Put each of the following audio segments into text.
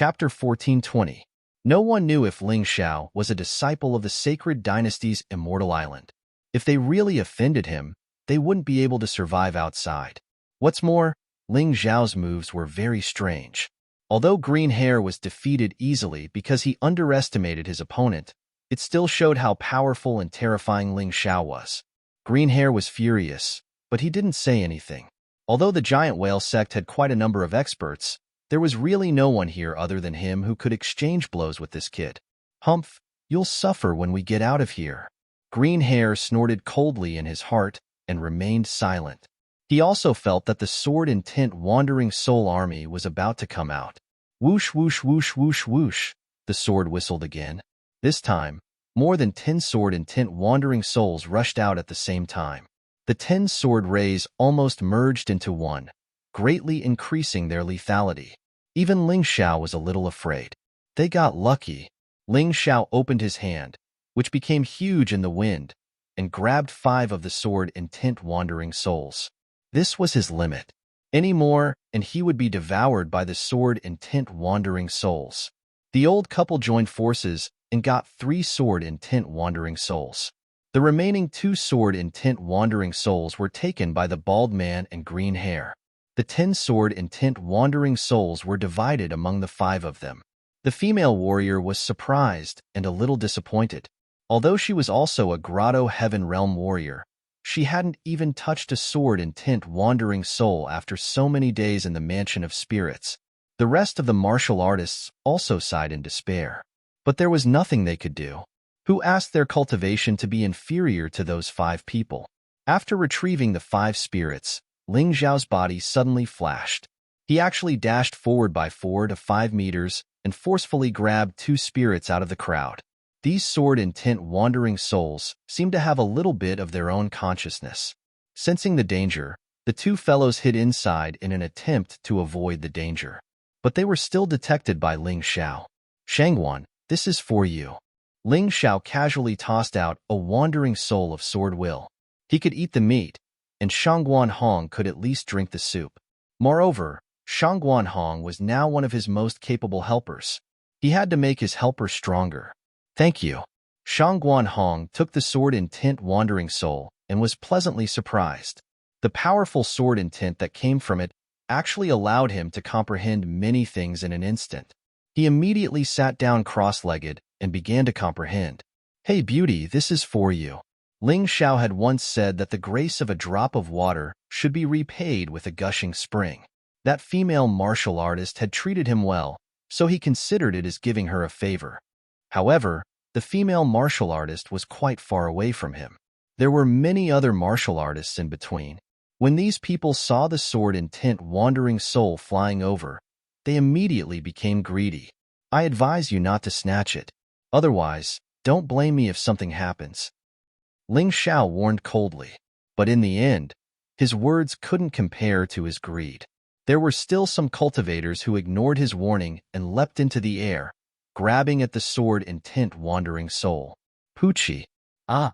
Chapter 1420. No one knew if Ling Xiao was a disciple of the sacred dynasty's immortal island. If they really offended him, they wouldn't be able to survive outside. What's more, Ling Xiao's moves were very strange. Although Green Hair was defeated easily because he underestimated his opponent, it still showed how powerful and terrifying Ling Xiao was. Green Hair was furious, but he didn't say anything. Although the giant whale sect had quite a number of experts, there was really no one here other than him who could exchange blows with this kid. Humph, you'll suffer when we get out of here. Green Hair snorted coldly in his heart and remained silent. He also felt that the sword-intent wandering soul army was about to come out. Whoosh, whoosh, whoosh, whoosh, whoosh, the sword whistled again. This time, more than 10 sword-intent wandering souls rushed out at the same time. The 10 sword rays almost merged into one, greatly increasing their lethality. Even Ling Xiao was a little afraid. They got lucky. Ling Xiao opened his hand, which became huge in the wind, and grabbed 5 of the sword-intent wandering souls. This was his limit. Any more, and he would be devoured by the sword-intent wandering souls. The old couple joined forces and got 3 sword-intent wandering souls. The remaining 2 sword-intent wandering souls were taken by the bald man and Green Hair. The 10 sword-intent wandering souls were divided among the 5 of them. The female warrior was surprised and a little disappointed. Although she was also a Grotto Heaven Realm warrior, she hadn't even touched a sword-intent wandering soul after so many days in the Mansion of Spirits. The rest of the martial artists also sighed in despair. But there was nothing they could do. Who asked their cultivation to be inferior to those 5 people? After retrieving the 5 spirits, Ling Xiao's body suddenly flashed. He actually dashed forward by 4 to 5 meters and forcefully grabbed 2 spirits out of the crowd. These sword-intent wandering souls seemed to have a little bit of their own consciousness. Sensing the danger, the 2 fellows hid inside in an attempt to avoid the danger. But they were still detected by Ling Xiao. Shangguan, this is for you. Ling Xiao casually tossed out a wandering soul of sword will. He could eat the meat, and Shangguan Hong could at least drink the soup. Moreover, Shangguan Hong was now one of his most capable helpers. He had to make his helper stronger. Thank you. Shangguan Hong took the sword-intent wandering soul and was pleasantly surprised. The powerful sword intent that came from it actually allowed him to comprehend many things in an instant. He immediately sat down cross-legged and began to comprehend. Hey beauty, this is for you. Ling Xiao had once said that the grace of a drop of water should be repaid with a gushing spring. That female martial artist had treated him well, so he considered it as giving her a favor. However, the female martial artist was quite far away from him. There were many other martial artists in between. When these people saw the sword-intent wandering soul flying over, they immediately became greedy. I advise you not to snatch it. Otherwise, don't blame me if something happens. Ling Xiao warned coldly. But in the end, his words couldn't compare to his greed. There were still some cultivators who ignored his warning and leapt into the air, grabbing at the sword-intent wandering soul. Poochie! Ah!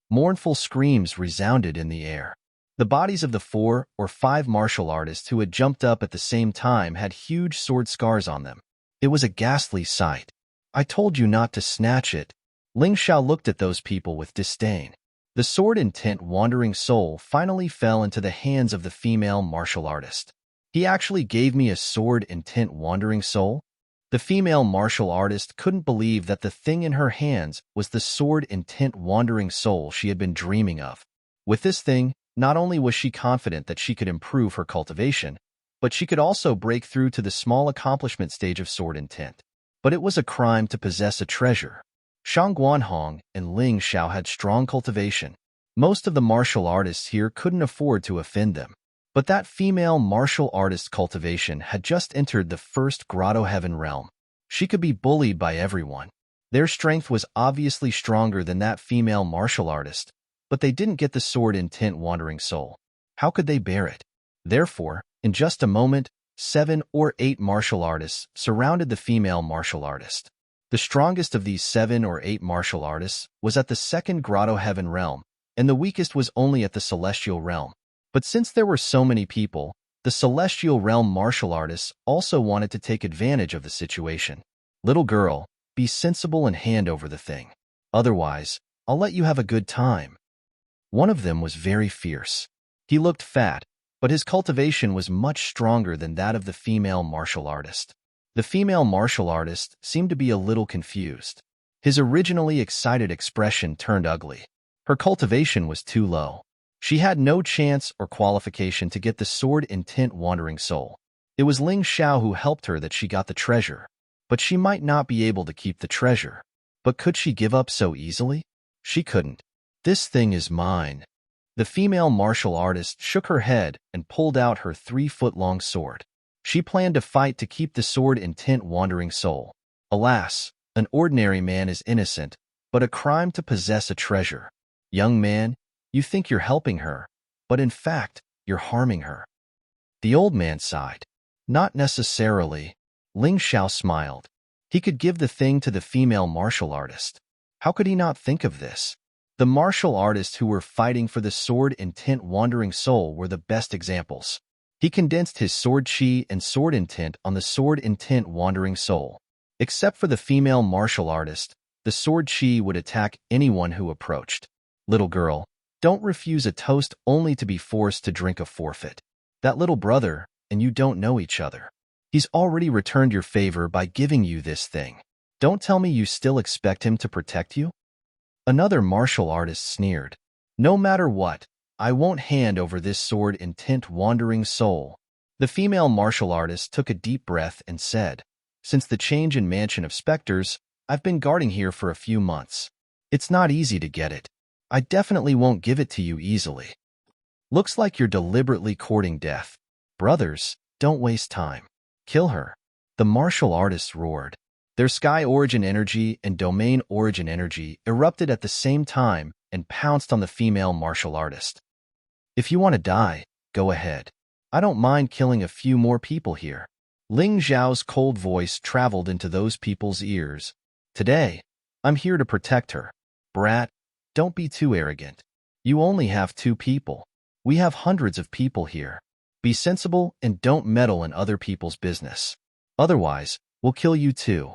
Mournful screams resounded in the air. The bodies of the 4 or 5 martial artists who had jumped up at the same time had huge sword scars on them. It was a ghastly sight. I told you not to snatch it. Ling Xiao looked at those people with disdain. The sword-intent wandering soul finally fell into the hands of the female martial artist. He actually gave me a sword-intent wandering soul? The female martial artist couldn't believe that the thing in her hands was the sword-intent wandering soul she had been dreaming of. With this thing, not only was she confident that she could improve her cultivation, but she could also break through to the small accomplishment stage of sword intent. But it was a crime to possess a treasure. Shangguan Hong and Ling Xiao had strong cultivation. Most of the martial artists here couldn't afford to offend them. But that female martial artist's cultivation had just entered the first Grotto Heaven realm. She could be bullied by everyone. Their strength was obviously stronger than that female martial artist, but they didn't get the sword-intent wandering soul. How could they bear it? Therefore, in just a moment, 7 or 8 martial artists surrounded the female martial artist. The strongest of these 7 or 8 martial artists was at the second Grotto Heaven realm, and the weakest was only at the celestial realm. But since there were so many people, The Celestial Realm martial artists also wanted to take advantage of the situation. Little girl, be sensible and hand over the thing. Otherwise, I'll let you have a good time. One of them was very fierce. He looked fat, but his cultivation was much stronger than that of the female martial artist. The female martial artist seemed to be a little confused. His originally excited expression turned ugly. Her cultivation was too low. She had no chance or qualification to get the sword intent wandering soul. It was Ling Xiao who helped her that she got the treasure, but she might not be able to keep the treasure. But could she give up so easily? She couldn't. This thing is mine. The female martial artist shook her head and pulled out her 3-foot-long sword. She planned to fight to keep the sword intent wandering soul. Alas, an ordinary man is innocent, but a crime to possess a treasure. Young man, you think you're helping her, but in fact, you're harming her. The old man sighed. Not necessarily. Ling Xiao smiled. He could give the thing to the female martial artist. How could he not think of this? The martial artists who were fighting for the sword intent wandering soul were the best examples. He condensed his sword chi and sword intent on the sword intent wandering soul. Except for the female martial artist, the sword chi would attack anyone who approached. Little girl, don't refuse a toast only to be forced to drink a forfeit. That little brother, and you don't know each other. He's already returned your favor by giving you this thing. Don't tell me you still expect him to protect you? Another martial artist sneered. No matter what, I won't hand over this sword intent wandering soul. The female martial artist took a deep breath and said, since the change in Mansion of Specters, I've been guarding here for a few months. It's not easy to get it. I definitely won't give it to you easily. Looks like you're deliberately courting death. Brothers, don't waste time. Kill her. The martial artists roared. Their sky origin energy and domain origin energy erupted at the same time and pounced on the female martial artist. If you want to die, go ahead. I don't mind killing a few more people here. Ling Xiao's cold voice traveled into those people's ears. Today, I'm here to protect her. Brat, don't be too arrogant. You only have 2 people. We have hundreds of people here. Be sensible and don't meddle in other people's business. Otherwise, we'll kill you too.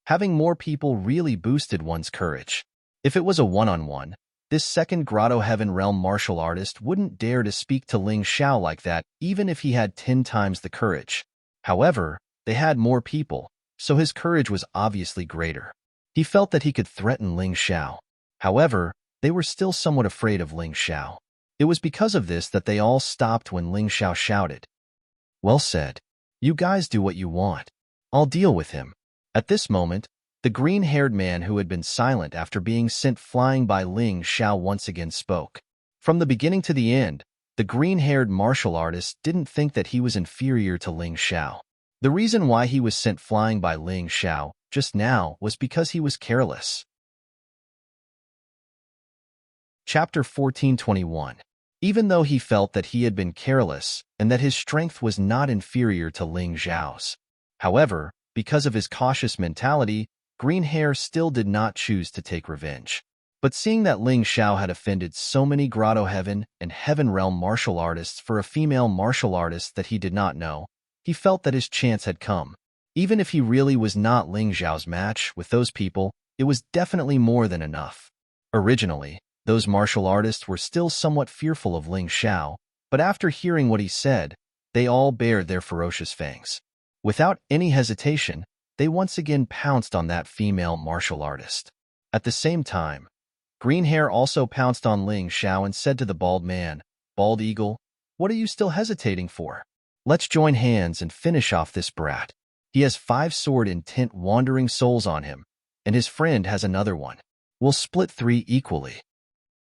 Having more people really boosted one's courage. If it was a one-on-one, this second Grotto Heaven Realm martial artist wouldn't dare to speak to Ling Xiao like that even if he had 10 times the courage. However, they had more people, so his courage was obviously greater. He felt that he could threaten Ling Xiao. However, they were still somewhat afraid of Ling Xiao. It was because of this that they all stopped when Ling Xiao shouted. Well said. You guys do what you want. I'll deal with him. At this moment, the green-haired man who had been silent after being sent flying by Ling Xiao once again spoke. From the beginning to the end, the green-haired martial artist didn't think that he was inferior to Ling Xiao. The reason why he was sent flying by Ling Xiao just now was because he was careless. Chapter 1421. Even though he felt that he had been careless and that his strength was not inferior to Ling Xiao's. However, because of his cautious mentality, Green Hair still did not choose to take revenge. But seeing that Ling Xiao had offended so many Grotto Heaven and Heaven Realm martial artists for a female martial artist that he did not know, he felt that his chance had come. Even if he really was not Ling Xiao's match with those people, it was definitely more than enough. Originally, those martial artists were still somewhat fearful of Ling Xiao, but after hearing what he said, they all bared their ferocious fangs. Without any hesitation, they once again pounced on that female martial artist. At the same time, Green Hair also pounced on Ling Xiao and said to the bald man, Bald Eagle, what are you still hesitating for? Let's join hands and finish off this brat. He has 5 sword intent wandering souls on him, and his friend has another one. We'll split 3 equally.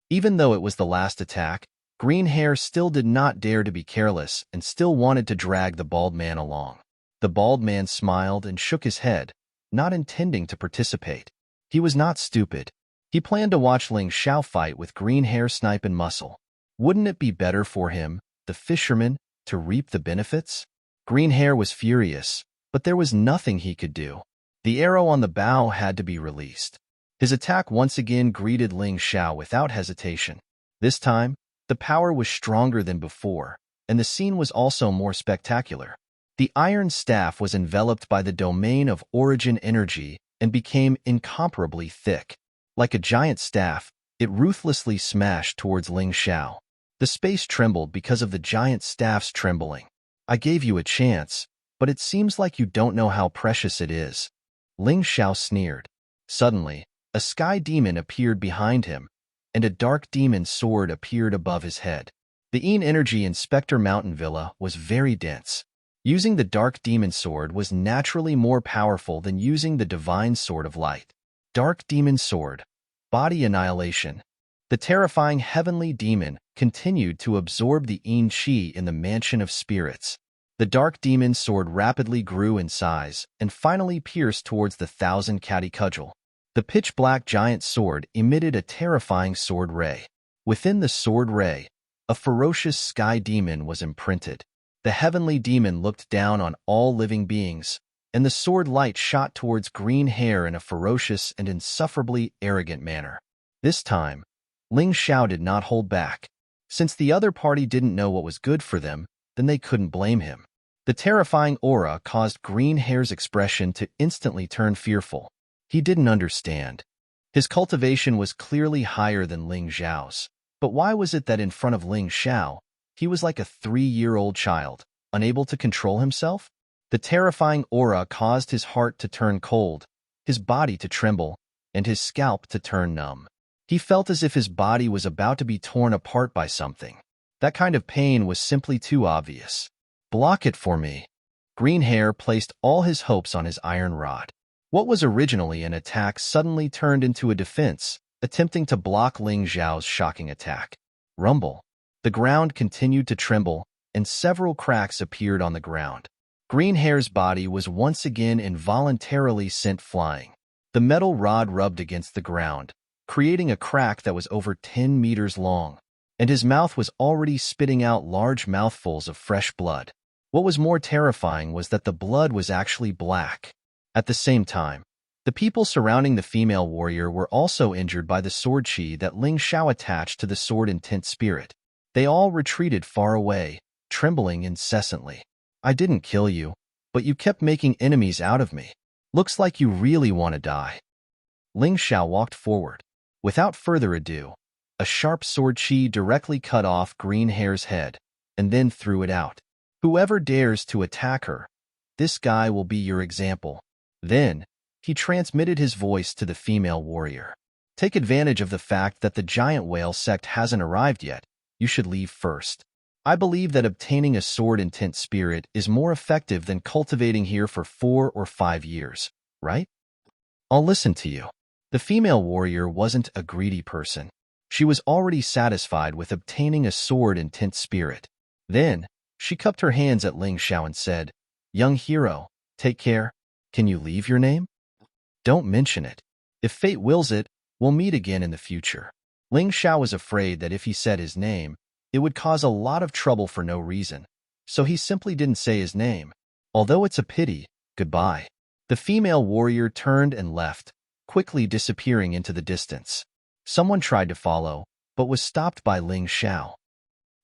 Even though it was the last attack, Green Hair still did not dare to be careless and still wanted to drag the bald man along. The bald man smiled and shook his head, not intending to participate. He was not stupid. He planned to watch Ling Xiao fight with Green Hair Snipe and Muscle. Wouldn't it be better for him, the fisherman, to reap the benefits? Green Hair was furious, but there was nothing he could do. The arrow on the bow had to be released. His attack once again greeted Ling Xiao without hesitation. This time, the power was stronger than before, and the scene was also more spectacular. The iron staff was enveloped by the domain of origin energy and became incomparably thick. Like a giant staff, it ruthlessly smashed towards Ling Xiao. The space trembled because of the giant staff's trembling. I gave you a chance, but it seems like you don't know how precious it is. Ling Xiao sneered. Suddenly, a sky demon appeared behind him, and a dark demon sword appeared above his head. The Yin energy in Spectre Mountain Villa was very dense. Using the dark demon sword was naturally more powerful than using the divine sword of light. Dark demon sword. Body annihilation. The terrifying heavenly demon continued to absorb the Yin Qi in the mansion of spirits. The dark demon sword rapidly grew in size and finally pierced towards the 1,000 cudgel. The pitch-black giant sword emitted a terrifying sword ray. Within the sword ray, a ferocious sky demon was imprinted. The heavenly demon looked down on all living beings, and the sword light shot towards green hair in a ferocious and insufferably arrogant manner. This time, Ling Xiao did not hold back. Since the other party didn't know what was good for them, then they couldn't blame him. The terrifying aura caused green hair's expression to instantly turn fearful. He didn't understand. His cultivation was clearly higher than Ling Xiao's. But why was it that in front of Ling Xiao, he was like a 3-year-old child, unable to control himself? The terrifying aura caused his heart to turn cold, his body to tremble, and his scalp to turn numb. He felt as if his body was about to be torn apart by something. That kind of pain was simply too obvious. Block it for me. Green Hair placed all his hopes on his iron rod. What was originally an attack suddenly turned into a defense, attempting to block Ling Xiao's shocking attack. Rumble. The ground continued to tremble, and several cracks appeared on the ground. Green Hair's body was once again involuntarily sent flying. The metal rod rubbed against the ground, creating a crack that was over 10 meters long, and his mouth was already spitting out large mouthfuls of fresh blood. What was more terrifying was that the blood was actually black. At the same time, the people surrounding the female warrior were also injured by the sword chi that Ling Xiao attached to the sword intent spirit. They all retreated far away, trembling incessantly. I didn't kill you, but you kept making enemies out of me. Looks like you really want to die. Ling Xiao walked forward. Without further ado, a sharp sword chi directly cut off Green Hair's head, and then threw it out. Whoever dares to attack her, this guy will be your example. Then, he transmitted his voice to the female warrior. Take advantage of the fact that the giant whale sect hasn't arrived yet. You should leave first. I believe that obtaining a sword intent spirit is more effective than cultivating here for 4 or 5 years, right? I'll listen to you. The female warrior wasn't a greedy person. She was already satisfied with obtaining a sword intent spirit. Then, she cupped her hands at Ling Xiao and said, "Young hero, take care. Can you leave your name? Don't mention it. If fate wills it, we'll meet again in the future." Ling Xiao was afraid that if he said his name, it would cause a lot of trouble for no reason, so he simply didn't say his name. Although it's a pity, goodbye. The female warrior turned and left, quickly disappearing into the distance. Someone tried to follow, but was stopped by Ling Xiao.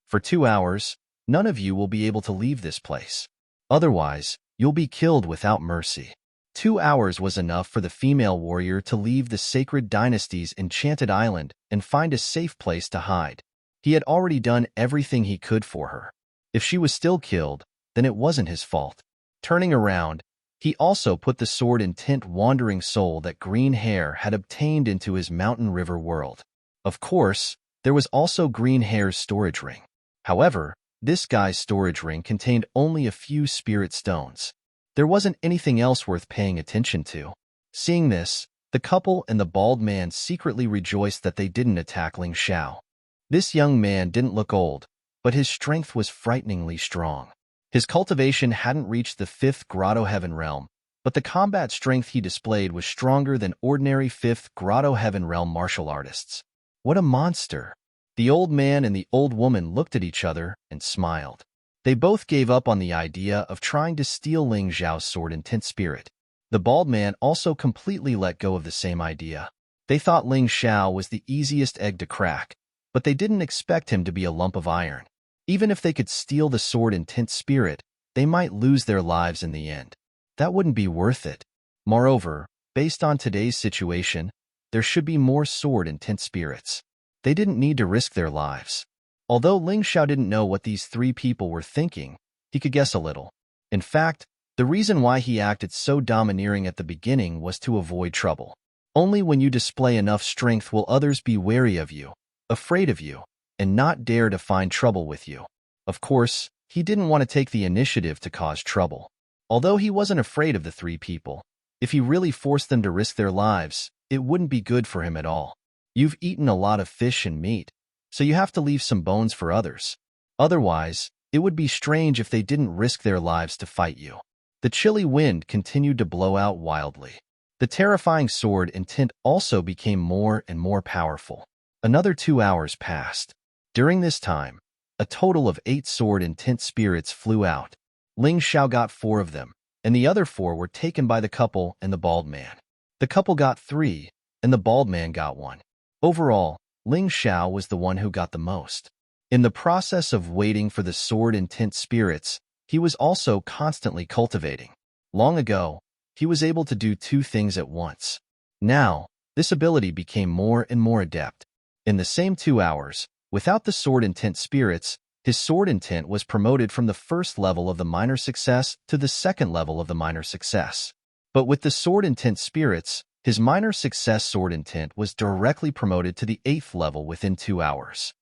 For 2 hours, none of you will be able to leave this place. Otherwise, you'll be killed without mercy. 2 hours was enough for the female warrior to leave the sacred dynasty's enchanted island and find a safe place to hide. He had already done everything he could for her. If she was still killed, then it wasn't his fault. Turning around, he also put the sword intent wandering soul that Green Hair had obtained into his mountain river world. Of course, there was also Green Hair's storage ring. However, this guy's storage ring contained only a few spirit stones. There wasn't anything else worth paying attention to. Seeing this, the couple and the bald man secretly rejoiced that they didn't attack Ling Xiao. This young man didn't look old, but his strength was frighteningly strong. His cultivation hadn't reached the 5th Grotto Heaven realm, but the combat strength he displayed was stronger than ordinary 5th Grotto Heaven realm martial artists. What a monster! The old man and the old woman looked at each other and smiled. They both gave up on the idea of trying to steal Ling Xiao's sword intent spirit. The bald man also completely let go of the same idea. They thought Ling Xiao was the easiest egg to crack, but they didn't expect him to be a lump of iron. Even if they could steal the sword and tint spirit, they might lose their lives in the end. That wouldn't be worth it. Moreover, based on today's situation, there should be more sword and tint spirits. They didn't need to risk their lives. Although Ling Xiao didn't know what these three people were thinking, he could guess a little. In fact, the reason why he acted so domineering at the beginning was to avoid trouble. Only when you display enough strength will others be wary of you, afraid of you, and not dare to find trouble with you. Of course, he didn't want to take the initiative to cause trouble. Although he wasn't afraid of the three people, if he really forced them to risk their lives, it wouldn't be good for him at all. You've eaten a lot of fish and meat, so you have to leave some bones for others. Otherwise, it would be strange if they didn't risk their lives to fight you. The chilly wind continued to blow out wildly. The terrifying sword and tint also became more and more powerful. Another 2 hours passed. During this time, a total of 8 sword and tint spirits flew out. Ling Xiao got 4 of them, and the other 4 were taken by the couple and the bald man. The couple got 3, and the bald man got 1. Overall, Ling Xiao was the one who got the most. In the process of waiting for the sword and tint spirits, he was also constantly cultivating. Long ago, he was able to do 2 things at once. Now, this ability became more and more adept. In the same 2 hours, without the sword and tint spirits, his sword and tint was promoted from the first level of the minor success to the second level of the minor success. But with the sword and tint spirits, his minor success sword and tint was directly promoted to the 8th level within 2 hours.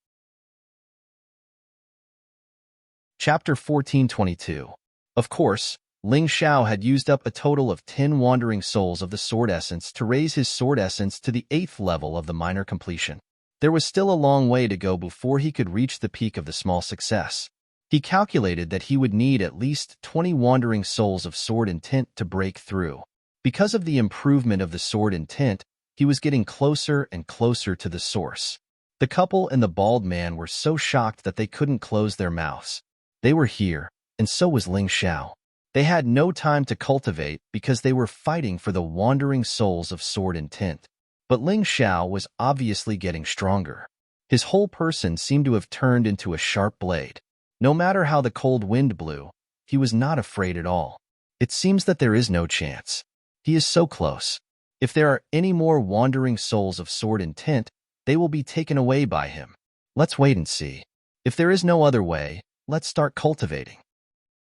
Chapter 1422. Of course, Ling Xiao had used up a total of 10 wandering souls of the sword essence to raise his sword essence to the 8th level of the minor completion. There was still a long way to go before he could reach the peak of the small success. He calculated that he would need at least 20 wandering souls of sword and tint to break through. Because of the improvement of the sword and tint, he was getting closer and closer to the source. The couple and the bald man were so shocked that they couldn't close their mouths. They were here, and so was Ling Xiao. They had no time to cultivate because they were fighting for the wandering souls of sword and tint. But Ling Xiao was obviously getting stronger. His whole person seemed to have turned into a sharp blade. No matter how the cold wind blew, he was not afraid at all. It seems that there is no chance. He is so close. If there are any more wandering souls of sword and tint, they will be taken away by him. Let's wait and see. If there is no other way, let's start cultivating.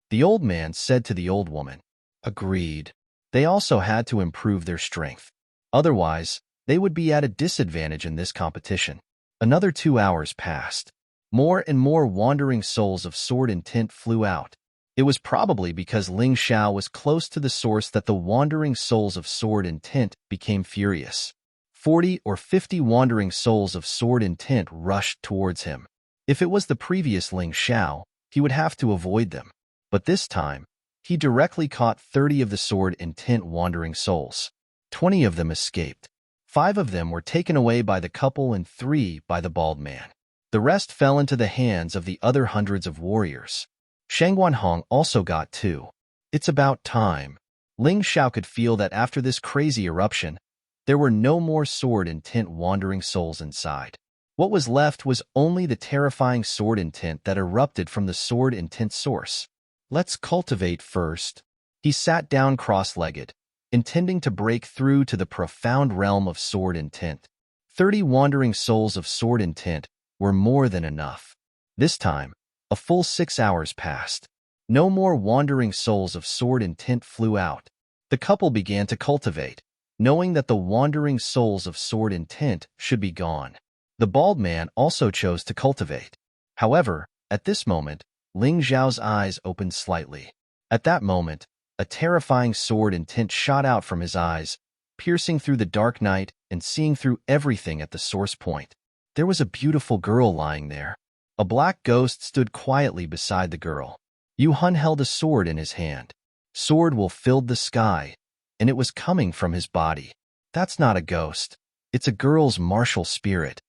The old man said to the old woman. Agreed. They also had to improve their strength. Otherwise, they would be at a disadvantage in this competition. Another 2 hours passed. More and more wandering souls of sword and tint flew out. It was probably because Ling Xiao was close to the source that the wandering souls of sword and tint became furious. 40 or 50 wandering souls of sword and tint rushed towards him. If it was the previous Ling Xiao, he would have to avoid them. But this time, he directly caught 30 of the sword and tint wandering souls. 20 of them escaped. 5 of them were taken away by the couple and 3 by the bald man. The rest fell into the hands of the other hundreds of warriors. Shang Guanhong also got 2. It's about time. Ling Xiao could feel that after this crazy eruption, there were no more sword and tint wandering souls inside. What was left was only the terrifying sword and tint that erupted from the sword and tint source. Let's cultivate first. He sat down cross-legged, intending to break through to the profound realm of sword and tint. 30 wandering souls of sword and tint were more than enough. This time, a full 6 hours passed. No more wandering souls of sword and tint flew out. The couple began to cultivate, knowing that the wandering souls of sword and tint should be gone. The bald man also chose to cultivate. However, at this moment, Ling Xiao's eyes opened slightly. At that moment, a terrifying sword and tint shot out from his eyes, piercing through the dark night and seeing through everything at the source point. There was a beautiful girl lying there. A black ghost stood quietly beside the girl. Yu Hun held a sword in his hand. Sword will filled the sky, and it was coming from his body. That's not a ghost. It's a girl's martial spirit.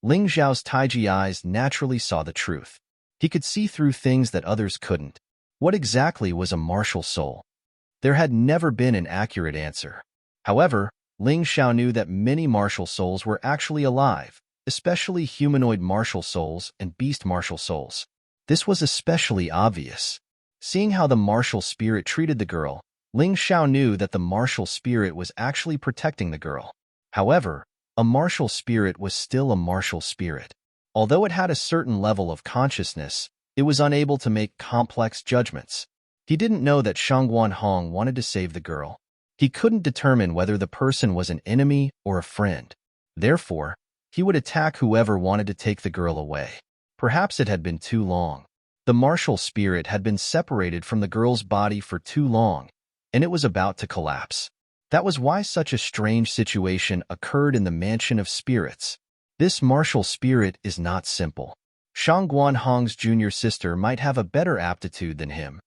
Ling Xiao's Taiji eyes naturally saw the truth. He could see through things that others couldn't. What exactly was a martial soul? There had never been an accurate answer. However, Ling Xiao knew that many martial souls were actually alive, especially humanoid martial souls and beast martial souls. This was especially obvious. Seeing how the martial spirit treated the girl, Ling Xiao knew that the martial spirit was actually protecting the girl. However, a martial spirit was still a martial spirit. Although it had a certain level of consciousness, it was unable to make complex judgments. He didn't know that Shangguan Hong wanted to save the girl. He couldn't determine whether the person was an enemy or a friend. Therefore, he would attack whoever wanted to take the girl away. Perhaps it had been too long. The martial spirit had been separated from the girl's body for too long, and it was about to collapse. That was why such a strange situation occurred in the Mansion of Spirits. This martial spirit is not simple. Shangguan Hong's junior sister might have a better aptitude than him.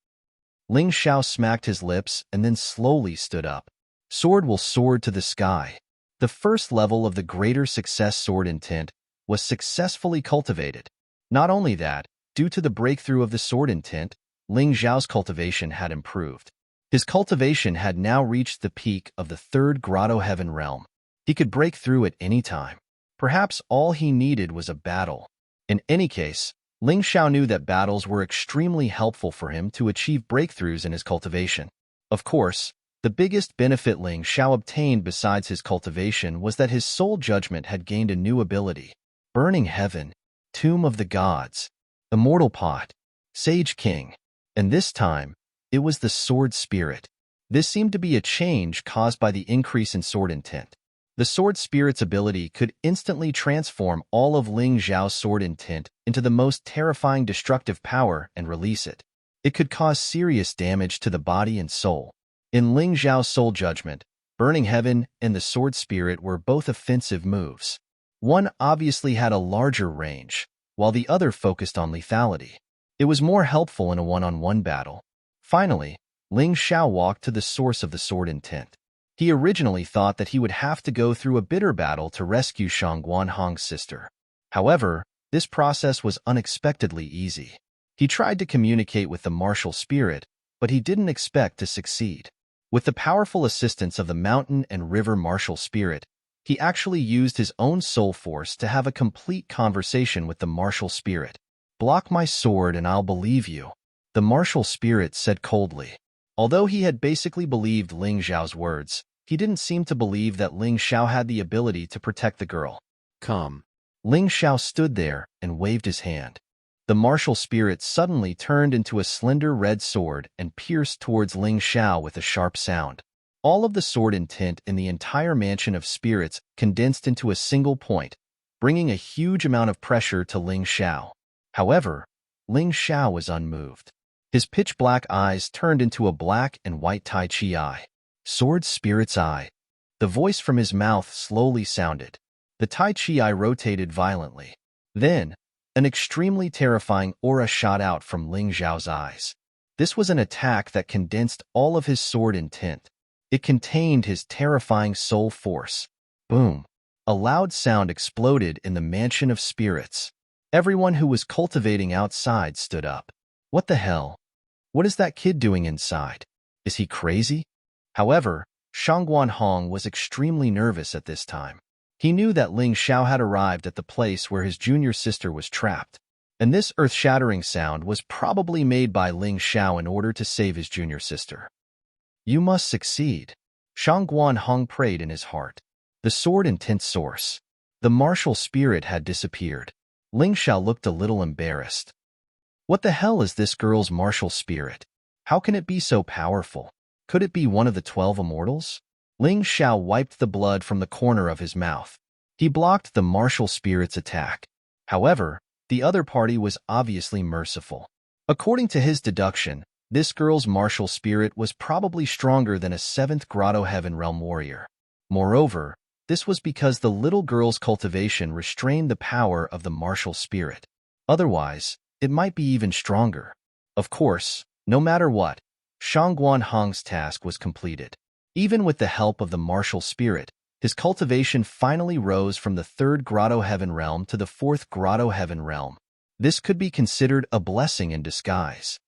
Ling Xiao smacked his lips and then slowly stood up. Sword will soar to the sky. The first level of the Greater Success Sword Intent was successfully cultivated. Not only that, due to the breakthrough of the Sword Intent, Ling Xiao's cultivation had improved. His cultivation had now reached the peak of the third Grotto Heaven realm. He could break through at any time. Perhaps all he needed was a battle. In any case, Ling Xiao knew that battles were extremely helpful for him to achieve breakthroughs in his cultivation. Of course, the biggest benefit Ling Xiao obtained besides his cultivation was that his soul judgment had gained a new ability. Burning Heaven, Tomb of the Gods, Immortal Pot, Sage King. And this time, it was the Sword Spirit. This seemed to be a change caused by the increase in sword intent. The Sword Spirit's ability could instantly transform all of Ling Xiao's sword intent into the most terrifying destructive power and release it. It could cause serious damage to the body and soul. In Ling Xiao's soul judgment, Burning Heaven and the Sword Spirit were both offensive moves. One obviously had a larger range, while the other focused on lethality. It was more helpful in a one-on-one battle. Finally, Ling Xiao walked to the source of the sword intent. He originally thought that he would have to go through a bitter battle to rescue Shangguan Hong's sister. However, this process was unexpectedly easy. He tried to communicate with the martial spirit, but he didn't expect to succeed. With the powerful assistance of the mountain and river martial spirit, he actually used his own soul force to have a complete conversation with the martial spirit. "Block my sword and I'll believe you," the martial spirit said coldly. Although he had basically believed Ling Xiao's words, he didn't seem to believe that Ling Xiao had the ability to protect the girl. "Come." Ling Xiao stood there and waved his hand. The martial spirit suddenly turned into a slender red sword and pierced towards Ling Xiao with a sharp sound. All of the sword intent in the entire Mansion of Spirits condensed into a single point, bringing a huge amount of pressure to Ling Xiao. However, Ling Xiao was unmoved. His pitch-black eyes turned into a black and white Tai Chi eye. "Sword Spirit's Eye." The voice from his mouth slowly sounded. The Tai Chi eye rotated violently. Then, an extremely terrifying aura shot out from Ling Xiao's eyes. This was an attack that condensed all of his sword intent. It contained his terrifying soul force. Boom! A loud sound exploded in the Mansion of Spirits. Everyone who was cultivating outside stood up. What the hell? What is that kid doing inside? Is he crazy? However, Shangguan Hong was extremely nervous at this time. He knew that Ling Xiao had arrived at the place where his junior sister was trapped, and this earth-shattering sound was probably made by Ling Xiao in order to save his junior sister. "You must succeed," Shangguan Hong prayed in his heart. The sword intent source. The martial spirit had disappeared. Ling Xiao looked a little embarrassed. What the hell is this girl's martial spirit? How can it be so powerful? Could it be one of the 12 immortals? Ling Xiao wiped the blood from the corner of his mouth. He blocked the martial spirit's attack. However, the other party was obviously merciful. According to his deduction, this girl's martial spirit was probably stronger than a 7th Grotto Heaven Realm warrior. Moreover, this was because the little girl's cultivation restrained the power of the martial spirit. Otherwise, it might be even stronger. Of course, no matter what, Shangguan Hong's task was completed. Even with the help of the martial spirit, his cultivation finally rose from the 3rd Grotto Heaven Realm to the 4th Grotto Heaven Realm. This could be considered a blessing in disguise.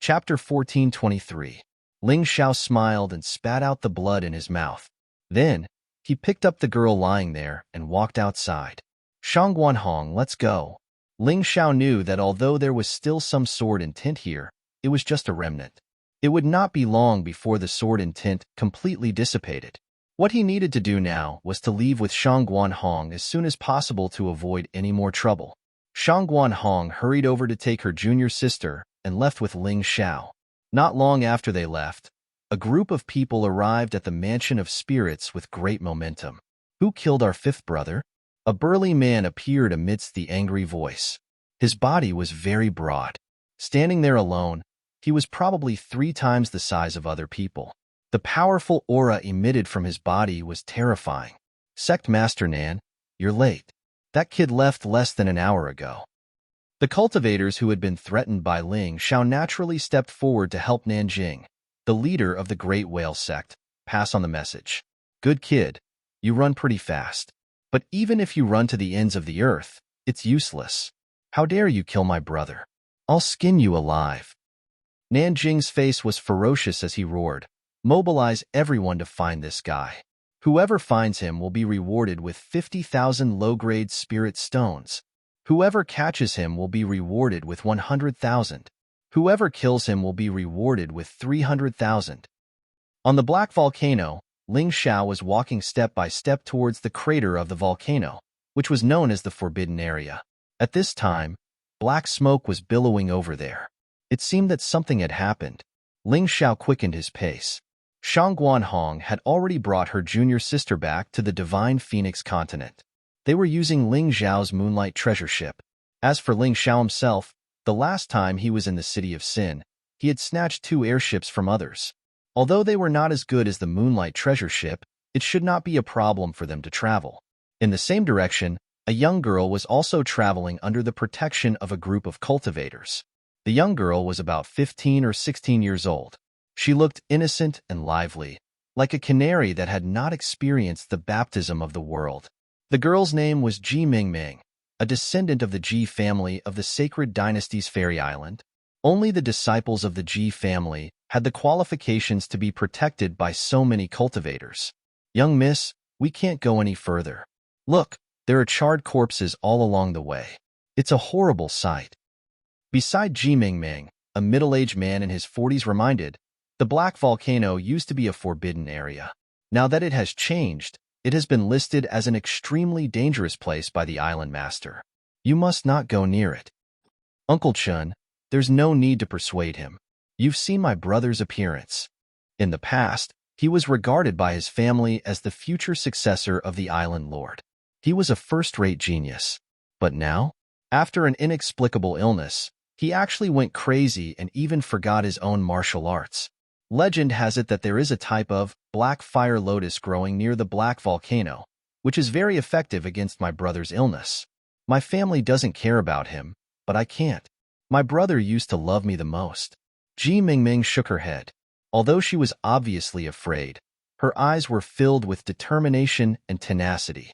Chapter 1423. Ling Xiao smiled and spat out the blood in his mouth. Then, he picked up the girl lying there and walked outside. Shangguanhong, let's go. Ling Xiao knew that although there was still some sword intent here, it was just a remnant. It would not be long before the sword intent completely dissipated. What he needed to do now was to leave with Shangguanhong as soon as possible to avoid any more trouble. Shangguanhong hurried over to take her junior sister and left with Ling Xiao. Not long after they left, a group of people arrived at the Mansion of Spirits with great momentum. Who killed our fifth brother? A burly man appeared amidst the angry voice. His body was very broad. Standing there alone, he was probably 3 times the size of other people. The powerful aura emitted from his body was terrifying. Sect Master Nan, you're late. That kid left less than an hour ago. The cultivators who had been threatened by Ling Xiao naturally stepped forward to help Nanjing, the leader of the Great Whale sect, pass on the message. Good kid, you run pretty fast. But even if you run to the ends of the earth, it's useless. How dare you kill my brother? I'll skin you alive. Nanjing's face was ferocious as he roared, mobilize everyone to find this guy. Whoever finds him will be rewarded with 50,000 low-grade spirit stones. Whoever catches him will be rewarded with 100,000. Whoever kills him will be rewarded with 300,000. On the black volcano, Ling Xiao was walking step by step towards the crater of the volcano, which was known as the Forbidden Area. At this time, black smoke was billowing over there. It seemed that something had happened. Ling Xiao quickened his pace. Shangguanhong had already brought her junior sister back to the Divine Phoenix continent. They were using Ling Xiao's Moonlight Treasure Ship. As for Ling Xiao himself, the last time he was in the City of Sin, he had snatched 2 airships from others. Although they were not as good as the Moonlight Treasure Ship, it should not be a problem for them to travel. In the same direction, a young girl was also traveling under the protection of a group of cultivators. The young girl was about 15 or 16 years old. She looked innocent and lively, like a canary that had not experienced the baptism of the world. The girl's name was Ji Mingming, a descendant of the Ji family of the Sacred Dynasty's Fairy Island. Only the disciples of the Ji family had the qualifications to be protected by so many cultivators. Young miss, we can't go any further. Look, there are charred corpses all along the way. It's a horrible sight. Beside Ji Mingming, a middle-aged man in his 40s reminded, the Black Volcano used to be a forbidden area. Now that it has changed, it has been listed as an extremely dangerous place by the island master. You must not go near it. Uncle Chun, there's no need to persuade him. You've seen my brother's appearance. In the past, he was regarded by his family as the future successor of the island lord. He was a first-rate genius. But now, after an inexplicable illness, he actually went crazy and even forgot his own martial arts. Legend has it that there is a type of black fire lotus growing near the Black Volcano, which is very effective against my brother's illness. My family doesn't care about him, but I can't. My brother used to love me the most. Ji Mingming shook her head. Although she was obviously afraid, her eyes were filled with determination and tenacity.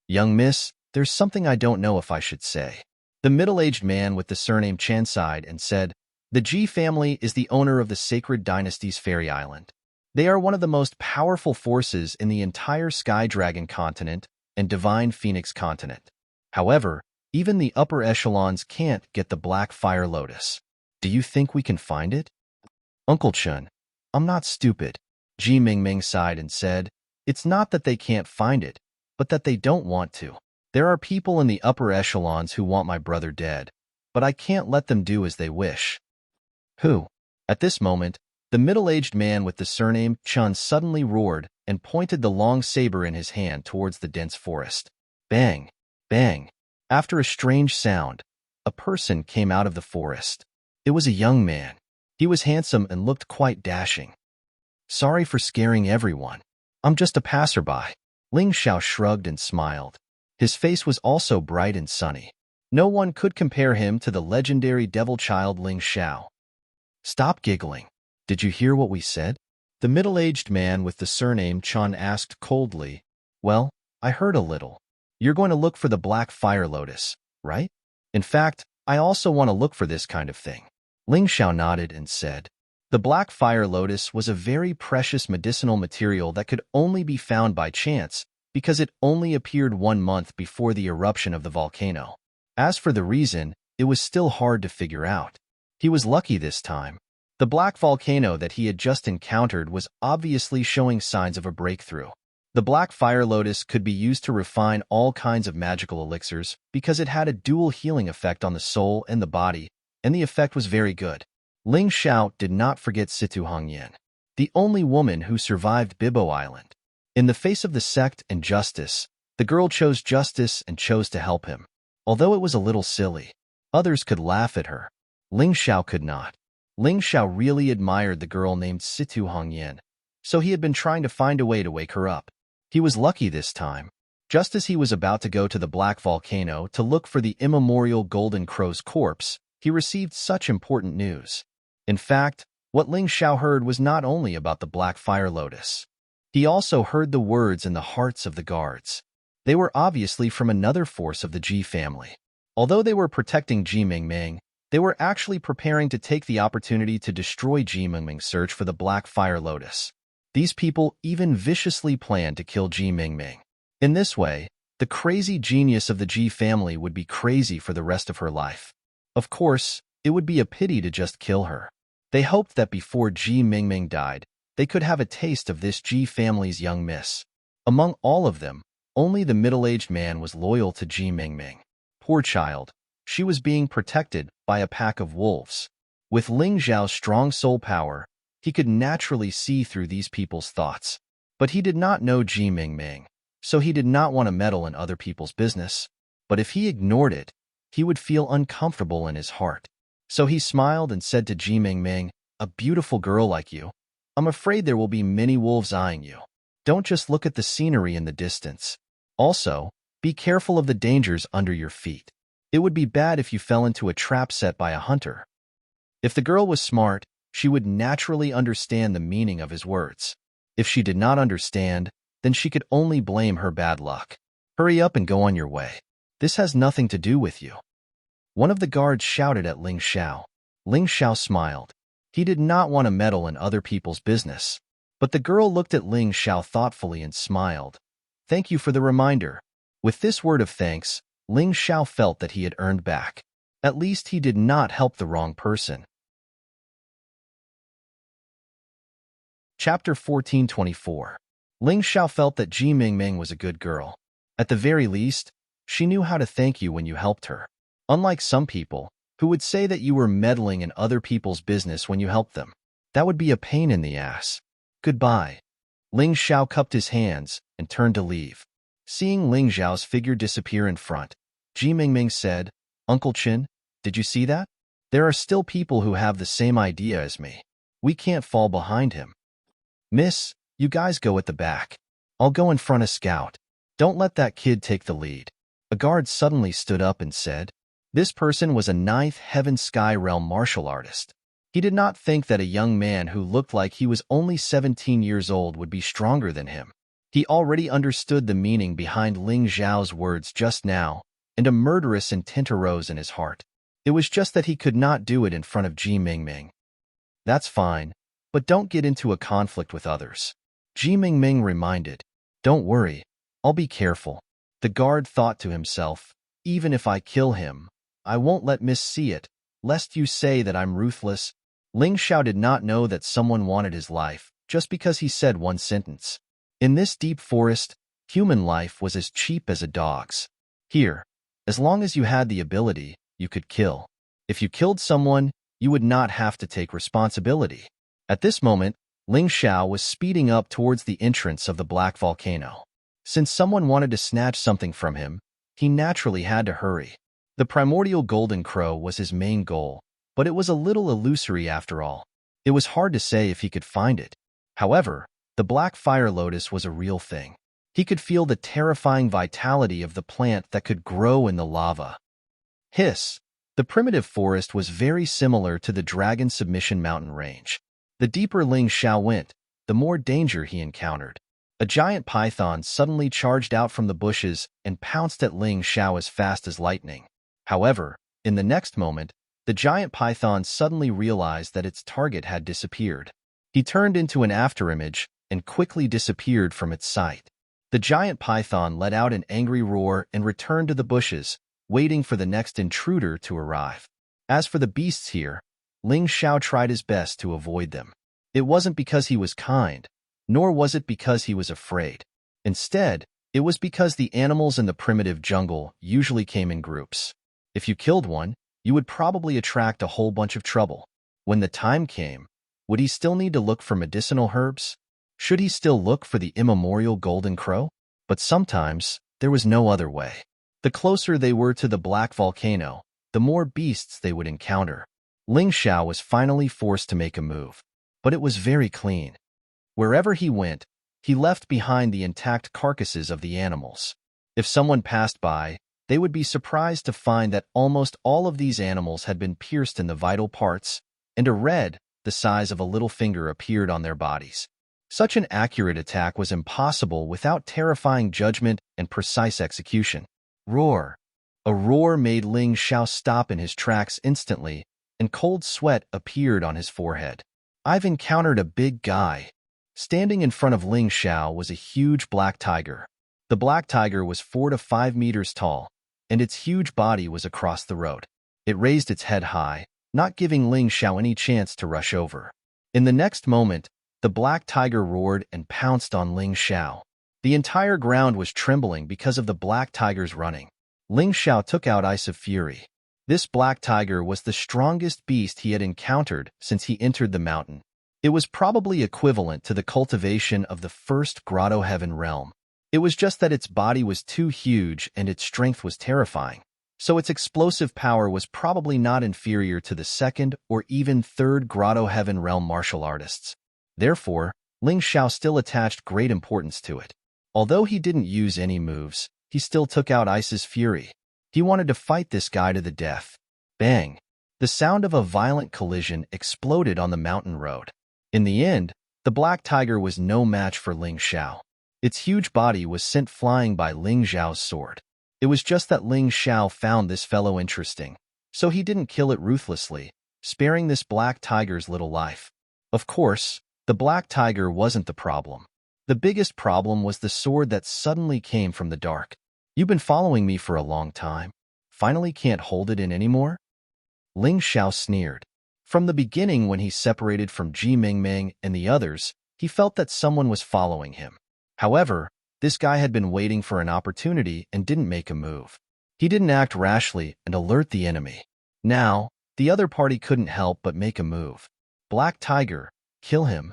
Young miss, there's something I don't know if I should say. The middle-aged man with the surname Chan sighed and said, the Ji family is the owner of the Sacred Dynasty's Fairy Island. They are one of the most powerful forces in the entire Sky Dragon continent and Divine Phoenix continent. However, even the upper echelons can't get the Black Fire Lotus. Do you think we can find it? Uncle Chun, I'm not stupid. Ji Mingming sighed and said, it's not that they can't find it, but that they don't want to. There are people in the upper echelons who want my brother dead, but I can't let them do as they wish. Who? At this moment, the middle-aged man with the surname Chun suddenly roared and pointed the long saber in his hand towards the dense forest. Bang! Bang! After a strange sound, a person came out of the forest. It was a young man. He was handsome and looked quite dashing. Sorry for scaring everyone. I'm just a passerby. Ling Xiao shrugged and smiled. His face was also bright and sunny. No one could compare him to the legendary devil child Ling Xiao. Stop giggling. Did you hear what we said? The middle-aged man with the surname Chun asked coldly. Well, I heard a little. You're going to look for the Black Fire Lotus, right? In fact, I also want to look for this kind of thing. Ling Xiao nodded and said, the Black Fire Lotus was a very precious medicinal material that could only be found by chance because it only appeared 1 month before the eruption of the volcano. As for the reason, it was still hard to figure out. He was lucky this time. The black volcano that he had just encountered was obviously showing signs of a breakthrough. The black fire lotus could be used to refine all kinds of magical elixirs because it had a dual healing effect on the soul and the body, and the effect was very good. Ling Xiao did not forget Situ Hongyan, the only woman who survived Bibo Island. In the face of the sect and justice, the girl chose justice and chose to help him. Although it was a little silly, others could laugh at her. Ling Xiao could not. Ling Xiao really admired the girl named Situ Hongyan, so he had been trying to find a way to wake her up. He was lucky this time. Just as he was about to go to the black volcano to look for the immemorial Golden Crow's corpse, he received such important news. In fact, what Ling Xiao heard was not only about the black fire lotus. He also heard the words in the hearts of the guards. They were obviously from another force of the Ji family. Although they were protecting Ji Mingming, they were actually preparing to take the opportunity to destroy Ji Mingming's search for the black fire lotus. These people even viciously planned to kill Ji Mingming. In this way, the crazy genius of the Ji family would be crazy for the rest of her life. Of course, it would be a pity to just kill her. They hoped that before Ji Mingming died, they could have a taste of this Ji family's young miss. Among all of them, only the middle-aged man was loyal to Ji Mingming. Poor child, she was being protected by a pack of wolves. With Ling Xiao's strong soul power, he could naturally see through these people's thoughts. But he did not know Ji Mingming, so he did not want to meddle in other people's business. But if he ignored it, he would feel uncomfortable in his heart. So he smiled and said to Ji Mingming, "A beautiful girl like you, I'm afraid there will be many wolves eyeing you. Don't just look at the scenery in the distance. Also, be careful of the dangers under your feet. It would be bad if you fell into a trap set by a hunter." If the girl was smart, she would naturally understand the meaning of his words. If she did not understand, then she could only blame her bad luck. Hurry up and go on your way. This has nothing to do with you. One of the guards shouted at Ling Xiao. Ling Xiao smiled. He did not want to meddle in other people's business. But the girl looked at Ling Xiao thoughtfully and smiled. "Thank you for the reminder." With this word of thanks, Ling Xiao felt that he had earned back. At least he did not help the wrong person. Chapter 1424. Ling Xiao felt that Ji Mingming was a good girl. At the very least, she knew how to thank you when you helped her. Unlike some people, who would say that you were meddling in other people's business when you helped them. That would be a pain in the ass. Goodbye. Ling Xiao cupped his hands and turned to leave. Seeing Ling Xiao's figure disappear in front, Ji Mingming said, "Uncle Qin, did you see that? There are still people who have the same idea as me. We can't fall behind him. Miss, you guys go at the back. I'll go in front as scout. Don't let that kid take the lead." A guard suddenly stood up and said, this person was a ninth heaven sky realm martial artist. He did not think that a young man who looked like he was only 17 years old would be stronger than him. He already understood the meaning behind Ling Xiao's words just now, and a murderous intent arose in his heart. It was just that he could not do it in front of Ji Mingming. "That's fine, but don't get into a conflict with others," Ji Mingming reminded. "Don't worry, I'll be careful." The guard thought to himself, "Even if I kill him, I won't let Miss see it, lest you say that I'm ruthless." Ling Xiao did not know that someone wanted his life just because he said one sentence. In this deep forest, human life was as cheap as a dog's. Here, as long as you had the ability, you could kill. If you killed someone, you would not have to take responsibility. At this moment, Ling Xiao was speeding up towards the entrance of the black volcano. Since someone wanted to snatch something from him, he naturally had to hurry. The primordial golden crow was his main goal, but it was a little illusory after all. It was hard to say if he could find it. However, the black fire lotus was a real thing. He could feel the terrifying vitality of the plant that could grow in the lava. Hiss! The primitive forest was very similar to the Dragon Submission mountain range. The deeper Ling Xiao went, the more danger he encountered. A giant python suddenly charged out from the bushes and pounced at Ling Xiao as fast as lightning. However, in the next moment, the giant python suddenly realized that its target had disappeared. He turned into an afterimage and quickly disappeared from its sight. The giant python let out an angry roar and returned to the bushes, waiting for the next intruder to arrive. As for the beasts here, Ling Xiao tried his best to avoid them. It wasn't because he was kind, nor was it because he was afraid. Instead, it was because the animals in the primitive jungle usually came in groups. If you killed one, you would probably attract a whole bunch of trouble. When the time came, would he still need to look for medicinal herbs? Should he still look for the immemorial golden crow? But sometimes, there was no other way. The closer they were to the black volcano, the more beasts they would encounter. Ling Xiao was finally forced to make a move. But it was very clean. Wherever he went, he left behind the intact carcasses of the animals. If someone passed by, they would be surprised to find that almost all of these animals had been pierced in the vital parts, and a red, the size of a little finger, appeared on their bodies. Such an accurate attack was impossible without terrifying judgment and precise execution. Roar! A roar made Ling Xiao stop in his tracks instantly, and cold sweat appeared on his forehead. I've encountered a big guy. Standing in front of Ling Xiao was a huge black tiger. The black tiger was 4 to 5 meters tall, and its huge body was across the road. It raised its head high, not giving Ling Xiao any chance to rush over. In the next moment, the black tiger roared and pounced on Ling Xiao. The entire ground was trembling because of the black tiger's running. Ling Xiao took out Ice of Fury. This black tiger was the strongest beast he had encountered since he entered the mountain. It was probably equivalent to the cultivation of the first Grotto Heaven realm. It was just that its body was too huge and its strength was terrifying, so its explosive power was probably not inferior to the second or even third Grotto Heaven realm martial artists. Therefore, Ling Xiao still attached great importance to it. Although he didn't use any moves, he still took out Ice's Fury. He wanted to fight this guy to the death. Bang! The sound of a violent collision exploded on the mountain road. In the end, the black tiger was no match for Ling Xiao. Its huge body was sent flying by Ling Xiao's sword. It was just that Ling Xiao found this fellow interesting, so he didn't kill it ruthlessly, sparing this black tiger's little life. Of course, the black tiger wasn't the problem. The biggest problem was the sword that suddenly came from the dark. You've been following me for a long time. Finally can't hold it in anymore? Ling Xiao sneered. From the beginning, when he separated from Ji Mingming and the others, he felt that someone was following him. However, this guy had been waiting for an opportunity and didn't make a move. He didn't act rashly and alert the enemy. Now, the other party couldn't help but make a move. Black Tiger, kill him.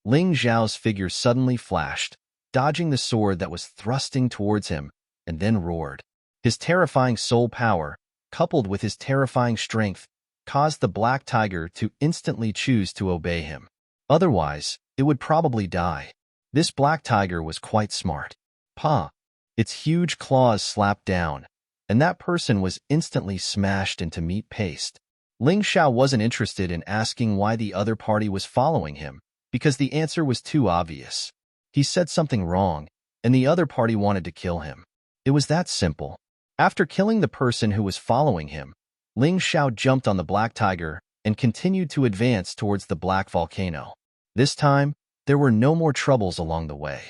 Ling Xiao's figure suddenly flashed, dodging the sword that was thrusting towards him, and then roared. His terrifying soul power, coupled with his terrifying strength, caused the black tiger to instantly choose to obey him. Otherwise, it would probably die. This black tiger was quite smart. Pa! Its huge claws slapped down, and that person was instantly smashed into meat paste. Ling Xiao wasn't interested in asking why the other party was following him, because the answer was too obvious. He said something wrong, and the other party wanted to kill him. It was that simple. After killing the person who was following him, Ling Xiao jumped on the black tiger and continued to advance towards the black volcano. This time, there were no more troubles along the way.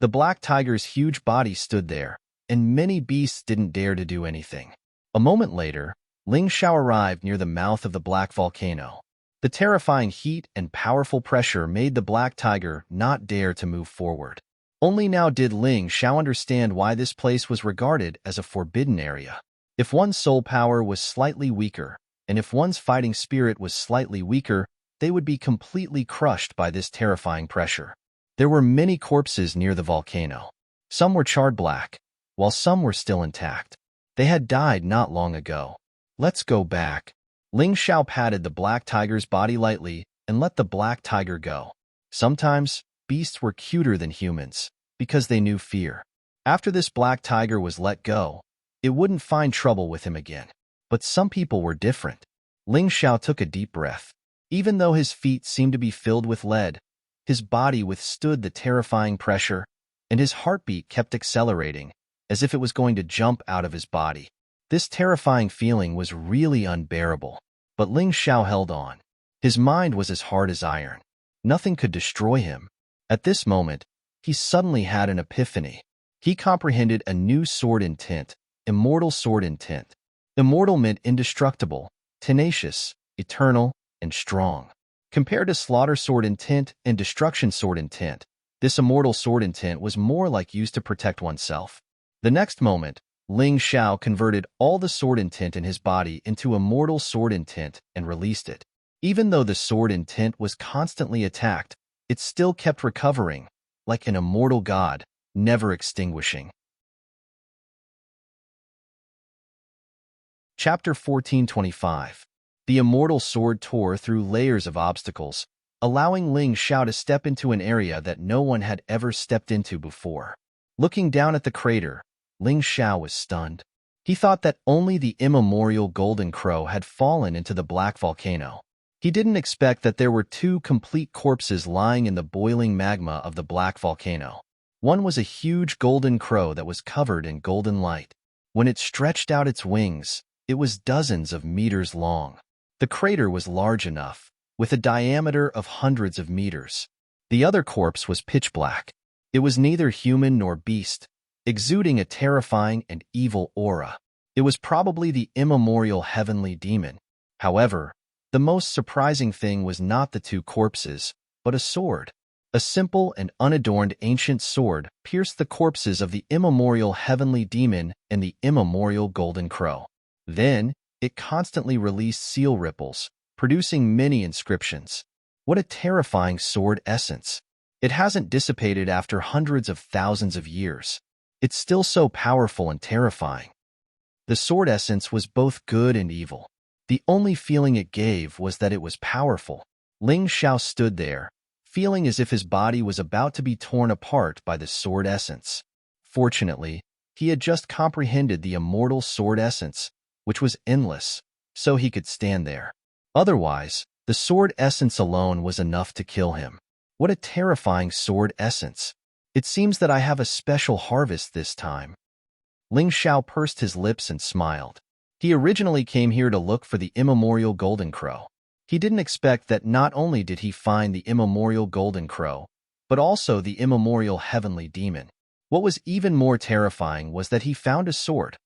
The black tiger's huge body stood there, and many beasts didn't dare to do anything. A moment later, Ling Xiao arrived near the mouth of the black volcano. The terrifying heat and powerful pressure made the black tiger not dare to move forward. Only now did Ling Xiao understand why this place was regarded as a forbidden area. If one's soul power was slightly weaker, and if one's fighting spirit was slightly weaker, they would be completely crushed by this terrifying pressure. There were many corpses near the volcano. Some were charred black, while some were still intact. They had died not long ago. Let's go back. Ling Xiao patted the black tiger's body lightly and let the black tiger go. Sometimes, beasts were cuter than humans, because they knew fear. After this black tiger was let go, it wouldn't find trouble with him again. But some people were different. Ling Xiao took a deep breath. Even though his feet seemed to be filled with lead, his body withstood the terrifying pressure, and his heartbeat kept accelerating, as if it was going to jump out of his body. This terrifying feeling was really unbearable, but Ling Xiao held on. His mind was as hard as iron. Nothing could destroy him. At this moment, he suddenly had an epiphany. He comprehended a new sword intent, immortal sword intent. Immortal meant indestructible, tenacious, eternal, and strong. Compared to slaughter sword intent and destruction sword intent, this immortal sword intent was more like used to protect oneself. The next moment, Ling Xiao converted all the sword intent in his body into immortal sword intent and released it. Even though the sword intent was constantly attacked, it still kept recovering, like an immortal god, never extinguishing. Chapter 1425. The immortal sword tore through layers of obstacles, allowing Ling Xiao to step into an area that no one had ever stepped into before. Looking down at the crater, Ling Xiao was stunned. He thought that only the immemorial golden crow had fallen into the black volcano. He didn't expect that there were two complete corpses lying in the boiling magma of the black volcano. One was a huge golden crow that was covered in golden light. When it stretched out its wings, it was dozens of meters long. The crater was large enough, with a diameter of hundreds of meters. The other corpse was pitch black. It was neither human nor beast, exuding a terrifying and evil aura. It was probably the immemorial heavenly demon. However, the most surprising thing was not the two corpses, but a sword. A simple and unadorned ancient sword pierced the corpses of the immemorial heavenly demon and the immemorial golden crow. Then, it constantly released seal ripples, producing many inscriptions. What a terrifying sword essence! It hasn't dissipated after hundreds of thousands of years. It's still so powerful and terrifying. The sword essence was both good and evil. The only feeling it gave was that it was powerful. Ling Xiao stood there, feeling as if his body was about to be torn apart by the sword essence. Fortunately, he had just comprehended the immortal sword essence, which was endless, so he could stand there. Otherwise, the sword essence alone was enough to kill him. What a terrifying sword essence! It seems that I have a special harvest this time. Ling Xiao pursed his lips and smiled. He originally came here to look for the immemorial golden crow. He didn't expect that not only did he find the immemorial golden crow, but also the immemorial heavenly demon. What was even more terrifying was that he found a sword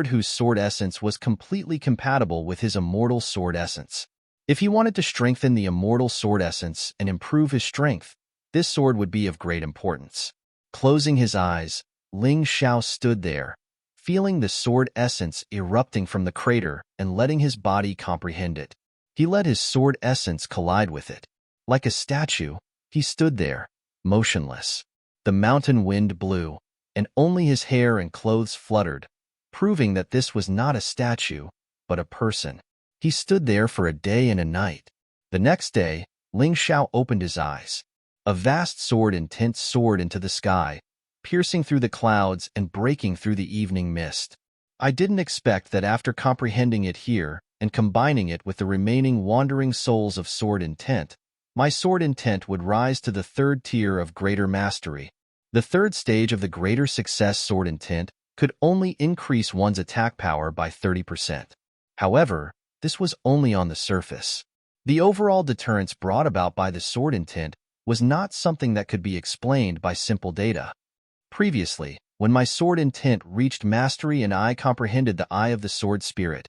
whose sword essence was completely compatible with his immortal sword essence. If he wanted to strengthen the immortal sword essence and improve his strength, this sword would be of great importance. Closing his eyes, Ling Xiao stood there, feeling the sword essence erupting from the crater and letting his body comprehend it. He let his sword essence collide with it. Like a statue, he stood there, motionless. The mountain wind blew, and only his hair and clothes fluttered, proving that this was not a statue, but a person. He stood there for a day and a night. The next day, Ling Xiao opened his eyes. A vast sword intent soared into the sky, piercing through the clouds and breaking through the evening mist. I didn't expect that after comprehending it here and combining it with the remaining wandering souls of sword intent, my sword intent would rise to the third tier of greater mastery. The third stage of the greater success sword intent could only increase one's attack power by 30%. However, this was only on the surface. The overall deterrence brought about by the sword intent was not something that could be explained by simple data. Previously, when my sword intent reached mastery and I comprehended the eye of the sword spirit,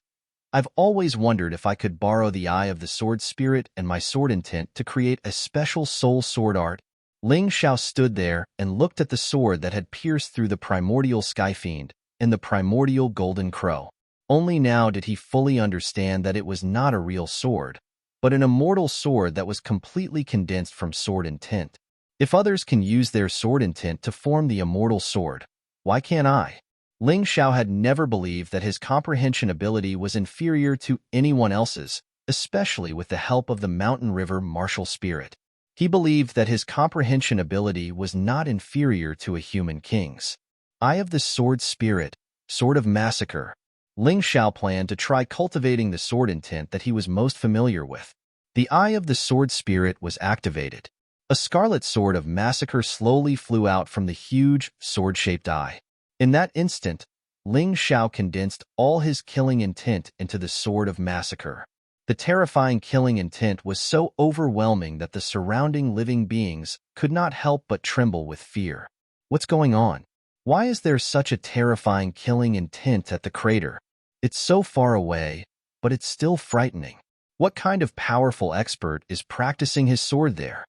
I've always wondered if I could borrow the eye of the sword spirit and my sword intent to create a special soul sword art. Ling Xiao stood there and looked at the sword that had pierced through the primordial skyfiend and the primordial golden crow. Only now did he fully understand that it was not a real sword, but an immortal sword that was completely condensed from sword intent. If others can use their sword intent to form the immortal sword, why can't I? Ling Xiao had never believed that his comprehension ability was inferior to anyone else's, especially with the help of the mountain river martial spirit. He believed that his comprehension ability was not inferior to a human king's. Eye of the sword spirit, sword of massacre. Ling Xiao planned to try cultivating the sword intent that he was most familiar with. The eye of the sword spirit was activated. A scarlet sword of massacre slowly flew out from the huge, sword-shaped eye. In that instant, Ling Xiao condensed all his killing intent into the sword of massacre. The terrifying killing intent was so overwhelming that the surrounding living beings could not help but tremble with fear. What's going on? Why is there such a terrifying killing intent at the crater? It's so far away, but it's still frightening. What kind of powerful expert is practicing his sword there?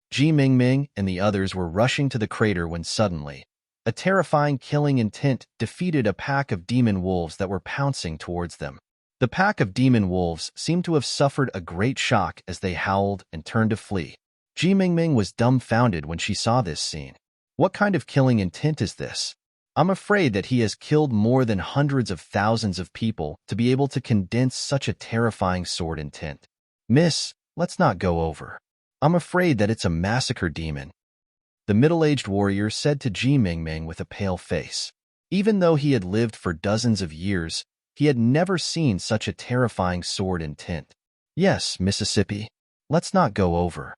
Ji Mingming and the others were rushing to the crater when suddenly, a terrifying killing intent defeated a pack of demon wolves that were pouncing towards them. The pack of demon wolves seemed to have suffered a great shock as they howled and turned to flee. Ji Mingming was dumbfounded when she saw this scene. What kind of killing intent is this? I'm afraid that he has killed more than hundreds of thousands of people to be able to condense such a terrifying sword intent. Miss, let's not go over. I'm afraid that it's a massacre demon. The middle-aged warrior said to Ji Mingming with a pale face. Even though he had lived for dozens of years, he had never seen such a terrifying sword intent. Yes, Mississippi, let's not go over.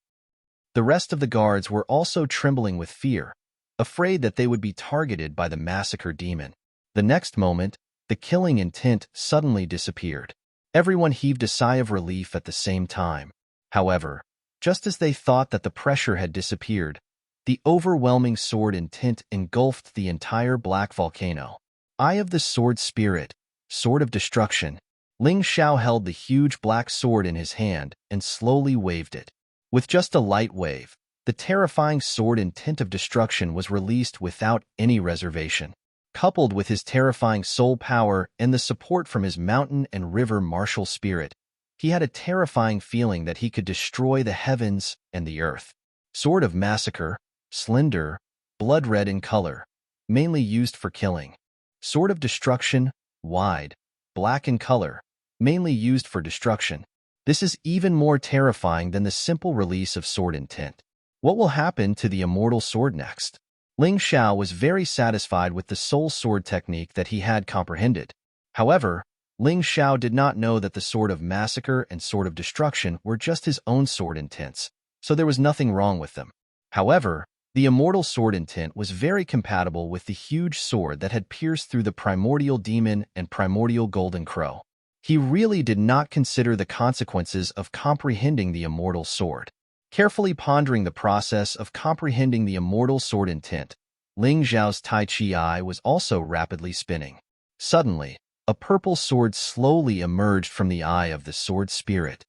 The rest of the guards were also trembling with fear, afraid that they would be targeted by the massacre demon. The next moment, the killing intent suddenly disappeared. Everyone heaved a sigh of relief at the same time. However, just as they thought that the pressure had disappeared, the overwhelming sword intent engulfed the entire black volcano. Eye of the Sword Spirit, Sword of Destruction. Ling Xiao held the huge black sword in his hand and slowly waved it. With just a light wave, the terrifying sword intent of destruction was released without any reservation. Coupled with his terrifying soul power and the support from his mountain and river martial spirit, he had a terrifying feeling that he could destroy the heavens and the earth. Sword of Massacre, slender, blood-red in color, mainly used for killing. Sword of Destruction, wide, black in color, mainly used for destruction. This is even more terrifying than the simple release of sword intent. What will happen to the immortal sword next? Ling Xiao was very satisfied with the soul sword technique that he had comprehended. However, Ling Xiao did not know that the Sword of Massacre and Sword of Destruction were just his own sword intents, so there was nothing wrong with them. However, the immortal sword intent was very compatible with the huge sword that had pierced through the primordial demon and primordial golden crow. He really did not consider the consequences of comprehending the immortal sword. Carefully pondering the process of comprehending the immortal sword intent, Ling Xiao's Tai Chi eye was also rapidly spinning. Suddenly, a purple sword slowly emerged from the eye of the sword spirit.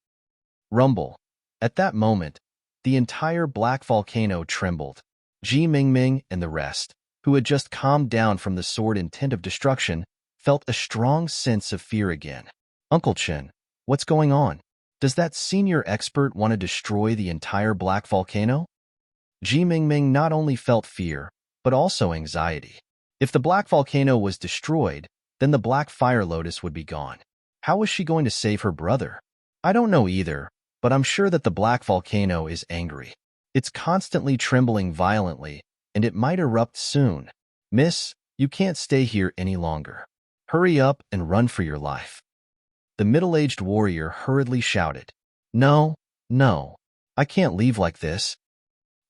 Rumble. At that moment, the entire black volcano trembled. Ji Mingming and the rest, who had just calmed down from the sword intent of destruction, felt a strong sense of fear again. Uncle Chen, what's going on? Does that senior expert want to destroy the entire black volcano? Ji Mingming not only felt fear, but also anxiety. If the black volcano was destroyed, then the black fire lotus would be gone. How was she going to save her brother? I don't know either, but I'm sure that the black volcano is angry. It's constantly trembling violently, and it might erupt soon. Miss, you can't stay here any longer. Hurry up and run for your life. The middle-aged warrior hurriedly shouted. No, no, I can't leave like this.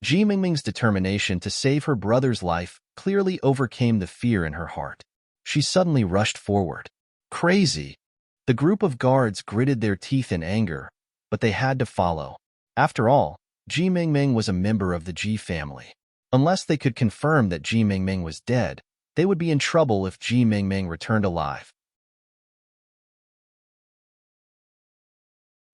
Ji Mingming's determination to save her brother's life clearly overcame the fear in her heart. She suddenly rushed forward. Crazy! The group of guards gritted their teeth in anger, but they had to follow. After all, Ji Mingming was a member of the Ji family. Unless they could confirm that Ji Mingming was dead, they would be in trouble if Ji Mingming returned alive.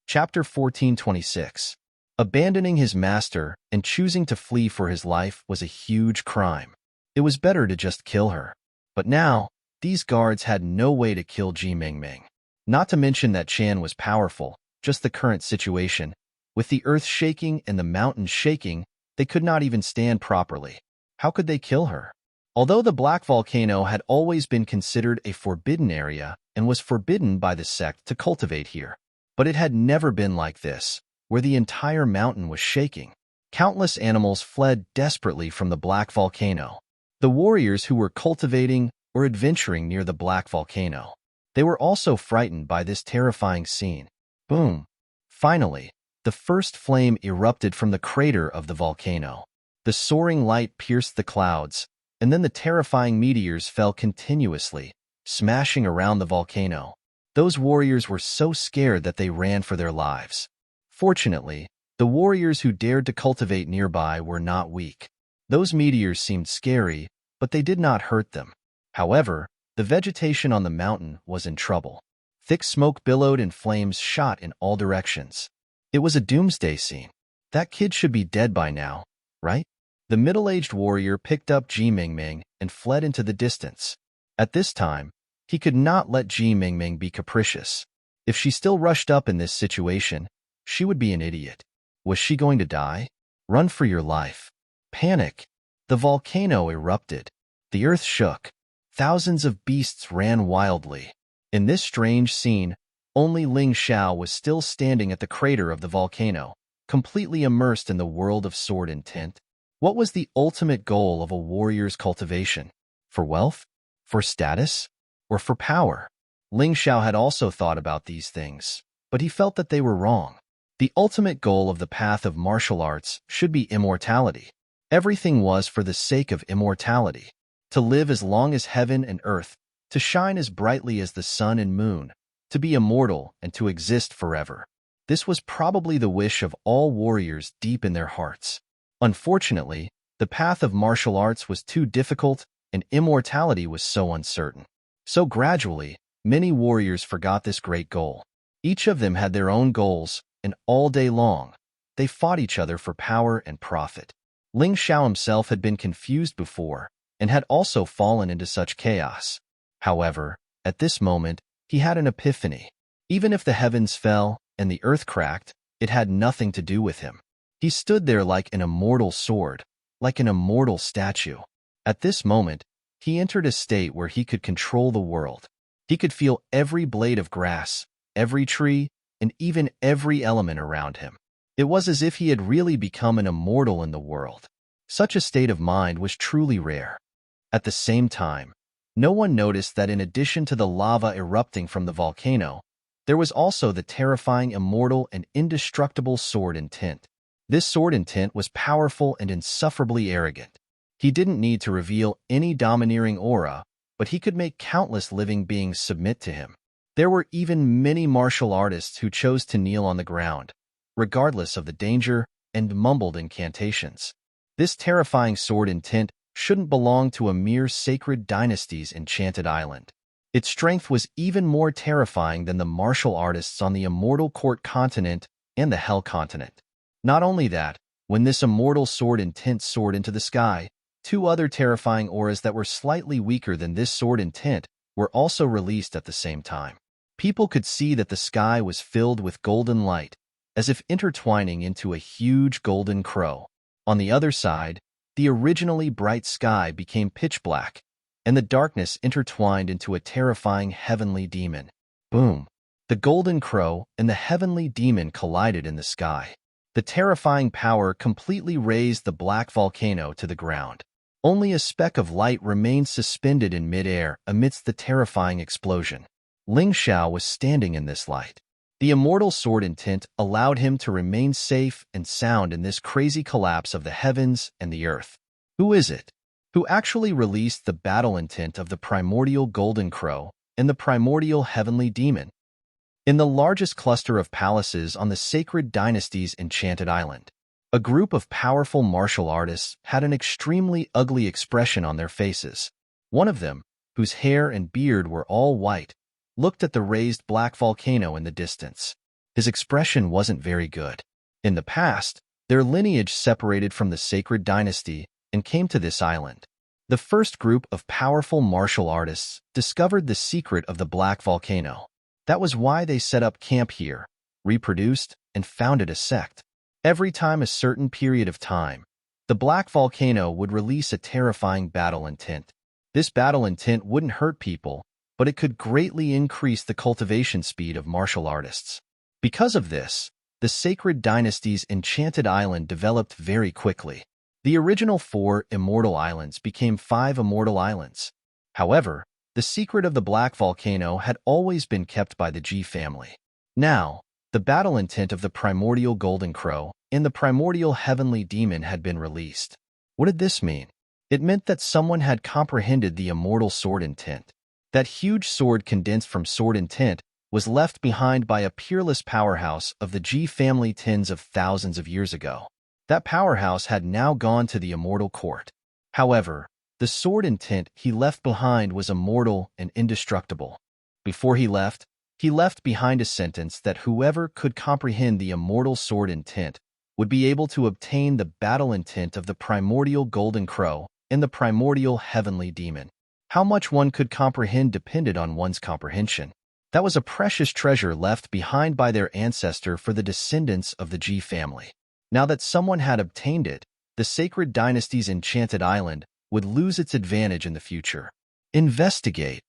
Chapter 1426. Abandoning his master and choosing to flee for his life was a huge crime. It was better to just kill her. But now, these guards had no way to kill Ji Mingming. Not to mention that Chan was powerful, just the current situation. With the earth shaking and the mountains shaking, they could not even stand properly. How could they kill her? Although the Black Volcano had always been considered a forbidden area and was forbidden by the sect to cultivate here, but it had never been like this, where the entire mountain was shaking. Countless animals fled desperately from the Black Volcano. The warriors who were cultivating or adventuring near the Black Volcano. They were also frightened by this terrifying scene. Boom! Finally, the first flame erupted from the crater of the volcano. The soaring light pierced the clouds, and then the terrifying meteors fell continuously, smashing around the volcano. Those warriors were so scared that they ran for their lives. Fortunately, the warriors who dared to cultivate nearby were not weak. Those meteors seemed scary, but they did not hurt them. However, the vegetation on the mountain was in trouble. Thick smoke billowed and flames shot in all directions. It was a doomsday scene. That kid should be dead by now, right? The middle-aged warrior picked up Ji Mingming and fled into the distance. At this time, he could not let Ji Mingming be capricious. If she still rushed up in this situation, she would be an idiot. Was she going to die? Run for your life. Panic. The volcano erupted. The earth shook. Thousands of beasts ran wildly. In this strange scene, only Ling Xiao was still standing at the crater of the volcano, completely immersed in the world of sword and tint. What was the ultimate goal of a warrior's cultivation? For wealth? For status? Or for power? Ling Xiao had also thought about these things, but he felt that they were wrong. The ultimate goal of the path of martial arts should be immortality. Everything was for the sake of immortality. To live as long as heaven and earth, to shine as brightly as the sun and moon, to be immortal and to exist forever. This was probably the wish of all warriors deep in their hearts. Unfortunately, the path of martial arts was too difficult and immortality was so uncertain. So gradually, many warriors forgot this great goal. Each of them had their own goals, and all day long, they fought each other for power and profit. Ling Xiao himself had been confused before, and had also fallen into such chaos. However, at this moment, he had an epiphany. Even if the heavens fell and the earth cracked, it had nothing to do with him. He stood there like an immortal sword, like an immortal statue. At this moment, he entered a state where he could control the world. He could feel every blade of grass, every tree, and even every element around him. It was as if he had really become an immortal in the world. Such a state of mind was truly rare. At the same time, no one noticed that in addition to the lava erupting from the volcano, there was also the terrifying immortal and indestructible sword in tint. This sword in tint was powerful and insufferably arrogant. He didn't need to reveal any domineering aura, but he could make countless living beings submit to him. There were even many martial artists who chose to kneel on the ground, regardless of the danger, and mumbled incantations. This terrifying sword in tint shouldn't belong to a mere sacred dynasty's enchanted island. Its strength was even more terrifying than the martial artists on the immortal court continent and the hell continent. Not only that, when this immortal sword in tint soared into the sky, two other terrifying auras that were slightly weaker than this sword in tint were also released at the same time. People could see that the sky was filled with golden light, as if intertwining into a huge golden crow. On the other side, the originally bright sky became pitch black, and the darkness intertwined into a terrifying heavenly demon. Boom! The golden crow and the heavenly demon collided in the sky. The terrifying power completely razed the black volcano to the ground. Only a speck of light remained suspended in midair amidst the terrifying explosion. Ling Xiao was standing in this light. The immortal sword in tint allowed him to remain safe and sound in this crazy collapse of the heavens and the earth. Who is it? Who actually released the battle intent of the primordial golden crow and the primordial heavenly demon? In the largest cluster of palaces on the sacred dynasty's enchanted island, a group of powerful martial artists had an extremely ugly expression on their faces. One of them, whose hair and beard were all white, looked at the raised black volcano in the distance. His expression wasn't very good. In the past, their lineage separated from the sacred dynasty and came to this island. The first group of powerful martial artists discovered the secret of the black volcano. That was why they set up camp here, reproduced, and founded a sect. Every time a certain period of time, the black volcano would release a terrifying battle intent. This battle intent wouldn't hurt people, but it could greatly increase the cultivation speed of martial artists. Because of this, the sacred dynasty's enchanted island developed very quickly. The original 4 immortal islands became 5 immortal islands. However, the secret of the black volcano had always been kept by the Ji family. Now, the battle intent of the primordial golden crow and the primordial heavenly demon had been released. What did this mean? It meant that someone had comprehended the immortal sword intent. That huge sword condensed from sword intent was left behind by a peerless powerhouse of the Ji family tens of thousands of years ago. That powerhouse had now gone to the immortal court. However, The sword intent he left behind was immortal and indestructible. Before he left behind a sentence that whoever could comprehend the immortal sword intent would be able to obtain the battle intent of the primordial golden crow and the primordial heavenly demon. How much one could comprehend depended on one's comprehension. That was a precious treasure left behind by their ancestor for the descendants of the G family. Now that someone had obtained it, the sacred dynasty's enchanted island would lose its advantage in the future. Investigate.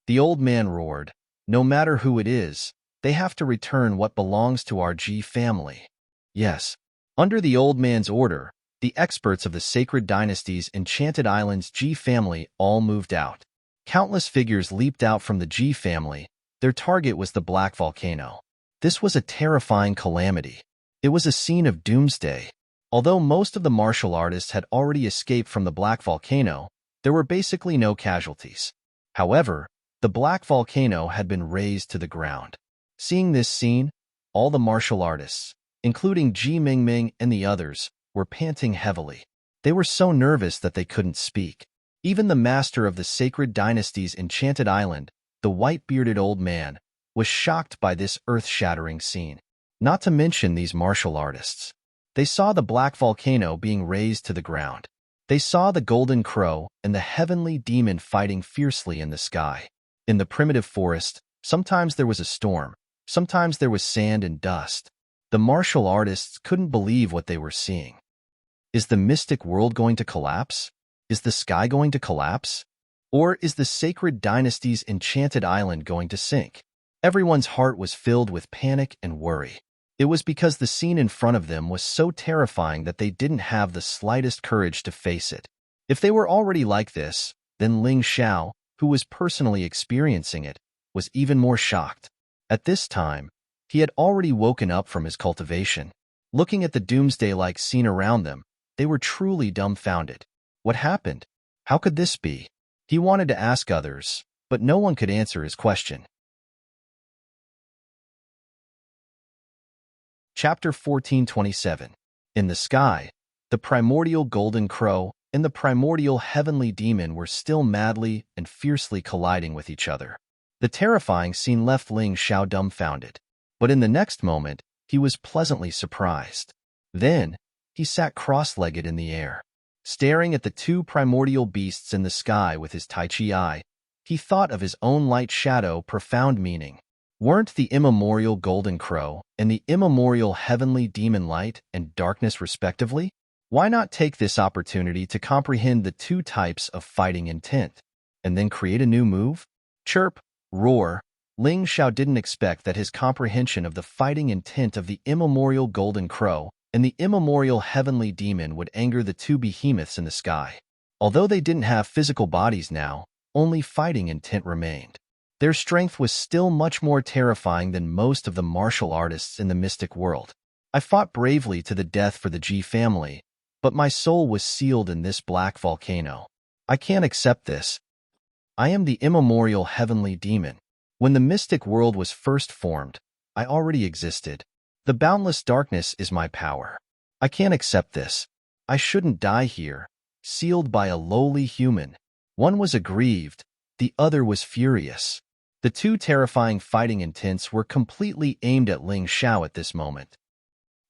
The old man roared. No matter who it is, they have to return what belongs to our G family. Yes. Under the old man's order, the experts of the sacred dynasty's enchanted island's G family all moved out. Countless figures leaped out from the G family. Their target was the Black Volcano. This was a terrifying calamity. It was a scene of doomsday. Although most of the martial artists had already escaped from the Black Volcano, there were basically no casualties. However, the Black Volcano had been razed to the ground. Seeing this scene, all the martial artists, including Ji Mingming and the others, were panting heavily. They were so nervous that they couldn't speak. Even the master of the sacred dynasty's enchanted island, the white-bearded old man, was shocked by this earth-shattering scene. Not to mention these martial artists. They saw the Black Volcano being razed to the ground. They saw the golden crow and the heavenly demon fighting fiercely in the sky. In the primitive forest, sometimes there was a storm, sometimes there was sand and dust. The martial artists couldn't believe what they were seeing. Is the mystic world going to collapse? Is the sky going to collapse? Or is the sacred dynasty's enchanted island going to sink? Everyone's heart was filled with panic and worry. It was because the scene in front of them was so terrifying that they didn't have the slightest courage to face it. If they were already like this, then Ling Xiao, who was personally experiencing it, was even more shocked. At this time, he had already woken up from his cultivation. Looking at the doomsday-like scene around them, they were truly dumbfounded. What happened? How could this be? He wanted to ask others, but no one could answer his question. Chapter 1427. In the sky, the primordial golden crow and the primordial heavenly demon were still madly and fiercely colliding with each other. The terrifying scene left Ling Xiao dumbfounded, but in the next moment, he was pleasantly surprised. Then, he sat cross-legged in the air. Staring at the two primordial beasts in the sky with his Tai Chi eye, he thought of his own light shadow profound meaning. Weren't the immemorial golden crow and the immemorial heavenly demon light and darkness respectively? Why not take this opportunity to comprehend the two types of fighting intent, and then create a new move? Chirp, roar. Ling Xiao didn't expect that his comprehension of the fighting intent of the immemorial golden crow and the immemorial heavenly demon would anger the two behemoths in the sky. Although they didn't have physical bodies now, only fighting intent remained. Their strength was still much more terrifying than most of the martial artists in the mystic world. I fought bravely to the death for the G family, but my soul was sealed in this black volcano. I can't accept this. I am the immemorial heavenly demon. When the mystic world was first formed, I already existed. The boundless darkness is my power. I can't accept this. I shouldn't die here, sealed by a lowly human. One was aggrieved, the other was furious. The two terrifying fighting intents were completely aimed at Ling Xiao at this moment.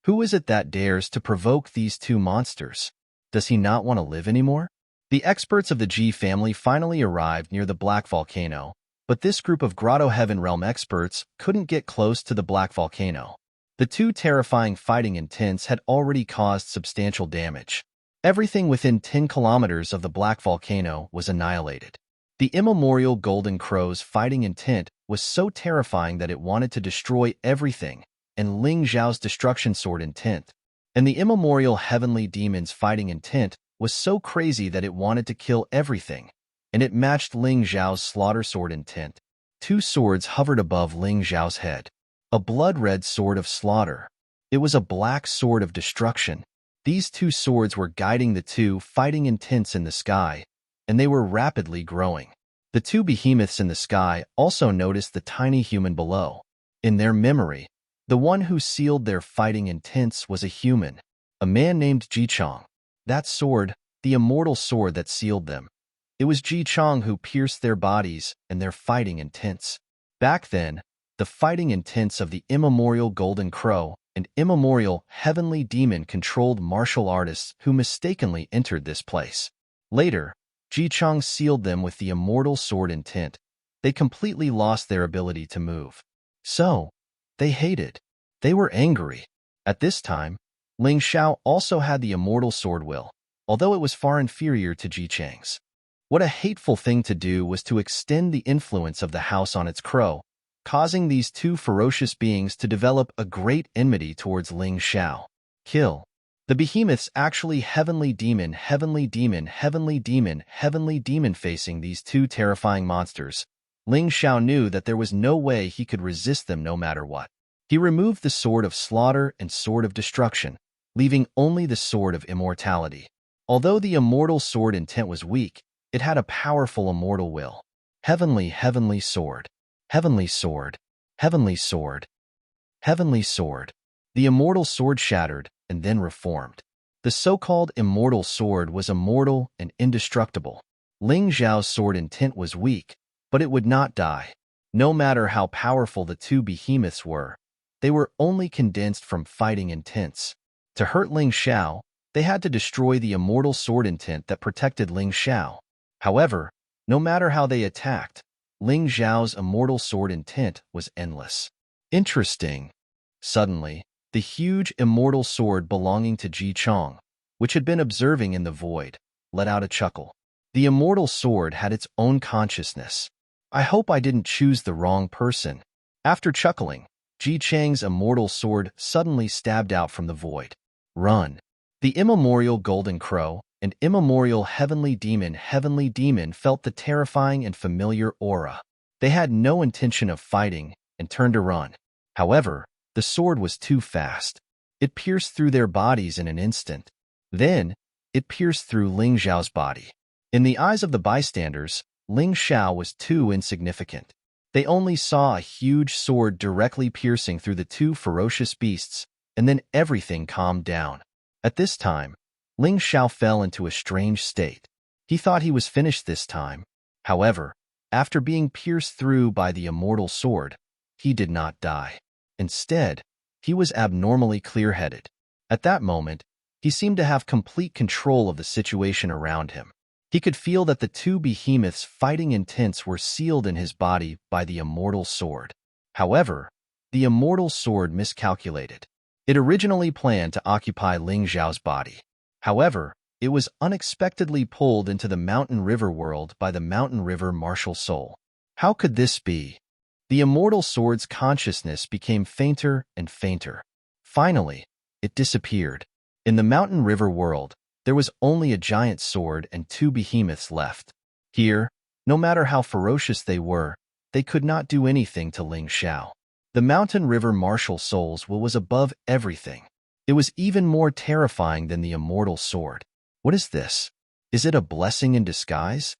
Who is it that dares to provoke these two monsters? Does he not want to live anymore? The experts of the G family finally arrived near the Black Volcano, but this group of Grotto Heaven Realm experts couldn't get close to the Black Volcano. The two terrifying fighting intents had already caused substantial damage. Everything within 10 kilometers of the Black Volcano was annihilated. The immemorial golden crow's fighting intent was so terrifying that it wanted to destroy everything, and Ling Xiao's destruction sword intent. And the immemorial heavenly demon's fighting intent was so crazy that it wanted to kill everything, and it matched Ling Xiao's slaughter sword intent. Two swords hovered above Ling Xiao's head. A blood-red sword of slaughter. It was a black sword of destruction. These two swords were guiding the two fighting intents in the sky, and they were rapidly growing. The two behemoths in the sky also noticed the tiny human below. In their memory, the one who sealed their fighting intents was a human, a man named Jichong. That sword, the immortal sword that sealed them, It was Ji Chang who pierced their bodies and their fighting intents. Back then, the fighting intents of the immemorial Golden Crow and immemorial Heavenly Demon controlled martial artists who mistakenly entered this place. Later, Ji Chang sealed them with the immortal sword intent. They completely lost their ability to move. So, they hated. They were angry. At this time, Ling Xiao also had the immortal sword will, although it was far inferior to Ji Chang's. What a hateful thing to do was to extend the influence of the house on its crow, causing these two ferocious beings to develop a great enmity towards Ling Xiao. Kill. The behemoths actually Heavenly Demon, Heavenly Demon, Heavenly Demon, Heavenly Demon facing these two terrifying monsters. Ling Xiao knew that there was no way he could resist them no matter what. He removed the sword of slaughter and sword of destruction, leaving only the sword of immortality. Although the immortal sword intent was weak, it had a powerful immortal will. Heavenly sword. Heavenly sword. Heavenly sword. Heavenly sword. The immortal sword shattered and then reformed. The so-called immortal sword was immortal and indestructible. Ling Xiao's sword intent was weak, but it would not die. No matter how powerful the two behemoths were, they were only condensed from fighting intents. To hurt Ling Xiao, they had to destroy the immortal sword intent that protected Ling Xiao. However, no matter how they attacked, Ling Xiao's immortal sword intent was endless. Interesting. Suddenly, the huge immortal sword belonging to Ji Chang, which had been observing in the void, let out a chuckle. The immortal sword had its own consciousness. I hope I didn't choose the wrong person. After chuckling, Ji Chang's immortal sword suddenly stabbed out from the void. Run. The immemorial Golden Crow and immemorial Heavenly Demon felt the terrifying and familiar aura. They had no intention of fighting and turned to run. However, the sword was too fast. It pierced through their bodies in an instant. Then, it pierced through Ling Xiao's body. In the eyes of the bystanders, Ling Xiao was too insignificant. They only saw a huge sword directly piercing through the two ferocious beasts, and then everything calmed down. At this time, Ling Xiao fell into a strange state. He thought he was finished this time. However, after being pierced through by the immortal sword, he did not die. Instead, he was abnormally clear-headed. At that moment, he seemed to have complete control of the situation around him. He could feel that the two behemoths' fighting intents were sealed in his body by the immortal sword. However, the immortal sword miscalculated. It originally planned to occupy Ling Xiao's body. However, it was unexpectedly pulled into the mountain river world by the mountain river martial soul. How could this be? The immortal sword's consciousness became fainter and fainter. Finally, it disappeared. In the mountain river world, there was only a giant sword and two behemoths left. Here, no matter how ferocious they were, they could not do anything to Ling Xiao. The mountain river martial soul's will was above everything. It was even more terrifying than the immortal sword. What is this? Is it a blessing in disguise?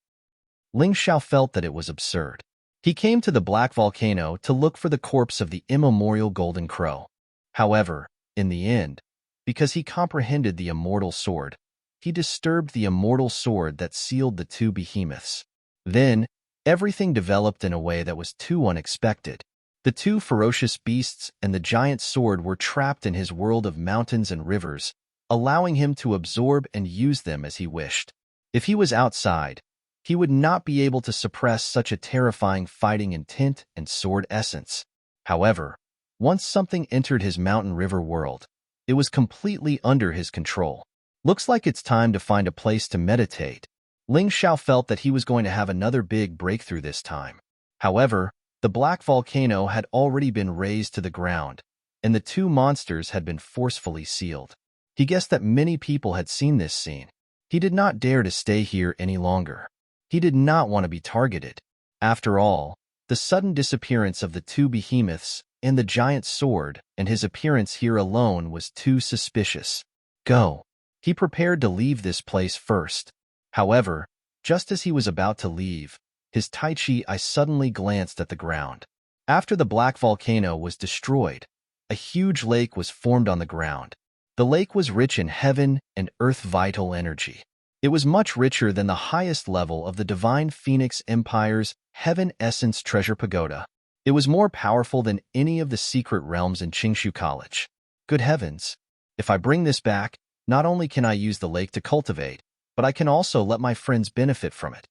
Ling Xiao felt that it was absurd. He came to the black volcano to look for the corpse of the immemorial Golden Crow. However, in the end, because he comprehended the immortal sword, he disturbed the immortal sword that sealed the two behemoths. Then, everything developed in a way that was too unexpected. The two ferocious beasts and the giant sword were trapped in his world of mountains and rivers, allowing him to absorb and use them as he wished. If he was outside, he would not be able to suppress such a terrifying fighting intent and sword essence. However, once something entered his mountain river world, it was completely under his control. Looks like it's time to find a place to meditate. Ling Xiao felt that he was going to have another big breakthrough this time. However, the black volcano had already been razed to the ground, and the two monsters had been forcefully sealed. He guessed that many people had seen this scene. He did not dare to stay here any longer. He did not want to be targeted. After all, the sudden disappearance of the two behemoths and the giant sword and his appearance here alone was too suspicious. Go. He prepared to leave this place first. However, just as he was about to leave, his Tai Chi eye suddenly glanced at the ground. After the black volcano was destroyed, a huge lake was formed on the ground. The lake was rich in heaven and earth vital energy. It was much richer than the highest level of the Divine Phoenix Empire's Heaven Essence Treasure Pagoda. It was more powerful than any of the secret realms in Qingshu College. Good heavens! If I bring this back, not only can I use the lake to cultivate, but I can also let my friends benefit from it.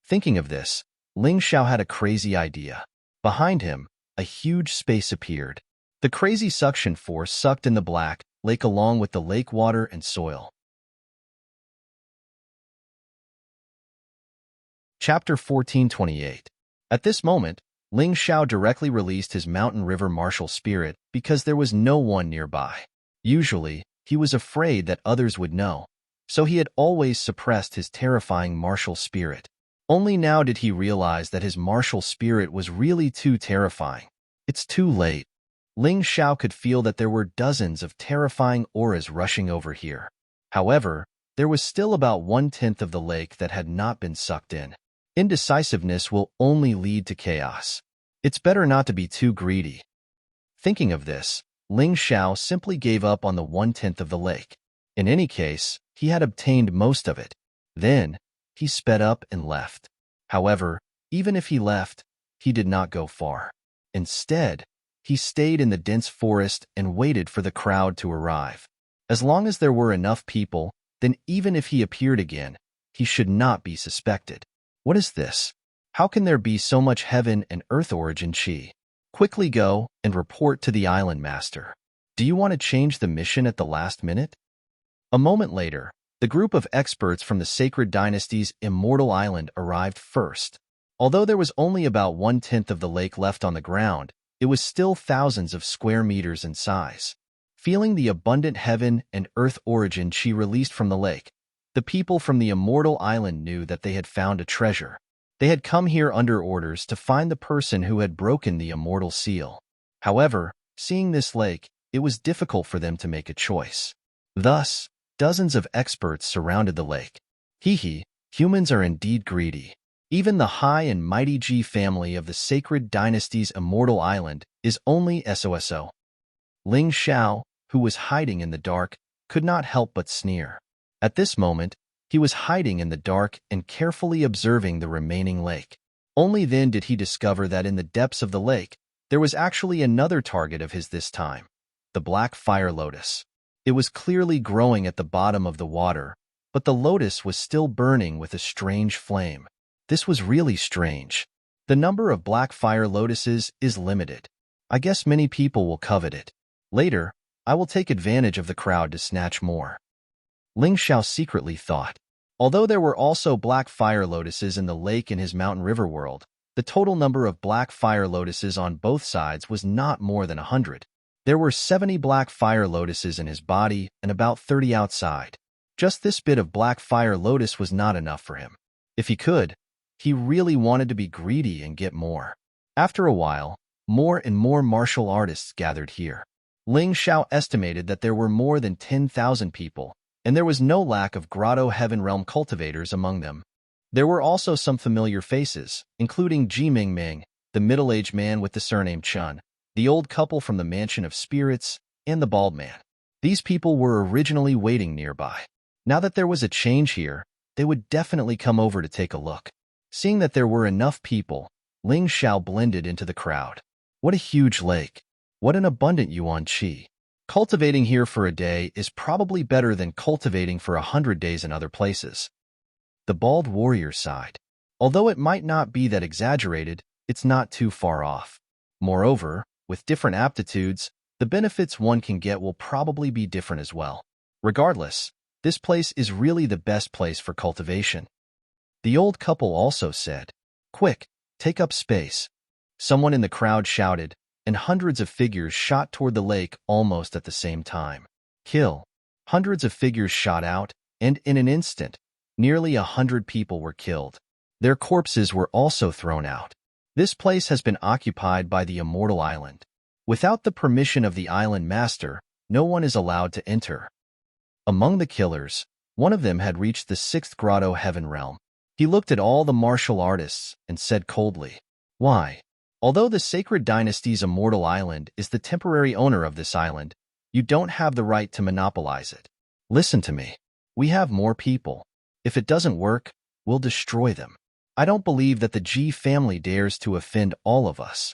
Thinking of this, Ling Xiao had a crazy idea. Behind him, a huge space appeared. The crazy suction force sucked in the black lake along with the lake water and soil. Chapter 1428. At this moment, Ling Xiao directly released his mountain river martial spirit because there was no one nearby. Usually, he was afraid that others would know, so he had always suppressed his terrifying martial spirit. Only now did he realize that his martial spirit was really too terrifying. It's too late. Ling Xiao could feel that there were dozens of terrifying auras rushing over here. However, there was still about 1/10 of the lake that had not been sucked in. Indecisiveness will only lead to chaos. It's better not to be too greedy. Thinking of this, Ling Xiao simply gave up on the 1/10 of the lake. In any case, he had obtained most of it. Then, he sped up and left. However, even if he left, he did not go far. Instead, he stayed in the dense forest and waited for the crowd to arrive. As long as there were enough people, then even if he appeared again, he should not be suspected. What is this? How can there be so much heaven and earth origin chi? Quickly go and report to the island master. Do you want to change the mission at the last minute? A moment later, the group of experts from the Sacred Dynasty's Immortal Island arrived first. Although there was only about 1/10 of the lake left on the ground, it was still thousands of square meters in size. Feeling the abundant heaven and earth origin chi released from the lake, the people from the Immortal Island knew that they had found a treasure. They had come here under orders to find the person who had broken the immortal seal. However, seeing this lake, it was difficult for them to make a choice. Thus, dozens of experts surrounded the lake. Humans are indeed greedy. Even the high and mighty Ji family of the Sacred Dynasty's Immortal Island is only SOSO. Ling Xiao, who was hiding in the dark, could not help but sneer. At this moment, he was hiding in the dark and carefully observing the remaining lake. Only then did he discover that in the depths of the lake, there was actually another target of his this time, the black fire lotus. It was clearly growing at the bottom of the water, but the lotus was still burning with a strange flame. This was really strange. The number of black fire lotuses is limited. I guess many people will covet it. Later, I will take advantage of the crowd to snatch more. Ling Xiao secretly thought. Although there were also black fire lotuses in the lake in his mountain river world, the total number of black fire lotuses on both sides was not more than 100. There were 70 black fire lotuses in his body and about 30 outside. Just this bit of black fire lotus was not enough for him. If he could, he really wanted to be greedy and get more. After a while, more and more martial artists gathered here. Ling Xiao estimated that there were more than 10,000 people, and there was no lack of Grotto Heaven Realm cultivators among them. There were also some familiar faces, including Ji Mingming, the middle-aged man with the surname Chun, the old couple from the Mansion of Spirits, and the bald man. These people were originally waiting nearby. Now that there was a change here, they would definitely come over to take a look. Seeing that there were enough people, Ling Xiao blended into the crowd. What a huge lake! What an abundant yuan qi! Cultivating here for a day is probably better than cultivating for 100 days in other places. The bald warrior sighed. Although it might not be that exaggerated, it's not too far off. Moreover, with different aptitudes, the benefits one can get will probably be different as well. Regardless, this place is really the best place for cultivation. The old couple also said, "Quick, take up space." Someone in the crowd shouted, and hundreds of figures shot toward the lake almost at the same time. Kill. Hundreds of figures shot out, and in an instant, nearly 100 people were killed. Their corpses were also thrown out. This place has been occupied by the Immortal Island. Without the permission of the island master, no one is allowed to enter. Among the killers, one of them had reached the 6th Grotto Heaven Realm. He looked at all the martial artists and said coldly, "Why? Although the Sacred Dynasty's Immortal Island is the temporary owner of this island, you don't have the right to monopolize it. Listen to me. We have more people. If it doesn't work, we'll destroy them. I don't believe that the Ji family dares to offend all of us.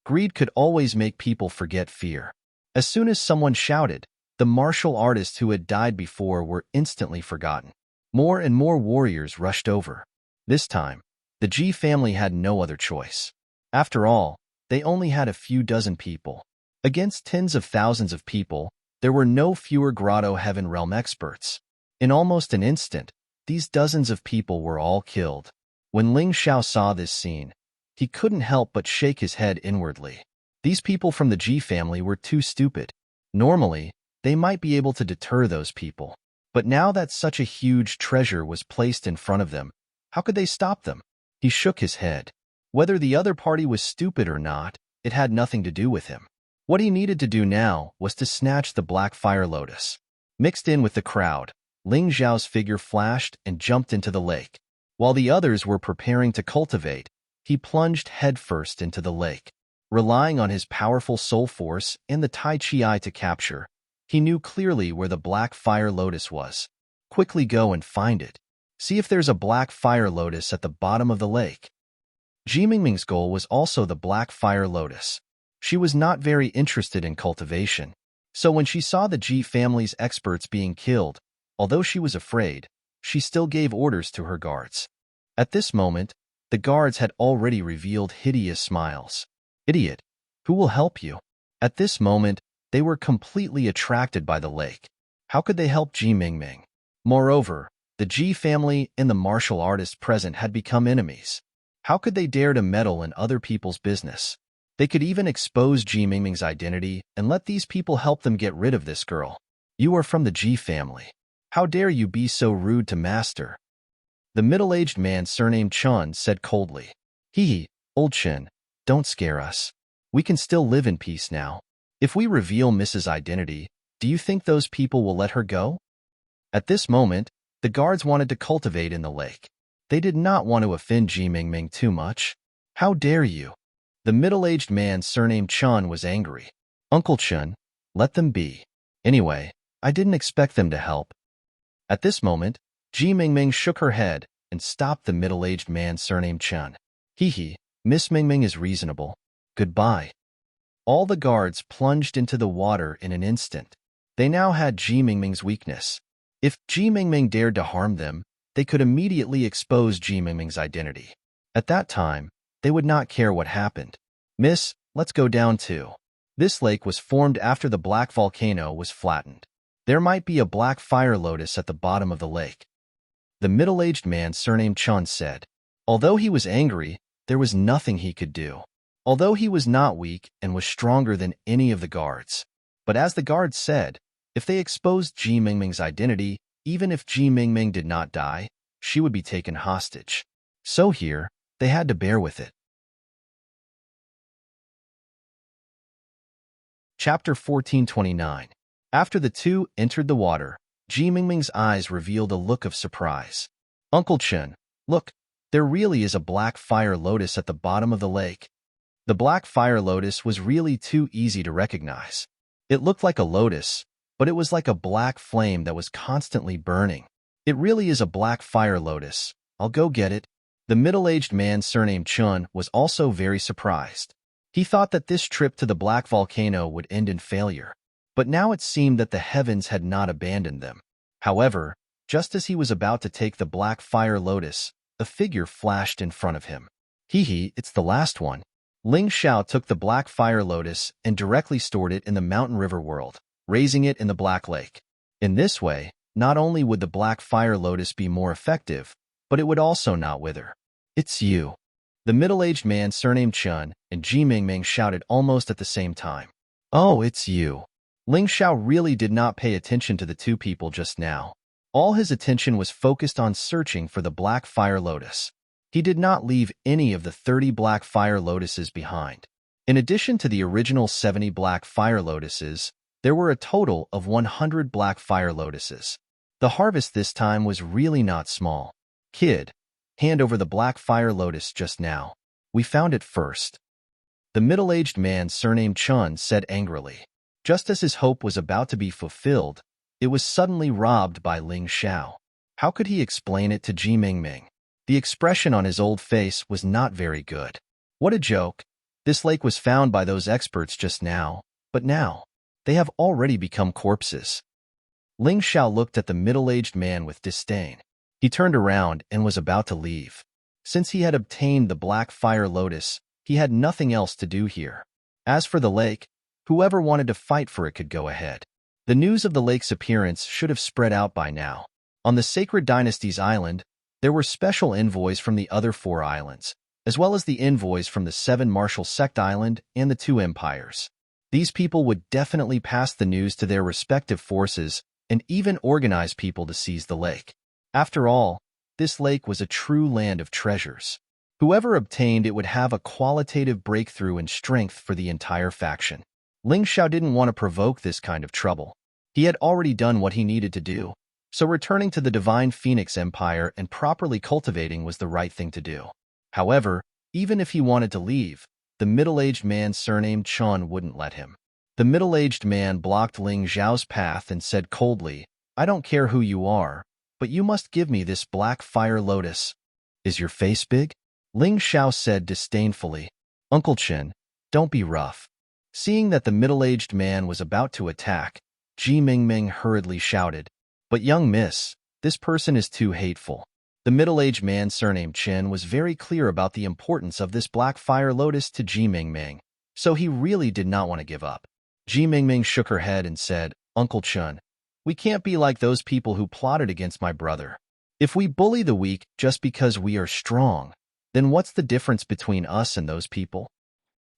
Greed could always make people forget fear. As soon as someone shouted, the martial artists who had died before were instantly forgotten. More and more warriors rushed over. This time, the Ji family had no other choice. After all, they only had a few dozen people. Against tens of thousands of people, there were no fewer Grotto Heaven Realm experts. In almost an instant, these dozens of people were all killed. When Ling Xiao saw this scene, he couldn't help but shake his head inwardly. These people from the Ji family were too stupid. Normally, they might be able to deter those people. But now that such a huge treasure was placed in front of them, how could they stop them? He shook his head. Whether the other party was stupid or not, it had nothing to do with him. What he needed to do now was to snatch the black fire lotus. Mixed in with the crowd, Ling Xiao's figure flashed and jumped into the lake. While the others were preparing to cultivate, he plunged headfirst into the lake. Relying on his powerful soul force and the Tai Chi eye to capture, he knew clearly where the black fire lotus was. Quickly go and find it. See if there's a black fire lotus at the bottom of the lake. Ji Mingming's goal was also the black fire lotus. She was not very interested in cultivation. So when she saw the Ji family's experts being killed, although she was afraid, she still gave orders to her guards. At this moment, the guards had already revealed hideous smiles. Idiot, who will help you? At this moment, they were completely attracted by the lake. How could they help Ji Mingming? Moreover, the Ji family and the martial artists present had become enemies. How could they dare to meddle in other people's business? They could even expose Ji Mingming's identity and let these people help them get rid of this girl. You are from the Ji family. How dare you be so rude to master? The middle-aged man surnamed Chun said coldly. Hee, old Chen, don't scare us. We can still live in peace now. If we reveal Mrs. Identity, do you think those people will let her go? At this moment, the guards wanted to cultivate in the lake. They did not want to offend Ji Mingming too much. How dare you? The middle-aged man surnamed Chun was angry. Uncle Chun, let them be. Anyway, I didn't expect them to help. At this moment, Ji Mingming shook her head and stopped the middle-aged man surnamed Chun. Hee, Miss Mingming is reasonable. Goodbye. All the guards plunged into the water in an instant. They now had Ji Mingming's weakness. If Ji Mingming dared to harm them, they could immediately expose Ji Mingming's identity. At that time, they would not care what happened. Miss, let's go down too. This lake was formed after the black volcano was flattened. There might be a black fire lotus at the bottom of the lake. The middle-aged man surnamed Chun said. Although he was angry, there was nothing he could do. Although he was not weak and was stronger than any of the guards. But as the guards said, if they exposed Ji Mingming's identity, even if Ji Mingming did not die, she would be taken hostage. So here, they had to bear with it. Chapter 1429. After the two entered the water, Ji Mingming's eyes revealed a look of surprise. Uncle Chen, look, there really is a black fire lotus at the bottom of the lake. The black fire lotus was really too easy to recognize. It looked like a lotus, but it was like a black flame that was constantly burning. It really is a black fire lotus. I'll go get it. The middle-aged man surnamed Chun was also very surprised. He thought that this trip to the black volcano would end in failure. But now it seemed that the heavens had not abandoned them. However, just as he was about to take the black fire lotus, a figure flashed in front of him. Hee, it's the last one. Ling Xiao took the black fire lotus and directly stored it in the mountain river world, raising it in the black lake. In this way, not only would the black fire lotus be more effective, but it would also not wither. It's you. The middle-aged man surnamed Chun and Ji Mingming shouted almost at the same time. Oh, it's you. Ling Xiao really did not pay attention to the two people just now. All his attention was focused on searching for the black fire lotus. He did not leave any of the 30 black fire lotuses behind. In addition to the original 70 black fire lotuses, there were a total of 100 black fire lotuses. The harvest this time was really not small. Kid, hand over the black fire lotus just now. We found it first. The middle-aged man surnamed Chun said angrily. Just as his hope was about to be fulfilled, it was suddenly robbed by Ling Xiao. How could he explain it to Ji Mingming? The expression on his old face was not very good. What a joke. This lake was found by those experts just now, but now, they have already become corpses. Ling Xiao looked at the middle-aged man with disdain. He turned around and was about to leave. Since he had obtained the Black Fire Lotus, he had nothing else to do here. As for the lake, whoever wanted to fight for it could go ahead. The news of the lake's appearance should have spread out by now. On the Sacred Dynasty's island, there were special envoys from the other 4 islands, as well as the envoys from the 7 Martial Sect Island and the 2 empires. These people would definitely pass the news to their respective forces and even organize people to seize the lake. After all, this lake was a true land of treasures. Whoever obtained it would have a qualitative breakthrough in strength for the entire faction. Ling Xiao didn't want to provoke this kind of trouble. He had already done what he needed to do, so returning to the Divine Phoenix Empire and properly cultivating was the right thing to do. However, even if he wanted to leave, the middle-aged man surnamed Chun wouldn't let him. The middle-aged man blocked Ling Xiao's path and said coldly, "I don't care who you are, but you must give me this Black Fire Lotus." "Is your face big?" Ling Xiao said disdainfully. "Uncle Chen, don't be rough." Seeing that the middle-aged man was about to attack, Ji Mingming hurriedly shouted, "But young miss, this person is too hateful." The middle-aged man surnamed Chen was very clear about the importance of this Black Fire Lotus to Ji Mingming, so he really did not want to give up. Ji Mingming shook her head and said, "Uncle Chen, we can't be like those people who plotted against my brother. If we bully the weak just because we are strong, then what's the difference between us and those people?"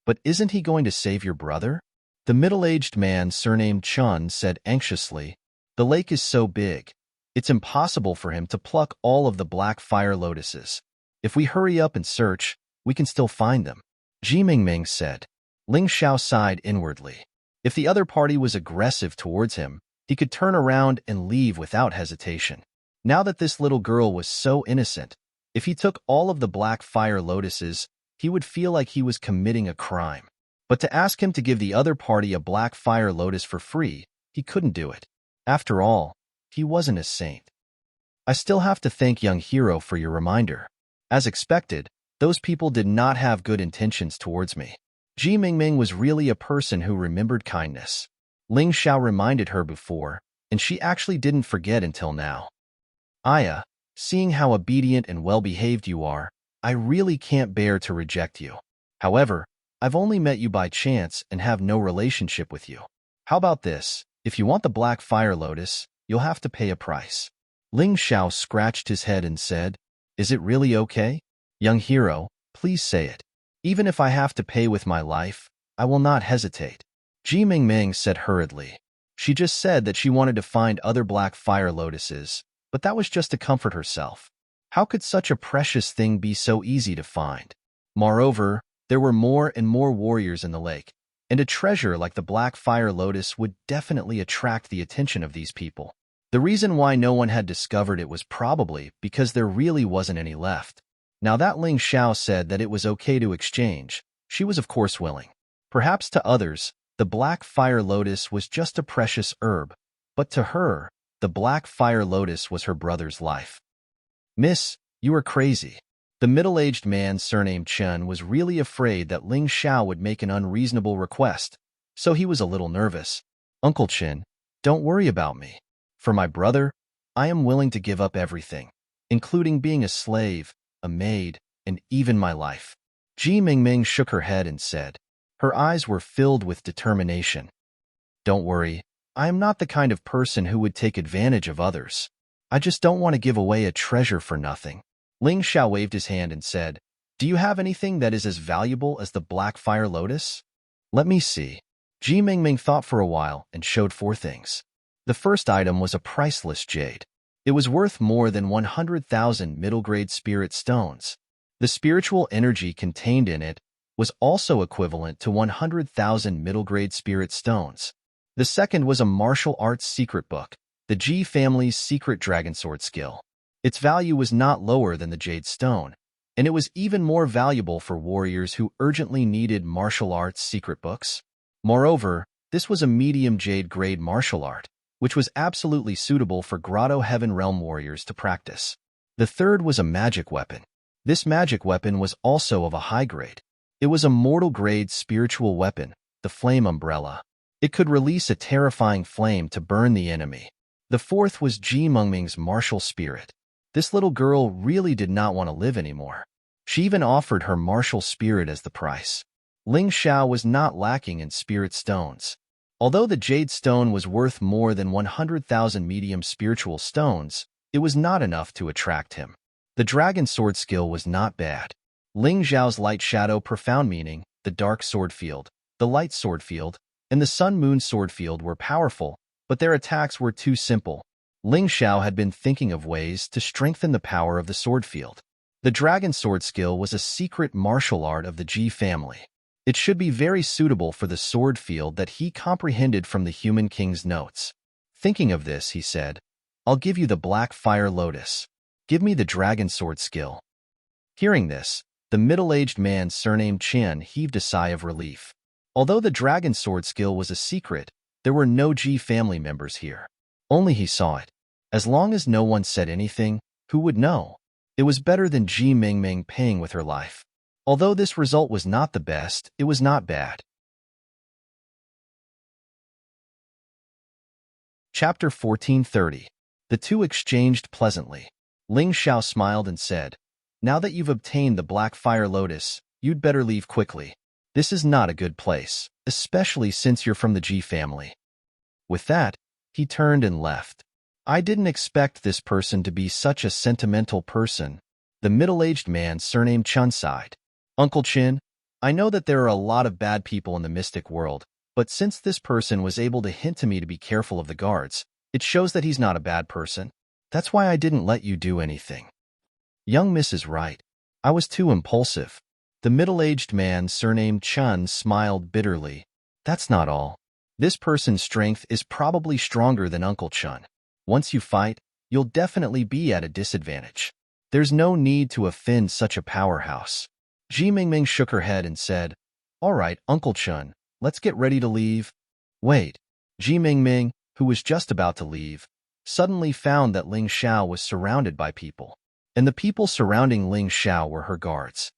"But isn't he going to save your brother?" The middle-aged man surnamed Chun said anxiously, "The lake is so big, it's impossible for him to pluck all of the Black Fire Lotuses. If we hurry up and search, we can still find them." Ji Mingming said. Ling Xiao sighed inwardly. If the other party was aggressive towards him, he could turn around and leave without hesitation. Now that this little girl was so innocent, if he took all of the Black Fire Lotuses, he would feel like he was committing a crime. But to ask him to give the other party a Black Fire Lotus for free, he couldn't do it. After all, he wasn't a saint. "I still have to thank young hero for your reminder. As expected, those people did not have good intentions towards me." Ji Mingming was really a person who remembered kindness. Ling Xiao reminded her before, and she actually didn't forget until now. "Aya, seeing how obedient and well-behaved you are, I really can't bear to reject you. However, I've only met you by chance and have no relationship with you. How about this? If you want the Black Fire Lotus, you'll have to pay a price." Ling Xiao scratched his head and said, "Is it really okay? Young hero, please say it. Even if I have to pay with my life, I will not hesitate." Ji Mingming said hurriedly. She just said that she wanted to find other Black Fire Lotuses, but that was just to comfort herself. How could such a precious thing be so easy to find? Moreover, there were more and more warriors in the lake, and a treasure like the Black Fire Lotus would definitely attract the attention of these people. The reason why no one had discovered it was probably because there really wasn't any left. Now that Ling Xiao said that it was okay to exchange, she was of course willing. Perhaps to others, the Black Fire Lotus was just a precious herb, but to her, the Black Fire Lotus was her brother's life. "Miss, you are crazy." The middle-aged man surnamed Chen was really afraid that Ling Xiao would make an unreasonable request, so he was a little nervous. "Uncle Chen, don't worry about me. For my brother, I am willing to give up everything, including being a slave, a maid, and even my life." Ji Mingming shook her head and said. Her eyes were filled with determination. "Don't worry, I am not the kind of person who would take advantage of others. I just don't want to give away a treasure for nothing." Ling Xiao waved his hand and said, "Do you have anything that is as valuable as the Black Fire Lotus?" "Let me see." Ji Mingming thought for a while and showed 4 things. The first item was a priceless jade. It was worth more than 100,000 middle-grade spirit stones. The spiritual energy contained in it was also equivalent to 100,000 middle-grade spirit stones. The second was a martial arts secret book, the Ji family's secret dragon sword skill. Its value was not lower than the jade stone, and it was even more valuable for warriors who urgently needed martial arts secret books. Moreover, this was a medium jade grade martial art, which was absolutely suitable for Grotto Heaven Realm warriors to practice. The third was a magic weapon. This magic weapon was also of a high grade. It was a mortal-grade spiritual weapon, the Flame Umbrella. It could release a terrifying flame to burn the enemy. The fourth was Ji Mengming's martial spirit. This little girl really did not want to live anymore. She even offered her martial spirit as the price. Ling Xiao was not lacking in spirit stones. Although the jade stone was worth more than 100,000 medium spiritual stones, it was not enough to attract him. The dragon sword skill was not bad. Ling Xiao's light shadow profound meaning, the dark sword field, the light sword field, and the sun-moon sword field were powerful, but their attacks were too simple. Ling Xiao had been thinking of ways to strengthen the power of the sword field. The dragon sword skill was a secret martial art of the Ji family. It should be very suitable for the sword field that he comprehended from the human king's notes. Thinking of this, he said, "I'll give you the black fire lotus. Give me the dragon sword skill." Hearing this, the middle-aged man surnamed Chen heaved a sigh of relief. Although the dragon sword skill was a secret, there were no Ji family members here. Only he saw it. As long as no one said anything, who would know? It was better than Ji Mengming paying with her life. Although this result was not the best, it was not bad. Chapter 1430. The two exchanged pleasantly. Ling Xiao smiled and said, "Now that you've obtained the Black Fire Lotus, you'd better leave quickly. This is not a good place, especially since you're from the Ji family." With that, he turned and left. I didn't expect this person to be such a sentimental person. The middle-aged man surnamed Chun sighed. "Uncle Chin, I know that there are a lot of bad people in the mystic world, but since this person was able to hint to me to be careful of the guards, it shows that he's not a bad person. That's why I didn't let you do anything." Young Miss is right. I was too impulsive. The middle-aged man surnamed Chun smiled bitterly. "That's not all. This person's strength is probably stronger than Uncle Chun. Once you fight, you'll definitely be at a disadvantage. There's no need to offend such a powerhouse." Ji Mingming shook her head and said, "All right, Uncle Chun, let's get ready to leave." Wait. Ji Mingming, who was just about to leave, suddenly found that Ling Xiao was surrounded by people, and the people surrounding Ling Xiao were her guards.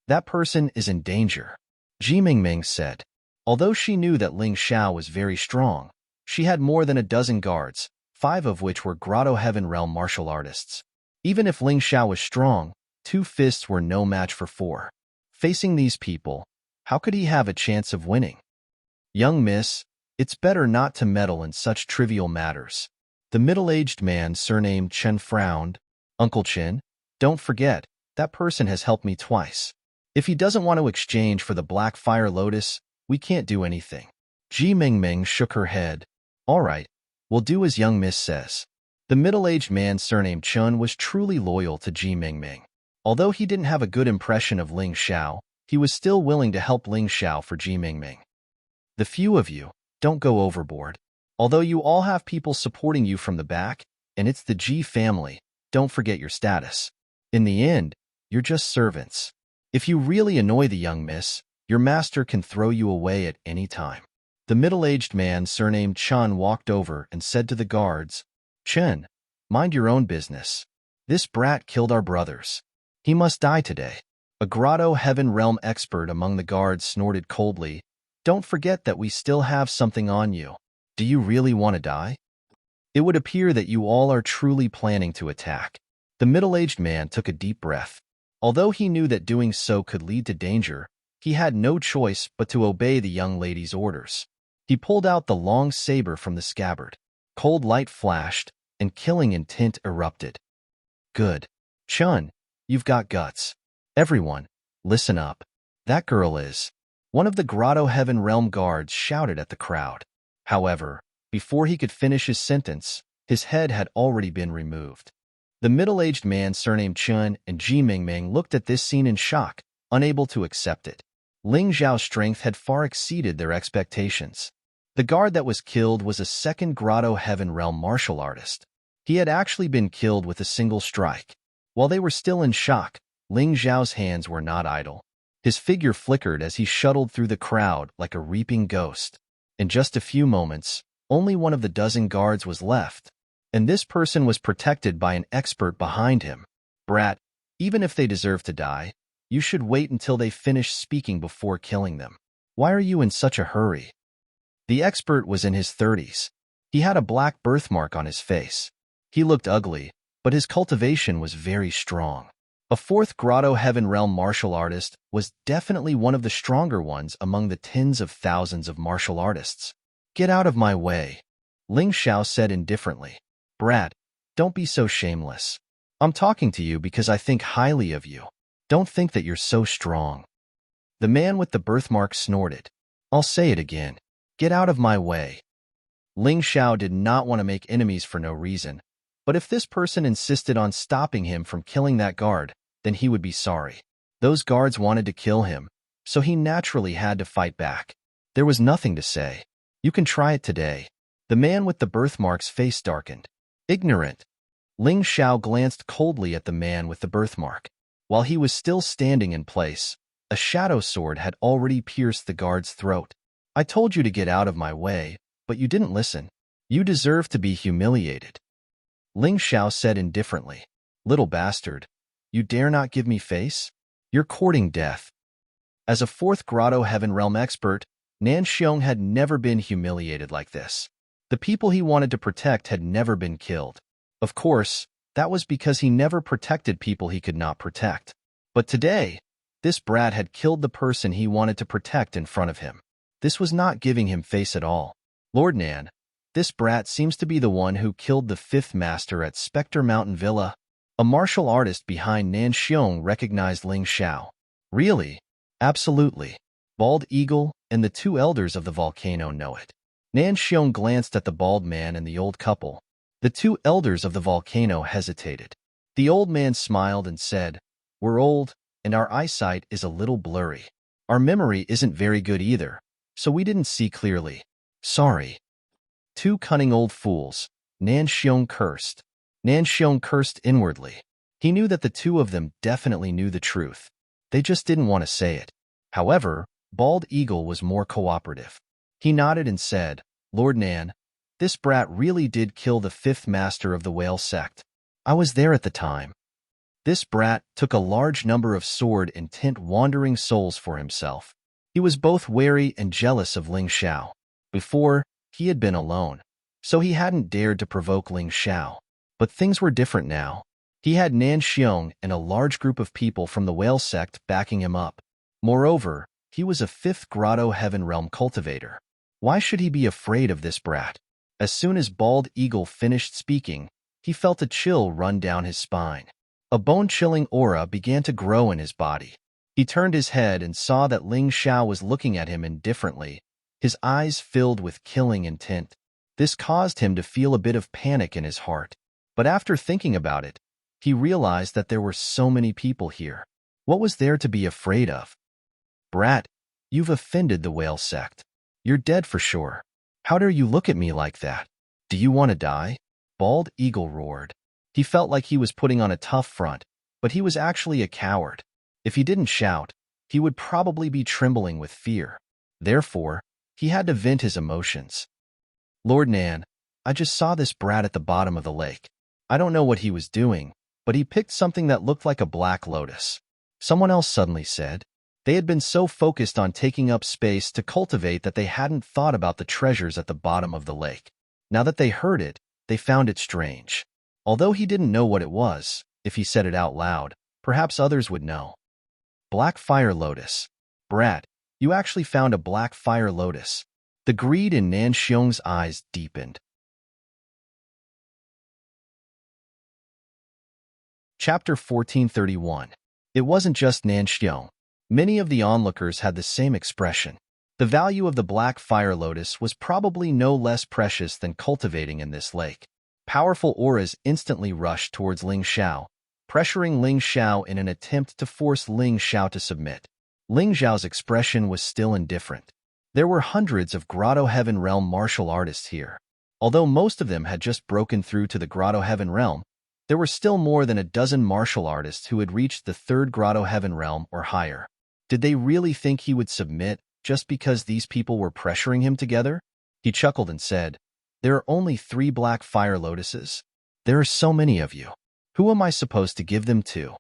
"That person is in danger," Ji Mingming said. Although she knew that Ling Xiao was very strong, she had more than a dozen guards, 5 of which were Grotto Heaven Realm martial artists. Even if Ling Xiao was strong, 2 fists were no match for 4. Facing these people, how could he have a chance of winning? "Young miss, it's better not to meddle in such trivial matters." The middle-aged man surnamed Chen frowned. "Uncle Chen, don't forget, that person has helped me twice. If he doesn't want to exchange for the Black Fire Lotus, we can't do anything." Ji Mingming shook her head. "All right, we'll do as young miss says." The middle-aged man surnamed Chun was truly loyal to Ji Mingming. Although he didn't have a good impression of Ling Xiao, he was still willing to help Ling Xiao for Ji Mingming. "The few of you, don't go overboard. Although you all have people supporting you from the back, and it's the Ji family, don't forget your status. In the end, you're just servants. If you really annoy the young miss, your master can throw you away at any time." The middle-aged man surnamed Chun walked over and said to the guards, "Chen, mind your own business. This brat killed our brothers. He must die today." A Grotto Heaven Realm expert among the guards snorted coldly, "Don't forget that we still have something on you. Do you really want to die? It would appear that you all are truly planning to attack." The middle-aged man took a deep breath. Although he knew that doing so could lead to danger, he had no choice but to obey the young lady's orders. He pulled out the long saber from the scabbard. Cold light flashed, and killing intent erupted. "Good. Chun, you've got guts. Everyone, listen up. That girl is..." One of the Grotto Heaven Realm guards shouted at the crowd. However, before he could finish his sentence, his head had already been removed. The middle-aged man surnamed Chun and Ji Mingming looked at this scene in shock, unable to accept it. Ling Xiao's strength had far exceeded their expectations. The guard that was killed was a second Grotto Heaven Realm martial artist. He had actually been killed with a single strike. While they were still in shock, Ling Xiao's hands were not idle. His figure flickered as he shuttled through the crowd like a reaping ghost. In just a few moments, Only one of the dozen guards was left, and this person was protected by an expert behind him. Brat, even if they deserve to die, you should wait until they finish speaking before killing them. Why are you in such a hurry? The expert was in his 30s. He had a black birthmark on his face. He looked ugly, but his cultivation was very strong. A fourth Grotto Heaven Realm martial artist was definitely one of the stronger ones among the tens of thousands of martial artists. Get out of my way, Ling Xiao said indifferently. Brat, don't be so shameless. I'm talking to you because I think highly of you. Don't think that you're so strong. The man with the birthmark snorted. I'll say it again. Get out of my way. Ling Xiao did not want to make enemies for no reason, but if this person insisted on stopping him from killing that guard, then he would be sorry. Those guards wanted to kill him, so he naturally had to fight back. There was nothing to say. You can try it today. The man with the birthmark's face darkened. Ignorant. Ling Xiao glanced coldly at the man with the birthmark. While he was still standing in place, a shadow sword had already pierced the guard's throat. I told you to get out of my way, but you didn't listen. You deserve to be humiliated. Ling Xiao said indifferently. Little bastard. You dare not give me face? You're courting death. As a fourth Grotto Heaven Realm expert, Nan Xiong had never been humiliated like this. The people he wanted to protect had never been killed. Of course, that was because he never protected people he could not protect. But today, this brat had killed the person he wanted to protect in front of him. This was not giving him face at all. Lord Nan, this brat seems to be the one who killed the fifth master at Spectre Mountain Villa. A martial artist behind Nan Xiong recognized Ling Xiao. Really? Absolutely. Bald Eagle and the two elders of the volcano know it. Nan Xiong glanced at the bald man and the old couple. The two elders of the volcano hesitated. The old man smiled and said, We're old, and our eyesight is a little blurry. Our memory isn't very good either, so we didn't see clearly. Sorry. Two cunning old fools, Nan Xiong cursed. Nan Xiong cursed inwardly. He knew that the two of them definitely knew the truth. They just didn't want to say it. However, Bald Eagle was more cooperative. He nodded and said, Lord Nan, this brat really did kill the fifth master of the whale sect. I was there at the time. This brat took a large number of sword and tent wandering souls for himself. He was both wary and jealous of Ling Xiao. Before, he had been alone, so he hadn't dared to provoke Ling Xiao. But things were different now. He had Nan Xiong and a large group of people from the whale sect backing him up. Moreover, he was a fifth Grotto Heaven Realm cultivator. Why should he be afraid of this brat? As soon as Bald Eagle finished speaking, he felt a chill run down his spine. A bone-chilling aura began to grow in his body. He turned his head and saw that Ling Xiao was looking at him indifferently, his eyes filled with killing intent. This caused him to feel a bit of panic in his heart. But after thinking about it, he realized that there were so many people here. What was there to be afraid of? Brat, you've offended the whale sect. You're dead for sure. How dare you look at me like that? Do you want to die? Bald Eagle roared. He felt like he was putting on a tough front, but he was actually a coward. If he didn't shout, he would probably be trembling with fear. Therefore, he had to vent his emotions. Lord Nan, I just saw this brat at the bottom of the lake. I don't know what he was doing, but he picked something that looked like a black lotus. Someone else suddenly said. They had been so focused on taking up space to cultivate that they hadn't thought about the treasures at the bottom of the lake. Now that they heard it, they found it strange. Although he didn't know what it was, if he said it out loud, perhaps others would know. Black fire lotus. Brat, you actually found a black fire lotus. The greed in Nan Xiong's eyes deepened. Chapter 1431. It wasn't just Nan Xiong. Many of the onlookers had the same expression. The value of the black fire lotus was probably no less precious than cultivating in this lake. Powerful auras instantly rushed towards Ling Xiao, pressuring Ling Xiao in an attempt to force Ling Xiao to submit. Ling Xiao's expression was still indifferent. There were hundreds of Grotto Heaven Realm martial artists here. Although most of them had just broken through to the Grotto Heaven Realm, there were still more than a dozen martial artists who had reached the third Grotto Heaven Realm or higher. Did they really think he would submit just because these people were pressuring him together? He chuckled and said, There are only 3 black fire lotuses. There are so many of you. Who am I supposed to give them to?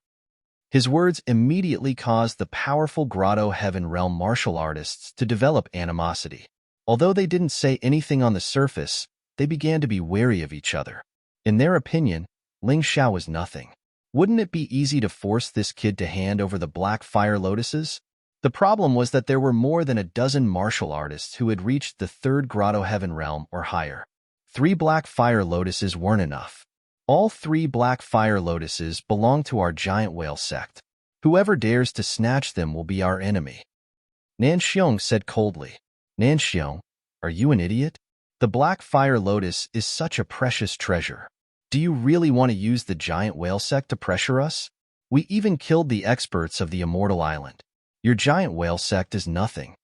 His words immediately caused the powerful Grotto Heaven Realm martial artists to develop animosity. Although they didn't say anything on the surface, they began to be wary of each other. In their opinion, Ling Xiao was nothing. Wouldn't it be easy to force this kid to hand over the black fire lotuses? The problem was that there were more than a dozen martial artists who had reached the 3rd Grotto Heaven Realm or higher. 3 black fire lotuses weren't enough. All 3 black fire lotuses belong to our giant whale sect. Whoever dares to snatch them will be our enemy. Nanxiong said coldly. Nanxiong, are you an idiot? The black fire lotus is such a precious treasure. Do you really want to use the giant whale sect to pressure us? We even killed the experts of the Immortal Island. Your giant whale sect is nothing.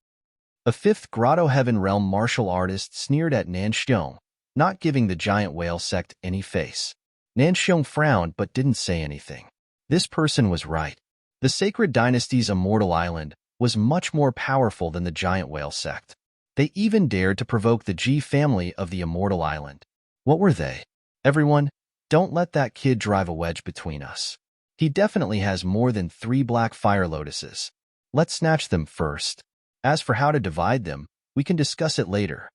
A 5th Grotto Heaven Realm martial artist sneered at Nanxiong, not giving the giant whale sect any face. Nanxiong frowned but didn't say anything. This person was right. The Sacred Dynasty's Immortal Island was much more powerful than the giant whale sect. They even dared to provoke the G family of the Immortal Island. What were they? Everyone, don't let that kid drive a wedge between us. He definitely has more than 3 black fire lotuses. Let's snatch them first. As for how to divide them, we can discuss it later.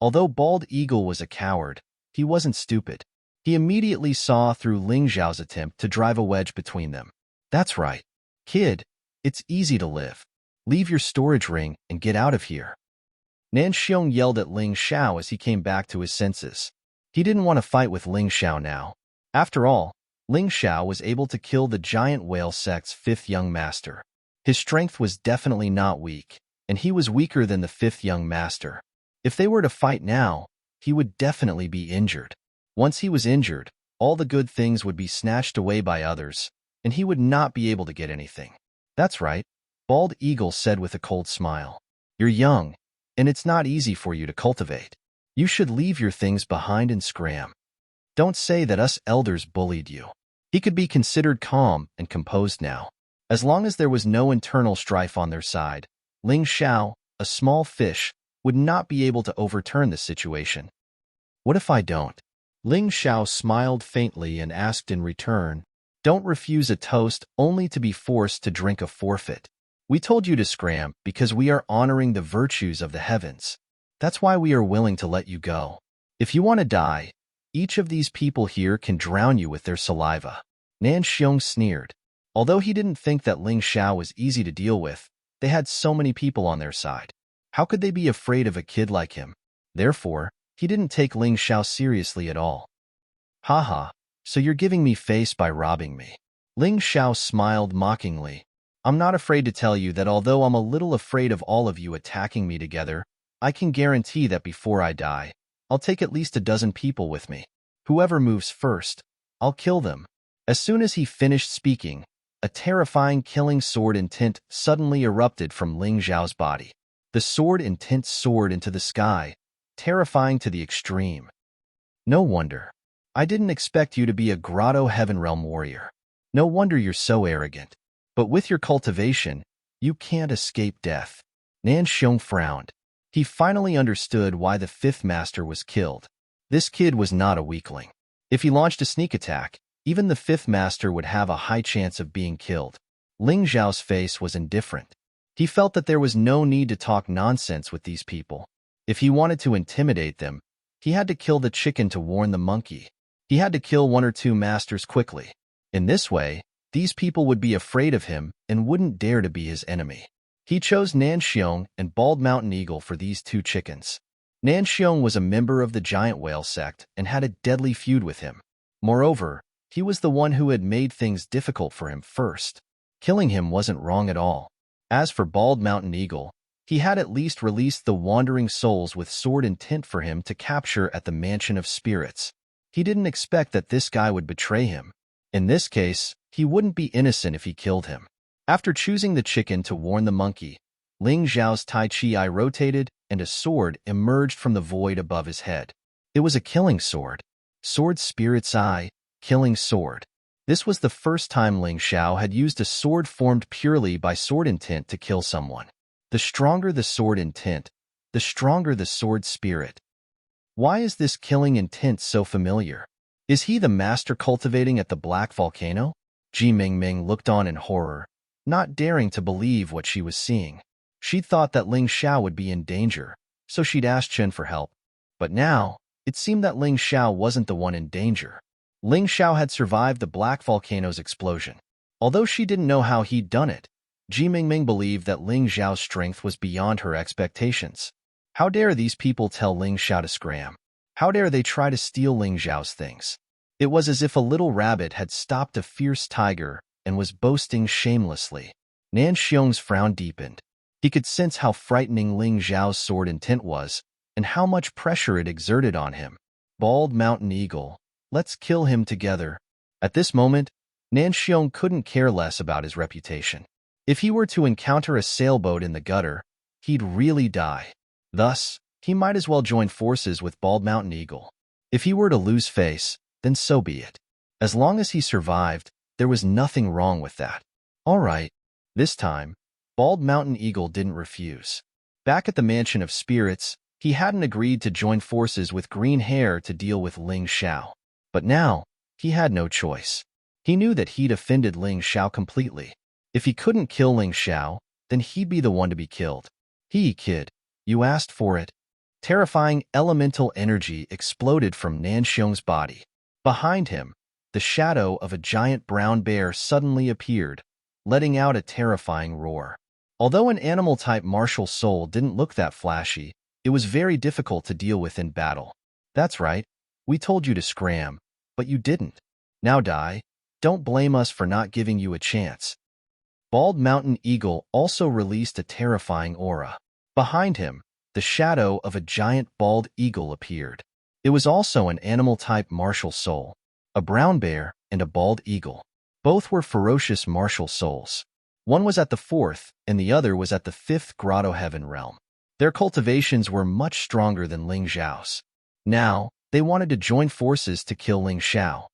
Although Bald Eagle was a coward, he wasn't stupid. He immediately saw through Ling Xiao's attempt to drive a wedge between them. That's right. Kid, it's easy to live. Leave your storage ring and get out of here. Nanxiong yelled at Ling Xiao as he came back to his senses. He didn't want to fight with Ling Xiao now. After all, Ling Xiao was able to kill the giant whale sect's 5th young master. His strength was definitely not weak, and he was weaker than the 5th young master. If they were to fight now, he would definitely be injured. Once he was injured, all the good things would be snatched away by others, and he would not be able to get anything. That's right, Bald Eagle said with a cold smile. You're young, and it's not easy for you to cultivate. You should leave your things behind and scram. Don't say that us elders bullied you. He could be considered calm and composed now. As long as there was no internal strife on their side, Ling Xiao, a small fish, would not be able to overturn the situation. What if I don't? Ling Xiao smiled faintly and asked in return, don't refuse a toast only to be forced to drink a forfeit. We told you to scram because we are honoring the virtues of the heavens. That's why we are willing to let you go. If you want to die, each of these people here can drown you with their saliva. Nanxiong sneered. Although he didn't think that Ling Xiao was easy to deal with, they had so many people on their side. How could they be afraid of a kid like him? Therefore, he didn't take Ling Xiao seriously at all. Haha, so you're giving me face by robbing me. Ling Xiao smiled mockingly. I'm not afraid to tell you that although I'm a little afraid of all of you attacking me together, I can guarantee that before I die, I'll take at least a dozen people with me. Whoever moves first, I'll kill them. As soon as he finished speaking, a terrifying killing sword intent suddenly erupted from Ling Xiao's body. The sword intent soared into the sky, terrifying to the extreme. No wonder. I didn't expect you to be a Grotto Heaven Realm warrior. No wonder you're so arrogant. But with your cultivation, you can't escape death. Nanxiong frowned. He finally understood why the 5th master was killed. This kid was not a weakling. If he launched a sneak attack, even the 5th master would have a high chance of being killed. Ling Xiao's face was indifferent. He felt that there was no need to talk nonsense with these people. If he wanted to intimidate them, he had to kill the chicken to warn the monkey. He had to kill 1 or 2 masters quickly. In this way, these people would be afraid of him and wouldn't dare to be his enemy. He chose Nanxiong and Bald Mountain Eagle for these 2 chickens. Nanxiong was a member of the Giant Whale sect and had a deadly feud with him. Moreover, he was the one who had made things difficult for him first. Killing him wasn't wrong at all. As for Bald Mountain Eagle, he had at least released the wandering souls with sword intent for him to capture at the Mansion of Spirits. He didn't expect that this guy would betray him. In this case, he wouldn't be innocent if he killed him. After choosing the chicken to warn the monkey, Ling Xiao's Tai Chi eye rotated and a sword emerged from the void above his head. It was a killing sword. Sword Spirit's Eye, killing sword. This was the first time Ling Xiao had used a sword formed purely by sword intent to kill someone. The stronger the sword intent, the stronger the sword spirit. Why is this killing intent so familiar? Is he the master cultivating at the Black Volcano? Ji Mingming looked on in horror, not daring to believe what she was seeing. She'd thought that Ling Xiao would be in danger, so she'd asked Chen for help. But now, it seemed that Ling Xiao wasn't the one in danger. Ling Xiao had survived the Black Volcano's explosion. Although she didn't know how he'd done it, Ji Mingming believed that Ling Xiao's strength was beyond her expectations. How dare these people tell Ling Xiao to scram? How dare they try to steal Ling Xiao's things? It was as if a little rabbit had stopped a fierce tiger and was boasting shamelessly. Nan Xiong's frown deepened. He could sense how frightening Ling Xiao's sword intent was, and how much pressure it exerted on him. Bald Mountain Eagle, let's kill him together. At this moment, Nan Xiong couldn't care less about his reputation. If he were to encounter a sailboat in the gutter, he'd really die. Thus, he might as well join forces with Bald Mountain Eagle. If he were to lose face, then so be it. As long as he survived, there was nothing wrong with that. All right. This time, Bald Mountain Eagle didn't refuse. Back at the Mansion of Spirits, he hadn't agreed to join forces with Green Hair to deal with Ling Xiao. But now, he had no choice. He knew that he'd offended Ling Xiao completely. If he couldn't kill Ling Xiao, then he'd be the one to be killed. Kid, you asked for it. Terrifying elemental energy exploded from Nan Xiong's body. Behind him, the shadow of a giant brown bear suddenly appeared, letting out a terrifying roar. Although an animal-type martial soul didn't look that flashy, it was very difficult to deal with in battle. That's right, we told you to scram, but you didn't. Now die. Don't blame us for not giving you a chance. Bald Mountain Eagle also released a terrifying aura. Behind him, the shadow of a giant bald eagle appeared. It was also an animal-type martial soul, a brown bear and a bald eagle. Both were ferocious martial souls. One was at the 4th, and the other was at the 5th Grotto Heaven realm. Their cultivations were much stronger than Ling Xiao's. Now, they wanted to join forces to kill Ling Xiao.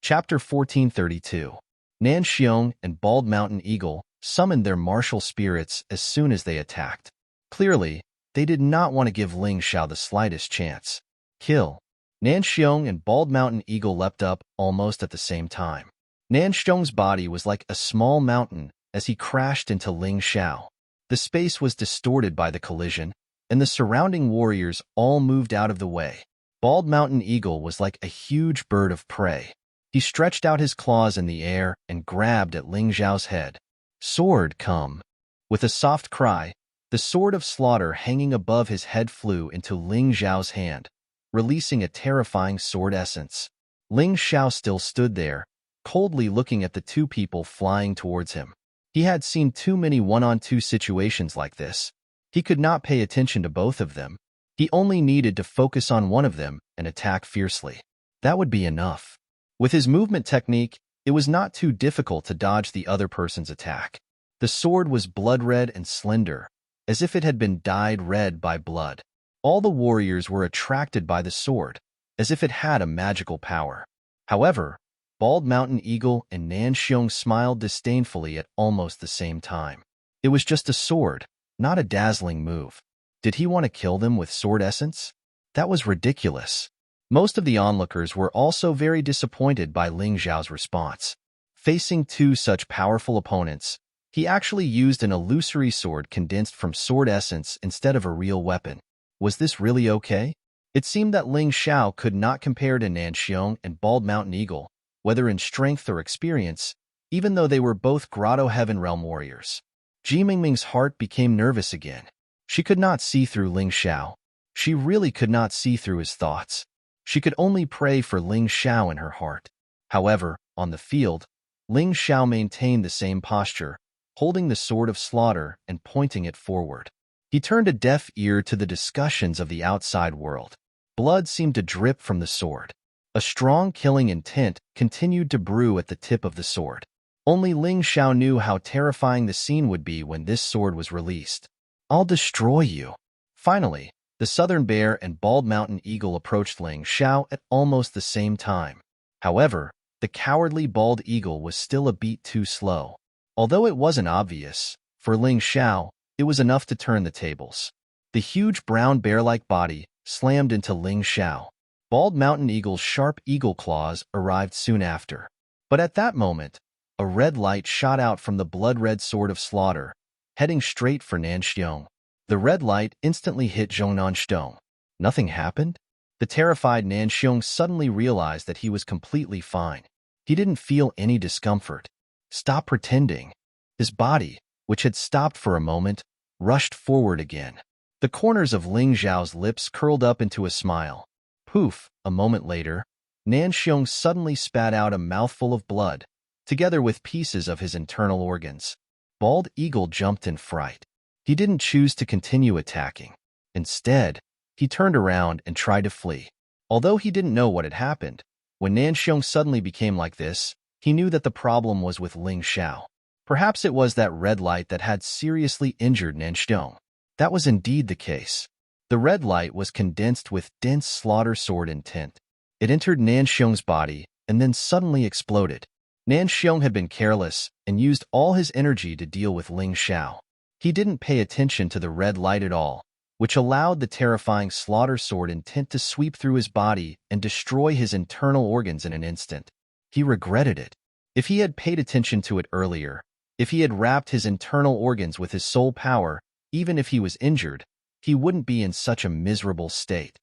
Chapter 1432. Nan Xiong and Bald Mountain Eagle summoned their martial spirits as soon as they attacked. Clearly, they did not want to give Ling Xiao the slightest chance. Kill. Nan Xiong and Bald Mountain Eagle leapt up almost at the same time. Nan Xiong's body was like a small mountain as he crashed into Ling Xiao. The space was distorted by the collision, and the surrounding warriors all moved out of the way. Bald Mountain Eagle was like a huge bird of prey. He stretched out his claws in the air and grabbed at Ling Xiao's head. Sword, come. With a soft cry, the sword of slaughter hanging above his head flew into Ling Xiao's hand, releasing a terrifying sword essence. Ling Xiao still stood there, coldly looking at the two people flying towards him. He had seen too many one-on-two situations like this. He could not pay attention to both of them. He only needed to focus on one of them and attack fiercely. That would be enough. With his movement technique, it was not too difficult to dodge the other person's attack. The sword was blood-red and slender, as if it had been dyed red by blood. All the warriors were attracted by the sword, as if it had a magical power. However, Bald Mountain Eagle and Nan Xiong smiled disdainfully at almost the same time. It was just a sword, not a dazzling move. Did he want to kill them with sword essence? That was ridiculous. Most of the onlookers were also very disappointed by Ling Xiao's response. Facing two such powerful opponents, he actually used an illusory sword condensed from sword essence instead of a real weapon. Was this really okay? It seemed that Ling Xiao could not compare to Nan Xiong and Bald Mountain Eagle, whether in strength or experience, even though they were both Grotto Heaven Realm warriors. Ji Mingming's heart became nervous again. She could not see through Ling Xiao. She really could not see through his thoughts. She could only pray for Ling Xiao in her heart. However, on the field, Ling Xiao maintained the same posture, holding the sword of slaughter and pointing it forward. He turned a deaf ear to the discussions of the outside world. Blood seemed to drip from the sword. A strong killing intent continued to brew at the tip of the sword. Only Ling Xiao knew how terrifying the scene would be when this sword was released. I'll destroy you. Finally, the Southern Bear and Bald Mountain Eagle approached Ling Xiao at almost the same time. However, the cowardly Bald Eagle was still a beat too slow. Although it wasn't obvious, for Ling Xiao, It was enough to turn the tables. The huge brown bear-like body slammed into Ling Xiao. Bald mountain eagle's sharp eagle claws arrived soon after. But at that moment, a red light shot out from the blood-red sword of slaughter, heading straight for Nan Xiong. The red light instantly hit Zhong Nan Xiong. Nothing happened? The terrified Nan Xiong suddenly realized that he was completely fine. He didn't feel any discomfort. Stop pretending. His body, which had stopped for a moment, rushed forward again. The corners of Ling Xiao's lips curled up into a smile. Poof! A moment later, Nan Xiong suddenly spat out a mouthful of blood, together with pieces of his internal organs. Bald Eagle jumped in fright. He didn't choose to continue attacking. Instead, he turned around and tried to flee. Although he didn't know what had happened, when Nan Xiong suddenly became like this, he knew that the problem was with Ling Xiao. Perhaps it was that red light that had seriously injured Nan Xiong. That was indeed the case. The red light was condensed with dense slaughter sword intent. It entered Nan Xiong's body and then suddenly exploded. Nan Xiong had been careless and used all his energy to deal with Ling Xiao. He didn't pay attention to the red light at all, which allowed the terrifying slaughter sword intent to sweep through his body and destroy his internal organs in an instant. He regretted it. If he had paid attention to it earlier, if he had wrapped his internal organs with his soul power, even if he was injured, he wouldn't be in such a miserable state.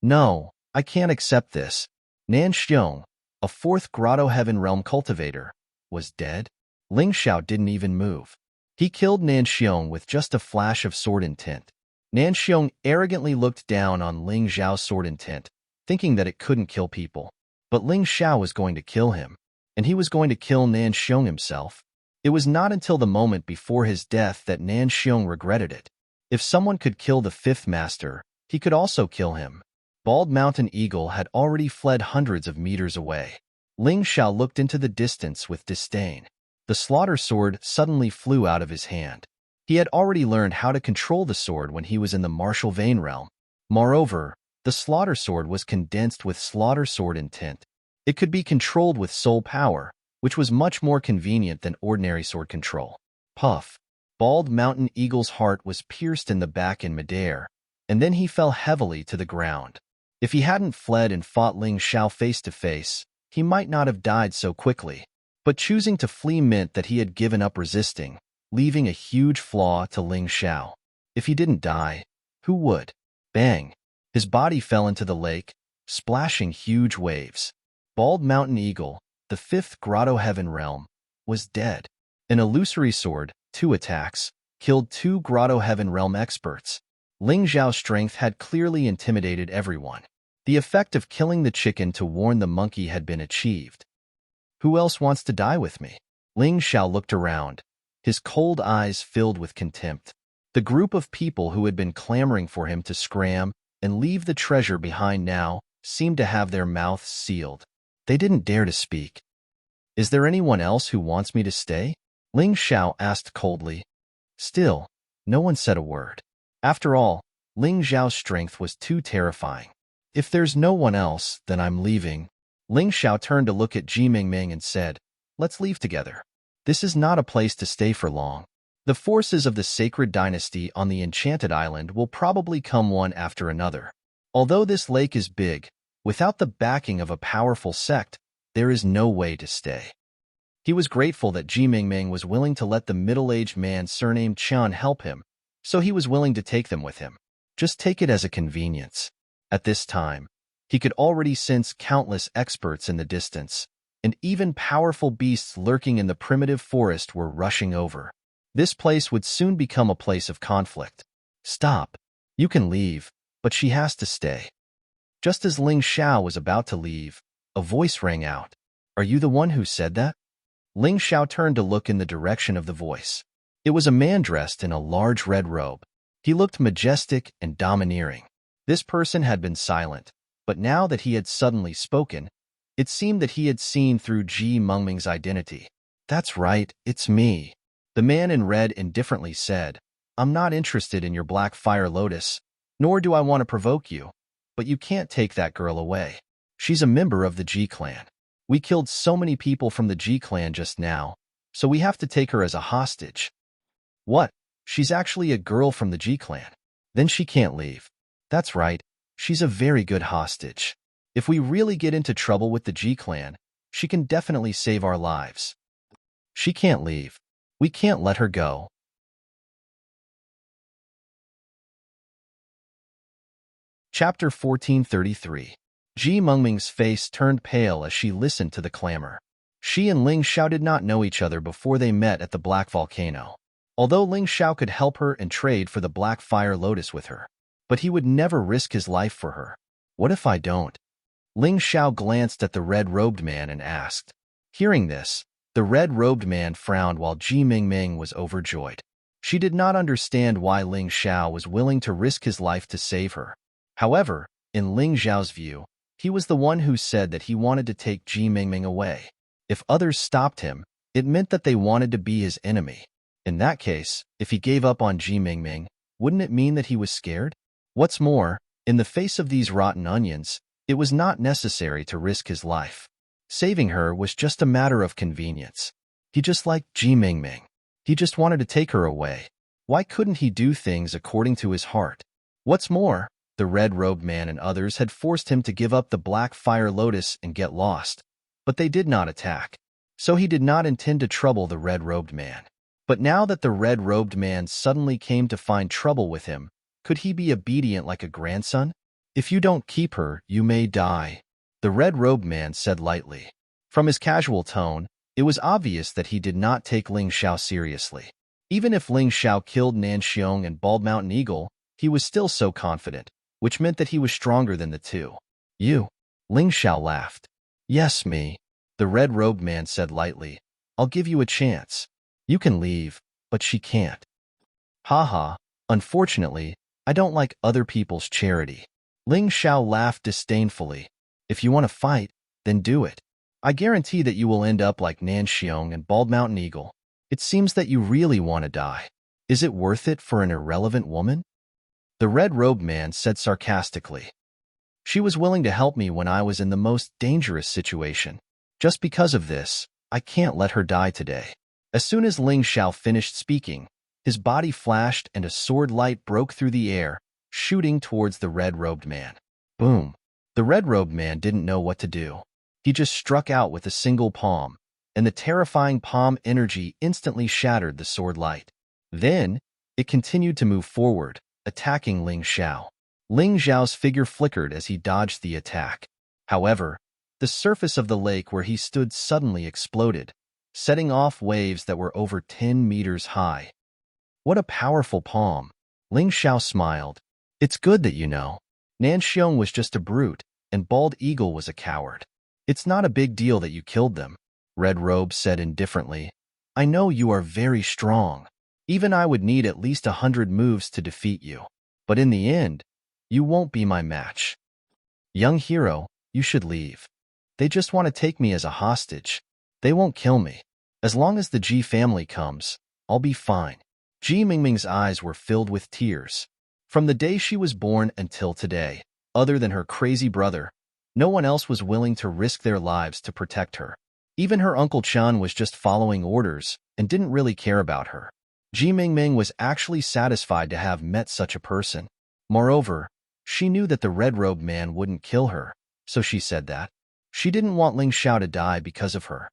No, I can't accept this. Nan Xiong, a fourth Grotto Heaven Realm cultivator, was dead. Ling Xiao didn't even move. He killed Nan Xiong with just a flash of sword intent. Nan Xiong arrogantly looked down on Ling Xiao's sword intent, thinking that it couldn't kill people. But Ling Xiao was going to kill him, and he was going to kill Nan Xiong himself. It was not until the moment before his death that Nan Xiong regretted it. If someone could kill the fifth master, he could also kill him. Bald Mountain Eagle had already fled hundreds of meters away. Ling Xiao looked into the distance with disdain. The slaughter sword suddenly flew out of his hand. He had already learned how to control the sword when he was in the martial vein realm. Moreover, the slaughter sword was condensed with slaughter sword intent. It could be controlled with soul power, which was much more convenient than ordinary sword control. Puff! Bald Mountain Eagle's heart was pierced in the back in midair, and then he fell heavily to the ground. If he hadn't fled and fought Ling Xiao face to face, he might not have died so quickly. But choosing to flee meant that he had given up resisting, leaving a huge flaw to Ling Xiao. If he didn't die, who would? Bang! His body fell into the lake, splashing huge waves. Bald Mountain Eagle, the fifth Grotto Heaven Realm, was dead. An illusory sword, 2 attacks, killed 2 Grotto Heaven Realm experts. Ling Xiao's strength had clearly intimidated everyone. The effect of killing the chicken to warn the monkey had been achieved. Who else wants to die with me? Ling Xiao looked around, his cold eyes filled with contempt. The group of people who had been clamoring for him to scram and leave the treasure behind now seemed to have their mouths sealed. They didn't dare to speak. Is there anyone else who wants me to stay? Ling Xiao asked coldly. Still, no one said a word. After all, Ling Xiao's strength was too terrifying. If there's no one else, then I'm leaving. Ling Xiao turned to look at Ji Mingming and said, let's leave together. This is not a place to stay for long. The forces of the sacred dynasty on the enchanted island will probably come one after another. Although this lake is big, without the backing of a powerful sect, there is no way to stay. He was grateful that Ji Mingming was willing to let the middle-aged man surnamed Qian help him, so he was willing to take them with him. Just take it as a convenience. At this time, he could already sense countless experts in the distance, and even powerful beasts lurking in the primitive forest were rushing over. This place would soon become a place of conflict. Stop. You can leave, but she has to stay. Just as Ling Xiao was about to leave, a voice rang out. Are you the one who said that? Ling Xiao turned to look in the direction of the voice. It was a man dressed in a large red robe. He looked majestic and domineering. This person had been silent, but now that he had suddenly spoken, it seemed that he had seen through Ji Mingming's identity. That's right, it's me. The man in red indifferently said, I'm not interested in your black fire lotus, nor do I want to provoke you, but you can't take that girl away. She's a member of the Ji clan. We killed so many people from the Ji clan just now, so we have to take her as a hostage. What? She's actually a girl from the G clan. Then she can't leave. That's right. She's a very good hostage. If we really get into trouble with the G clan, she can definitely save our lives. She can't leave. We can't let her go. Chapter 1433. Ji Mengming's face turned pale as she listened to the clamor. She and Ling Xiao did not know each other before they met at the Black Volcano. Although Ling Xiao could help her and trade for the Black Fire Lotus with her, but he would never risk his life for her. What if I don't? Ling Xiao glanced at the red-robed man and asked. Hearing this, the red-robed man frowned while Ji Mengming was overjoyed. She did not understand why Ling Xiao was willing to risk his life to save her. However, in Ling Xiao's view, he was the one who said that he wanted to take Ji Mengming away. If others stopped him, it meant that they wanted to be his enemy. In that case, if he gave up on Ji Mengming, wouldn't it mean that he was scared? What's more, in the face of these rotten onions, it was not necessary to risk his life. Saving her was just a matter of convenience. He just liked Ji Mengming. He just wanted to take her away. Why couldn't he do things according to his heart? What's more, the red-robed man and others had forced him to give up the Black Fire Lotus and get lost. But they did not attack. So he did not intend to trouble the red-robed man. But now that the red-robed man suddenly came to find trouble with him, could he be obedient like a grandson? If you don't keep her, you may die, the red-robed man said lightly. From his casual tone, it was obvious that he did not take Ling Xiao seriously. Even if Ling Xiao killed Nan Xiong and Bald Mountain Eagle, he was still so confident, which meant that he was stronger than the two. You? Ling Xiao laughed. Yes, me, the red-robed man said lightly. I'll give you a chance. You can leave, but she can't. Haha, unfortunately, I don't like other people's charity. Ling Xiao laughed disdainfully. If you want to fight, then do it. I guarantee that you will end up like Nan Xiong and Bald Mountain Eagle. It seems that you really want to die. Is it worth it for an irrelevant woman? The red-robed man said sarcastically. She was willing to help me when I was in the most dangerous situation. Just because of this, I can't let her die today. As soon as Ling Xiao finished speaking, his body flashed and a sword light broke through the air, shooting towards the red-robed man. Boom! The red-robed man didn't know what to do. He just struck out with a single palm, and the terrifying palm energy instantly shattered the sword light. Then, it continued to move forward, attacking Ling Xiao. Ling Xiao's figure flickered as he dodged the attack. However, the surface of the lake where he stood suddenly exploded, setting off waves that were over 10 meters high. What a powerful palm! Ling Xiao smiled. It's good that you know. Nan Xiong was just a brute, and Bald Eagle was a coward. It's not a big deal that you killed them, Red Robe said indifferently. I know you are very strong. Even I would need at least 100 moves to defeat you. But in the end, you won't be my match. Young hero, you should leave. They just want to take me as a hostage. They won't kill me. As long as the Ji family comes, I'll be fine. Ji Mengming's eyes were filled with tears. From the day she was born until today, other than her crazy brother, no one else was willing to risk their lives to protect her. Even her Uncle Chan was just following orders and didn't really care about her. Ji Mengming was actually satisfied to have met such a person. Moreover, she knew that the red-robed man wouldn't kill her, so she said that. She didn't want Ling Xiao to die because of her.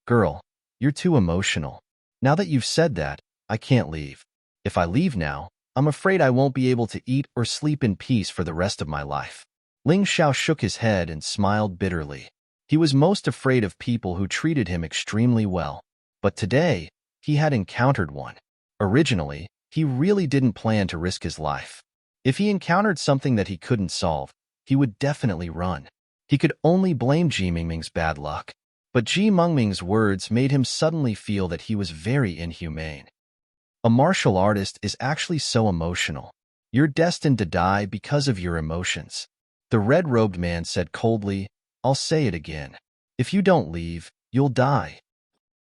Girl, you're too emotional. Now that you've said that, I can't leave. If I leave now, I'm afraid I won't be able to eat or sleep in peace for the rest of my life. Ling Xiao shook his head and smiled bitterly. He was most afraid of people who treated him extremely well. But today, he had encountered one. Originally, he really didn't plan to risk his life. If he encountered something that he couldn't solve, he would definitely run. He could only blame Ji Mengming's bad luck. But Ji Mengming's words made him suddenly feel that he was very inhumane. A martial artist is actually so emotional. You're destined to die because of your emotions. The red-robed man said coldly, I'll say it again. If you don't leave, you'll die.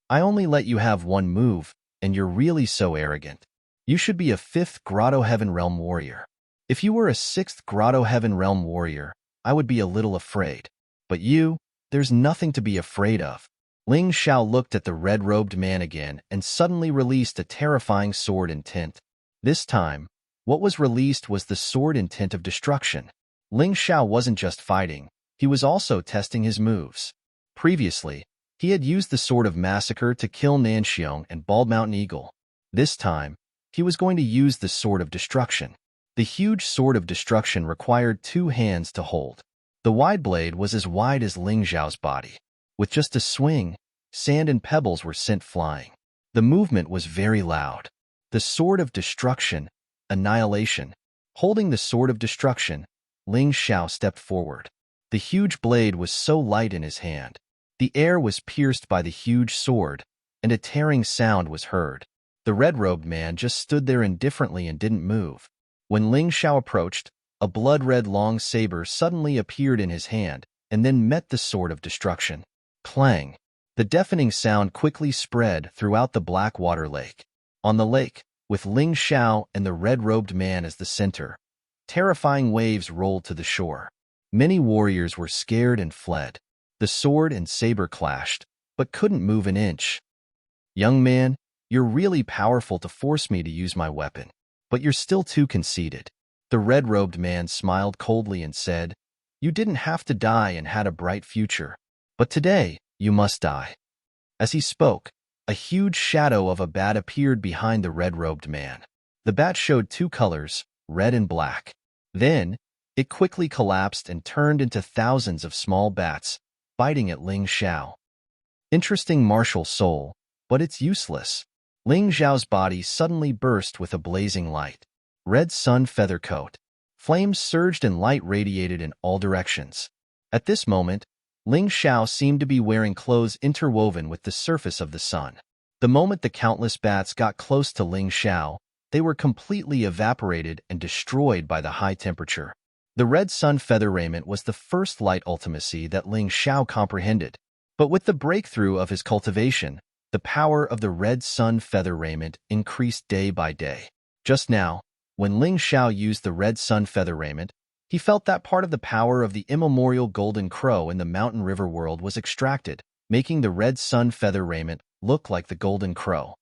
I only let you have one move, and you're really so arrogant. You should be a 5th Grotto Heaven Realm warrior. If you were a 6th Grotto Heaven Realm warrior, I would be a little afraid. But you, there's nothing to be afraid of. Ling Xiao looked at the red-robed man again and suddenly released a terrifying sword intent. This time, what was released was the sword intent of destruction. Ling Xiao wasn't just fighting, he was also testing his moves. Previously, he had used the Sword of Massacre to kill Nanxiong and Bald Mountain Eagle. This time, he was going to use the Sword of Destruction. The huge Sword of Destruction required 2 hands to hold. The wide blade was as wide as Ling Xiao's body. With just a swing, sand and pebbles were sent flying. The movement was very loud. The Sword of Destruction, Annihilation. Holding the Sword of Destruction, Ling Xiao stepped forward. The huge blade was so light in his hand. The air was pierced by the huge sword, and a tearing sound was heard. The red-robed man just stood there indifferently and didn't move. When Ling Xiao approached, a blood-red long saber suddenly appeared in his hand and then met the Sword of Destruction. Clang! The deafening sound quickly spread throughout the Blackwater Lake. On the lake, with Ling Xiao and the red-robed man as the center, terrifying waves rolled to the shore. Many warriors were scared and fled. The sword and saber clashed, but couldn't move an inch. Young man, you're really powerful to force me to use my weapon, but you're still too conceited. The red-robed man smiled coldly and said, You didn't have to die and had a bright future, but today you must die. As he spoke, a huge shadow of a bat appeared behind the red-robed man. The bat showed 2 colors, red and black. Then, it quickly collapsed and turned into thousands of small bats, biting at Ling Xiao. Interesting martial soul, but it's useless. Ling Xiao's body suddenly burst with a blazing light. Red sun feather coat. Flames surged and light radiated in all directions. At this moment, Ling Xiao seemed to be wearing clothes interwoven with the surface of the sun. The moment the countless bats got close to Ling Xiao, they were completely evaporated and destroyed by the high temperature. The red sun feather raiment was the first light ultimacy that Ling Xiao comprehended. But with the breakthrough of his cultivation, the power of the red sun feather raiment increased day by day. Just now, when Ling Xiao used the red sun feather raiment, he felt that part of the power of the immemorial golden crow in the mountain river world was extracted, making the red sun feather raiment look like the golden crow.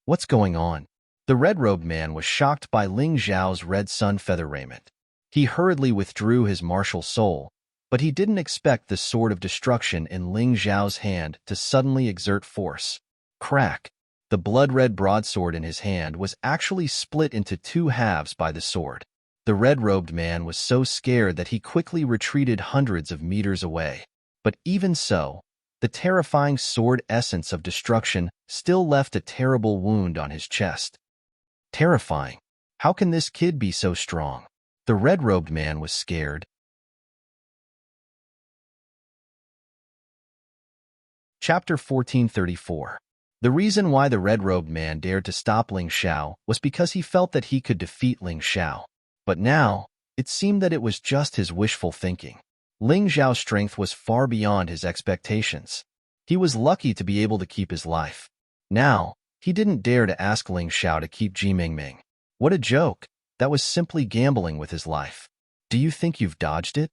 What's going on? The red-robed man was shocked by Ling Xiao's red sun feather raiment. He hurriedly withdrew his martial soul, but he didn't expect the Sword of Destruction in Ling Xiao's hand to suddenly exert force. Crack! The blood-red broadsword in his hand was actually split into 2 halves by the sword. The red-robed man was so scared that he quickly retreated hundreds of meters away. But even so, the terrifying sword essence of destruction still left a terrible wound on his chest. Terrifying. How can this kid be so strong? The red-robed man was scared. Chapter 1434. The reason why the red-robed man dared to stop Ling Xiao was because he felt that he could defeat Ling Xiao. But now, it seemed that it was just his wishful thinking. Ling Xiao's strength was far beyond his expectations. He was lucky to be able to keep his life. Now, he didn't dare to ask Ling Xiao to keep Jimingming. What a joke! That was simply gambling with his life. Do you think you've dodged it?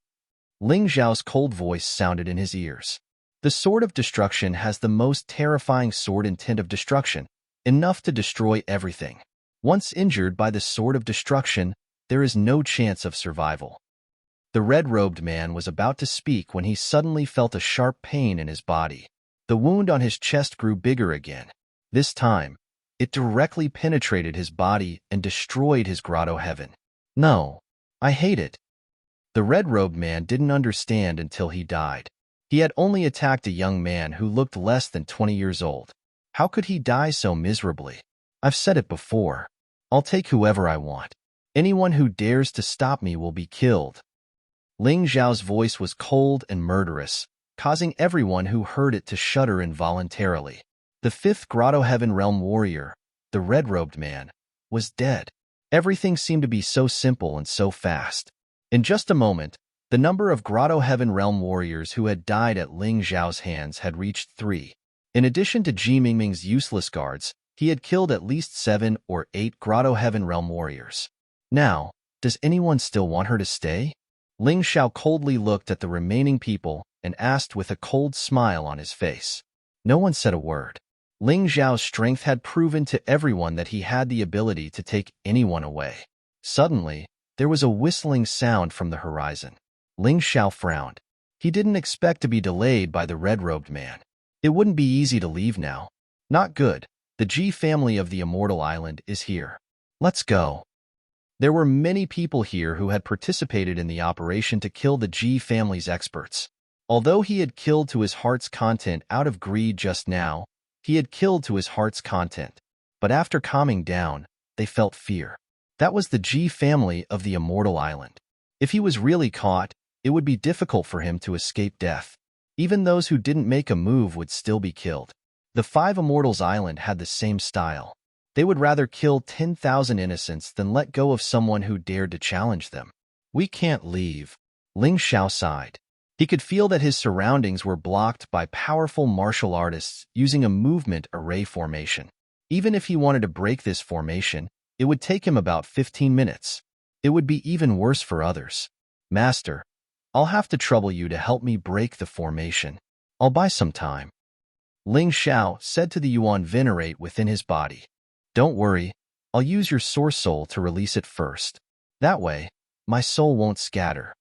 Ling Xiao's cold voice sounded in his ears. The Sword of Destruction has the most terrifying sword intent of destruction, enough to destroy everything. Once injured by the Sword of Destruction, there is no chance of survival. The red-robed man was about to speak when he suddenly felt a sharp pain in his body. The wound on his chest grew bigger again. This time, it directly penetrated his body and destroyed his grotto heaven. No, I hate it. The red-robed man didn't understand until he died. He had only attacked a young man who looked less than 20 years old. How could he die so miserably? I've said it before. I'll take whoever I want. Anyone who dares to stop me will be killed. Ling Xiao's voice was cold and murderous, causing everyone who heard it to shudder involuntarily. The 5th Grotto Heaven Realm warrior, the red-robed man, was dead. Everything seemed to be so simple and so fast. In just a moment, the number of Grotto Heaven Realm warriors who had died at Ling Xiao's hands had reached 3. In addition to Ji Mingming's useless guards, he had killed at least 7 or 8 Grotto Heaven Realm warriors. Now, does anyone still want her to stay? Ling Xiao coldly looked at the remaining people and asked with a cold smile on his face. No one said a word. Ling Xiao's strength had proven to everyone that he had the ability to take anyone away. Suddenly, there was a whistling sound from the horizon. Ling Xiao frowned. He didn't expect to be delayed by the red-robed man. It wouldn't be easy to leave now. Not good. The Ji family of the Immortal Island is here. Let's go. There were many people here who had participated in the operation to kill the Ji family's experts. Although he had killed to his heart's content out of greed just now, he had killed to his heart's content. But after calming down, they felt fear. That was the Ji family of the Immortal Island. If he was really caught, it would be difficult for him to escape death. Even those who didn't make a move would still be killed. The Five Immortals Island had the same style. They would rather kill 10,000 innocents than let go of someone who dared to challenge them. We can't leave. Ling Xiao sighed. He could feel that his surroundings were blocked by powerful martial artists using a movement array formation. Even if he wanted to break this formation, it would take him about 15 minutes. It would be even worse for others. Master, I'll have to trouble you to help me break the formation. I'll buy some time. Ling Xiao said to the Yuan Venerate within his body. Don't worry, I'll use your source soul to release it first. That way, my soul won't scatter.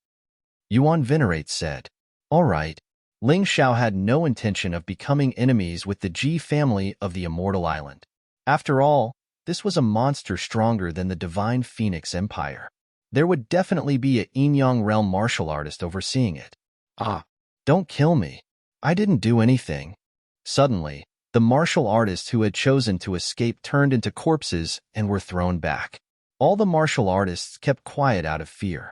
Yuan Venerate said. All right. Ling Xiao had no intention of becoming enemies with the Ji family of the Immortal Island. After all, this was a monster stronger than the Divine Phoenix Empire. There would definitely be a Yin-Yang realm martial artist overseeing it. Ah, don't kill me. I didn't do anything. Suddenly, the martial artists who had chosen to escape turned into corpses and were thrown back. All the martial artists kept quiet out of fear.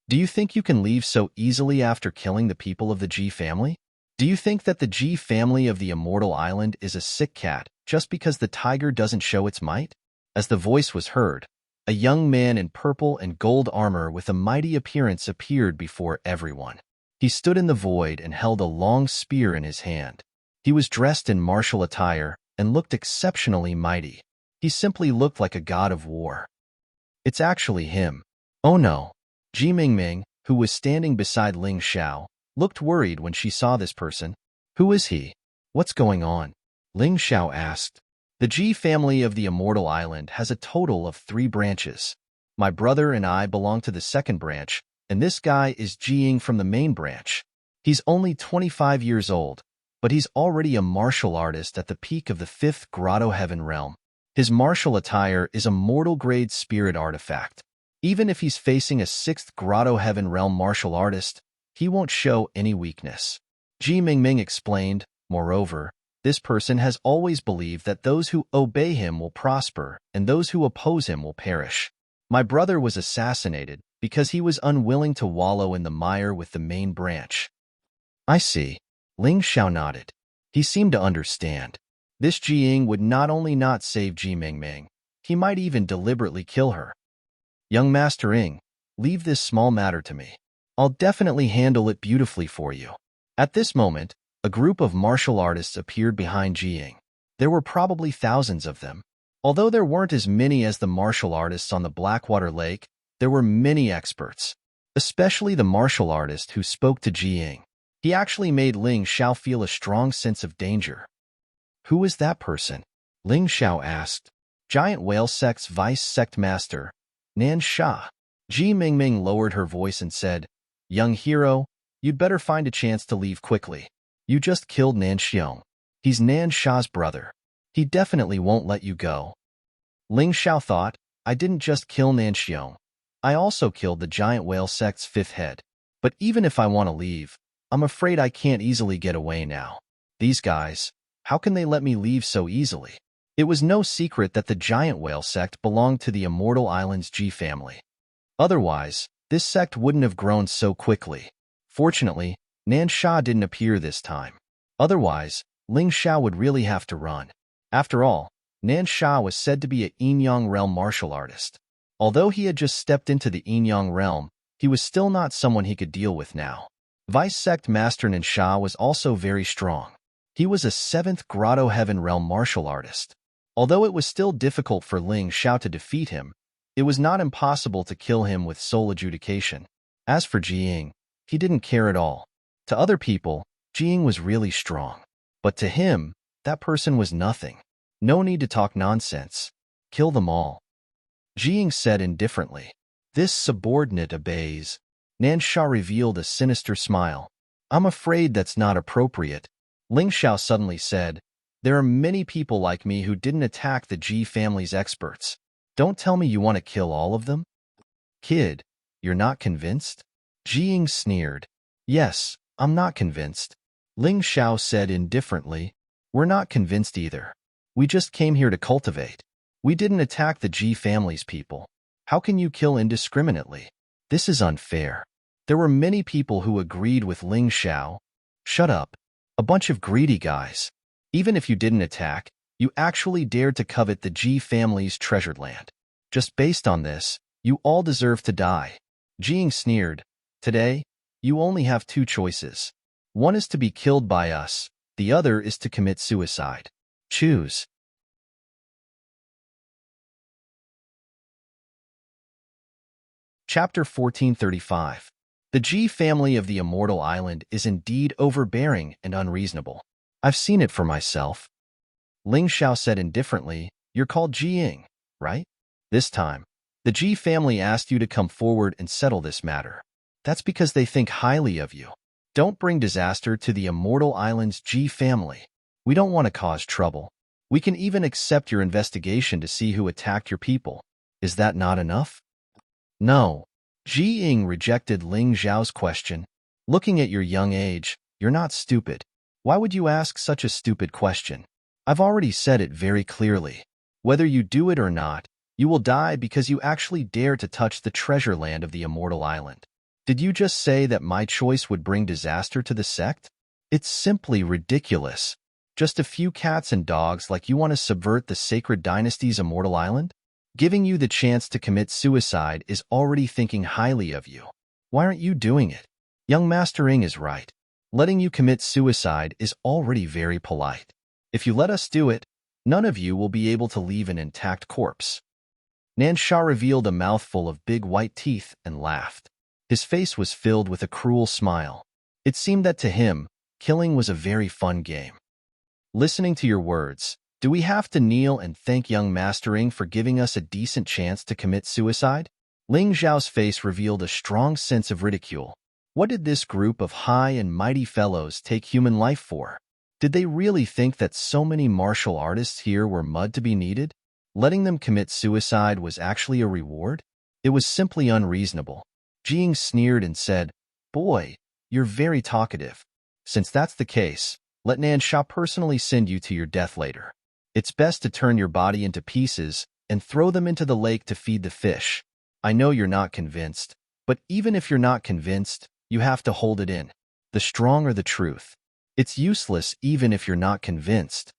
Do you think you can leave so easily after killing the people of the Ji family? Do you think that the Ji family of the Immortal Island is a sick cat just because the tiger doesn't show its might? As the voice was heard, a young man in purple and gold armor with a mighty appearance appeared before everyone. He stood in the void and held a long spear in his hand. He was dressed in martial attire and looked exceptionally mighty. He simply looked like a god of war. It's actually him. Oh no. Ji Mingming, who was standing beside Ling Xiao, looked worried when she saw this person. Who is he? What's going on? Ling Xiao asked. The Ji family of the Immortal Island has a total of 3 branches. My brother and I belong to the second branch, and this guy is Jiying from the main branch. He's only 25 years old, but he's already a martial artist at the peak of the 5th Grotto Heaven realm. His martial attire is a mortal-grade spirit artifact. Even if he's facing a 6th Grotto Heaven realm martial artist, he won't show any weakness. Ji Mingming explained, moreover, this person has always believed that those who obey him will prosper and those who oppose him will perish. My brother was assassinated because he was unwilling to wallow in the mire with the main branch. I see. Ling Xiao nodded. He seemed to understand. This Jiying would not only not save Ji Mingming, he might even deliberately kill her. Young Master Ing, leave this small matter to me. I'll definitely handle it beautifully for you. At this moment, a group of martial artists appeared behind Jiying. There were probably thousands of them. Although there weren't as many as the martial artists on the Blackwater Lake, there were many experts, especially the martial artist who spoke to Jiying. He actually made Ling Xiao feel a strong sense of danger. Who is that person? Ling Xiao asked. Giant Whale Sect's Vice Sect Master, Nan Sha. Ji Mingming lowered her voice and said, Young hero, you'd better find a chance to leave quickly. You just killed Nan Xiong. He's Nan Sha's brother. He definitely won't let you go. Ling Xiao thought, I didn't just kill Nan Xiong. I also killed the Giant Whale Sect's 5th head. But even if I want to leave, I'm afraid I can't easily get away now. These guys, how can they let me leave so easily? It was no secret that the Giant Whale Sect belonged to the Immortal Island's Ji family. Otherwise, this sect wouldn't have grown so quickly. Fortunately, Nan Sha didn't appear this time. Otherwise, Ling Xiao would really have to run. After all, Nan Sha was said to be a Yin-Yang realm martial artist. Although he had just stepped into the Yin-Yang realm, he was still not someone he could deal with now. Vice Sect Master Nan Sha was also very strong. He was a 7th Grotto Heaven realm martial artist. Although it was still difficult for Ling Xiao to defeat him, it was not impossible to kill him with soul adjudication. As for Jiying, he didn't care at all. To other people, Jiying was really strong. But to him, that person was nothing. No need to talk nonsense. Kill them all. Jiying said indifferently. This subordinate obeys. Nansha revealed a sinister smile. I'm afraid that's not appropriate. Ling Xiao suddenly said, there are many people like me who didn't attack the Ji family's experts. Don't tell me you want to kill all of them? Kid, you're not convinced? Jiying sneered. Yes, I'm not convinced. Ling Xiao said indifferently. We're not convinced either. We just came here to cultivate. We didn't attack the Ji family's people. How can you kill indiscriminately? This is unfair. There were many people who agreed with Ling Xiao. Shut up. A bunch of greedy guys. Even if you didn't attack, you actually dared to covet the Ji family's treasured land. Just based on this, you all deserve to die. Jiying sneered. Today, you only have two choices. One is to be killed by us, the other is to commit suicide. Choose. Chapter 1435. The Ji family of the Immortal Island is indeed overbearing and unreasonable. I've seen it for myself. Ling Xiao said indifferently, you're called Jiying, right? This time, the Ji family asked you to come forward and settle this matter. That's because they think highly of you. Don't bring disaster to the Immortal Island's Ji family. We don't want to cause trouble. We can even accept your investigation to see who attacked your people. Is that not enough? No. Jiying rejected Ling Xiao's question. Looking at your young age, you're not stupid. Why would you ask such a stupid question? I've already said it very clearly. Whether you do it or not, you will die because you actually dare to touch the treasure land of the Immortal Island. Did you just say that my choice would bring disaster to the sect? It's simply ridiculous. Just a few cats and dogs like you want to subvert the sacred dynasty's Immortal Island? Giving you the chance to commit suicide is already thinking highly of you. Why aren't you doing it? Young Master Ing is right. Letting you commit suicide is already very polite. If you let us do it, none of you will be able to leave an intact corpse. Nansha revealed a mouthful of big white teeth and laughed. His face was filled with a cruel smile. It seemed that to him, killing was a very fun game. Listening to your words, do we have to kneel and thank young Master Ing for giving us a decent chance to commit suicide? Ling Xiao's face revealed a strong sense of ridicule. What did this group of high and mighty fellows take human life for? Did they really think that so many martial artists here were mud to be needed? Letting them commit suicide was actually a reward? It was simply unreasonable. Jiying sneered and said, Boy, you're very talkative. Since that's the case, let Nansha personally send you to your death later. It's best to turn your body into pieces and throw them into the lake to feed the fish. I know you're not convinced, but even if you're not convinced, you have to hold it in. The strong are the truth. It's useless even if you're not convinced.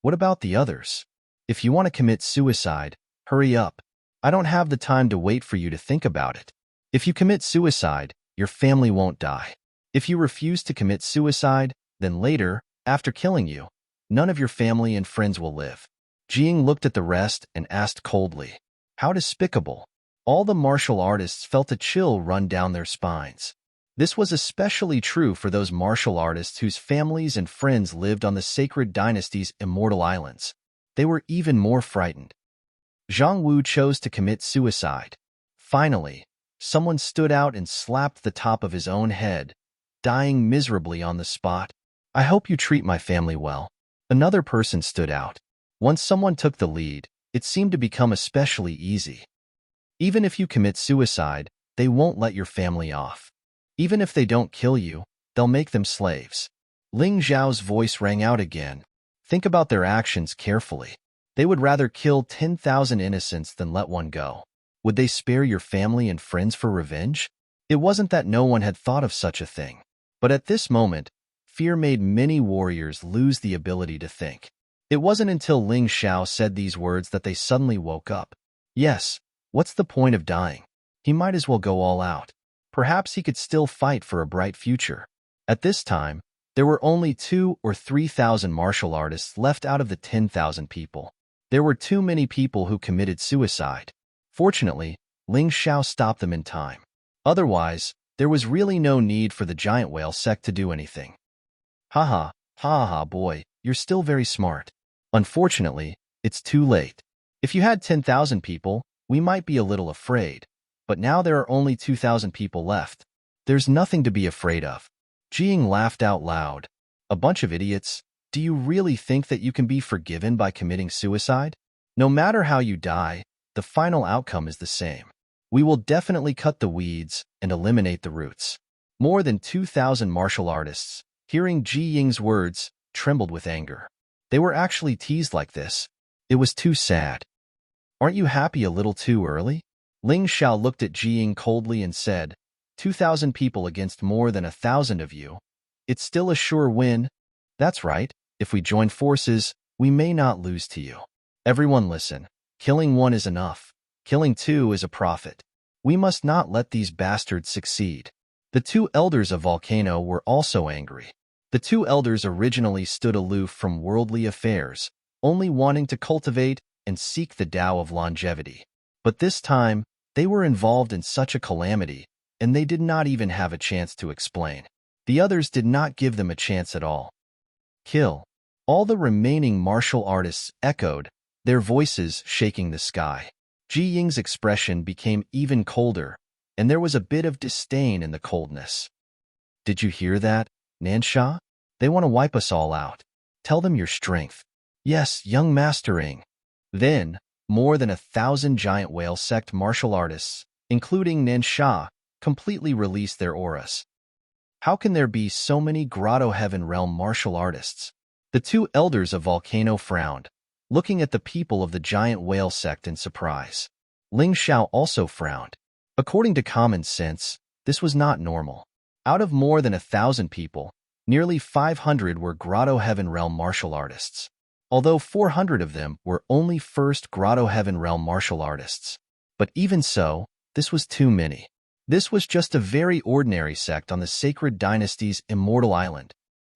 What about the others? If you want to commit suicide, hurry up. I don't have the time to wait for you to think about it. If you commit suicide, your family won't die. If you refuse to commit suicide, then later, after killing you, none of your family and friends will live. Jiying looked at the rest and asked coldly, how despicable. All the martial artists felt a chill run down their spines. This was especially true for those martial artists whose families and friends lived on the sacred dynasty's Immortal Islands. They were even more frightened. Zhang Wu chose to commit suicide. Finally, someone stood out and slapped the top of his own head, dying miserably on the spot. I hope you treat my family well. Another person stood out. Once someone took the lead, it seemed to become especially easy. Even if you commit suicide, they won't let your family off. Even if they don't kill you, they'll make them slaves. Ling Xiao's voice rang out again. Think about their actions carefully. They would rather kill 10,000 innocents than let one go. Would they spare your family and friends for revenge? It wasn't that no one had thought of such a thing. But at this moment, fear made many warriors lose the ability to think. It wasn't until Ling Xiao said these words that they suddenly woke up. Yes, what's the point of dying? He might as well go all out. Perhaps he could still fight for a bright future. At this time, there were only 2,000 or 3,000 martial artists left out of the 10,000 people. There were too many people who committed suicide. Fortunately, Ling Xiao stopped them in time. Otherwise, there was really no need for the giant whale sect to do anything. Haha, Ha ha boy, you're still very smart. Unfortunately, it's too late. If you had 10,000 people, we might be a little afraid. But now there are only 2,000 people left. There's nothing to be afraid of. Jiying laughed out loud. A bunch of idiots. Do you really think that you can be forgiven by committing suicide? No matter how you die, the final outcome is the same. We will definitely cut the weeds and eliminate the roots. More than 2,000 martial artists, hearing Ji Ying's words, trembled with anger. They were actually teased like this. It was too sad. Aren't you happy a little too early? Ling Xiao looked at Ji Ying coldly and said, 2,000 people against more than 1,000 of you. It's still a sure win. That's right. If we join forces, we may not lose to you. Everyone listen. Killing one is enough. Killing two is a profit. We must not let these bastards succeed. The two elders of Volcano were also angry. The two elders originally stood aloof from worldly affairs, only wanting to cultivate and seek the Tao of longevity. But this time, they were involved in such a calamity, and they did not even have a chance to explain. The others did not give them a chance at all. Kill. All the remaining martial artists echoed, their voices shaking the sky. Ji Ying's expression became even colder, and there was a bit of disdain in the coldness. Did you hear that, Nansha? They want to wipe us all out. Tell them your strength. Yes, young mastering. Then, more than 1,000 giant whale sect martial artists, including Nansha, completely released their auras. How can there be so many Grotto Heaven Realm martial artists? The two elders of Volcano frowned, looking at the people of the giant whale sect in surprise. Ling Xiao also frowned. According to common sense, this was not normal. Out of more than 1,000 people, nearly 500 were Grotto Heaven Realm martial artists, although 400 of them were only first Grotto Heaven Realm martial artists. But even so, this was too many. This was just a very ordinary sect on the Sacred Dynasty's Immortal Island.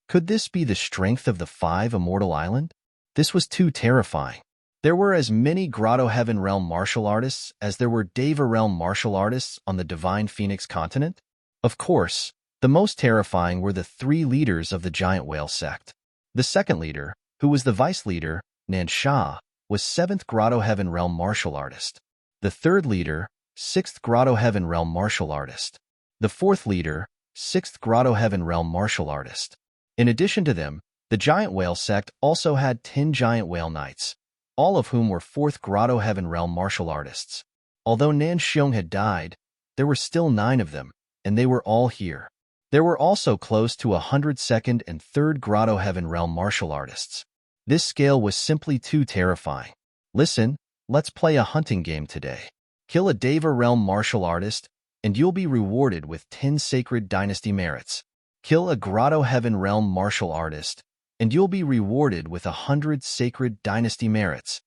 Could this be the strength of the 5 Immortal Island? This was too terrifying. There were as many Grotto Heaven Realm martial artists as there were Deva Realm martial artists on the Divine Phoenix continent. Of course, the most terrifying were the 3 leaders of the Giant Whale sect. The second leader, who was the vice leader, Nansha, was 7th Grotto Heaven Realm martial artist. The third leader, 6th Grotto Heaven Realm martial artist. The fourth leader, 6th Grotto Heaven Realm martial artist. In addition to them, the Giant Whale sect also had 10 Giant Whale Knights, all of whom were 4th Grotto Heaven Realm martial artists. Although Nan Xiong had died, there were still 9 of them, and they were all here. There were also close to 100 2nd and 3rd Grotto Heaven Realm martial artists. This scale was simply too terrifying. Listen, let's play a hunting game today. Kill a Deva Realm martial artist, and you'll be rewarded with 10 Sacred Dynasty merits. Kill a Grotto Heaven Realm martial artist, and you'll be rewarded with 100 Sacred Dynasty merits.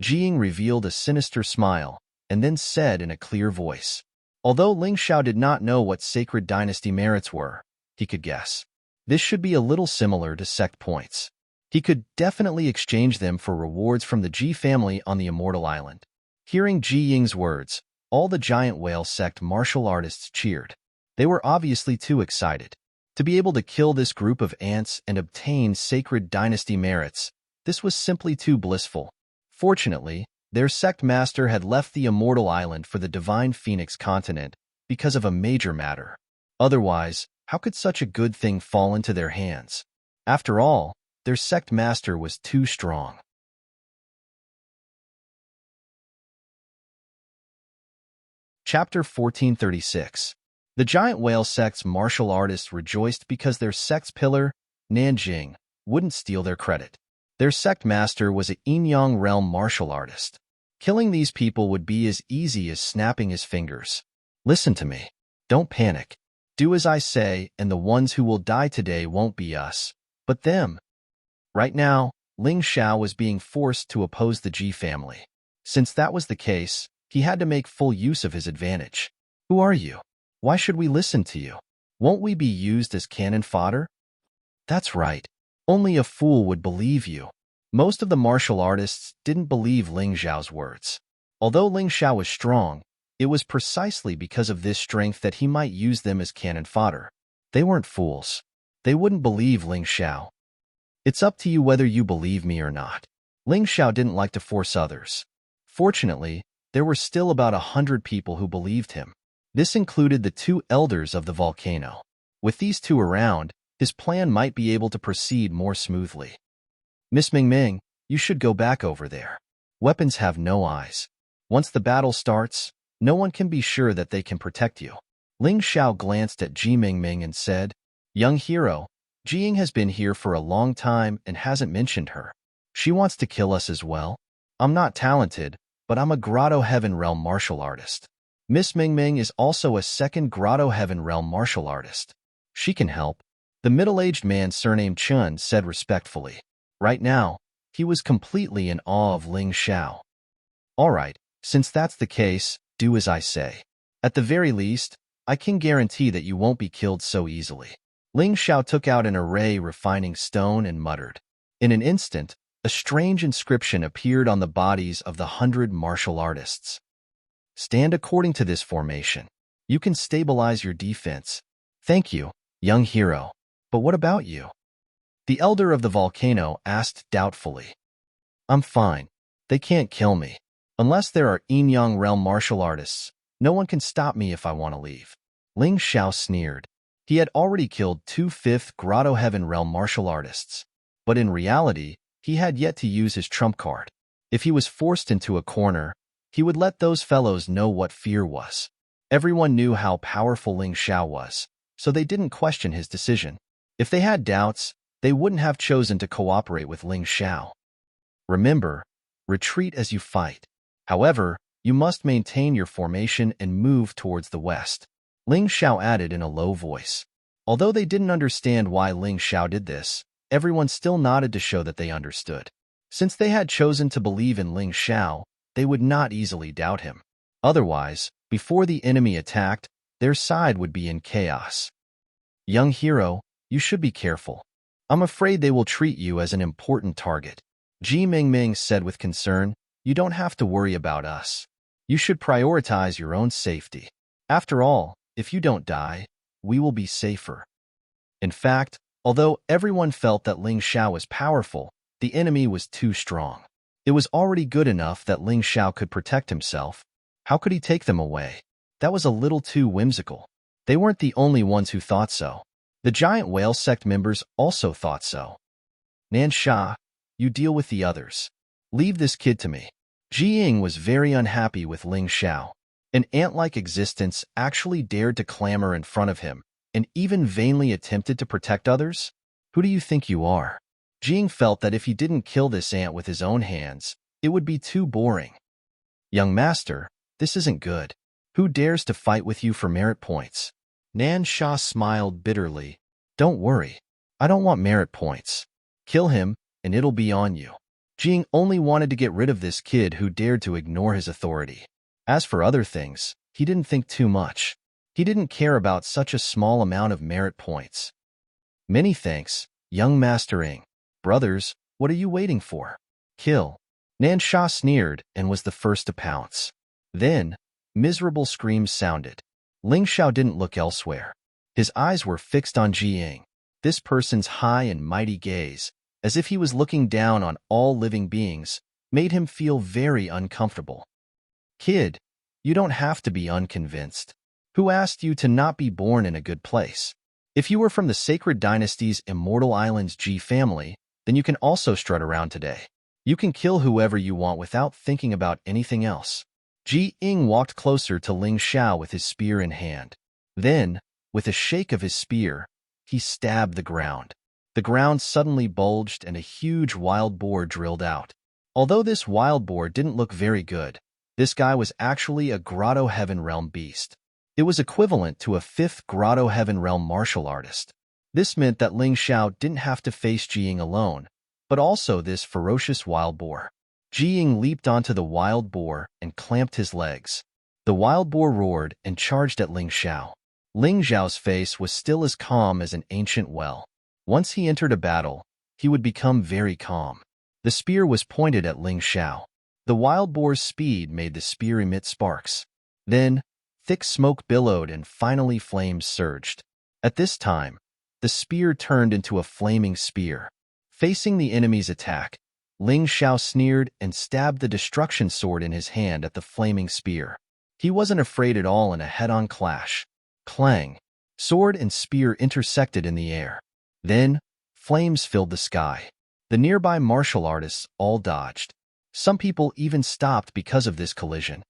Jiying revealed a sinister smile, and then said in a clear voice. Although Ling Xiao did not know what Sacred Dynasty merits were, he could guess. This should be a little similar to sect points. He could definitely exchange them for rewards from the Ji family on the Immortal Island. Hearing Ji Ying's words, all the Giant Whale sect martial artists cheered. They were obviously too excited. To be able to kill this group of ants and obtain Sacred Dynasty merits, this was simply too blissful. Fortunately, their sect master had left the Immortal Island for the Divine Phoenix continent because of a major matter. Otherwise, how could such a good thing fall into their hands? After all, their sect master was too strong. Chapter 1436. The Giant Whale sect's martial artists rejoiced because their sect's pillar, Nanjing, wouldn't steal their credit. Their sect master was a Yin-Yang realm martial artist. Killing these people would be as easy as snapping his fingers. Listen to me. Don't panic. Do as I say, and the ones who will die today won't be us, but them. Right now, Ling Xiao was being forced to oppose the Ji family. Since that was the case, he had to make full use of his advantage. Who are you? Why should we listen to you? Won't we be used as cannon fodder? That's right. Only a fool would believe you. Most of the martial artists didn't believe Ling Xiao's words. Although Ling Xiao was strong, it was precisely because of this strength that he might use them as cannon fodder. They weren't fools. They wouldn't believe Ling Xiao. It's up to you whether you believe me or not. Ling Xiao didn't like to force others. Fortunately, there were still about 100 people who believed him. This included the 2 elders of the volcano. With these 2 around, his plan might be able to proceed more smoothly. Miss Mingming, you should go back over there. Weapons have no eyes. Once the battle starts, no one can be sure that they can protect you. Ling Xiao glanced at Ji Mingming and said, Young hero, Jiying has been here for a long time and hasn't mentioned her. She wants to kill us as well. I'm not talented, but I'm a Grotto Heaven Realm martial artist. Miss Mingming is also a second Grotto Heaven Realm martial artist. She can help. The middle-aged man surnamed Chun said respectfully. Right now, he was completely in awe of Ling Xiao. All right, since that's the case, do as I say. At the very least, I can guarantee that you won't be killed so easily. Ling Xiao took out an array refining stone and muttered. In an instant, a strange inscription appeared on the bodies of the 100 martial artists. Stand according to this formation. You can stabilize your defense. Thank you, young hero. But what about you? The elder of the volcano asked doubtfully. I'm fine. They can't kill me. Unless there are Yin-Yang realm martial artists, no one can stop me if I want to leave. Ling Xiao sneered. He had already killed 2 5th Grotto Heaven realm martial artists. But in reality, he had yet to use his trump card. If he was forced into a corner, he would let those fellows know what fear was. Everyone knew how powerful Ling Xiao was, so they didn't question his decision. If they had doubts, they wouldn't have chosen to cooperate with Ling Xiao. Remember, retreat as you fight. However, you must maintain your formation and move towards the west. Ling Xiao added in a low voice. Although they didn't understand why Ling Xiao did this, everyone still nodded to show that they understood. Since they had chosen to believe in Ling Xiao, they would not easily doubt him. Otherwise, before the enemy attacked, their side would be in chaos. Young hero, you should be careful. I'm afraid they will treat you as an important target. Ji Mingming said with concern, you don't have to worry about us. You should prioritize your own safety. After all, if you don't die, we will be safer. In fact, although everyone felt that Ling Xiao was powerful, the enemy was too strong. It was already good enough that Ling Xiao could protect himself. How could he take them away? That was a little too whimsical. They weren't the only ones who thought so. The giant whale sect members also thought so. Nan Sha, you deal with the others. Leave this kid to me. Jiying was very unhappy with Ling Xiao. An ant-like existence actually dared to clamor in front of him, and even vainly attempted to protect others? Who do you think you are? Jiying felt that if he didn't kill this ant with his own hands, it would be too boring. Young master, this isn't good. Who dares to fight with you for merit points? Nan Sha smiled bitterly. Don't worry. I don't want merit points. Kill him, and it'll be on you. Jiying only wanted to get rid of this kid who dared to ignore his authority. As for other things, he didn't think too much. He didn't care about such a small amount of merit points. Many thanks, young Master Ing. Brothers, what are you waiting for? Kill. Nan Sha sneered and was the first to pounce. Then, miserable screams sounded. Ling Xiao didn't look elsewhere. His eyes were fixed on Jiying. This person's high and mighty gaze, as if he was looking down on all living beings, made him feel very uncomfortable. Kid, you don't have to be unconvinced. Who asked you to not be born in a good place? If you were from the Sacred Dynasty's Immortal Islands G family, then you can also strut around today. You can kill whoever you want without thinking about anything else. Ji Ying walked closer to Ling Xiao with his spear in hand. Then, with a shake of his spear, he stabbed the ground. The ground suddenly bulged and a huge wild boar drilled out. Although this wild boar didn't look very good, this guy was actually a Grotto Heaven Realm beast. It was equivalent to a 5th Grotto Heaven Realm martial artist. This meant that Ling Xiao didn't have to face Jiying alone, but also this ferocious wild boar. Jiying leaped onto the wild boar and clamped his legs. The wild boar roared and charged at Ling Xiao. Ling Xiao's face was still as calm as an ancient well. Once he entered a battle, he would become very calm. The spear was pointed at Ling Xiao. The wild boar's speed made the spear emit sparks. Then, thick smoke billowed and finally flames surged. At this time, the spear turned into a flaming spear. Facing the enemy's attack, Ling Xiao sneered and stabbed the destruction sword in his hand at the flaming spear. He wasn't afraid at all in a head-on clash. Clang! Sword and spear intersected in the air. Then, flames filled the sky. The nearby martial artists all dodged. Some people even stopped because of this collision.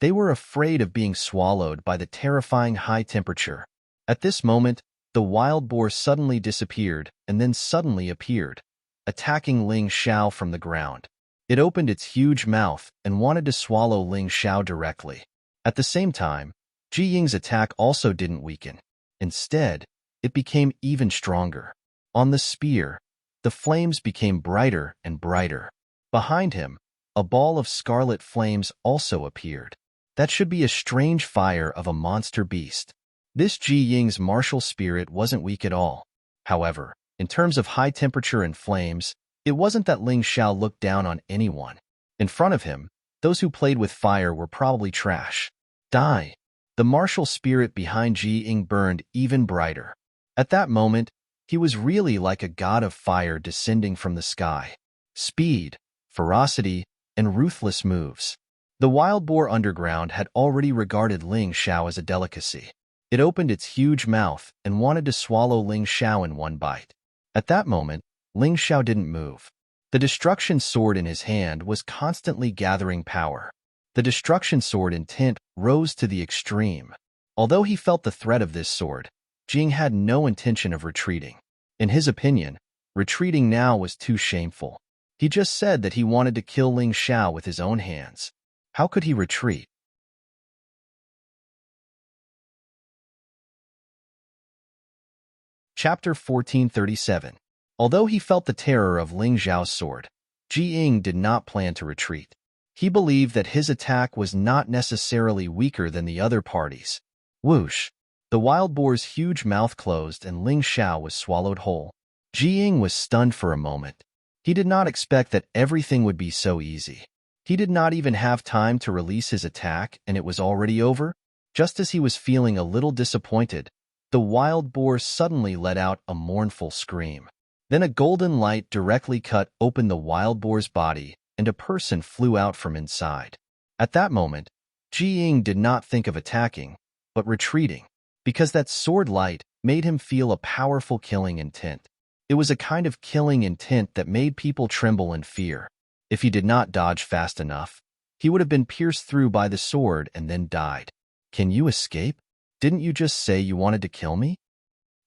They were afraid of being swallowed by the terrifying high temperature. At this moment, the wild boar suddenly disappeared and then suddenly appeared, attacking Ling Xiao from the ground. It opened its huge mouth and wanted to swallow Ling Xiao directly. At the same time, Ji Ying's attack also didn't weaken. Instead, it became even stronger. On the spear, the flames became brighter and brighter. Behind him, a ball of scarlet flames also appeared. That should be a strange fire of a monster beast. This Ji Ying's martial spirit wasn't weak at all. However, in terms of high temperature and flames, it wasn't that Ling Xiao looked down on anyone. In front of him, those who played with fire were probably trash. Die! The martial spirit behind Ji Ying burned even brighter. At that moment, he was really like a god of fire descending from the sky. Speed, ferocity, and ruthless moves. The wild boar underground had already regarded Ling Xiao as a delicacy. It opened its huge mouth and wanted to swallow Ling Xiao in one bite. At that moment, Ling Xiao didn't move. The destruction sword in his hand was constantly gathering power. The destruction sword intent rose to the extreme. Although he felt the threat of this sword, Jing had no intention of retreating. In his opinion, retreating now was too shameful. He just said that he wanted to kill Ling Xiao with his own hands. How could he retreat? Chapter 1437. Although he felt the terror of Ling Xiao's sword, Ji Ying did not plan to retreat. He believed that his attack was not necessarily weaker than the other parties. Whoosh! The wild boar's huge mouth closed and Ling Xiao was swallowed whole. Ji Ying was stunned for a moment. He did not expect that everything would be so easy. He did not even have time to release his attack and it was already over. Just as he was feeling a little disappointed, the wild boar suddenly let out a mournful scream. Then a golden light directly cut open the wild boar's body and a person flew out from inside. At that moment, Ji Ying did not think of attacking, but retreating, because that sword light made him feel a powerful killing intent. It was a kind of killing intent that made people tremble in fear. If he did not dodge fast enough, he would have been pierced through by the sword and then died. Can you escape? Didn't you just say you wanted to kill me?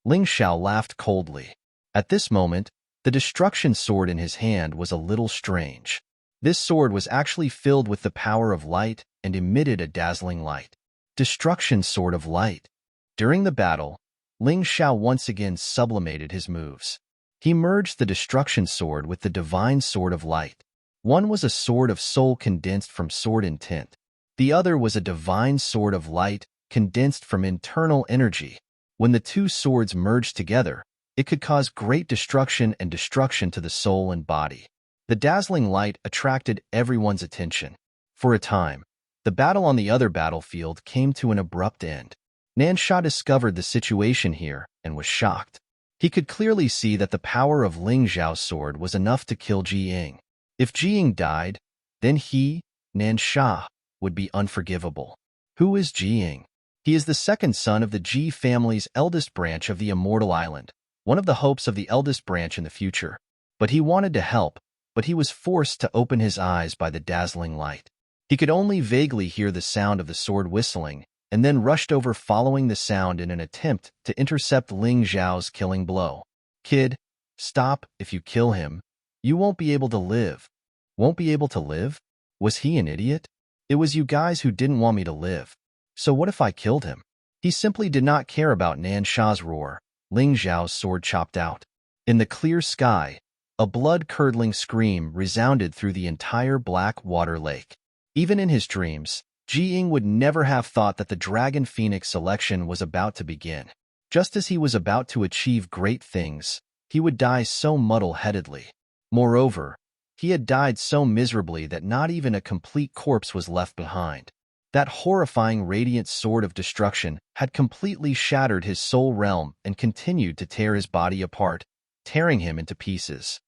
Ling Xiao laughed coldly. At this moment, the destruction sword in his hand was a little strange. This sword was actually filled with the power of light and emitted a dazzling light. Destruction sword of light. During the battle, Ling Xiao once again sublimated his moves. He merged the destruction sword with the divine sword of light. One was a sword of soul condensed from sword intent. The other was a divine sword of light condensed from internal energy. When the two swords merged together, it could cause great destruction and destruction to the soul and body. The dazzling light attracted everyone's attention. For a time, the battle on the other battlefield came to an abrupt end. Nansha discovered the situation here and was shocked. He could clearly see that the power of Ling Xiao's sword was enough to kill Ji Ying. If Ji Ying died, then he, Nansha, would be unforgivable. Who is Ji Ying? He is the second son of the Ji family's eldest branch of the Immortal Island, one of the hopes of the eldest branch in the future. But he wanted to help, but he was forced to open his eyes by the dazzling light. He could only vaguely hear the sound of the sword whistling, and then rushed over following the sound in an attempt to intercept Ling Xiao's killing blow. Kid, stop. If you kill him, you won't be able to live. Won't be able to live? Was he an idiot? It was you guys who didn't want me to live. So what if I killed him? He simply did not care about Nansha's roar. Ling Xiao's sword chopped out. In the clear sky, a blood-curdling scream resounded through the entire black water lake. Even in his dreams, Ji Ying would never have thought that the Dragon Phoenix selection was about to begin. Just as he was about to achieve great things, he would die so muddle-headedly. Moreover, he had died so miserably that not even a complete corpse was left behind. That horrifying radiant sword of destruction had completely shattered his soul realm and continued to tear his body apart, tearing him into pieces.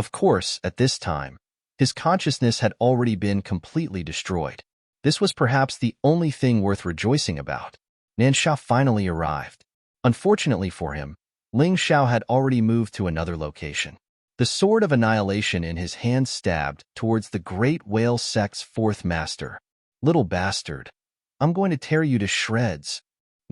Of course, at this time, his consciousness had already been completely destroyed. This was perhaps the only thing worth rejoicing about. Nansha finally arrived. Unfortunately for him, Ling Xiao had already moved to another location. The sword of annihilation in his hand stabbed towards the great whale sect's fourth master. "Little bastard, I'm going to tear you to shreds,"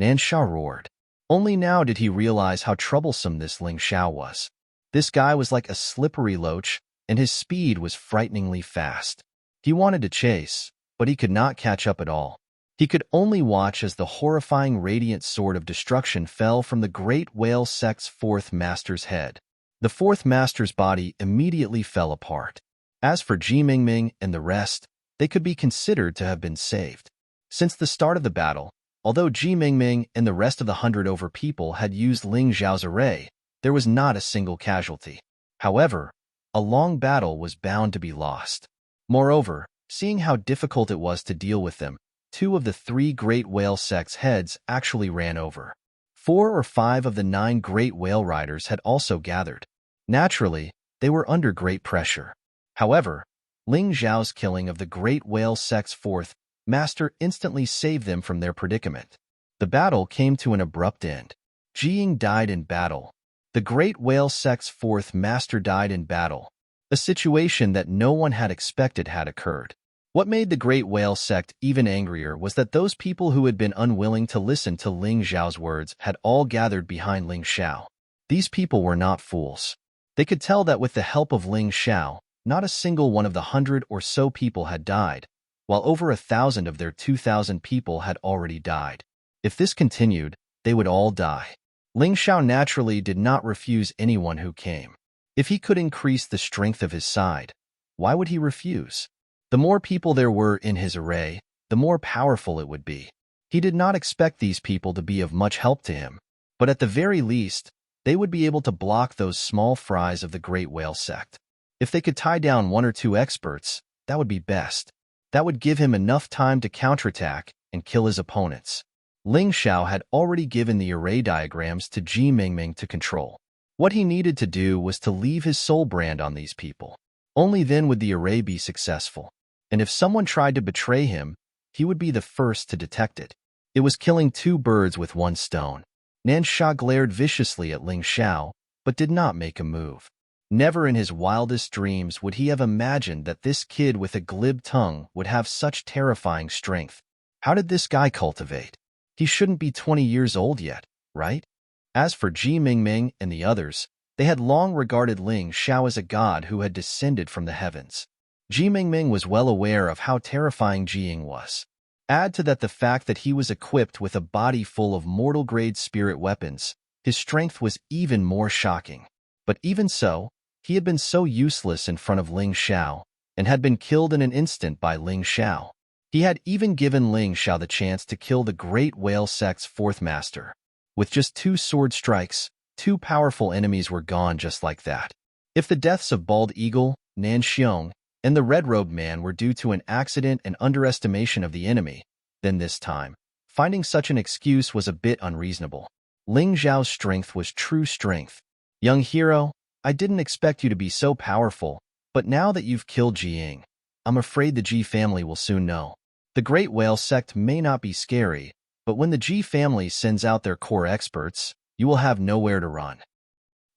Nansha roared. Only now did he realize how troublesome this Ling Xiao was. This guy was like a slippery loach, and his speed was frighteningly fast. He wanted to chase, but he could not catch up at all. He could only watch as the horrifying radiant sword of destruction fell from the great whale sect's fourth master's head. The fourth master's body immediately fell apart. As for Ji Mingming and the rest, they could be considered to have been saved. Since the start of the battle, although Ji Mingming and the rest of the 100 people had used Ling Xiao's array, there was not a single casualty. However, a long battle was bound to be lost. Moreover, seeing how difficult it was to deal with them, 2 of the 3 great whale sect's heads actually ran over. 4 or 5 of the 9 great whale riders had also gathered. Naturally, they were under great pressure. However, Ling Xiao's killing of the great whale sect's fourth master instantly saved them from their predicament. The battle came to an abrupt end. Jiying died in battle. The great whale sect's fourth master died in battle. A situation that no one had expected had occurred. What made the great whale sect even angrier was that those people who had been unwilling to listen to Ling Xiao's words had all gathered behind Ling Xiao. These people were not fools. They could tell that with the help of Ling Xiao, not a single one of the 100 or so people had died, while over 1,000 of their 2,000 people had already died. If this continued, they would all die. Ling Xiao naturally did not refuse anyone who came. If he could increase the strength of his side, why would he refuse? The more people there were in his array, the more powerful it would be. He did not expect these people to be of much help to him, but at the very least, they would be able to block those small fries of the great whale sect. If they could tie down 1 or 2 experts, that would be best. That would give him enough time to counterattack and kill his opponents. Ling Xiao had already given the array diagrams to Ji Mingming to control. What he needed to do was to leave his soul brand on these people. Only then would the array be successful. And if someone tried to betray him, he would be the first to detect it. It was killing 2 birds with 1 stone. Nansha glared viciously at Ling Xiao, but did not make a move. Never in his wildest dreams would he have imagined that this kid with a glib tongue would have such terrifying strength. How did this guy cultivate? He shouldn't be 20 years old yet, right? As for Ji Mingming and the others, they had long regarded Ling Xiao as a god who had descended from the heavens. Ji Mingming was well aware of how terrifying Jiying was. Add to that the fact that he was equipped with a body full of mortal-grade spirit weapons, his strength was even more shocking. But even so, he had been so useless in front of Ling Xiao, and had been killed in an instant by Ling Xiao. He had even given Ling Xiao the chance to kill the great whale sect's fourth master. With just 2 sword strikes, 2 powerful enemies were gone just like that. If the deaths of Bald Eagle, Nan Xiong, and the red-robed man were due to an accident and underestimation of the enemy, then this time, finding such an excuse was a bit unreasonable. Ling Xiao's strength was true strength. "Young hero, I didn't expect you to be so powerful, but now that you've killed Jiying, I'm afraid the Ji family will soon know. The Great Whale sect may not be scary, but when the Ji family sends out their core experts, you will have nowhere to run."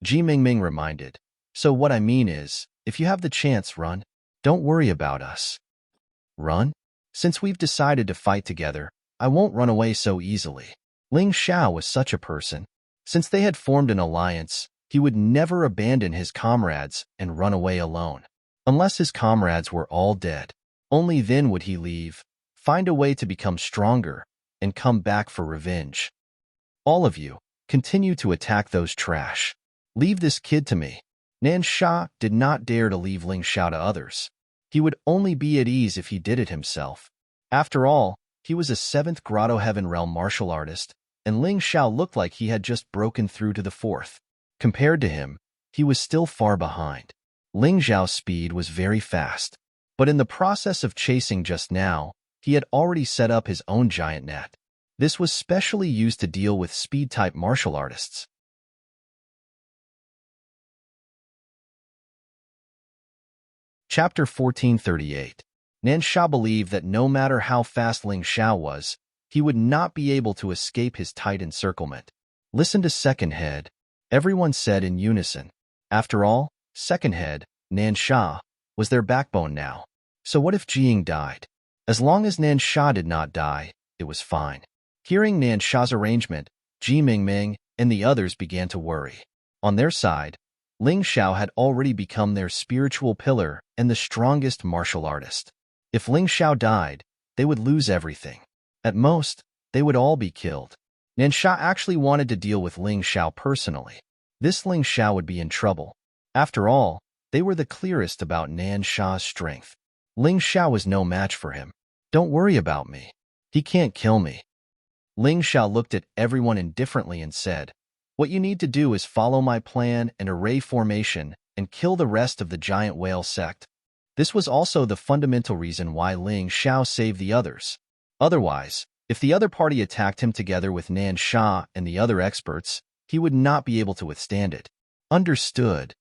Ji Mingming reminded. "So what I mean is, if you have the chance, run. Don't worry about us." "Run? Since we've decided to fight together, I won't run away so easily." Ling Xiao was such a person. Since they had formed an alliance, he would never abandon his comrades and run away alone. Unless his comrades were all dead, only then would he leave, find a way to become stronger, and come back for revenge. "All of you, continue to attack those trash. Leave this kid to me." Nansha did not dare to leave Ling Xiao to others. He would only be at ease if he did it himself. After all, he was a 7th Grotto Heaven Realm martial artist, and Ling Xiao looked like he had just broken through to the 4th. Compared to him, he was still far behind. Ling Xiao's speed was very fast, but in the process of chasing just now, he had already set up his own giant net. This was specially used to deal with speed-type martial artists. Chapter 1438. Nansha believed that no matter how fast Ling Xiao was, he would not be able to escape his tight encirclement. Listen to Second Head, everyone said in unison. After all, Second Head, Nansha, was their backbone now. So what if Jiying died? As long as Nansha did not die, it was fine. Hearing Nansha's arrangement, Ji Mingming and the others began to worry. On their side, Ling Xiao had already become their spiritual pillar and the strongest martial artist. If Ling Xiao died, they would lose everything. At most, they would all be killed. Nansha actually wanted to deal with Ling Xiao personally. This Ling Xiao would be in trouble. After all, they were the clearest about Nansha's strength. Ling Xiao was no match for him. Don't worry about me. He can't kill me. Ling Xiao looked at everyone indifferently and said, "What you need to do is follow my plan and array formation and kill the rest of the giant whale sect." This was also the fundamental reason why Ling Xiao saved the others. Otherwise, if the other party attacked him together with Nansha and the other experts, he would not be able to withstand it. Understood.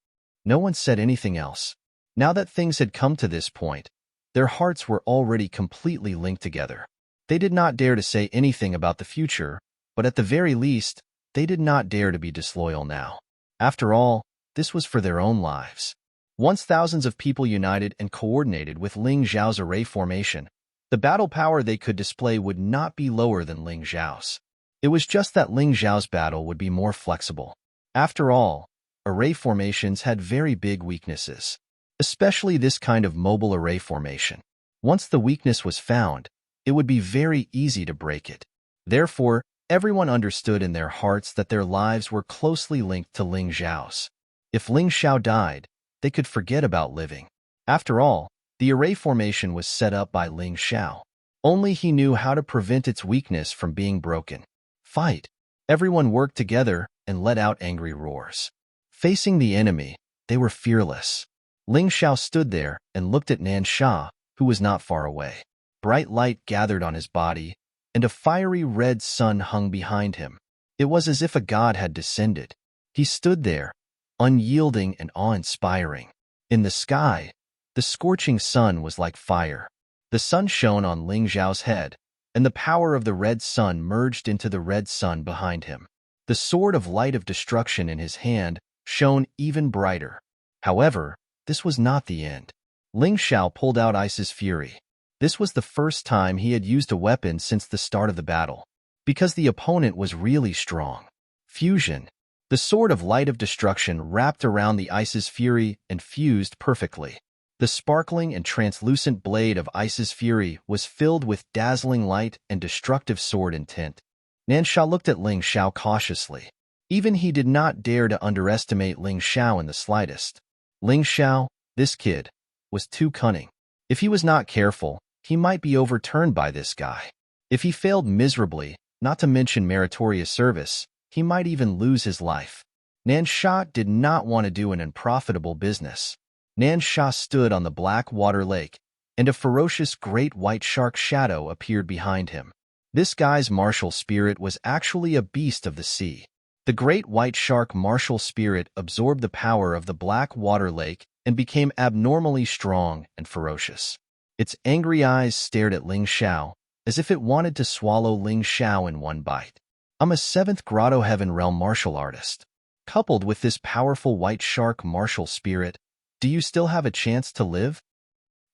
No one said anything else. Now that things had come to this point, their hearts were already completely linked together. They did not dare to say anything about the future, but at the very least, they did not dare to be disloyal now. After all, this was for their own lives. Once thousands of people united and coordinated with Ling Xiao's array formation, the battle power they could display would not be lower than Ling Xiao's. It was just that Ling Xiao's battle would be more flexible. After all, array formations had very big weaknesses, especially this kind of mobile array formation. Once the weakness was found, it would be very easy to break it. Therefore, everyone understood in their hearts that their lives were closely linked to Ling Xiao's. If Ling Xiao died, they could forget about living. After all, the array formation was set up by Ling Xiao. Only he knew how to prevent its weakness from being broken. Fight! Everyone worked together and let out angry roars. Facing the enemy, they were fearless. Ling Xiao stood there and looked at Nansha, who was not far away. Bright light gathered on his body, and a fiery red sun hung behind him. It was as if a god had descended. He stood there, unyielding and awe-inspiring. In the sky, the scorching sun was like fire. The sun shone on Ling Xiao's head, and the power of the red sun merged into the red sun behind him. The sword of light of destruction in his hand shone even brighter. However, this was not the end. Ling Xiao pulled out Ice's Fury. This was the first time he had used a weapon since the start of the battle, because the opponent was really strong. Fusion. The sword of light of destruction wrapped around the Ice's Fury and fused perfectly. The sparkling and translucent blade of Ice's Fury was filled with dazzling light and destructive sword intent. Nansha looked at Ling Xiao cautiously. Even he did not dare to underestimate Ling Xiao in the slightest. Ling Xiao, this kid, was too cunning. If he was not careful, he might be overturned by this guy. If he failed miserably, not to mention meritorious service, he might even lose his life. Nansha did not want to do an unprofitable business. Nansha stood on the black water lake, and a ferocious great white shark shadow appeared behind him. This guy's martial spirit was actually a beast of the sea. The great white shark martial spirit absorbed the power of the black water lake and became abnormally strong and ferocious. Its angry eyes stared at Ling Xiao, as if it wanted to swallow Ling Xiao in one bite. I'm a 7th Grotto Heaven Realm martial artist. Coupled with this powerful white shark martial spirit, do you still have a chance to live?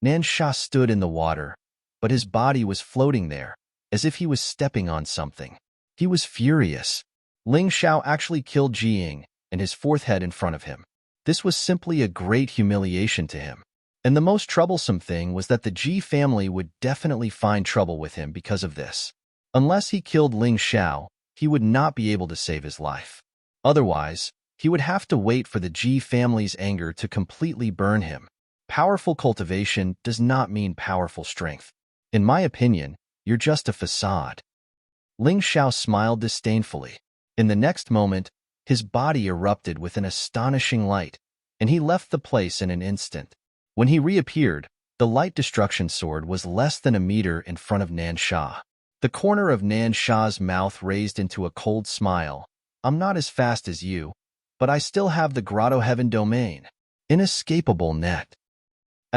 Nansha stood in the water, but his body was floating there, as if he was stepping on something. He was furious. Ling Xiao actually killed Jiying and his 4th head in front of him. This was simply a great humiliation to him. And the most troublesome thing was that the Ji family would definitely find trouble with him because of this. Unless he killed Ling Xiao, he would not be able to save his life. Otherwise, he would have to wait for the Ji family's anger to completely burn him. Powerful cultivation does not mean powerful strength. In my opinion, you're just a facade. Ling Xiao smiled disdainfully. In the next moment, his body erupted with an astonishing light, and he left the place in an instant. When he reappeared, the light destruction sword was less than a meter in front of Nansha. The corner of Nansha's mouth raised into a cold smile. I'm not as fast as you, but I still have the Grotto Heaven domain. Inescapable net.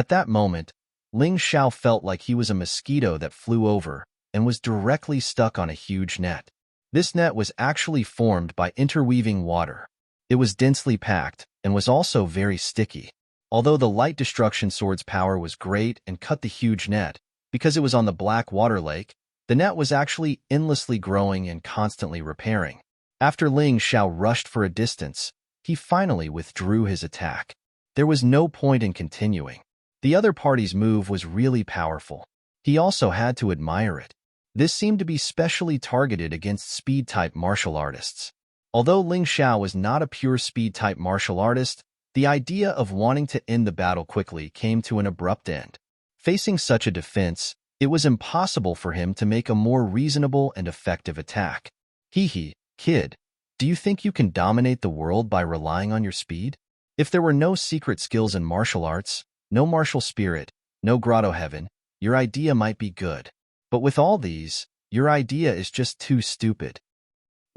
At that moment, Ling Xiao felt like he was a mosquito that flew over and was directly stuck on a huge net. This net was actually formed by interweaving water. It was densely packed and was also very sticky. Although the light destruction sword's power was great and cut the huge net, because it was on the black water lake, the net was actually endlessly growing and constantly repairing. After Ling Xiao rushed for a distance, he finally withdrew his attack. There was no point in continuing. The other party's move was really powerful. He also had to admire it. This seemed to be specially targeted against speed-type martial artists. Although Ling Xiao was not a pure speed-type martial artist, the idea of wanting to end the battle quickly came to an abrupt end. Facing such a defense, it was impossible for him to make a more reasonable and effective attack. Hee, kid, do you think you can dominate the world by relying on your speed? If there were no secret skills in martial arts, no martial spirit, no grotto heaven, your idea might be good. But with all these, your idea is just too stupid.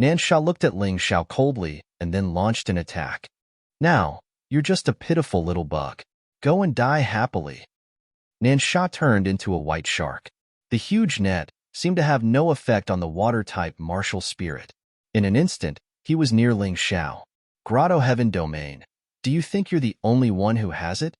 Nansha looked at Ling Xiao coldly and then launched an attack. Now, you're just a pitiful little bug. Go and die happily. Nansha turned into a white shark. The huge net seemed to have no effect on the water-type martial spirit. In an instant, he was near Ling Xiao. Grotto Heaven Domain. Do you think you're the only one who has it?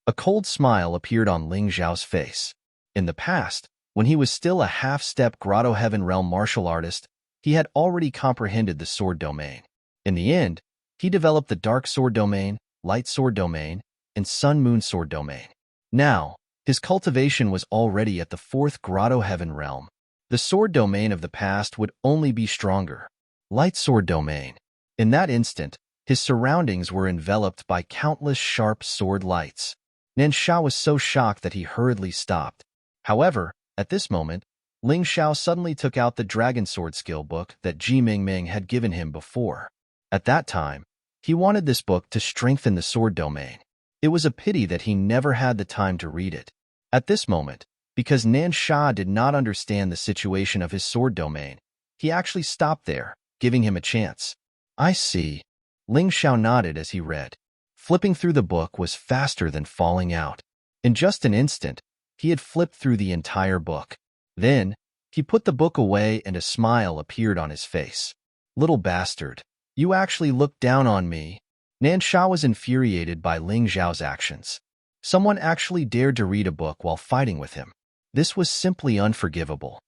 A cold smile appeared on Ling Xiao's face. In the past, when he was still a half-step Grotto Heaven Realm martial artist, he had already comprehended the sword domain. In the end, he developed the Dark Sword Domain, Light Sword Domain, and Sun Moon Sword Domain. Now, his cultivation was already at the 4th Grotto Heaven Realm. The sword domain of the past would only be stronger. Light Sword Domain. In that instant, his surroundings were enveloped by countless sharp sword lights. Nansha was so shocked that he hurriedly stopped. However, at this moment, Ling Xiao suddenly took out the Dragon Sword skill book that Ji Mingming had given him before. At that time, he wanted this book to strengthen the sword domain. It was a pity that he never had the time to read it. At this moment, because Nansha did not understand the situation of his sword domain, he actually stopped there, giving him a chance. I see. Ling Xiao nodded as he read. Flipping through the book was faster than falling out. In just an instant, he had flipped through the entire book. Then, he put the book away and a smile appeared on his face. Little bastard, you actually looked down on me. Nansha was infuriated by Ling Xiao's actions. Someone actually dared to read a book while fighting with him. This was simply unforgivable.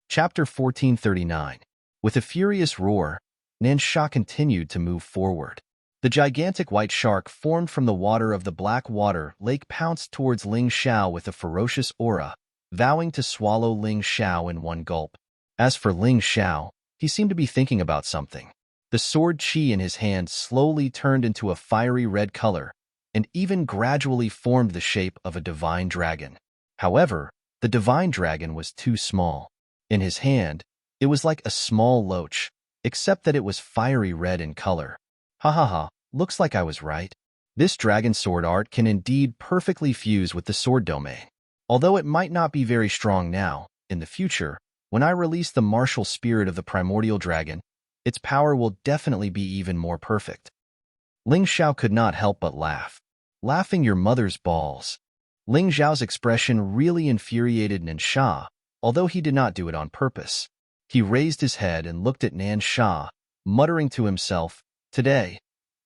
Chapter 1439. With a furious roar, Nansha continued to move forward. The gigantic white shark formed from the water of the black water lake pounced towards Ling Xiao with a ferocious aura, vowing to swallow Ling Xiao in one gulp. As for Ling Xiao, he seemed to be thinking about something. The sword qi in his hand slowly turned into a fiery red color, and even gradually formed the shape of a divine dragon. However, the divine dragon was too small. In his hand, it was like a small loach, except that it was fiery red in color. Ha ha ha, looks like I was right. This dragon sword art can indeed perfectly fuse with the sword domain. Although it might not be very strong now, in the future, when I release the martial spirit of the primordial dragon, its power will definitely be even more perfect. Ling Xiao could not help but laugh. Laughing your mother's balls. Ling Xiao's expression really infuriated Nansha, although he did not do it on purpose. He raised his head and looked at Nansha, muttering to himself, Today,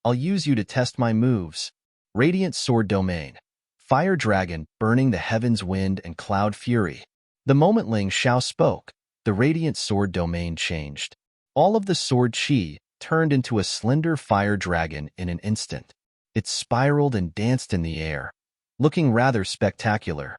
I'll use you to test my moves. Radiant Sword Domain. Fire Dragon burning the heavens wind and cloud fury. The moment Ling Xiao spoke, the Radiant Sword Domain changed. All of the sword qi turned into a slender fire dragon in an instant. It spiraled and danced in the air, looking rather spectacular.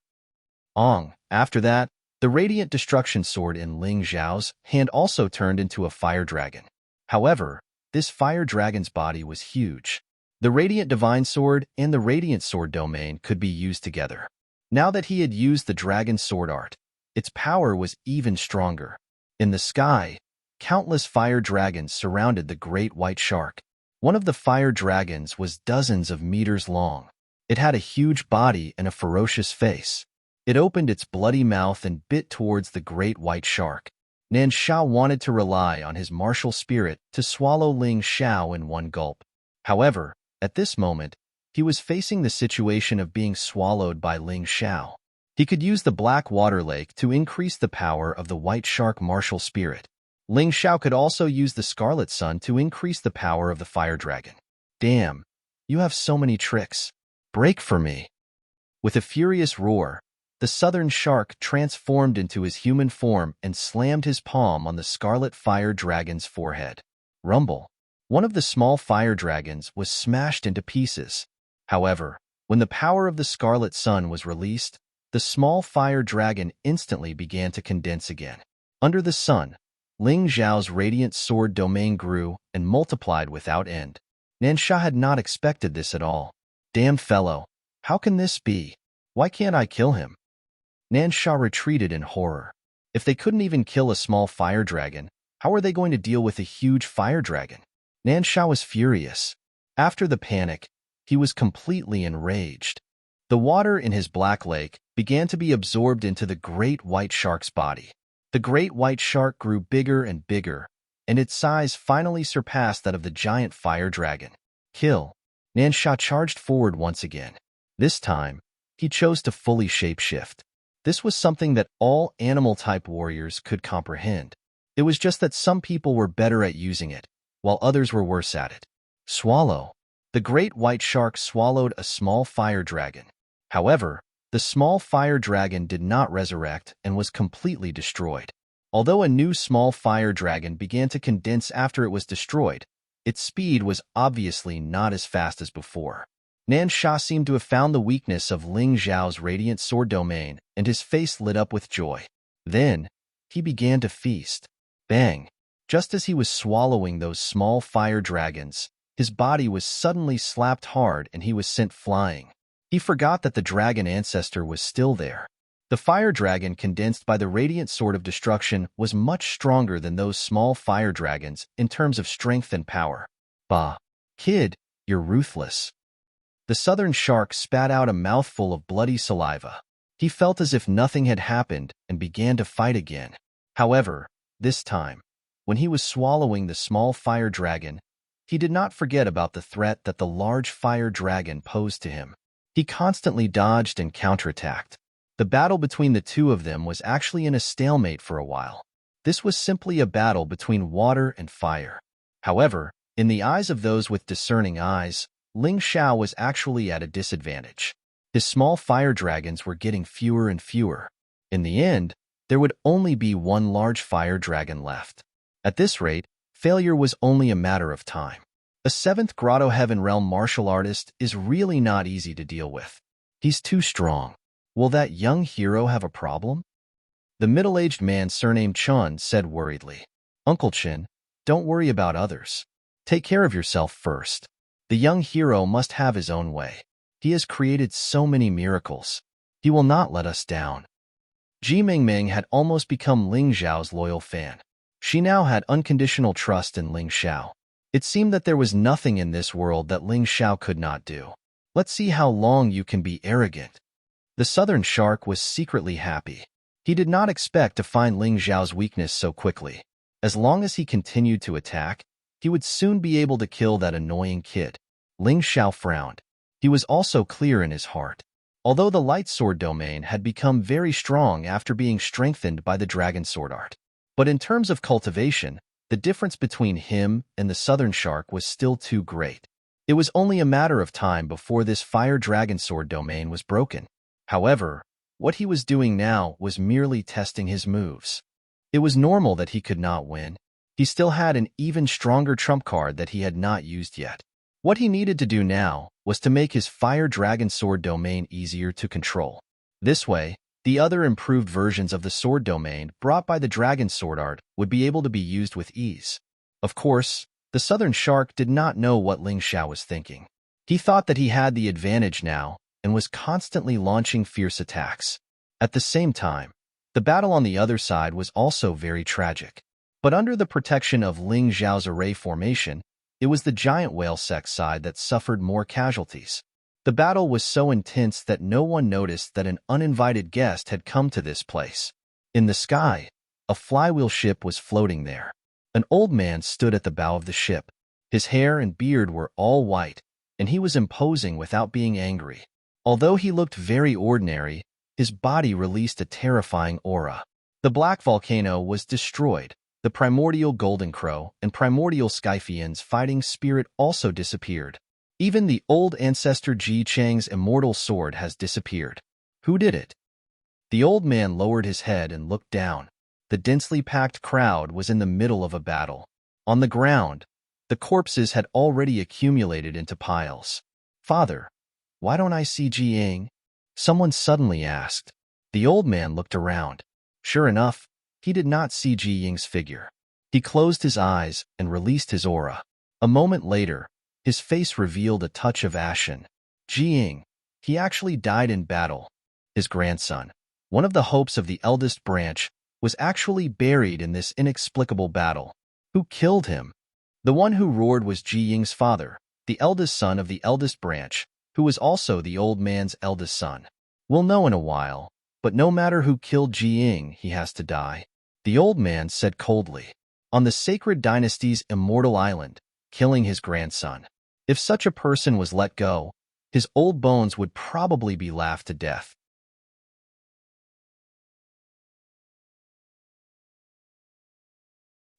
After that, the Radiant Destruction Sword in Ling Xiao's hand also turned into a fire dragon. However, this fire dragon's body was huge. The Radiant Divine Sword and the Radiant Sword Domain could be used together. Now that he had used the dragon sword art, its power was even stronger. In the sky, countless fire dragons surrounded the great white shark. One of the fire dragons was dozens of meters long. It had a huge body and a ferocious face. It opened its bloody mouth and bit towards the great white shark. Nan Shao wanted to rely on his martial spirit to swallow Ling Xiao in one gulp. However, at this moment, he was facing the situation of being swallowed by Ling Xiao. He could use the Black Water Lake to increase the power of the White Shark martial spirit. Ling Xiao could also use the Scarlet Sun to increase the power of the Fire Dragon. Damn, you have so many tricks. Break for me. With a furious roar, the Southern Shark transformed into his human form and slammed his palm on the Scarlet Fire Dragon's forehead. Rumble. One of the small fire dragons was smashed into pieces. However, when the power of the Scarlet Sun was released, the small fire dragon instantly began to condense again. Under the sun, Ling Xiao's radiant sword domain grew and multiplied without end. Nansha had not expected this at all. Damned fellow, how can this be? Why can't I kill him? Nansha retreated in horror. If they couldn't even kill a small fire dragon, how are they going to deal with a huge fire dragon? Nansha was furious. After the panic, he was completely enraged. The water in his black lake began to be absorbed into the great white shark's body. The great white shark grew bigger and bigger, and its size finally surpassed that of the giant fire dragon. Kill. Nansha charged forward once again. This time, he chose to fully shapeshift. This was something that all animal-type warriors could comprehend. It was just that some people were better at using it, while others were worse at it. Swallow. The great white shark swallowed a small fire dragon. However, the small fire dragon did not resurrect and was completely destroyed. Although a new small fire dragon began to condense after it was destroyed, its speed was obviously not as fast as before. Nansha seemed to have found the weakness of Ling Xiao's radiant sword domain, and his face lit up with joy. Then, he began to feast. Bang! Just as he was swallowing those small fire dragons, his body was suddenly slapped hard and he was sent flying. He forgot that the dragon ancestor was still there. The fire dragon condensed by the radiant sword of destruction was much stronger than those small fire dragons in terms of strength and power. Bah! Kid, you're ruthless. The southern shark spat out a mouthful of bloody saliva. He felt as if nothing had happened and began to fight again. However, this time, when he was swallowing the small fire dragon, he did not forget about the threat that the large fire dragon posed to him. He constantly dodged and counterattacked. The battle between the two of them was actually in a stalemate for a while. This was simply a battle between water and fire. However, in the eyes of those with discerning eyes, Ling Xiao was actually at a disadvantage. His small fire dragons were getting fewer and fewer. In the end, there would only be one large fire dragon left. At this rate, failure was only a matter of time. A 7th Grotto Heaven Realm martial artist is really not easy to deal with. He's too strong. Will that young hero have a problem? The middle-aged man surnamed Chun said worriedly. Uncle Chin, don't worry about others. Take care of yourself first. The young hero must have his own way. He has created so many miracles. He will not let us down. Ji Mingming had almost become Ling Xiao's loyal fan. She now had unconditional trust in Ling Xiao. It seemed that there was nothing in this world that Ling Xiao could not do. Let's see how long you can be arrogant. The southern shark was secretly happy. He did not expect to find Ling Xiao's weakness so quickly. As long as he continued to attack, he would soon be able to kill that annoying kid. Ling Xiao frowned. He was also clear in his heart. Although the light sword domain had become very strong after being strengthened by the dragon sword art. But in terms of cultivation, the difference between him and the southern shark was still too great. It was only a matter of time before this fire dragon sword domain was broken. However, what he was doing now was merely testing his moves. It was normal that he could not win. He still had an even stronger trump card that he had not used yet. What he needed to do now was to make his fire dragon sword domain easier to control. This way, the other improved versions of the sword domain brought by the dragon sword art would be able to be used with ease. Of course, the southern shark did not know what Ling Xiao was thinking. He thought that he had the advantage now and was constantly launching fierce attacks. At the same time, the battle on the other side was also very tragic. But under the protection of Ling Xiao's array formation, it was the giant whale sex side that suffered more casualties. The battle was so intense that no one noticed that an uninvited guest had come to this place. In the sky, A flywheel ship was floating there. An old man stood at the bow of the ship. His hair and beard were all white, and he was imposing without being angry. Although he looked very ordinary, his body released a terrifying aura. The black volcano was destroyed. The primordial golden crow and primordial Scythian's fighting spirit also disappeared. Even the old ancestor Ji Chang's immortal sword has disappeared. Who did it? The old man lowered his head and looked down. The densely packed crowd was in the middle of a battle. On the ground, the corpses had already accumulated into piles. "Father, why don't I see Ji Ying?" Someone suddenly asked. The old man looked around. Sure enough, he did not see Ji Ying's figure. He closed his eyes and released his aura. A moment later, his face revealed a touch of ashen. Ji Ying, he actually died in battle. His grandson, one of the hopes of the eldest branch, was actually buried in this inexplicable battle. Who killed him? The one who roared was Ji Ying's father, the eldest son of the eldest branch, who was also the old man's eldest son. We'll know in a while, but no matter who killed Ji Ying, he has to die. The old man said coldly. On the sacred dynasty's immortal island, killing his grandson. If such a person was let go, his old bones would probably be laughed to death.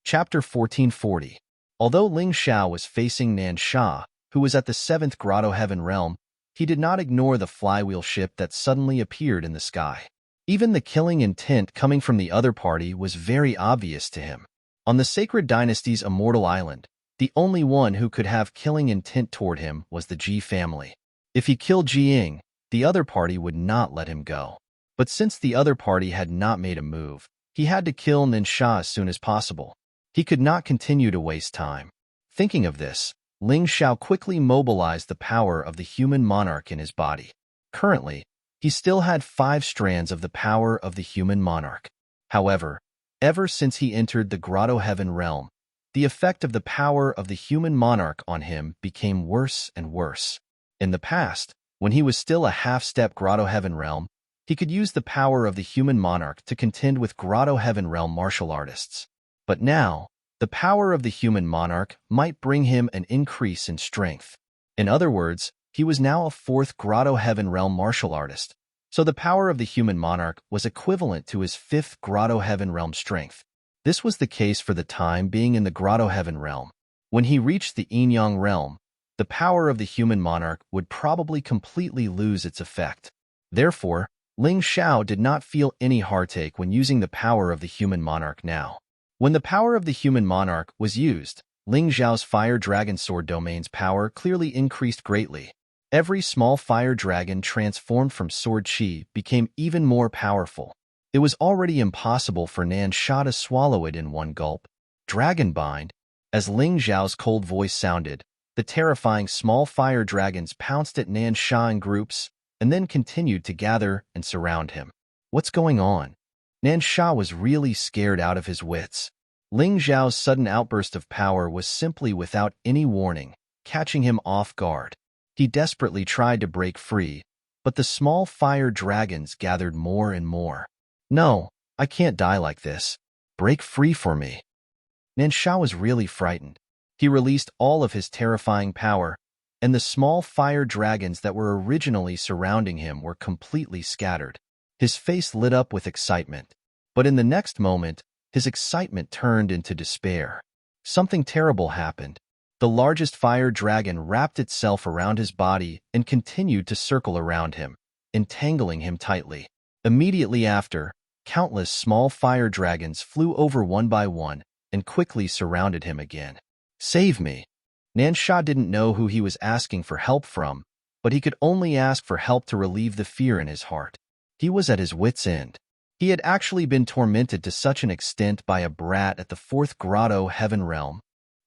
Chapter 1440. Although Ling Xiao was facing Nan Sha, who was at the 7th Grotto Heaven Realm, he did not ignore the flywheel ship that suddenly appeared in the sky. Even the killing intent coming from the other party was very obvious to him. On the sacred dynasty's immortal island, the only one who could have killing intent toward him was the Ji family. If he killed Ji Ying, the other party would not let him go. But since the other party had not made a move, he had to kill Nan Sha as soon as possible. He could not continue to waste time. Thinking of this, Ling Xiao quickly mobilized the power of the human monarch in his body. Currently, he still had 5 strands of the power of the human monarch. However, ever since he entered the Grotto Heaven realm, the effect of the power of the human monarch on him became worse and worse. In the past, when he was still a half-step Grotto Heaven realm, he could use the power of the human monarch to contend with Grotto Heaven realm martial artists. But now, the power of the human monarch might bring him an increase in strength. In other words, he was now a 4th Grotto Heaven realm martial artist, so the power of the human monarch was equivalent to his 5th Grotto Heaven realm strength. This was the case for the time being in the Grotto Heaven realm. When he reached the Yin-Yang realm, the power of the human monarch would probably completely lose its effect. Therefore, Ling Xiao did not feel any heartache when using the power of the human monarch now. When the power of the human monarch was used, Ling Xiao's fire dragon sword domain's power clearly increased greatly. Every small fire dragon transformed from sword chi became even more powerful. It was already impossible for Nan Sha to swallow it in one gulp. Dragonbind. As Ling Xiao's cold voice sounded, the terrifying small fire dragons pounced at Nan Sha in groups and then continued to gather and surround him. What's going on? Nan Sha was really scared out of his wits. Ling Xiao's sudden outburst of power was simply without any warning, catching him off guard. He desperately tried to break free, but the small fire dragons gathered more and more. No, I can't die like this. Break free for me. Nan Sha was really frightened. He released all of his terrifying power, and the small fire dragons that were originally surrounding him were completely scattered. His face lit up with excitement, but in the next moment, his excitement turned into despair. Something terrible happened. The largest fire dragon wrapped itself around his body and continued to circle around him, entangling him tightly. Immediately after, countless small fire dragons flew over one by one and quickly surrounded him again. Save me! Nan Sha didn't know who he was asking for help from, but he could only ask for help to relieve the fear in his heart. He was at his wit's end. He had actually been tormented to such an extent by a brat at the 4th Grotto Heaven realm.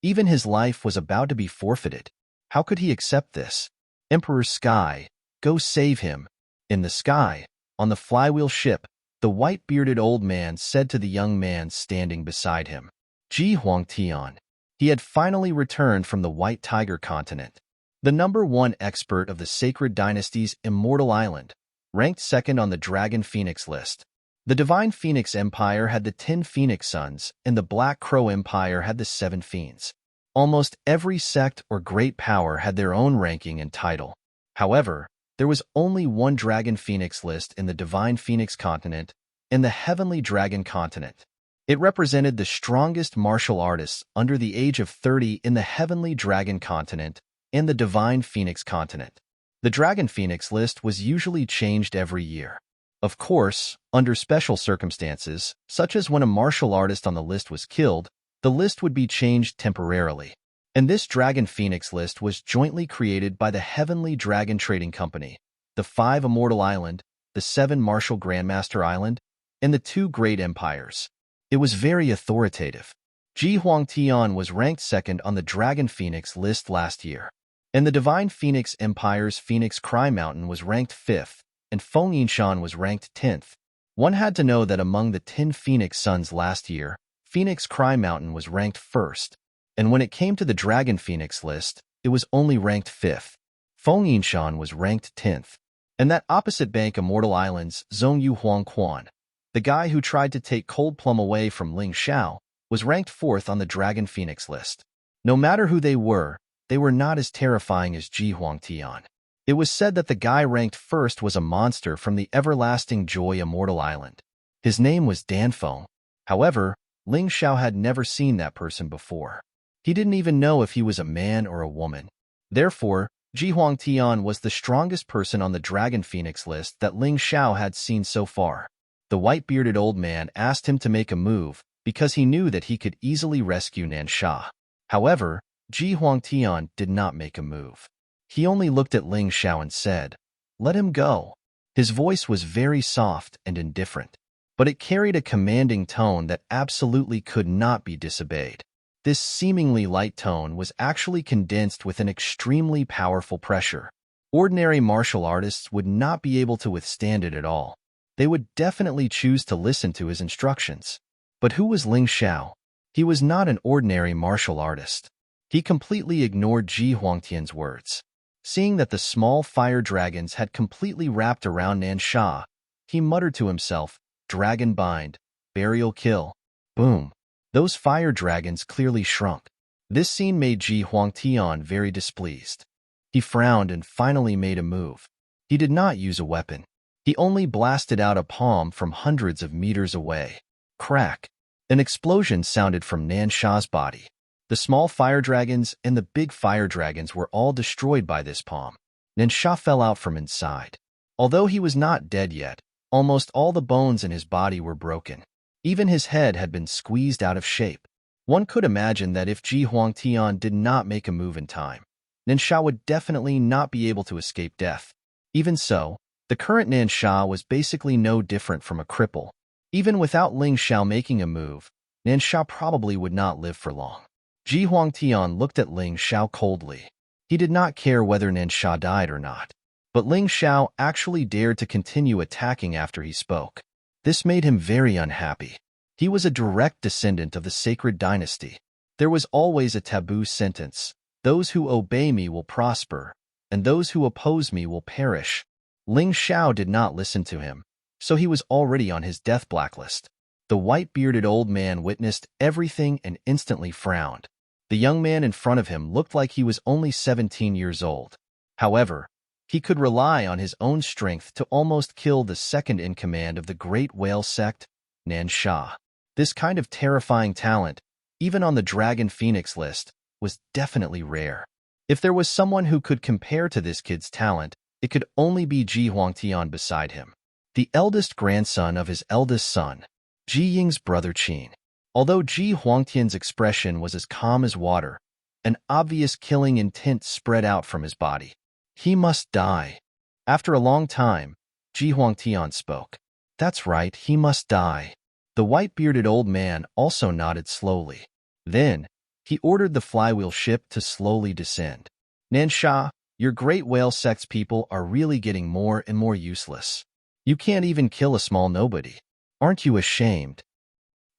Even his life was about to be forfeited. How could he accept this? Emperor Sky, go save him. In the sky, on the flywheel ship, the white-bearded old man said to the young man standing beside him. Ji Huangtian. He had finally returned from the White Tiger continent. The #1 expert of the Sacred Dynasty's Immortal Island, ranked 2nd on the Dragon Phoenix list. The Divine Phoenix Empire had the 10 Phoenix Sons, and the Black Crow Empire had the 7 Fiends. Almost every sect or great power had their own ranking and title. However, there was only one Dragon Phoenix list in the Divine Phoenix Continent and the Heavenly Dragon Continent. It represented the strongest martial artists under the age of 30 in the Heavenly Dragon Continent and the Divine Phoenix Continent. The Dragon Phoenix list was usually changed every year. Of course, under special circumstances, such as when a martial artist on the list was killed, the list would be changed temporarily. And this Dragon Phoenix list was jointly created by the Heavenly Dragon Trading Company, the 5 Immortal Island, the 7 Martial Grandmaster Island, and the 2 Great Empires. It was very authoritative. Ji Huangtian was ranked 2nd on the Dragon Phoenix list last year. And the Divine Phoenix Empire's Phoenix Cry Mountain was ranked 5th, and Feng Yinshan was ranked 10th. One had to know that among the 10 Phoenix Sons last year, Phoenix Cry Mountain was ranked 1st. And when it came to the Dragon Phoenix list, it was only ranked 5th. Feng Yinshan was ranked 10th. And that opposite bank Immortal Island's Zhongyu Huangquan, the guy who tried to take Cold Plum away from Ling Xiao, was ranked 4th on the Dragon Phoenix list. No matter who they were not as terrifying as Ji Huangtian. It was said that the guy ranked 1st was a monster from the Everlasting Joy Immortal Island. His name was Danfeng. However, Ling Xiao had never seen that person before. He didn't even know if he was a man or a woman. Therefore, Ji Huangtian was the strongest person on the Dragon Phoenix list that Ling Xiao had seen so far. The white-bearded old man asked him to make a move because he knew that he could easily rescue Nansha. However, Ji Huangtian did not make a move. He only looked at Ling Xiao and said, "Let him go." His voice was very soft and indifferent, but it carried a commanding tone that absolutely could not be disobeyed. This seemingly light tone was actually condensed with an extremely powerful pressure. Ordinary martial artists would not be able to withstand it at all. They would definitely choose to listen to his instructions. But who was Ling Xiao? He was not an ordinary martial artist. He completely ignored Ji Huangtian's words. Seeing that the small fire dragons had completely wrapped around Nansha, he muttered to himself, "Dragon bind, burial kill." Boom. Those fire dragons clearly shrunk. This scene made Ji Huangtian very displeased. He frowned and finally made a move. He did not use a weapon. He only blasted out a palm from hundreds of meters away. Crack. An explosion sounded from Nansha's body. The small fire dragons and the big fire dragons were all destroyed by this palm. Nansha fell out from inside. Although he was not dead yet, almost all the bones in his body were broken. Even his head had been squeezed out of shape. One could imagine that if Ji Huangtian did not make a move in time, Nansha would definitely not be able to escape death. Even so, the current Nansha was basically no different from a cripple. Even without Ling Xiao making a move, Nansha probably would not live for long. Ji Huangtian looked at Ling Xiao coldly. He did not care whether Nansha died or not. But Ling Xiao actually dared to continue attacking after he spoke. This made him very unhappy. He was a direct descendant of the sacred dynasty. There was always a taboo sentence: "Those who obey me will prosper, and those who oppose me will perish." Ling Xiao did not listen to him, so he was already on his death blacklist. The white-bearded old man witnessed everything and instantly frowned. The young man in front of him looked like he was only 17 years old. However, he could rely on his own strength to almost kill the second-in-command of the Great Whale Sect, Nansha. This kind of terrifying talent, even on the Dragon Phoenix list, was definitely rare. If there was someone who could compare to this kid's talent, it could only be Ji Huangtian beside him, the eldest grandson of his eldest son, Ji Ying's brother Qin. Although Ji Huangtian's expression was as calm as water, an obvious killing intent spread out from his body. "He must die." After a long time, Ji Huangtian spoke. "That's right, he must die." The white-bearded old man also nodded slowly. Then, he ordered the flywheel ship to slowly descend. "Nansha, your Great Whale Sect's people are really getting more and more useless. You can't even kill a small nobody. Aren't you ashamed?"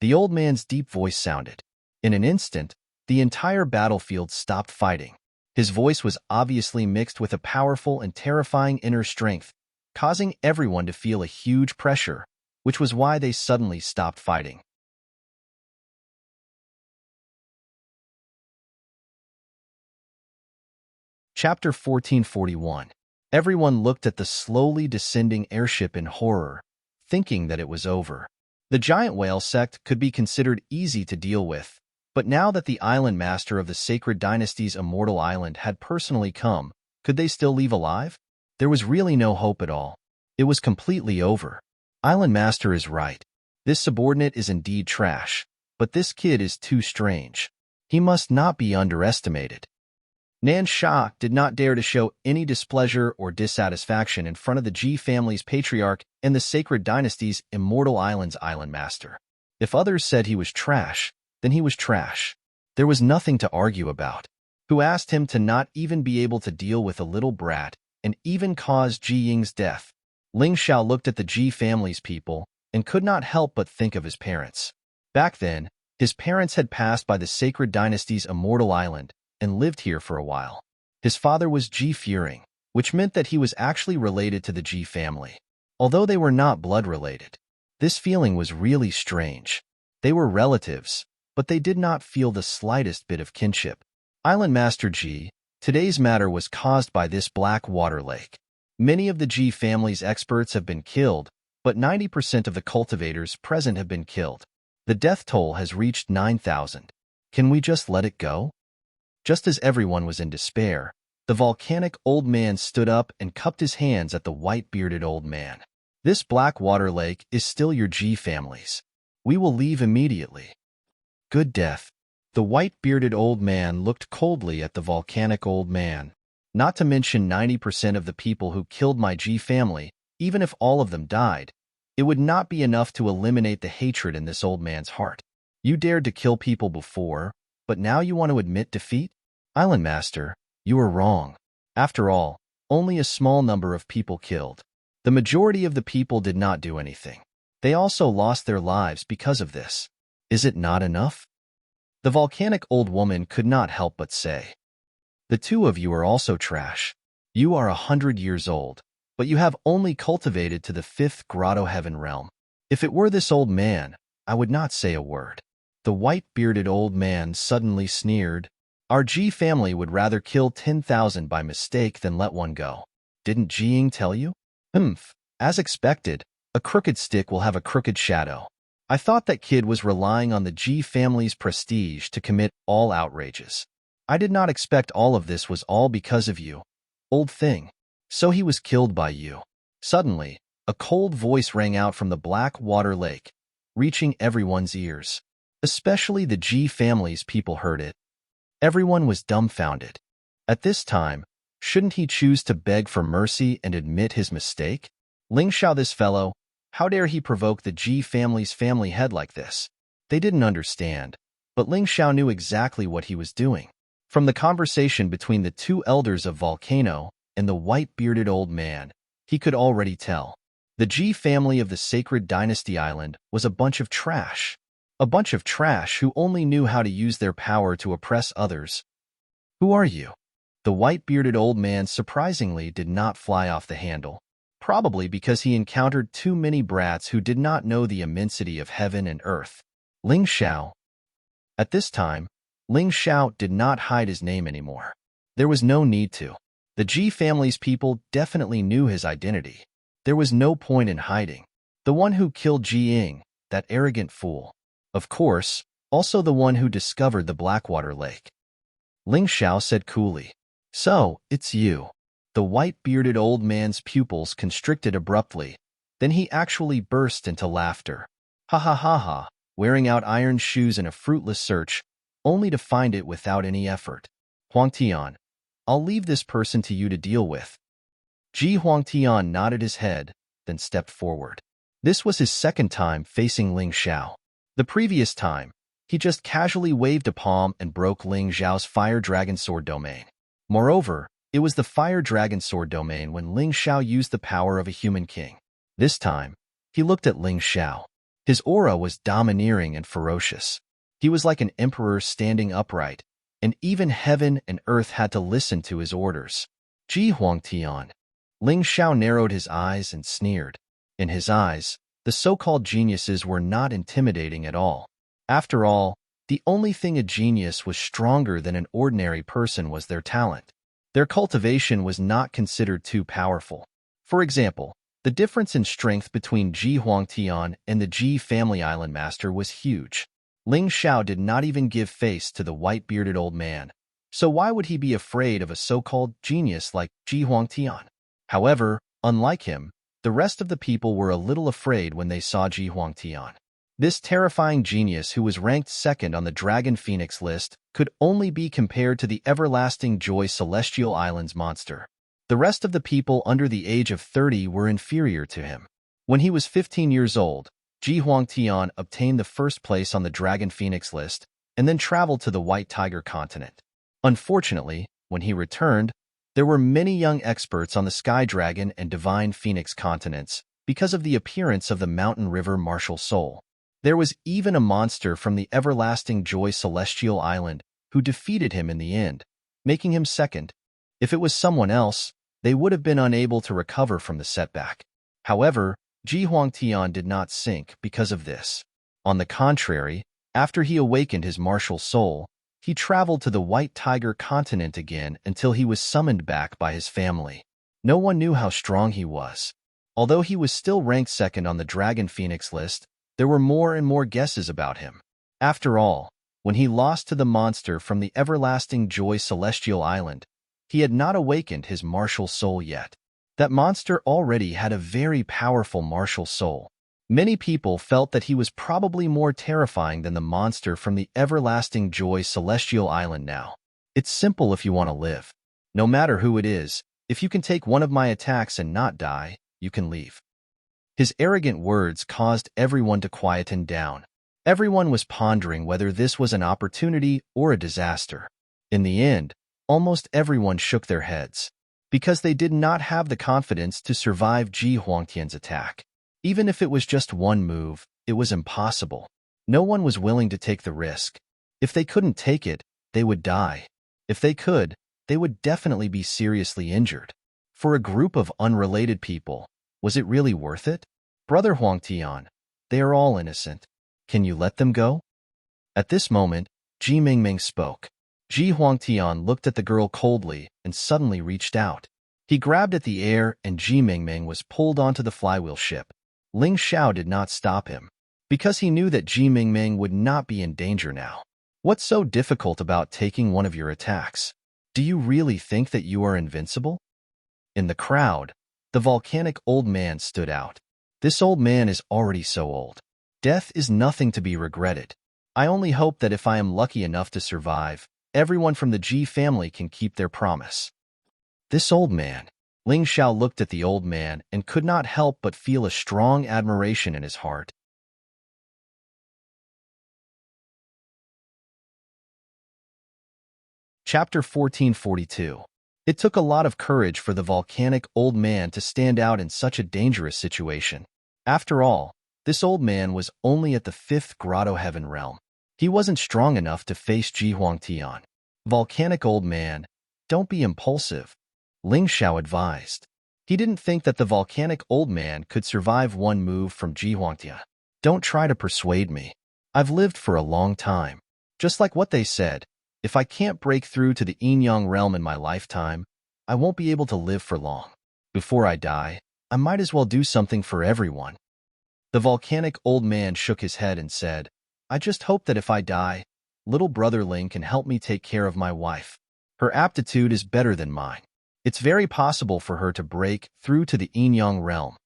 The old man's deep voice sounded. In an instant, the entire battlefield stopped fighting. His voice was obviously mixed with a powerful and terrifying inner strength, causing everyone to feel a huge pressure, which was why they suddenly stopped fighting. Chapter 1441. Everyone looked at the slowly descending airship in horror, thinking that it was over. The giant whale sect could be considered easy to deal with, but now that the island master of the sacred dynasty's immortal island had personally come, could they still leave alive? There was really no hope at all. It was completely over. Island master is right. This subordinate is indeed trash, but this kid is too strange. He must not be underestimated. Nan Sha did not dare to show any displeasure or dissatisfaction in front of the Ji family's patriarch and the sacred dynasty's immortal island's island master. If others said he was trash, then he was trash. There was nothing to argue about. Who asked him to not even be able to deal with a little brat and even cause Ji Ying's death? Ling Xiao looked at the Ji family's people and could not help but think of his parents. Back then, his parents had passed by the sacred dynasty's immortal island and lived here for a while. His father was Ji Furing, which meant that he was actually related to the Ji family. Although they were not blood-related, this feeling was really strange. They were relatives, but they did not feel the slightest bit of kinship. Island Master Ji, today's matter was caused by this black water lake. Many of the Ji family's experts have been killed, but 90% of the cultivators present have been killed. The death toll has reached 9,000. Can we just let it go? Just as everyone was in despair, the volcanic old man stood up and cupped his hands at the white-bearded old man. This black water lake is still your Ji family's. We will leave immediately. Good death. The white-bearded old man looked coldly at the volcanic old man. Not to mention 90% of the people who killed my Ji family, even if all of them died, it would not be enough to eliminate the hatred in this old man's heart. You dared to kill people before, but now you want to admit defeat? Island Master, you are wrong. After all, only a small number of people killed. The majority of the people did not do anything. They also lost their lives because of this. Is it not enough? The volcanic old woman could not help but say. The two of you are also trash. You are 100 years old, but you have only cultivated to the 5th grotto heaven realm. If it were this old man, I would not say a word. The white-bearded old man suddenly sneered. Our Ji family would rather kill 10,000 by mistake than let one go. Didn't Ji Ying tell you? As expected, a crooked stick will have a crooked shadow. I thought that kid was relying on the Ji family's prestige to commit all outrages. I did not expect all of this was all because of you, old thing. So he was killed by you. Suddenly, a cold voice rang out from the black water lake, reaching everyone's ears. Especially the Ji family's people heard it. Everyone was dumbfounded. At this time, shouldn't he choose to beg for mercy and admit his mistake? Ling Xiao, this fellow, how dare he provoke the Ji family's family head like this? They didn't understand, but Ling Xiao knew exactly what he was doing. From the conversation between the two elders of Volcano and the white-bearded old man, he could already tell. The Ji family of the sacred dynasty island was a bunch of trash. A bunch of trash who only knew how to use their power to oppress others. Who are you? The white-bearded old man surprisingly did not fly off the handle, probably because he encountered too many brats who did not know the immensity of heaven and earth. Ling Xiao. At this time, Ling Xiao did not hide his name anymore. There was no need to. The Ji family's people definitely knew his identity. There was no point in hiding. The one who killed Ji Ying, that arrogant fool. Of course, also the one who discovered the Blackwater Lake. Ling Xiao said coolly. So, it's you. The white-bearded old man's pupils constricted abruptly. Then he actually burst into laughter. Ha ha ha ha, wearing out iron shoes in a fruitless search, only to find it without any effort. Huangtian, I'll leave this person to you to deal with. Ji Huangtian nodded his head, then stepped forward. This was his second time facing Ling Xiao. The previous time, he just casually waved a palm and broke Ling Xiao's Fire Dragon Sword domain. Moreover, it was the Fire Dragon Sword domain when Ling Xiao used the power of a human king. This time, he looked at Ling Xiao. His aura was domineering and ferocious. He was like an emperor standing upright, and even heaven and earth had to listen to his orders. Ji Huangtian. Ling Xiao narrowed his eyes and sneered. In his eyes, The so-called geniuses were not intimidating at all. After all, the only thing a genius was stronger than an ordinary person was their talent. Their cultivation was not considered too powerful. For example, the difference in strength between Ji Huangtian and the Ji family island master was huge. Ling Xiao did not even give face to the white-bearded old man, so why would he be afraid of a so-called genius like Ji Huangtian? However, unlike him, the rest of the people were a little afraid when they saw Ji Huangtian. This terrifying genius, who was ranked second on the Dragon Phoenix list, could only be compared to the Everlasting Joy Celestial Islands monster. The rest of the people under the age of 30 were inferior to him. When he was 15 years old, Ji Huangtian obtained the first place on the Dragon Phoenix list and then traveled to the White Tiger continent. Unfortunately, when he returned, there were many young experts on the Sky Dragon and Divine Phoenix continents because of the appearance of the Mountain River Martial Soul. There was even a monster from the Everlasting Joy Celestial Island who defeated him in the end, making him second. If it was someone else, they would have been unable to recover from the setback. However, Ji Huangtian did not sink because of this. On the contrary, after he awakened his martial soul, he traveled to the White Tiger continent again until he was summoned back by his family. No one knew how strong he was. Although he was still ranked second on the Dragon Phoenix list, there were more and more guesses about him. After all, when he lost to the monster from the Everlasting Joy Celestial Island, he had not awakened his martial soul yet. That monster already had a very powerful martial soul. Many people felt that he was probably more terrifying than the monster from the Everlasting Joy Celestial Island now. It's simple if you want to live. No matter who it is, if you can take one of my attacks and not die, you can leave. His arrogant words caused everyone to quieten down. Everyone was pondering whether this was an opportunity or a disaster. In the end, almost everyone shook their heads, because they did not have the confidence to survive Ji Huangtian's attack. Even if it was just one move, it was impossible. No one was willing to take the risk. If they couldn't take it, they would die. If they could, they would definitely be seriously injured. For a group of unrelated people, was it really worth it? Brother Huangtian, they are all innocent. Can you let them go? At this moment, Ji Mingming spoke. Ji Huangtian looked at the girl coldly and suddenly reached out. He grabbed at the air and Ji Mingming was pulled onto the flywheel ship. Ling Xiao did not stop him, because he knew that Ji Mingming would not be in danger now. What's so difficult about taking one of your attacks? Do you really think that you are invincible? In the crowd, the volcanic old man stood out. This old man is already so old. Death is nothing to be regretted. I only hope that if I am lucky enough to survive, everyone from the Ji family can keep their promise. This old man. Ling Xiao looked at the old man and could not help but feel a strong admiration in his heart. Chapter 1442. It took a lot of courage for the volcanic old man to stand out in such a dangerous situation. After all, this old man was only at the 5th Grotto Heaven realm. He wasn't strong enough to face Ji Huangtian. Volcanic old man, don't be impulsive, Ling Xiao advised. He didn't think that the volcanic old man could survive one move from Ji Huangtian. Don't try to persuade me. I've lived for a long time. Just like what they said, if I can't break through to the Yin-Yang realm in my lifetime, I won't be able to live for long. Before I die, I might as well do something for everyone. The volcanic old man shook his head and said, I just hope that if I die, little brother Ling can help me take care of my wife. Her aptitude is better than mine. It's very possible for her to break through to the Yin-Yang realm.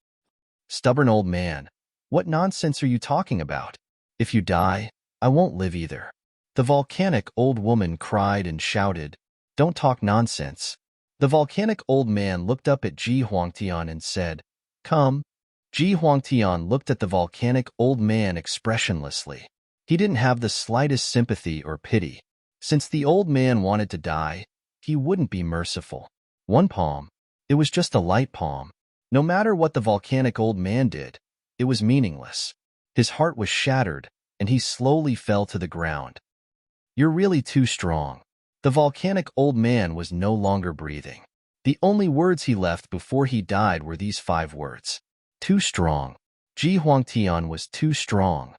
Stubborn old man, what nonsense are you talking about? If you die, I won't live either. The volcanic old woman cried and shouted, Don't talk nonsense. The volcanic old man looked up at Ji Huangtian and said, Come. Ji Huangtian looked at the volcanic old man expressionlessly. He didn't have the slightest sympathy or pity. Since the old man wanted to die, he wouldn't be merciful. One palm. It was just a light palm. No matter what the volcanic old man did, it was meaningless. His heart was shattered, and he slowly fell to the ground. You're really too strong. The volcanic old man was no longer breathing. The only words he left before he died were these 5 words. Too strong. Ji Huangtian was too strong.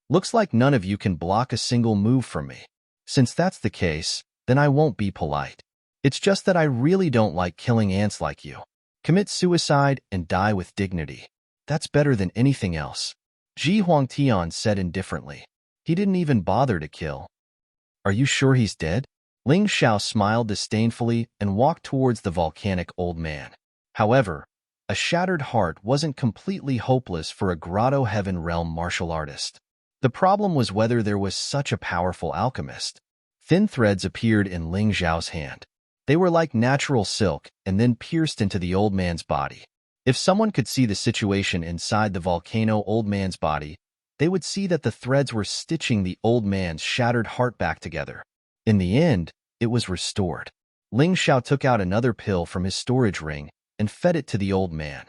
Looks like none of you can block a single move from me. Since that's the case, then I won't be polite. It's just that I really don't like killing ants like you. Commit suicide and die with dignity. That's better than anything else. Ji Huangtian said indifferently. He didn't even bother to kill. Are you sure he's dead? Ling Xiao smiled disdainfully and walked towards the volcanic old man. However, a shattered heart wasn't completely hopeless for a Grotto Heaven Realm martial artist. The problem was whether there was such a powerful alchemist. Thin threads appeared in Ling Xiao's hand. They were like natural silk and then pierced into the old man's body. If someone could see the situation inside the volcano old man's body, they would see that the threads were stitching the old man's shattered heart back together. In the end, it was restored. Ling Xiao took out another pill from his storage ring and fed it to the old man.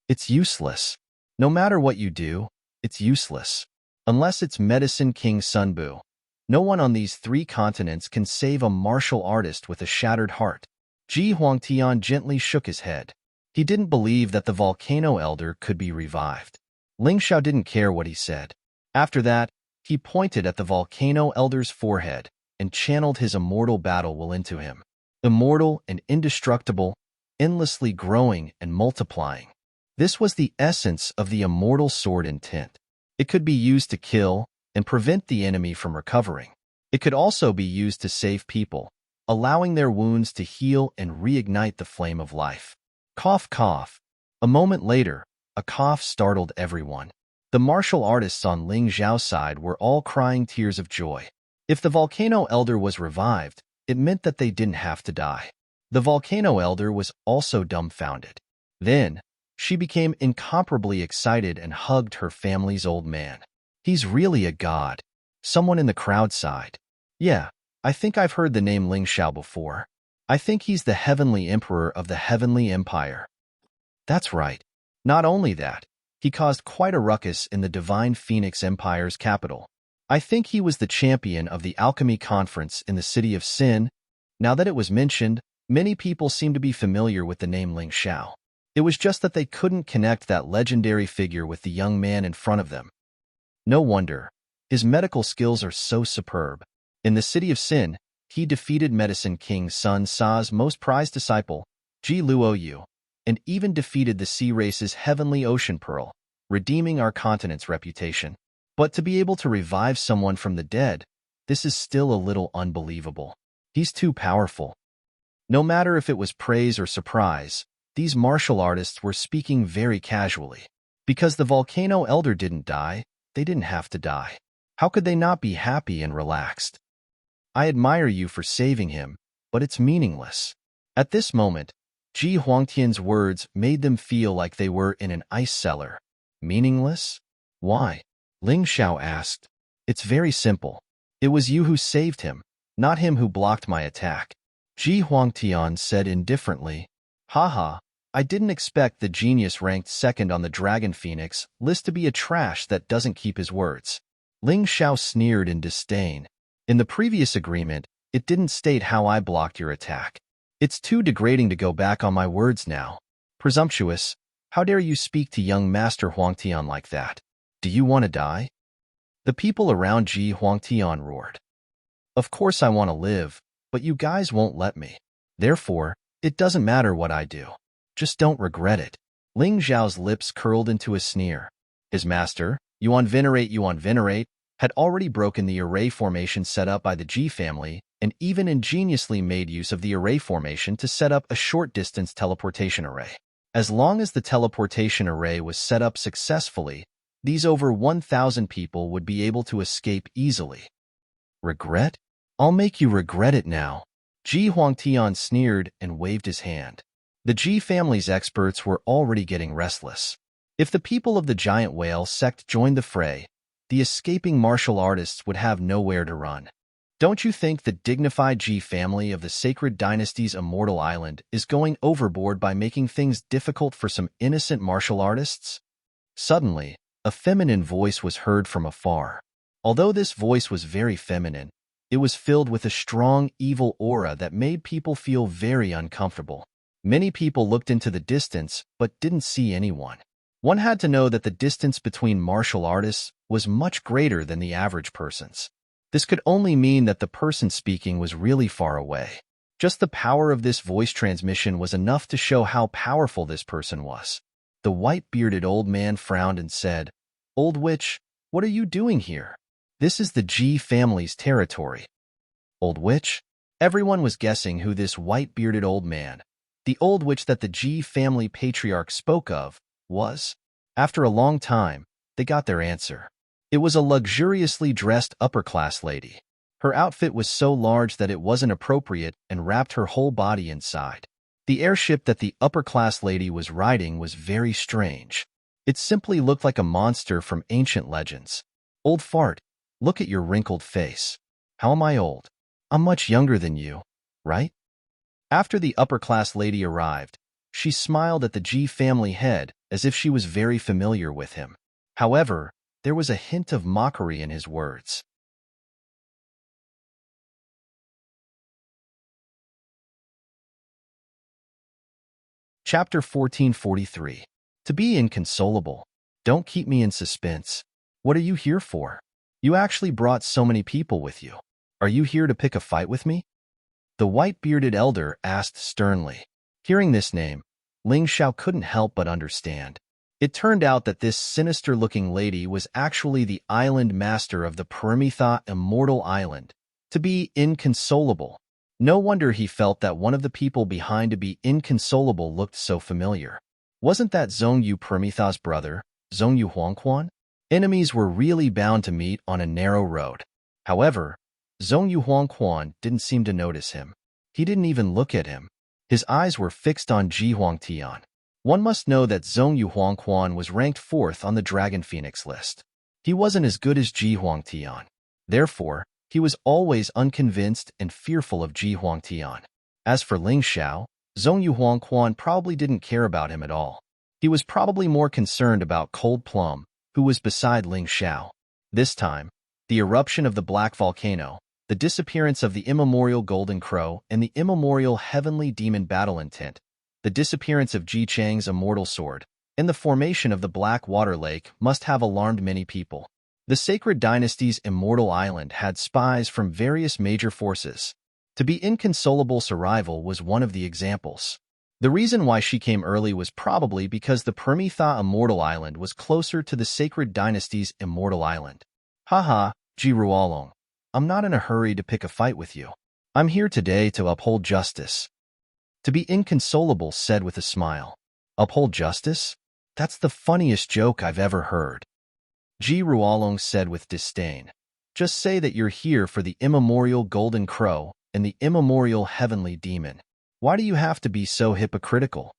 It's useless. No matter what you do, it's useless. Unless it's Medicine King Sunbu. No one on these 3 continents can save a martial artist with a shattered heart. Ji Huangtian gently shook his head. He didn't believe that the volcano elder could be revived. Ling Xiao didn't care what he said. After that, he pointed at the volcano elder's forehead and channeled his immortal battle will into him. Immortal and indestructible, endlessly growing and multiplying. This was the essence of the immortal sword intent. It could be used to kill and prevent the enemy from recovering. It could also be used to save people, allowing their wounds to heal and reignite the flame of life. Cough, cough. A moment later, a cough startled everyone. The martial artists on Ling Xiao's side were all crying tears of joy. If the volcano elder was revived, it meant that they didn't have to die. The volcano elder was also dumbfounded. Then, she became incomparably excited and hugged her family's old man. He's really a god. Someone in the crowd sighed. Yeah, I think I've heard the name Ling Xiao before. I think he's the heavenly emperor of the heavenly empire. That's right. Not only that, he caused quite a ruckus in the Divine Phoenix Empire's capital. I think he was the champion of the alchemy conference in the city of Sin. Now that it was mentioned, many people seem to be familiar with the name Ling Xiao. It was just that they couldn't connect that legendary figure with the young man in front of them. No wonder. His medical skills are so superb. In the city of Sin, he defeated Medicine King Sun Sa's most prized disciple, Ji Luo Yu, and even defeated the sea race's heavenly ocean pearl, redeeming our continent's reputation. But to be able to revive someone from the dead, this is still a little unbelievable. He's too powerful. No matter if it was praise or surprise, these martial artists were speaking very casually. Because the volcano elder didn't die, they didn't have to die. How could they not be happy and relaxed? I admire you for saving him, but it's meaningless. At this moment, Ji Huangtian's words made them feel like they were in an ice cellar. Meaningless? Why? Ling Xiao asked. It's very simple. It was you who saved him, not him who blocked my attack. Ji Huangtian said indifferently. Haha, I didn't expect the genius ranked second on the Dragon Phoenix list to be a trash that doesn't keep his words. Ling Xiao sneered in disdain. In the previous agreement, it didn't state how I blocked your attack. It's too degrading to go back on my words now. Presumptuous, how dare you speak to young Master Huangtian like that? Do you want to die? The people around Ji Huangtian roared. Of course I want to live, but you guys won't let me. Therefore, it doesn't matter what I do. Just don't regret it. Ling Xiao's lips curled into a sneer. His master, Yuan Venerate, had already broken the array formation set up by the Ji family and even ingeniously made use of the array formation to set up a short-distance teleportation array. As long as the teleportation array was set up successfully, these over 1,000 people would be able to escape easily. Regret? I'll make you regret it now. Ji Huangtian sneered and waved his hand. The Ji family's experts were already getting restless. If the people of the giant whale sect joined the fray, the escaping martial artists would have nowhere to run. Don't you think the dignified Ji family of the Sacred Dynasty's Immortal Island is going overboard by making things difficult for some innocent martial artists? Suddenly, a feminine voice was heard from afar. Although this voice was very feminine, it was filled with a strong, evil aura that made people feel very uncomfortable. Many people looked into the distance but didn't see anyone. One had to know that the distance between martial artists was much greater than the average person's. This could only mean that the person speaking was really far away. Just the power of this voice transmission was enough to show how powerful this person was. The white-bearded old man frowned and said, "Old witch, what are you doing here? This is the G family's territory." Old witch? Everyone was guessing who this white-bearded old man, the old witch that the G family patriarch spoke of, was. After a long time, they got their answer. It was a luxuriously dressed upper-class lady. Her outfit was so large that it wasn't appropriate and wrapped her whole body inside. The airship that the upper-class lady was riding was very strange. It simply looked like a monster from ancient legends. "Old fart, look at your wrinkled face. How am I old? I'm much younger than you, right?" After the upper-class lady arrived, she smiled at the G family head as if she was very familiar with him. However, there was a hint of mockery in his words. Chapter 1443. To be inconsolable. Don't keep me in suspense. What are you here for? You actually brought so many people with you. Are you here to pick a fight with me? The white-bearded elder asked sternly. Hearing this name, Ling Xiao couldn't help but understand. It turned out that this sinister-looking lady was actually the island master of the Perimetha Immortal Island. To be inconsolable. No wonder he felt that one of the people behind to be inconsolable looked so familiar. Wasn't that Zhongyu Perimetha's brother, Zhongyu Huangquan? Enemies were really bound to meet on a narrow road. However, Zhongyu Huangquan didn't seem to notice him. He didn't even look at him. His eyes were fixed on Ji Huangtian. One must know that Zhongyu Huangquan was ranked 4th on the Dragon Phoenix list. He wasn't as good as Ji Huangtian. Therefore, he was always unconvinced and fearful of Ji Huangtian. As for Ling Xiao, Zhongyu Huangquan probably didn't care about him at all. He was probably more concerned about Cold Plum, who was beside Ling Xiao. This time, the eruption of the Black Volcano, the disappearance of the immemorial Golden Crow and the immemorial Heavenly Demon battle intent, the disappearance of Ji Chang's immortal sword, and the formation of the Black Water Lake must have alarmed many people. The Sacred Dynasty's Immortal Island had spies from various major forces. To be inconsolable's arrival was one of the examples. The reason why she came early was probably because the Perimetha Immortal Island was closer to the Sacred Dynasty's Immortal Island. Haha, Ji Ruolong. I'm not in a hurry to pick a fight with you. I'm here today to uphold justice. To be inconsolable said with a smile. Uphold justice? That's the funniest joke I've ever heard. Ji Ruolong said with disdain. Just say that you're here for the immemorial Golden Crow and the immemorial Heavenly Demon. Why do you have to be so hypocritical?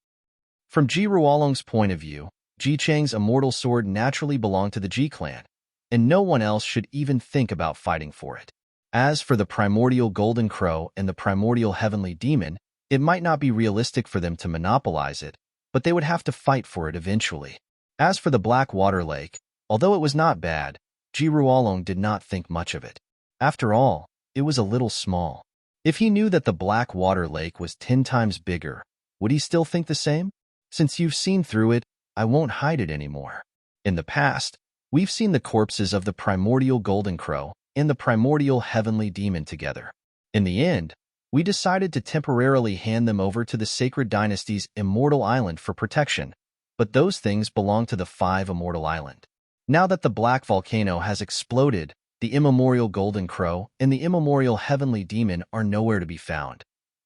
From Ji Ruolong's point of view, Ji Chang's immortal sword naturally belonged to the Ji clan, and no one else should even think about fighting for it. As for the primordial Golden Crow and the primordial Heavenly Demon, it might not be realistic for them to monopolize it, but they would have to fight for it eventually. As for the Black Water Lake, although it was not bad, Ji Ruolong did not think much of it. After all, it was a little small. If he knew that the Black Water Lake was 10 times bigger, would he still think the same? Since you've seen through it, I won't hide it anymore. In the past, we've seen the corpses of the primordial Golden Crow and the primordial Heavenly Demon together. In the end, we decided to temporarily hand them over to the Sacred Dynasty's Immortal Island for protection, but those things belong to the 5 Immortal Island. Now that the Black Volcano has exploded, the immemorial Golden Crow and the immemorial Heavenly Demon are nowhere to be found.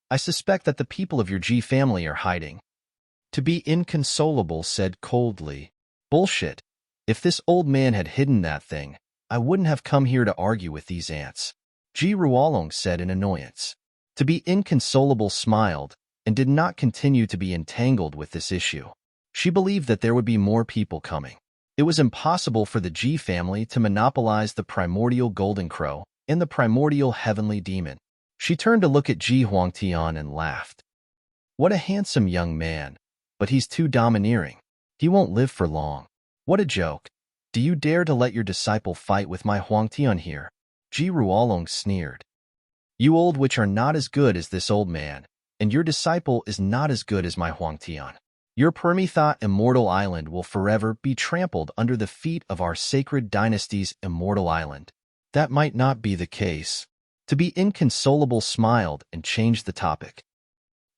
I suspect that the people of your G family are hiding. To be inconsolable said coldly, Bullshit. If this old man had hidden that thing, I wouldn't have come here to argue with these ants. Ji Ruolong said in annoyance. To be inconsolable smiled and did not continue to be entangled with this issue. She believed that there would be more people coming. It was impossible for the Ji family to monopolize the primordial Golden Crow and the primordial Heavenly Demon. She turned to look at Ji Huangtian and laughed. What a handsome young man, but he's too domineering. He won't live for long. What a joke. Do you dare to let your disciple fight with my Huangtian here? Ji Ruolong sneered. You old witch are not as good as this old man, and your disciple is not as good as my Huangtian. Your Permitha immortal island will forever be trampled under the feet of our sacred dynasty's immortal island. That might not be the case. To be inconsolable smiled and changed the topic.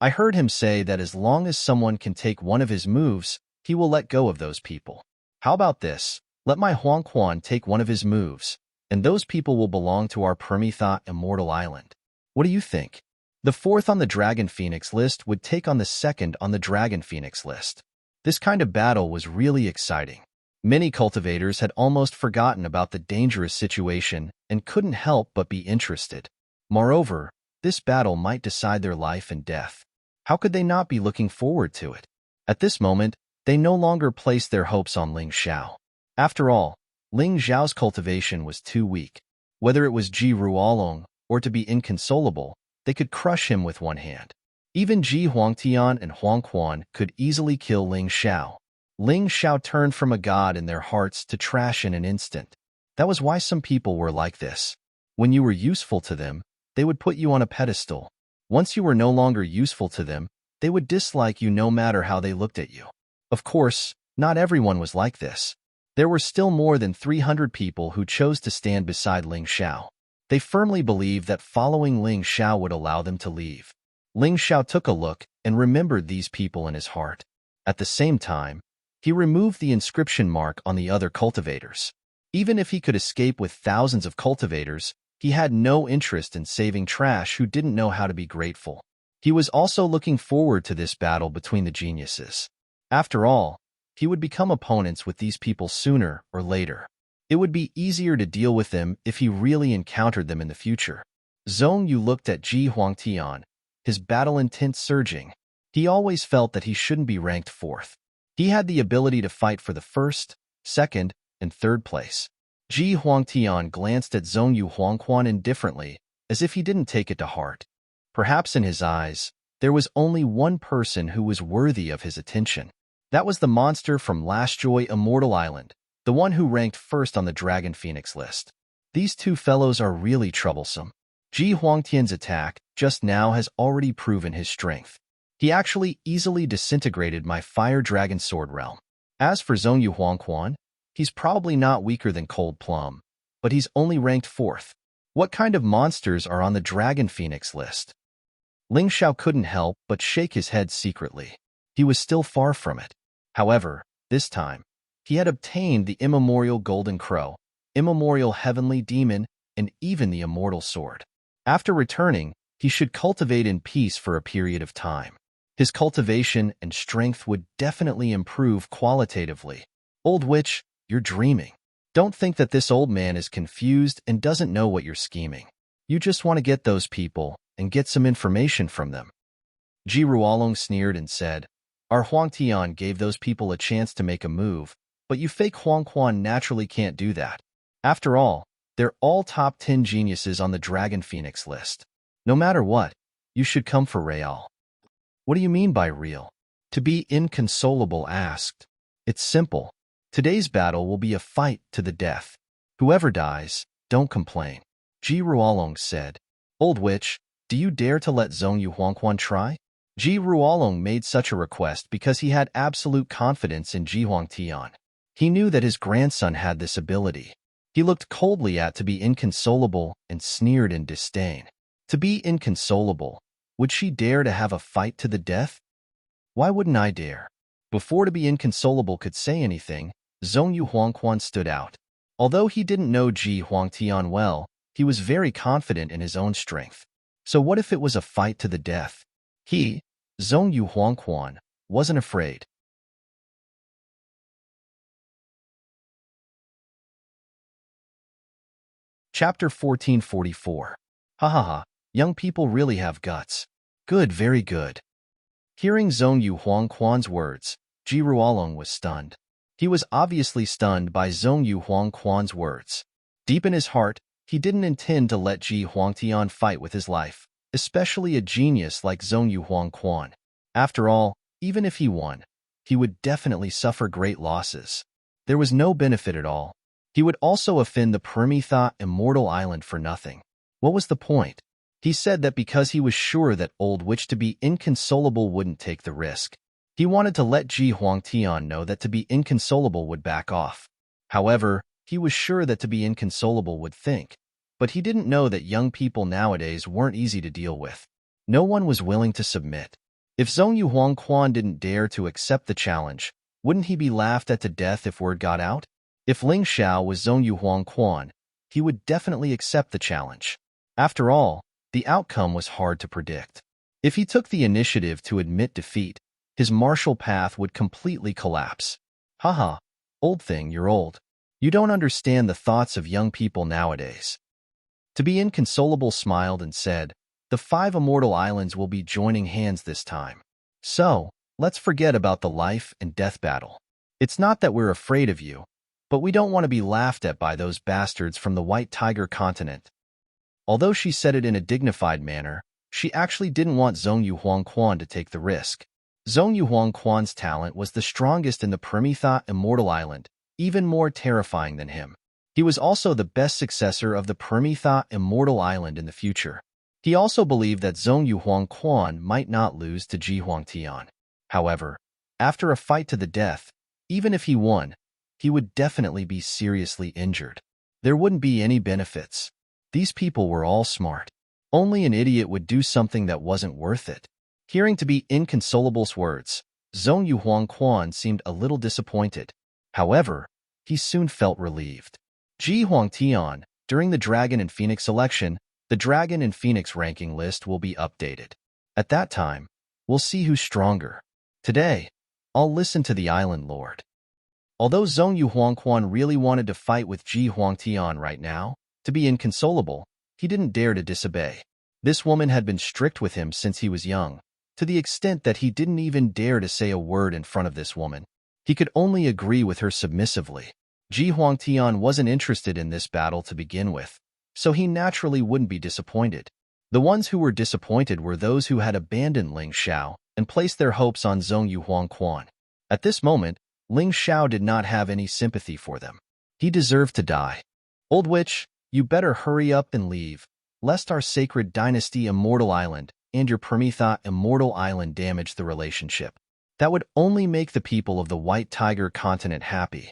I heard him say that as long as someone can take one of his moves, he will let go of those people. How about this? Let my Huang Quan take one of his moves, and those people will belong to our Permitha immortal island. What do you think? The fourth on the Dragon Phoenix list would take on the second on the Dragon Phoenix list. This kind of battle was really exciting. Many cultivators had almost forgotten about the dangerous situation and couldn't help but be interested. Moreover, this battle might decide their life and death. How could they not be looking forward to it? At this moment, they no longer placed their hopes on Ling Xiao. After all, Ling Xiao's cultivation was too weak. Whether it was Ji Ruolong or to be inconsolable, they could crush him with one hand. Even Ji Huangtian and Huang Quan could easily kill Ling Xiao. Ling Xiao turned from a god in their hearts to trash in an instant. That was why some people were like this. When you were useful to them, they would put you on a pedestal. Once you were no longer useful to them, they would dislike you no matter how they looked at you. Of course, not everyone was like this. There were still more than 300 people who chose to stand beside Ling Xiao. They firmly believed that following Ling Xiao would allow them to leave. Ling Xiao took a look and remembered these people in his heart. At the same time, he removed the inscription mark on the other cultivators. Even if he could escape with thousands of cultivators, he had no interest in saving trash who didn't know how to be grateful. He was also looking forward to this battle between the geniuses. After all, he would become opponents with these people sooner or later. It would be easier to deal with them if he really encountered them in the future. Zhong Yu looked at Ji Huangtian, his battle intent surging. He always felt that he shouldn't be ranked fourth. He had the ability to fight for the first, second, and third place. Ji Huangtian glanced at Zhong Yu Huangquan indifferently, as if he didn't take it to heart. Perhaps in his eyes, there was only one person who was worthy of his attention. That was the monster from Last Joy Immortal Island, the one who ranked first on the Dragon Phoenix list. These two fellows are really troublesome. Ji Huangtian's attack just now has already proven his strength. He actually easily disintegrated my Fire Dragon Sword realm. As for Zhong Yu Huangquan, he's probably not weaker than Cold Plum, but he's only ranked fourth. What kind of monsters are on the Dragon Phoenix list? Ling Xiao couldn't help but shake his head secretly. He was still far from it. However, this time, he had obtained the immemorial Golden Crow, immemorial Heavenly Demon, and even the Immortal Sword. After returning, he should cultivate in peace for a period of time. His cultivation and strength would definitely improve qualitatively. Old witch, you're dreaming. Don't think that this old man is confused and doesn't know what you're scheming. You just want to get those people and get some information from them. Ji Ruolong sneered and said, Our Huangtian gave those people a chance to make a move, but you fake Huangquan naturally can't do that. After all, they're all top 10 geniuses on the Dragon Phoenix list. No matter what, you should come for Real. What do you mean by real? To be inconsolable asked. It's simple. Today's battle will be a fight to the death. Whoever dies, don't complain. Ji Ruolong said. Old witch, do you dare to let Zhong Yu Huangquan try? Ji Ruolong made such a request because he had absolute confidence in Ji Huangtian. He knew that his grandson had this ability. He looked coldly at to be inconsolable and sneered in disdain. To be inconsolable, would she dare to have a fight to the death? Why wouldn't I dare? Before to be inconsolable could say anything, Zhong Yu Huangquan stood out. Although he didn't know Ji Huangtian well, he was very confident in his own strength. So what if it was a fight to the death? He, Zhong Yu Huangquan, wasn't afraid. Chapter 1444. Ha ha ha, young people really have guts. Good, very good. Hearing Zhong Yu Huangquan's words, Ji Ruolong was stunned. He was obviously stunned by Zhong Yu Huangquan's words. Deep in his heart, he didn't intend to let Ji Huangtian fight with his life, especially a genius like Zhong Yu Huangquan. After all, even if he won, he would definitely suffer great losses. There was no benefit at all. He would also offend the Permitha Immortal Island for nothing. What was the point? He said that because he was sure that Old Witch to be inconsolable wouldn't take the risk. He wanted to let Ji Huangtian know that to be inconsolable would back off. However, he was sure that to be inconsolable would think, but he didn't know that young people nowadays weren't easy to deal with. No one was willing to submit. If Zhong Yuhuangquan didn't dare to accept the challenge, wouldn't he be laughed at to death if word got out? If Ling Xiao was Zhong Yuhuangquan, he would definitely accept the challenge. After all, the outcome was hard to predict. If he took the initiative to admit defeat, his martial path would completely collapse. Haha, old thing, you're old. You don't understand the thoughts of young people nowadays. To be inconsolable smiled and said, the 5 immortal islands will be joining hands this time. So, let's forget about the life and death battle. It's not that we're afraid of you, but we don't want to be laughed at by those bastards from the White Tiger continent. Although she said it in a dignified manner, she actually didn't want Zhong Yuhuangquan to take the risk. Zhong Yuhuangquan's talent was the strongest in the Perimetha Immortal Island, even more terrifying than him. He was also the best successor of the Perimetha Immortal Island in the future. He also believed that Zhong Yuhuangquan might not lose to Ji Huangtian. However, after a fight to the death, even if he won, he would definitely be seriously injured. There wouldn't be any benefits. These people were all smart. Only an idiot would do something that wasn't worth it. Hearing to be inconsolable's words, Zhong Yuhuangquan seemed a little disappointed. However, he soon felt relieved. Ji Huangtian, during the Dragon and Phoenix election, the Dragon and Phoenix ranking list will be updated. At that time, we'll see who's stronger. Today, I'll listen to the Island Lord. Although Zhong Yuhuangquan really wanted to fight with Ji Huangtian right now, to be inconsolable, he didn't dare to disobey. This woman had been strict with him since he was young, to the extent that he didn't even dare to say a word in front of this woman. He could only agree with her submissively. Ji Huangtian wasn't interested in this battle to begin with, so he naturally wouldn't be disappointed. The ones who were disappointed were those who had abandoned Ling Xiao and placed their hopes on Zhong Yuhuangquan. At this moment, Ling Xiao did not have any sympathy for them. He deserved to die. Old witch, you better hurry up and leave, lest our sacred dynasty Immortal Island and your Perimetha Immortal Island damage the relationship. That would only make the people of the White Tiger continent happy.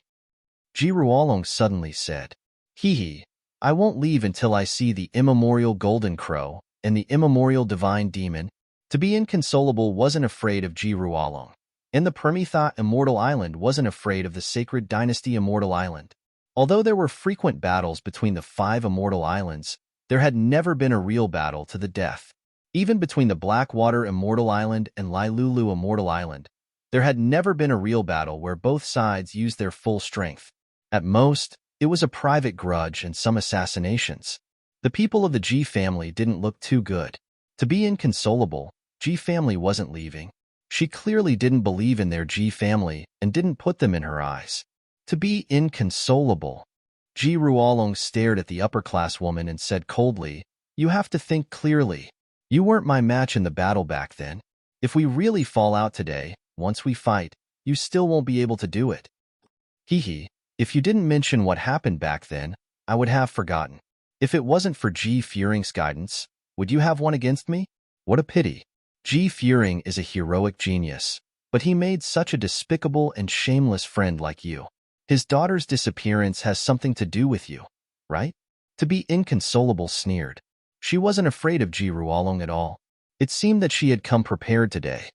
Ji Ruolong suddenly said, Hee, I won't leave until I see the immemorial Golden Crow and the immemorial Divine Demon. To be inconsolable wasn't afraid of Ji Ruolong, and the Perimetha Immortal Island wasn't afraid of the sacred dynasty Immortal Island. Although there were frequent battles between the 5 Immortal Islands, there had never been a real battle to the death. Even between the Blackwater Immortal Island and Lailulu Immortal Island, there had never been a real battle where both sides used their full strength. At most, it was a private grudge and some assassinations. The people of the Ji family didn't look too good. To be inconsolable, Ji family wasn't leaving. She clearly didn't believe in their Ji family and didn't put them in her eyes. To be inconsolable. Ji Ruolong stared at the upper-class woman and said coldly, You have to think clearly. You weren't my match in the battle back then. If we really fall out today, once we fight, you still won't be able to do it. Hee, if you didn't mention what happened back then, I would have forgotten. If it wasn't for Ji Furing's guidance, would you have won against me? What a pity. Ji Furing is a heroic genius, but he made such a despicable and shameless friend like you. His daughter's disappearance has something to do with you, right? To be inconsolable sneered. She wasn't afraid of Ji Ruolong at all. It seemed that she had come prepared today.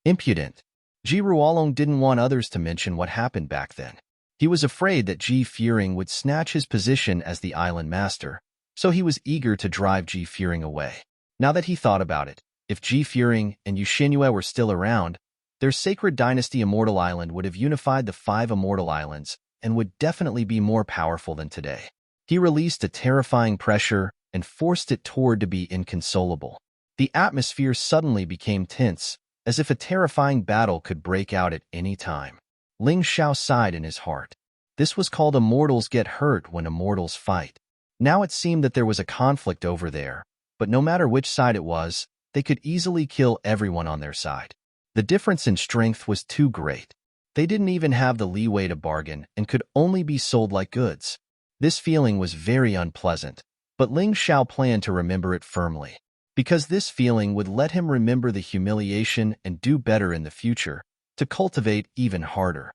Impudent. Ji Ruolong didn't want others to mention what happened back then. He was afraid that Ji Furing would snatch his position as the island master, so he was eager to drive Ji Furing away. Now that he thought about it, if Ji Furing and Yu Xinyue were still around, their sacred dynasty Immortal Island would have unified the 5 Immortal Islands and would definitely be more powerful than today. He released a terrifying pressure and forced it toward to be inconsolable. The atmosphere suddenly became tense, as if a terrifying battle could break out at any time. Ling Xiao sighed in his heart. This was called immortals get hurt when immortals fight. Now it seemed that there was a conflict over there, but no matter which side it was, they could easily kill everyone on their side. The difference in strength was too great. They didn't even have the leeway to bargain and could only be sold like goods. This feeling was very unpleasant, but Ling Xiao planned to remember it firmly. Because this feeling would let him remember the humiliation and do better in the future, to cultivate even harder.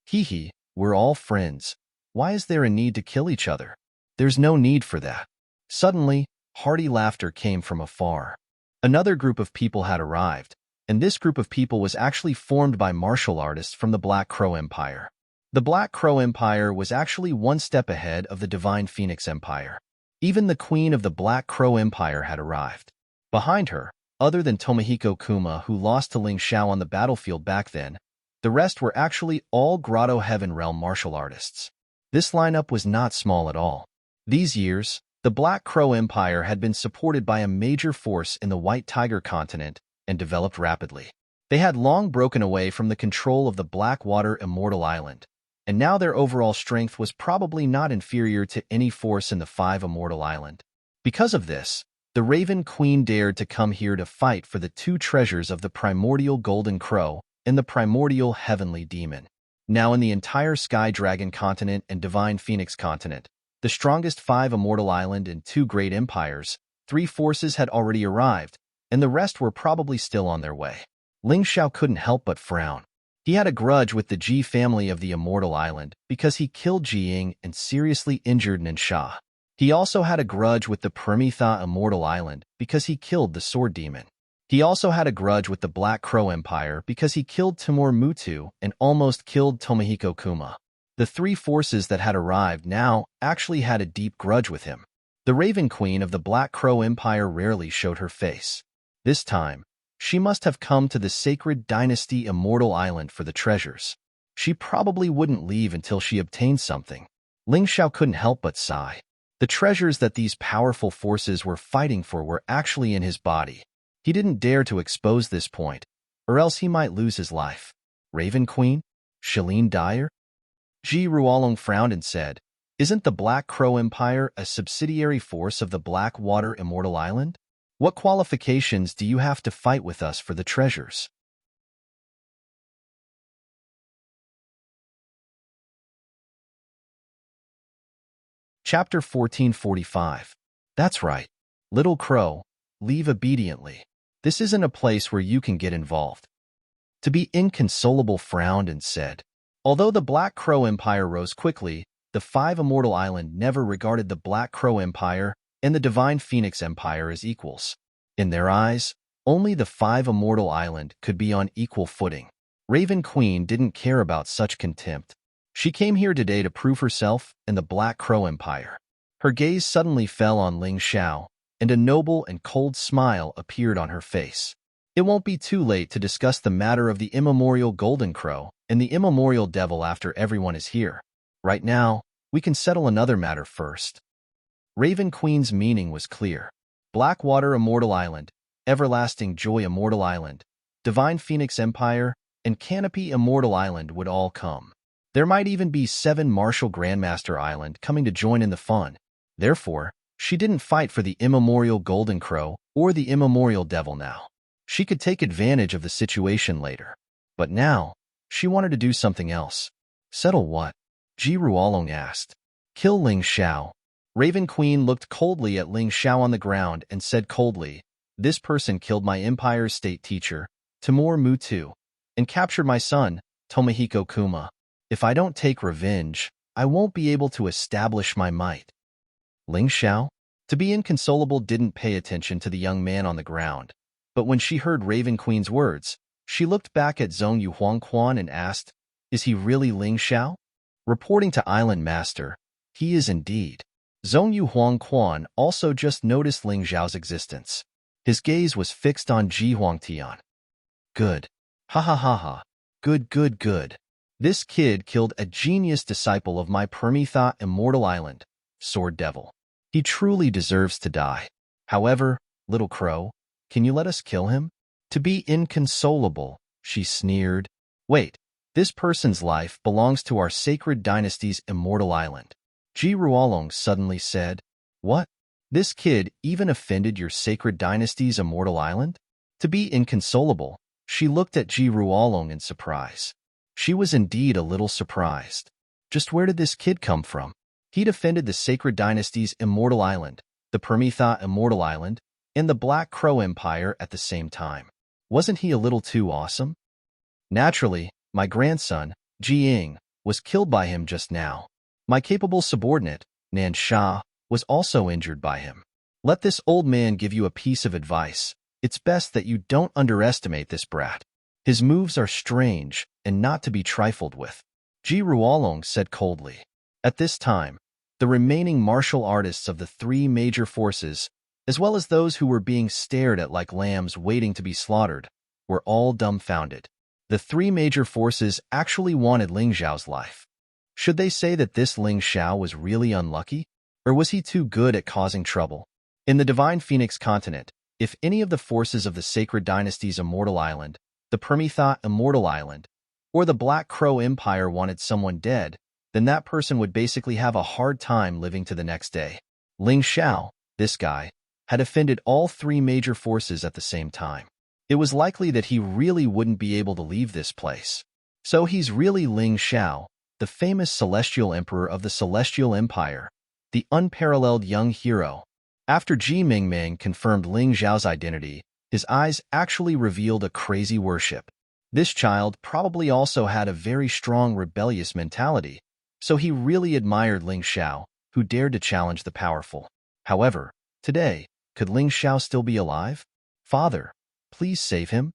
Hee hee, we're all friends. Why is there a need to kill each other? There's no need for that. Suddenly, hearty laughter came from afar. Another group of people had arrived, and this group of people was actually formed by martial artists from the Black Crow Empire. The Black Crow Empire was actually one step ahead of the Divine Phoenix Empire. Even the queen of the Black Crow Empire had arrived. Behind her, other than Tomohiko Kuma, who lost to Ling Xiao on the battlefield back then, the rest were actually all Grotto Heaven Realm martial artists. This lineup was not small at all. These years, the Black Crow Empire had been supported by a major force in the White Tiger continent and developed rapidly. They had long broken away from the control of the Blackwater Immortal Island, and now their overall strength was probably not inferior to any force in the Five Immortal Island. Because of this, the Raven Queen dared to come here to fight for the two treasures of the Primordial Golden Crow and the Primordial Heavenly Demon. Now in the entire Sky Dragon continent and Divine Phoenix continent, the strongest Five Immortal Island and two great empires, three forces had already arrived, and the rest were probably still on their way. Ling Xiao couldn't help but frown. He had a grudge with the Ji family of the Immortal Island because he killed Ji Ying and seriously injured Ninsha. He also had a grudge with the Permitha Immortal Island because he killed the Sword Demon. He also had a grudge with the Black Crow Empire because he killed Timur Mutu and almost killed Tomohiko Kuma. The three forces that had arrived now actually had a deep grudge with him. The Raven Queen of the Black Crow Empire rarely showed her face. This time, she must have come to the Sacred Dynasty Immortal Island for the treasures. She probably wouldn't leave until she obtained something. Ling Xiao couldn't help but sigh. The treasures that these powerful forces were fighting for were actually in his body. He didn't dare to expose this point, or else he might lose his life. Raven Queen? Shalene Dyer? Ji Ruolong frowned and said, "Isn't the Black Crow Empire a subsidiary force of the Blackwater Immortal Island? What qualifications do you have to fight with us for the treasures?" Chapter 1445. That's right. Little Crow, leave obediently. This isn't a place where you can get involved. To be inconsolable frowned and said, although the Black Crow Empire rose quickly, the Five Immortal Island never regarded the Black Crow Empire and the Divine Phoenix Empire as equals. In their eyes, only the Five Immortal Island could be on equal footing. Raven Queen didn't care about such contempt. She came here today to prove herself and the Black Crow Empire. Her gaze suddenly fell on Ling Xiao, and a noble and cold smile appeared on her face. It won't be too late to discuss the matter of the immemorial Golden Crow and the immemorial Devil after everyone is here. Right now, we can settle another matter first. Raven Queen's meaning was clear. Blackwater Immortal Island, Everlasting Joy Immortal Island, Divine Phoenix Empire, and Canopy Immortal Island would all come. There might even be 7 Martial Grandmaster Island coming to join in the fun. Therefore, she didn't fight for the immemorial Golden Crow or the immemorial Devil now. She could take advantage of the situation later. But now, she wanted to do something else. Settle what? Ji Ruolong asked. Kill Ling Xiao. Raven Queen looked coldly at Ling Xiao on the ground and said coldly, "This person killed my Empire's state teacher, Timur Mutu, and captured my son, Tomohiko Kuma. If I don't take revenge, I won't be able to establish my might." Ling Xiao, to be inconsolable, didn't pay attention to the young man on the ground, but when she heard Raven Queen's words, she looked back at Zhong Yu Huangquan and asked, "Is he really Ling Xiao?" Reporting to Island Master, "He is indeed." Zhong Yu Huangquan also just noticed Ling Xiao's existence. His gaze was fixed on Ji Huangtian. Good. Ha ha ha ha. Good, good, good. This kid killed a genius disciple of my Permitha Immortal Island, Sword Devil. He truly deserves to die. However, Little Crow, can you let us kill him? To be inconsolable, she sneered. Wait, this person's life belongs to our Sacred Dynasty's Immortal Island. Ji Ruolong suddenly said, "What? This kid even offended your Sacred Dynasty's Immortal Island?" To be inconsolable, she looked at Ji Ruolong in surprise. She was indeed a little surprised. Just where did this kid come from? He'd offended the Sacred Dynasty's Immortal Island, the Permitha Immortal Island, and the Black Crow Empire at the same time. Wasn't he a little too awesome? Naturally, my grandson, Ji Ying, was killed by him just now. My capable subordinate, Nan Sha, was also injured by him. Let this old man give you a piece of advice. It's best that you don't underestimate this brat. His moves are strange and not to be trifled with, Ji Ruolong said coldly. At this time, the remaining martial artists of the three major forces, as well as those who were being stared at like lambs waiting to be slaughtered, were all dumbfounded. The three major forces actually wanted Ling Xiao's life. Should they say that this Ling Xiao was really unlucky? Or was he too good at causing trouble? In the Divine Phoenix continent, if any of the forces of the Sacred Dynasty's Immortal Island, the Permitha Immortal Island, or the Black Crow Empire wanted someone dead, then that person would basically have a hard time living to the next day. Ling Xiao, this guy, had offended all three major forces at the same time. It was likely that he really wouldn't be able to leave this place. So he's really Ling Xiao, the famous Celestial Emperor of the Celestial Empire, the unparalleled young hero. After Ji Mingming confirmed Ling Xiao's identity, his eyes actually revealed a crazy worship. This child probably also had a very strong rebellious mentality, so he really admired Ling Xiao, who dared to challenge the powerful. However, today, could Ling Xiao still be alive? Father, please save him.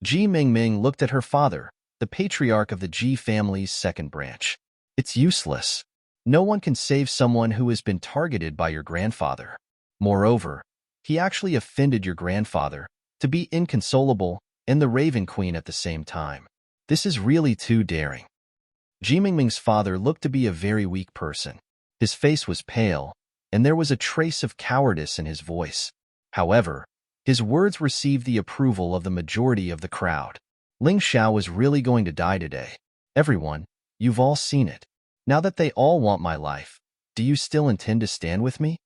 Ji Mingming looked at her father, the patriarch of the Ji family's second branch. It's useless. No one can save someone who has been targeted by your grandfather. Moreover, he actually offended your grandfather, to be inconsolable, and the Raven Queen at the same time. This is really too daring. Ji Mingming's father looked to be a very weak person. His face was pale, and there was a trace of cowardice in his voice. However, his words received the approval of the majority of the crowd. Ling Xiao was really going to die today. Everyone, you've all seen it. Now that they all want my life, do you still intend to stand with me?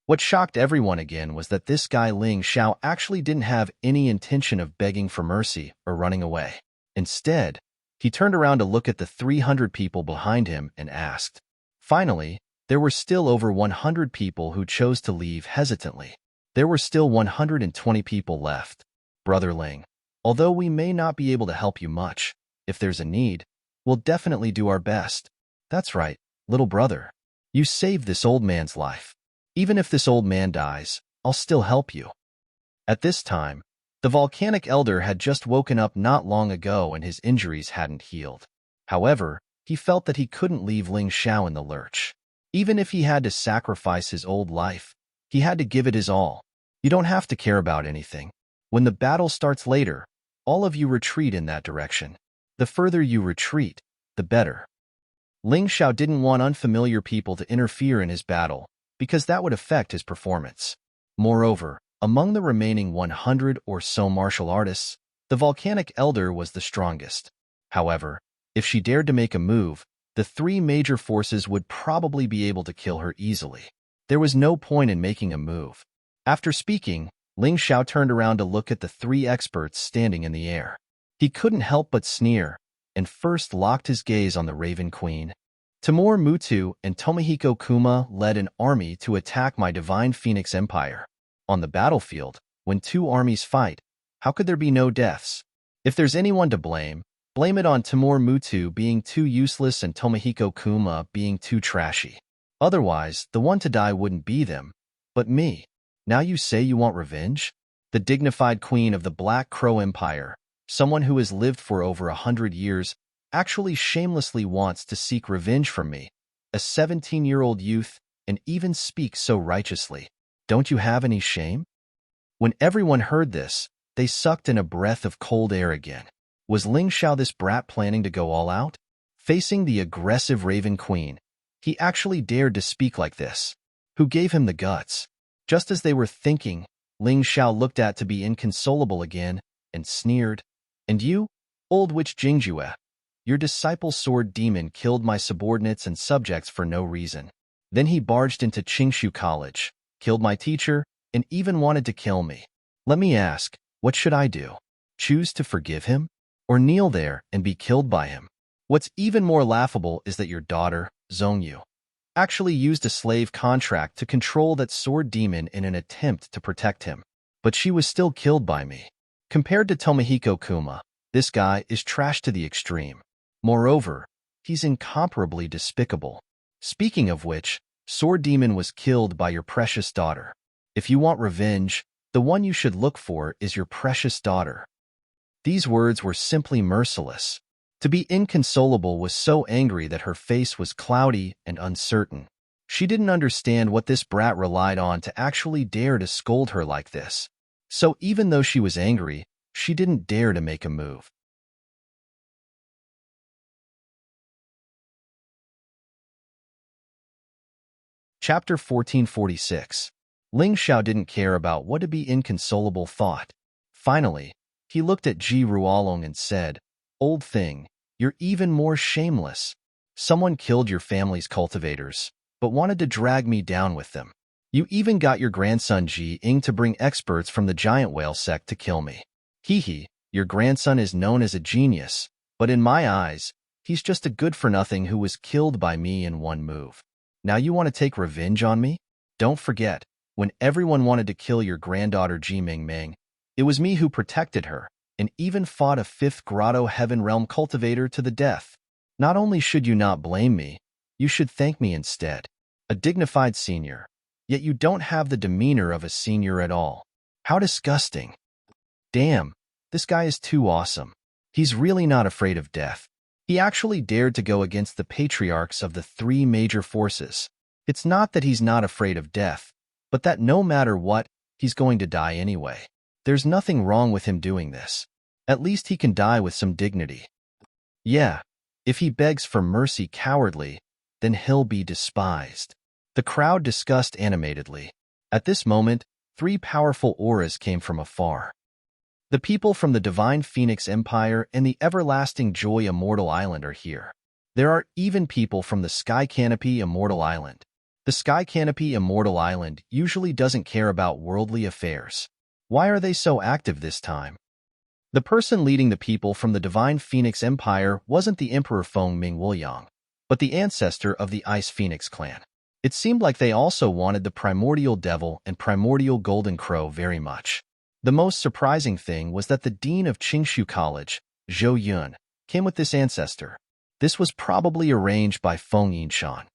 What shocked everyone again was that this guy Ling Xiao actually didn't have any intention of begging for mercy or running away. Instead, he turned around to look at the 300 people behind him and asked. Finally, there were still over 100 people who chose to leave hesitantly. There were still 120 people left. Brother Ling, although we may not be able to help you much, if there's a need, we'll definitely do our best. That's right, little brother. You saved this old man's life. Even if this old man dies, I'll still help you. At this time, the volcanic elder had just woken up not long ago and his injuries hadn't healed. However, he felt that he couldn't leave Ling Xiao in the lurch. Even if he had to sacrifice his old life, he had to give it his all. You don't have to care about anything. When the battle starts later, all of you retreat in that direction. The further you retreat, the better. Ling Xiao didn't want unfamiliar people to interfere in his battle, because that would affect his performance. Moreover, among the remaining 100 or so martial artists, the volcanic elder was the strongest. However, if she dared to make a move, the three major forces would probably be able to kill her easily. There was no point in making a move. After speaking, Ling Xiao turned around to look at the three experts standing in the air. He couldn't help but sneer, and first locked his gaze on the Raven Queen. Timur Mutu and Tomohiko Kuma led an army to attack my Divine Phoenix Empire. On the battlefield, when two armies fight, how could there be no deaths? If there's anyone to blame, blame it on Timur Mutu being too useless and Tomohiko Kuma being too trashy. Otherwise, the one to die wouldn't be them, but me. Now you say you want revenge? The dignified queen of the Black Crow Empire, someone who has lived for over 100 years, actually shamelessly wants to seek revenge from me, a 17-year-old youth, and even speaks so righteously. Don't you have any shame? When everyone heard this, they sucked in a breath of cold air again. Was Ling Xiao this brat planning to go all out? Facing the aggressive Raven Queen, he actually dared to speak like this. Who gave him the guts? Just as they were thinking, Ling Xiao looked at to be inconsolable again, and sneered. And you, old witch Jingjue, your disciple sword demon killed my subordinates and subjects for no reason. Then he barged into Qingshu College, killed my teacher, and even wanted to kill me. Let me ask, what should I do? Choose to forgive him? Or kneel there and be killed by him? What's even more laughable is that your daughter, Zhongyu, actually used a slave contract to control that sword demon in an attempt to protect him. But she was still killed by me. Compared to Tomohiko Kuma, This guy is trash to the extreme. Moreover, he's incomparably despicable. Speaking of which, Sword Demon was killed by your precious daughter. If you want revenge, the one you should look for is your precious daughter." These words were simply merciless. To be inconsolable was so angry that her face was cloudy and uncertain. She didn't understand what this brat relied on to actually dare to scold her like this. So even though she was angry, she didn't dare to make a move. Chapter 1446. Ling Xiao didn't care about what to be inconsolable thought. Finally, he looked at Ji Ruolong and said, "Old thing, you're even more shameless. Someone killed your family's cultivators, but wanted to drag me down with them. You even got your grandson Ji Ing to bring experts from the giant whale sect to kill me. Hee, your grandson is known as a genius, but in my eyes, he's just a good-for-nothing who was killed by me in one move. Now you want to take revenge on me? Don't forget, when everyone wanted to kill your granddaughter Ji Mingming, it was me who protected her, and even fought a 5th Grotto Heaven Realm cultivator to the death. Not only should you not blame me, you should thank me instead. A dignified senior. Yet you don't have the demeanor of a senior at all. How disgusting. Damn, this guy is too awesome. He's really not afraid of death. He actually dared to go against the patriarchs of the 3 major forces. It's not that he's not afraid of death, but that no matter what, he's going to die anyway. There's nothing wrong with him doing this. At least he can die with some dignity. Yeah, if he begs for mercy cowardly, then he'll be despised." The crowd discussed animatedly. At this moment, 3 powerful auras came from afar. The people from the Divine Phoenix Empire and the Everlasting Joy Immortal Island are here. There are even people from the Sky Canopy Immortal Island. The Sky Canopy Immortal Island usually doesn't care about worldly affairs. Why are they so active this time? The person leading the people from the Divine Phoenix Empire wasn't the Emperor Feng Ming Wuliang, but the ancestor of the Ice Phoenix clan. It seemed like they also wanted the Primordial Devil and Primordial Golden Crow very much. The most surprising thing was that the dean of Qingshu College, Zhou Yun, came with this ancestor. This was probably arranged by Feng Yinshan.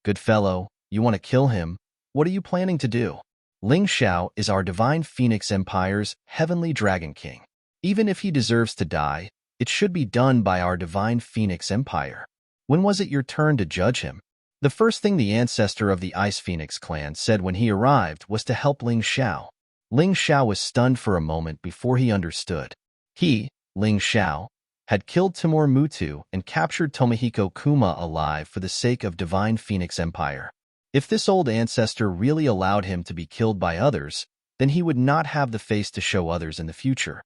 "Good fellow, you want to kill him? What are you planning to do?" Ling Xiao is our Divine Phoenix Empire's Heavenly Dragon King. Even if he deserves to die, it should be done by our Divine Phoenix Empire. When was it your turn to judge him? The first thing the ancestor of the Ice Phoenix clan said when he arrived was to help Ling Xiao. Ling Xiao was stunned for a moment before he understood. He, Ling Xiao, had killed Timur Mutu and captured Tomohiko Kuma alive for the sake of Divine Phoenix Empire. If this old ancestor really allowed him to be killed by others, then he would not have the face to show others in the future.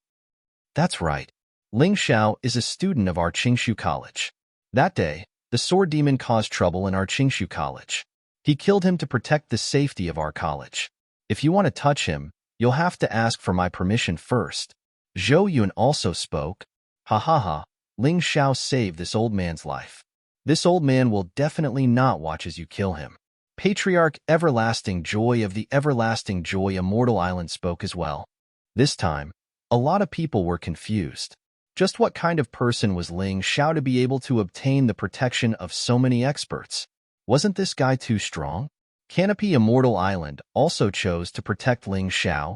That's right. Ling Xiao is a student of our Qingshu College. That day, the sword demon caused trouble in our Qingshu College. He killed him to protect the safety of our college. If you want to touch him, you'll have to ask for my permission first. Zhou Yun also spoke. Ha ha ha, Ling Xiao saved this old man's life. This old man will definitely not watch as you kill him. Patriarch Everlasting Joy of the Everlasting Joy Immortal Island spoke as well. This time, a lot of people were confused. Just what kind of person was Ling Xiao to be able to obtain the protection of so many experts? Wasn't this guy too strong? Canopy Immortal Island also chose to protect Ling Xiao.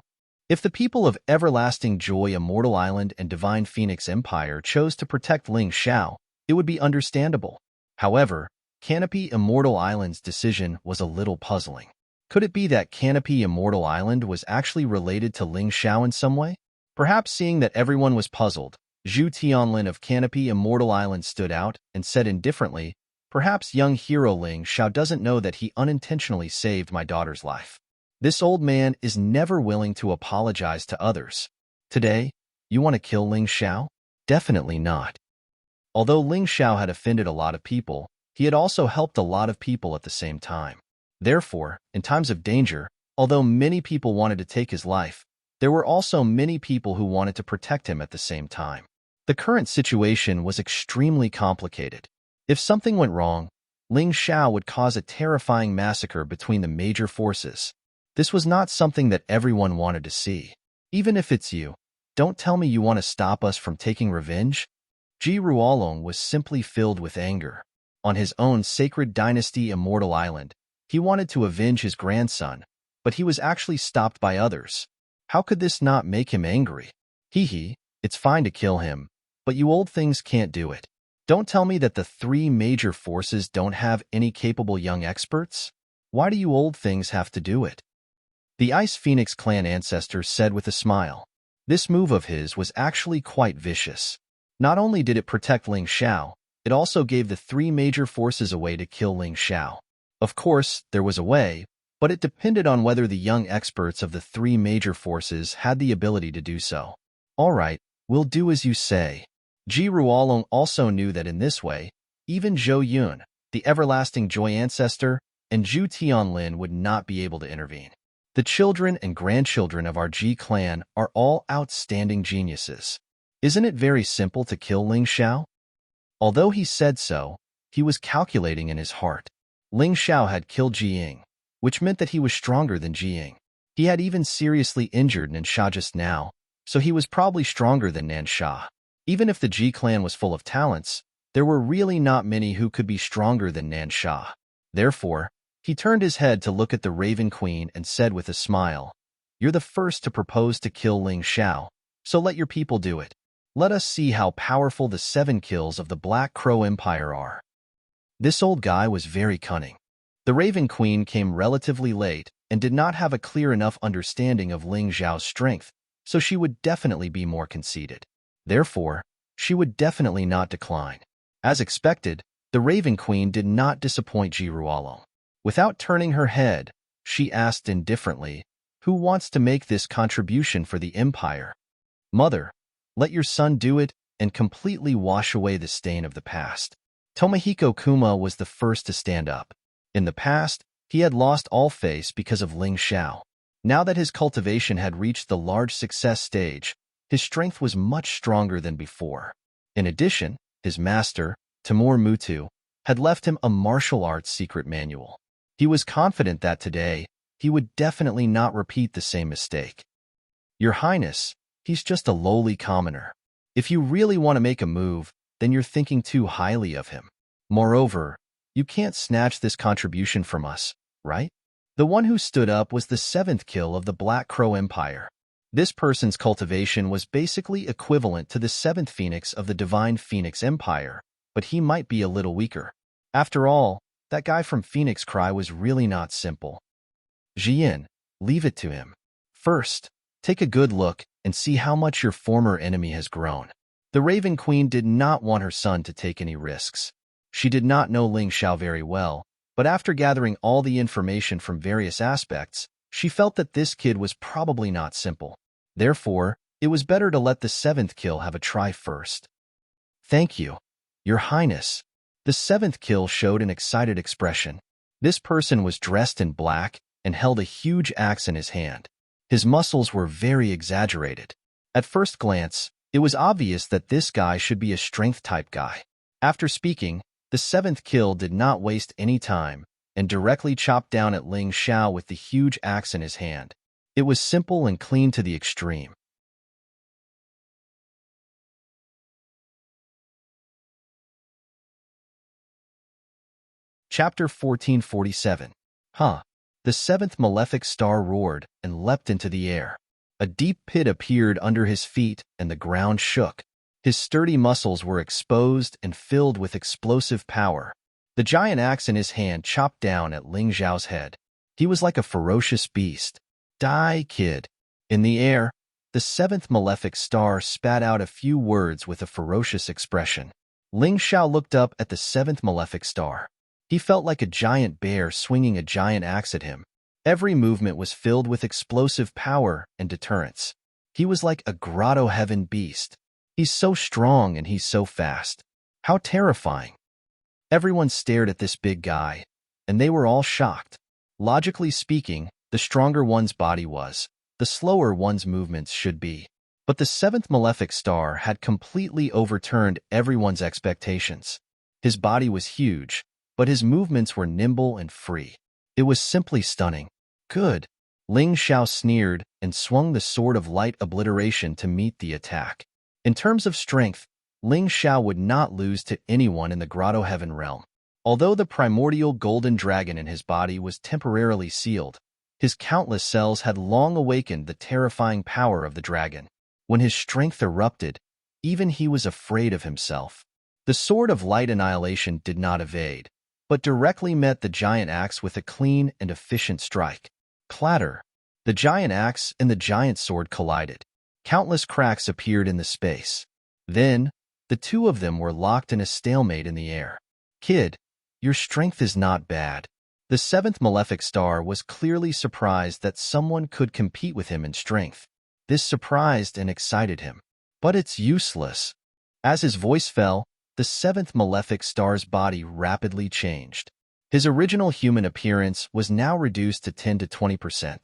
If the people of Everlasting Joy Immortal Island and Divine Phoenix Empire chose to protect Ling Xiao, it would be understandable. However, Canopy Immortal Island's decision was a little puzzling. Could it be that Canopy Immortal Island was actually related to Ling Xiao in some way? Perhaps seeing that everyone was puzzled, Zhu Tianlin of Canopy Immortal Island stood out and said indifferently, "Perhaps young hero Ling Xiao doesn't know that he unintentionally saved my daughter's life. This old man is never willing to apologize to others. Today, you want to kill Ling Xiao? Definitely not." Although Ling Xiao had offended a lot of people, he had also helped a lot of people at the same time. Therefore, in times of danger, although many people wanted to take his life, there were also many people who wanted to protect him at the same time. The current situation was extremely complicated. If something went wrong, Ling Xiao would cause a terrifying massacre between the major forces. This was not something that everyone wanted to see. Even if it's you, Don't tell me you want to stop us from taking revenge? Ji Ruolong was simply filled with anger. On his own sacred dynasty immortal island, he wanted to avenge his grandson, but he was actually stopped by others. How could this not make him angry? Hee, it's fine to kill him, but you old things can't do it. Don't tell me that the three major forces don't have any capable young experts. Why do you old things have to do it? The Ice Phoenix clan ancestor said with a smile. This move of his was actually quite vicious. Not only did it protect Ling Xiao, it also gave the three major forces a way to kill Ling Xiao. Of course, there was a way, but it depended on whether the young experts of the three major forces had the ability to do so. All right, we'll do as you say. Ji Ruolong also knew that in this way, even Zhou Yun, the everlasting joy ancestor, and Zhu Tianlin would not be able to intervene. The children and grandchildren of our Ji clan are all outstanding geniuses. Isn't it very simple to kill Ling Xiao? Although he said so, he was calculating in his heart. Ling Xiao had killed Jiying, which meant that he was stronger than Jiying. He had even seriously injured Nansha just now, so he was probably stronger than Nansha. Even if the Ji clan was full of talents, there were really not many who could be stronger than Nansha. Therefore, he turned his head to look at the Raven Queen and said with a smile, "You're the first to propose to kill Ling Xiao, so let your people do it. Let us see how powerful the 7 kills of the Black Crow Empire are." This old guy was very cunning. The Raven Queen came relatively late and did not have a clear enough understanding of Ling Xiao's strength, so she would definitely be more conceited. Therefore, she would definitely not decline. As expected, the Raven Queen did not disappoint Ji Ruolong. Without turning her head, she asked indifferently, "Who wants to make this contribution for the Empire?" "Mother, let your son do it and completely wash away the stain of the past." Tomohiko Kuma was the first to stand up. In the past, he had lost all face because of Ling Xiao. Now that his cultivation had reached the large success stage, his strength was much stronger than before. In addition, his master, Timur Mutu, had left him a martial arts secret manual. He was confident that today, he would definitely not repeat the same mistake. "Your Highness, he's just a lowly commoner. If you really want to make a move, then you're thinking too highly of him. Moreover, you can't snatch this contribution from us, right?" The one who stood up was the 7th kill of the Black Crow Empire. This person's cultivation was basically equivalent to the 7th Phoenix of the Divine Phoenix Empire, but he might be a little weaker. After all, that guy from Phoenix Cry was really not simple. "Jian, leave it to him. First, take a good look and see how much your former enemy has grown." The Raven Queen did not want her son to take any risks. She did not know Ling Xiao very well, but after gathering all the information from various aspects, she felt that this kid was probably not simple. Therefore, it was better to let the 7th kill have a try first. "Thank you, Your Highness." The 7th kill showed an excited expression. This person was dressed in black and held a huge axe in his hand. His muscles were very exaggerated. At first glance, it was obvious that this guy should be a strength-type guy. After speaking, the 7th kill did not waste any time and directly chopped down at Ling Xiao with the huge axe in his hand. It was simple and clean to the extreme. Chapter 1447. The 7th malefic star roared and leapt into the air. A deep pit appeared under his feet and the ground shook. His sturdy muscles were exposed and filled with explosive power. The giant axe in his hand chopped down at Ling Xiao's head. He was like a ferocious beast. "Die, kid." In the air, the 7th malefic star spat out a few words with a ferocious expression. Ling Xiao looked up at the 7th malefic star. He felt like a giant bear swinging a giant axe at him. Every movement was filled with explosive power and deterrence. He was like a grotto heaven beast. He's so strong and he's so fast. How terrifying. Everyone stared at this big guy, and they were all shocked. Logically speaking, the stronger one's body was, the slower one's movements should be. But the 7th malefic star had completely overturned everyone's expectations. His body was huge, but his movements were nimble and free. It was simply stunning. "Good. Ling Xiao sneered and swung the sword of light obliteration to meet the attack. In terms of strength, Ling Xiao would not lose to anyone in the Grotto Heaven realm. Although the primordial golden dragon in his body was temporarily sealed, his countless cells had long awakened the terrifying power of the dragon. When his strength erupted, even he was afraid of himself. The sword of light annihilation did not evade, but directly met the giant axe with a clean and efficient strike. Clatter! The giant axe and the giant sword collided. Countless cracks appeared in the space. Then, the two of them were locked in a stalemate in the air. Kid, your strength is not bad. The seventh malefic star was clearly surprised that someone could compete with him in strength. This surprised and excited him. But it's useless. As his voice fell, the seventh malefic star's body rapidly changed. His original human appearance was now reduced to 10 to 20%.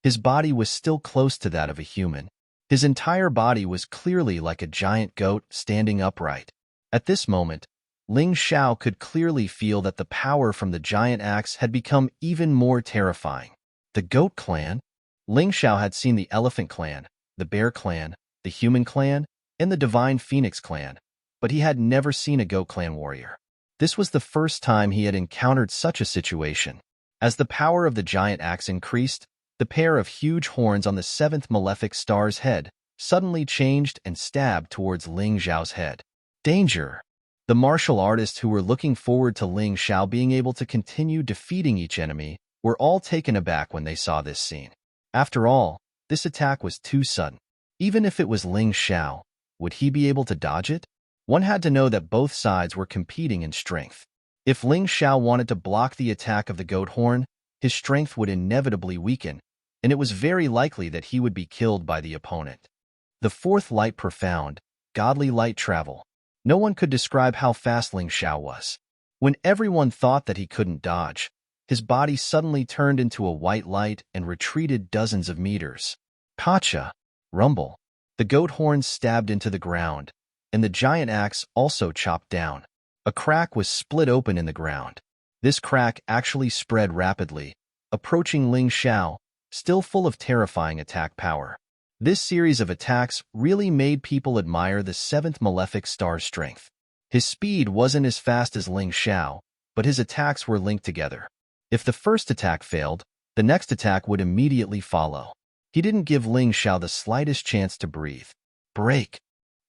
His body was still close to that of a human. His entire body was clearly like a giant goat standing upright. At this moment, Ling Xiao could clearly feel that the power from the giant axe had become even more terrifying. The goat clan? Ling Xiao had seen the elephant clan, the bear clan, the human clan, and the divine phoenix clan, but he had never seen a goat clan warrior. This was the first time he had encountered such a situation. As the power of the giant axe increased, the pair of huge horns on the seventh malefic star's head suddenly changed and stabbed towards Ling Xiao's head. Danger! The martial artists who were looking forward to Ling Xiao being able to continue defeating each enemy were all taken aback when they saw this scene. After all, this attack was too sudden. Even if it was Ling Xiao, would he be able to dodge it? One had to know that both sides were competing in strength. If Ling Xiao wanted to block the attack of the goat horn, his strength would inevitably weaken, and it was very likely that he would be killed by the opponent. The fourth light profound, godly light travel. No one could describe how fast Ling Xiao was. When everyone thought that he couldn't dodge, his body suddenly turned into a white light and retreated dozens of meters. Pacha! Rumble! The goat horns stabbed into the ground, and the giant axe also chopped down. A crack was split open in the ground. This crack actually spread rapidly, approaching Ling Xiao, still full of terrifying attack power. This series of attacks really made people admire the seventh malefic star's strength. His speed wasn't as fast as Ling Xiao, but his attacks were linked together. If the first attack failed, the next attack would immediately follow. He didn't give Ling Xiao the slightest chance to breathe. Break!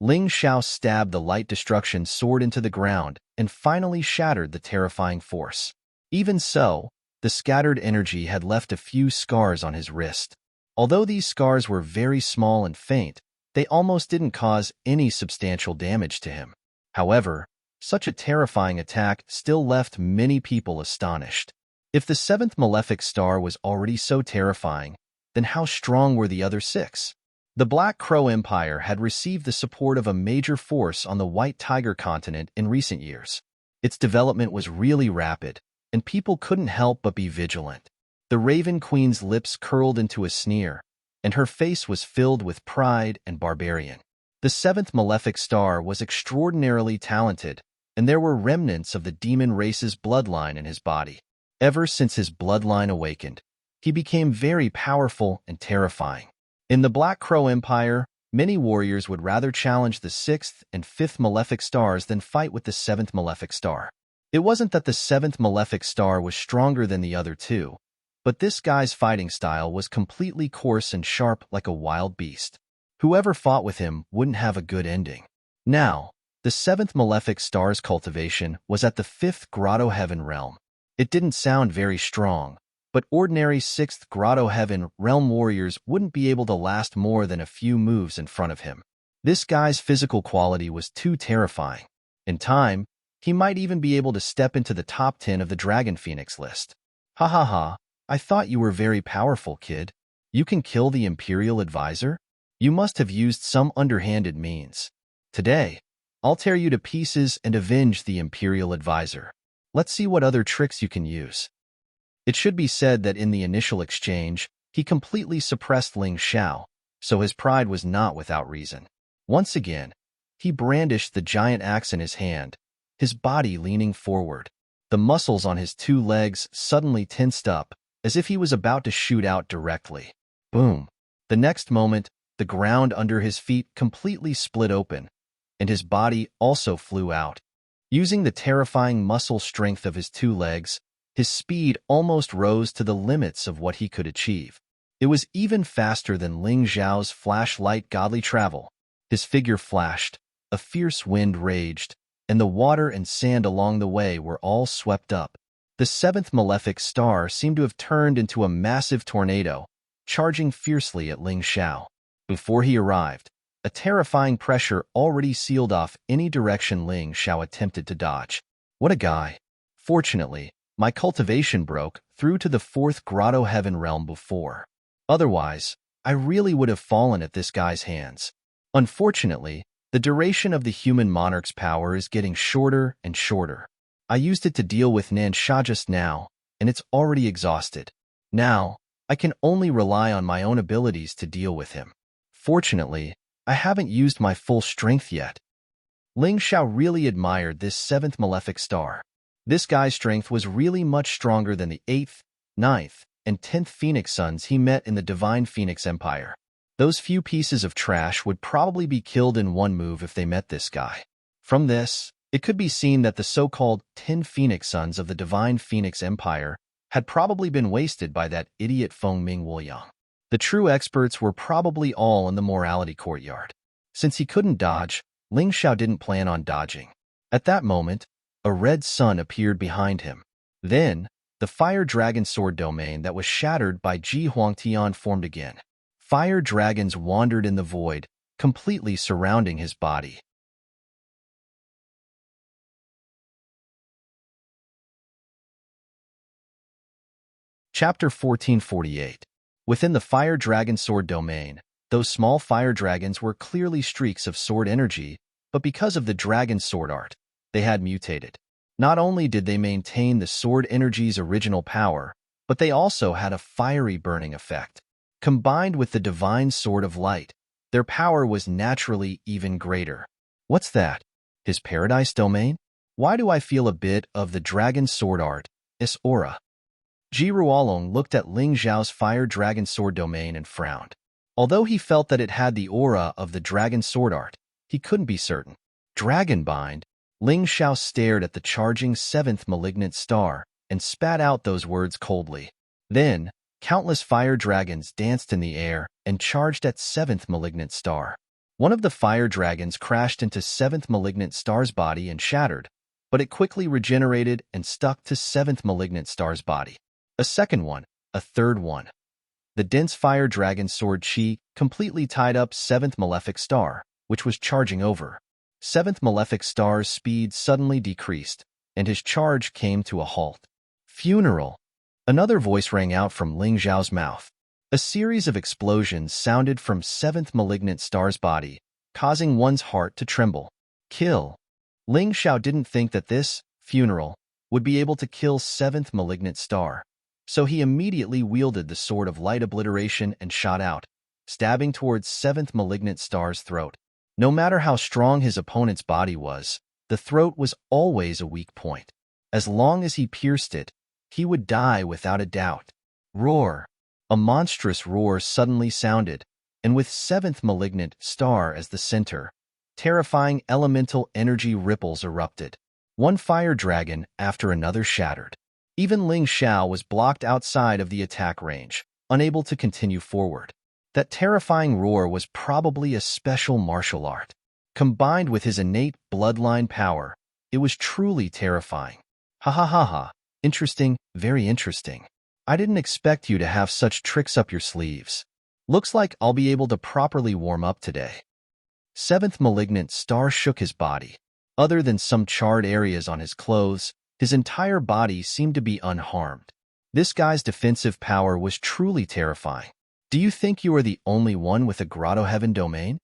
Ling Xiao stabbed the light destruction sword into the ground and finally shattered the terrifying force. Even so, the scattered energy had left a few scars on his wrist. Although these scars were very small and faint, they almost didn't cause any substantial damage to him. However, such a terrifying attack still left many people astonished. If the seventh malefic star was already so terrifying, then how strong were the other six? The Black Crow Empire had received the support of a major force on the White Tiger continent in recent years. Its development was really rapid, and people couldn't help but be vigilant. The Raven Queen's lips curled into a sneer, and her face was filled with pride and barbarian. The seventh malefic star was extraordinarily talented, and there were remnants of the demon race's bloodline in his body. Ever since his bloodline awakened, he became very powerful and terrifying. In the Black Crow Empire, many warriors would rather challenge the sixth and fifth malefic stars than fight with the seventh malefic star. It wasn't that the seventh malefic star was stronger than the other two, but this guy's fighting style was completely coarse and sharp like a wild beast. Whoever fought with him wouldn't have a good ending. Now, the seventh malefic star's cultivation was at the fifth Grotto Heaven realm. It didn't sound very strong, but ordinary sixth Grotto Heaven realm warriors wouldn't be able to last more than a few moves in front of him. This guy's physical quality was too terrifying. In time, he might even be able to step into the top 10 of the Dragon Phoenix list. Ha ha ha, I thought you were very powerful, kid. You can kill the Imperial Advisor? You must have used some underhanded means. Today, I'll tear you to pieces and avenge the Imperial Advisor. Let's see what other tricks you can use. It should be said that in the initial exchange, he completely suppressed Ling Xiao, so his pride was not without reason. Once again, he brandished the giant axe in his hand, his body leaning forward. The muscles on his two legs suddenly tensed up, as if he was about to shoot out directly. Boom. The next moment, the ground under his feet completely split open, and his body also flew out. Using the terrifying muscle strength of his two legs, his speed almost rose to the limits of what he could achieve. It was even faster than Ling Xiao's flashlight godly travel. His figure flashed, a fierce wind raged, and the water and sand along the way were all swept up. The seventh malefic star seemed to have turned into a massive tornado, charging fiercely at Ling Xiao. Before he arrived, a terrifying pressure already sealed off any direction Ling Xiao attempted to dodge. What a guy. Fortunately, my cultivation broke through to the fourth grotto heaven realm before. Otherwise, I really would have fallen at this guy's hands. Unfortunately, the duration of the human monarch's power is getting shorter and shorter. I used it to deal with Nansha just now, and it's already exhausted. Now, I can only rely on my own abilities to deal with him. Fortunately, I haven't used my full strength yet. Ling Xiao really admired this seventh malefic star. This guy's strength was really much stronger than the 8th, 9th, and 10th Phoenix Suns he met in the Divine Phoenix Empire. Those few pieces of trash would probably be killed in one move if they met this guy. From this, it could be seen that the so-called 10 Phoenix Suns of the Divine Phoenix Empire had probably been wasted by that idiot Feng Ming Wuliang. The true experts were probably all in the morality courtyard. Since he couldn't dodge, Ling Xiao didn't plan on dodging. At that moment, a red sun appeared behind him. Then, the Fire Dragon Sword domain that was shattered by Ji Huangtian formed again. Fire dragons wandered in the void, completely surrounding his body. Chapter 1448. Within the Fire Dragon Sword domain, those small fire dragons were clearly streaks of sword energy, but because of the dragon sword art, they had mutated. Not only did they maintain the sword energy's original power, but they also had a fiery burning effect. Combined with the divine sword of light, their power was naturally even greater. What's that? His paradise domain? Why do I feel a bit of the dragon sword art, its aura? Ji Ruolong looked at Ling Xiao's fire dragon sword domain and frowned. Although he felt that it had the aura of the dragon sword art, he couldn't be certain. Dragonbind? Ling Xiao stared at the charging seventh malignant star and spat out those words coldly. Then, countless fire dragons danced in the air and charged at seventh malignant star. One of the fire dragons crashed into seventh malignant star's body and shattered, but it quickly regenerated and stuck to seventh malignant star's body. A second one, a third one. The dense fire dragon sword chi completely tied up seventh malefic star, which was charging over. Seventh malefic star's speed suddenly decreased, and his charge came to a halt. Funeral. Another voice rang out from Ling Xiao's mouth. A series of explosions sounded from seventh malignant star's body, causing one's heart to tremble. Kill. Ling Xiao didn't think that this funeral would be able to kill seventh malignant star, so he immediately wielded the sword of light obliteration and shot out, stabbing towards seventh malignant star's throat. No matter how strong his opponent's body was, the throat was always a weak point. As long as he pierced it, he would die without a doubt. Roar. A monstrous roar suddenly sounded, and with seventh malignant star as the center, terrifying elemental energy ripples erupted. One fire dragon after another shattered. Even Ling Xiao was blocked outside of the attack range, unable to continue forward. That terrifying roar was probably a special martial art. Combined with his innate bloodline power, it was truly terrifying. Ha ha ha ha. Interesting, very interesting. I didn't expect you to have such tricks up your sleeves. Looks like I'll be able to properly warm up today. Seventh malignant star shook his body. Other than some charred areas on his clothes, his entire body seemed to be unharmed. This guy's defensive power was truly terrifying. Do you think you are the only one with a grotto heaven domain?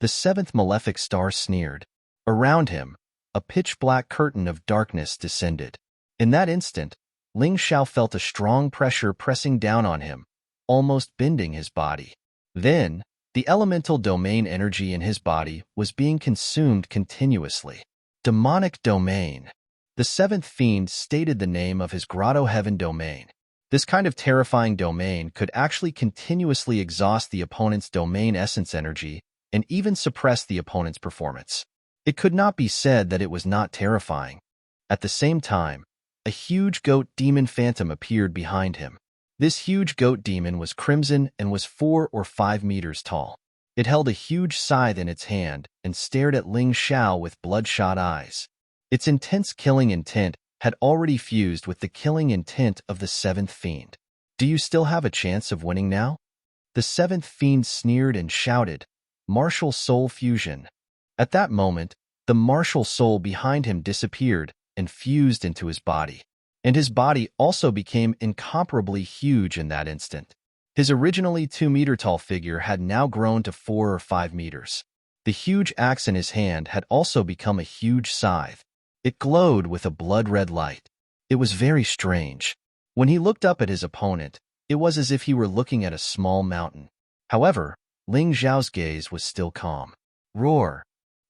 The seventh malefic star sneered. Around him, a pitch-black curtain of darkness descended. In that instant, Ling Xiao felt a strong pressure pressing down on him, almost bending his body. Then, the elemental domain energy in his body was being consumed continuously. Demonic domain. The seventh fiend stated the name of his grotto heaven domain. This kind of terrifying domain could actually continuously exhaust the opponent's domain essence energy and even suppress the opponent's performance. It could not be said that it was not terrifying. At the same time, a huge goat demon phantom appeared behind him. This huge goat demon was crimson and was 4 or 5 meters tall. It held a huge scythe in its hand and stared at Ling Xiao with bloodshot eyes. Its intense killing intent had already fused with the killing intent of the seventh fiend. Do you still have a chance of winning now? The seventh fiend sneered and shouted, "Martial soul fusion." At that moment, the martial soul behind him disappeared and fused into his body. And his body also became incomparably huge in that instant. His originally 2-meter-tall figure had now grown to 4 or 5 meters. The huge axe in his hand had also become a huge scythe. It glowed with a blood-red light. It was very strange. When he looked up at his opponent, it was as if he were looking at a small mountain. However, Ling Xiao's gaze was still calm. Roar!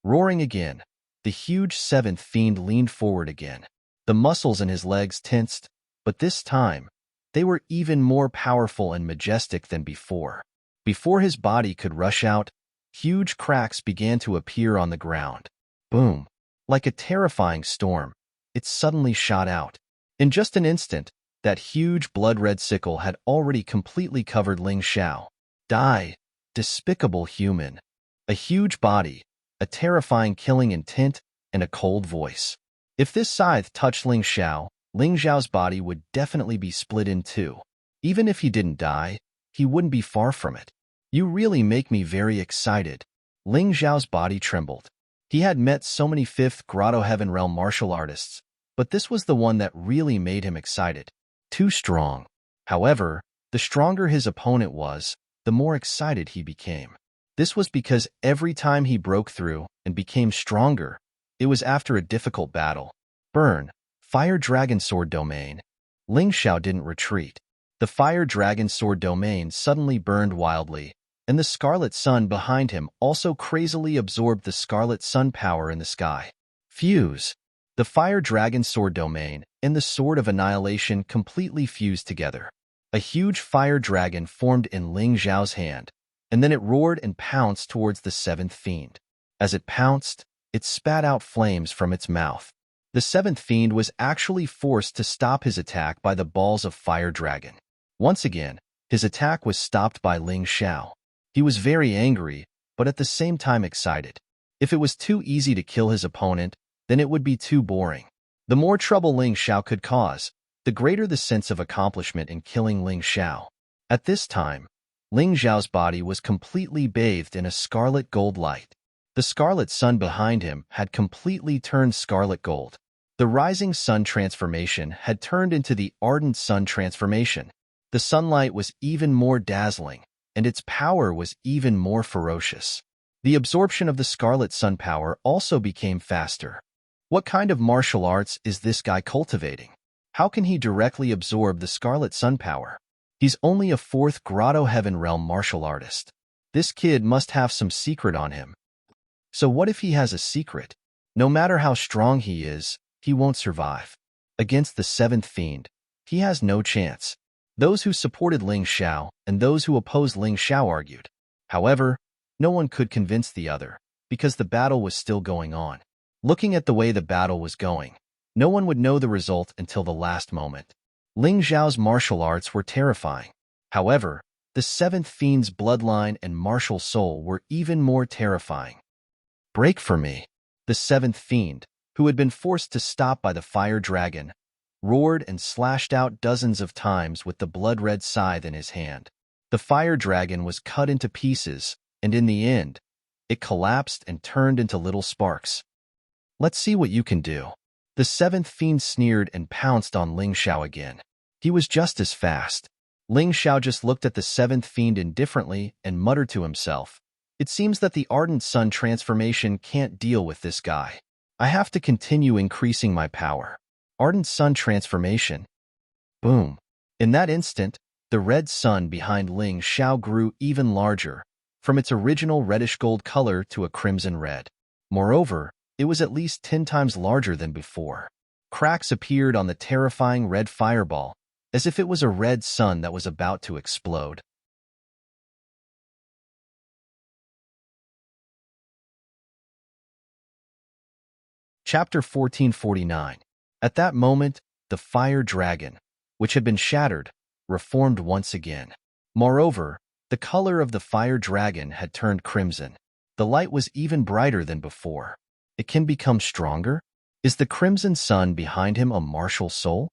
Roaring again, the huge seventh fiend leaned forward again. The muscles in his legs tensed, but this time, they were even more powerful and majestic than before. Before his body could rush out, huge cracks began to appear on the ground. Boom! Like a terrifying storm, it suddenly shot out. In just an instant, that huge blood-red sickle had already completely covered Ling Xiao. Die, despicable human. A huge body, a terrifying killing intent, and a cold voice. If this scythe touched Ling Xiao's body would definitely be split in two. Even if he didn't die, he wouldn't be far from it. You really make me very excited. Ling Xiao's body trembled. He had met so many 5th Grotto Heaven Realm martial artists, but this was the one that really made him excited. Too strong. However, the stronger his opponent was, the more excited he became. This was because every time he broke through and became stronger, it was after a difficult battle. Burn, Fire Dragon Sword Domain. Ling Xiao didn't retreat. The Fire Dragon Sword Domain suddenly burned wildly, and the Scarlet Sun behind him also crazily absorbed the Scarlet Sun power in the sky. Fuse. The Fire Dragon Sword Domain and the Sword of Annihilation completely fused together. A huge fire dragon formed in Ling Xiao's hand, and then it roared and pounced towards the seventh fiend. As it pounced, it spat out flames from its mouth. The seventh fiend was actually forced to stop his attack by the balls of Fire Dragon. Once again, his attack was stopped by Ling Xiao. He was very angry, but at the same time excited. If it was too easy to kill his opponent, then it would be too boring. The more trouble Ling Xiao could cause, the greater the sense of accomplishment in killing Ling Xiao. At this time, Ling Xiao's body was completely bathed in a scarlet gold light. The Scarlet Sun behind him had completely turned scarlet gold. The rising sun transformation had turned into the ardent sun transformation. The sunlight was even more dazzling, and its power was even more ferocious. The absorption of the Scarlet Sun power also became faster. What kind of martial arts is this guy cultivating? How can he directly absorb the Scarlet Sun power? He's only a 4th Grotto Heaven Realm martial artist. This kid must have some secret on him. So what if he has a secret? No matter how strong he is, he won't survive. Against the seventh fiend, he has no chance. Those who supported Ling Xiao and those who opposed Ling Xiao argued. However, no one could convince the other, because the battle was still going on. Looking at the way the battle was going, no one would know the result until the last moment. Ling Xiao's martial arts were terrifying. However, the seventh fiend's bloodline and martial soul were even more terrifying. Break for me. The seventh fiend, who had been forced to stop by the fire dragon, roared and slashed out dozens of times with the blood-red scythe in his hand. The fire dragon was cut into pieces, and in the end, it collapsed and turned into little sparks. Let's see what you can do. The seventh fiend sneered and pounced on Ling Xiao again. He was just as fast. Ling Xiao just looked at the seventh fiend indifferently and muttered to himself, "It seems that the ardent sun transformation can't deal with this guy. I have to continue increasing my power." Ardent sun transformation. Boom. In that instant, the red sun behind Ling Xiao grew even larger, from its original reddish-gold color to a crimson red. Moreover, it was at least 10 times larger than before. Cracks appeared on the terrifying red fireball, as if it was a red sun that was about to explode. Chapter 1449. At that moment, the fire dragon, which had been shattered, reformed once again. Moreover, the color of the fire dragon had turned crimson. The light was even brighter than before. It can become stronger? Is the crimson sun behind him a martial soul?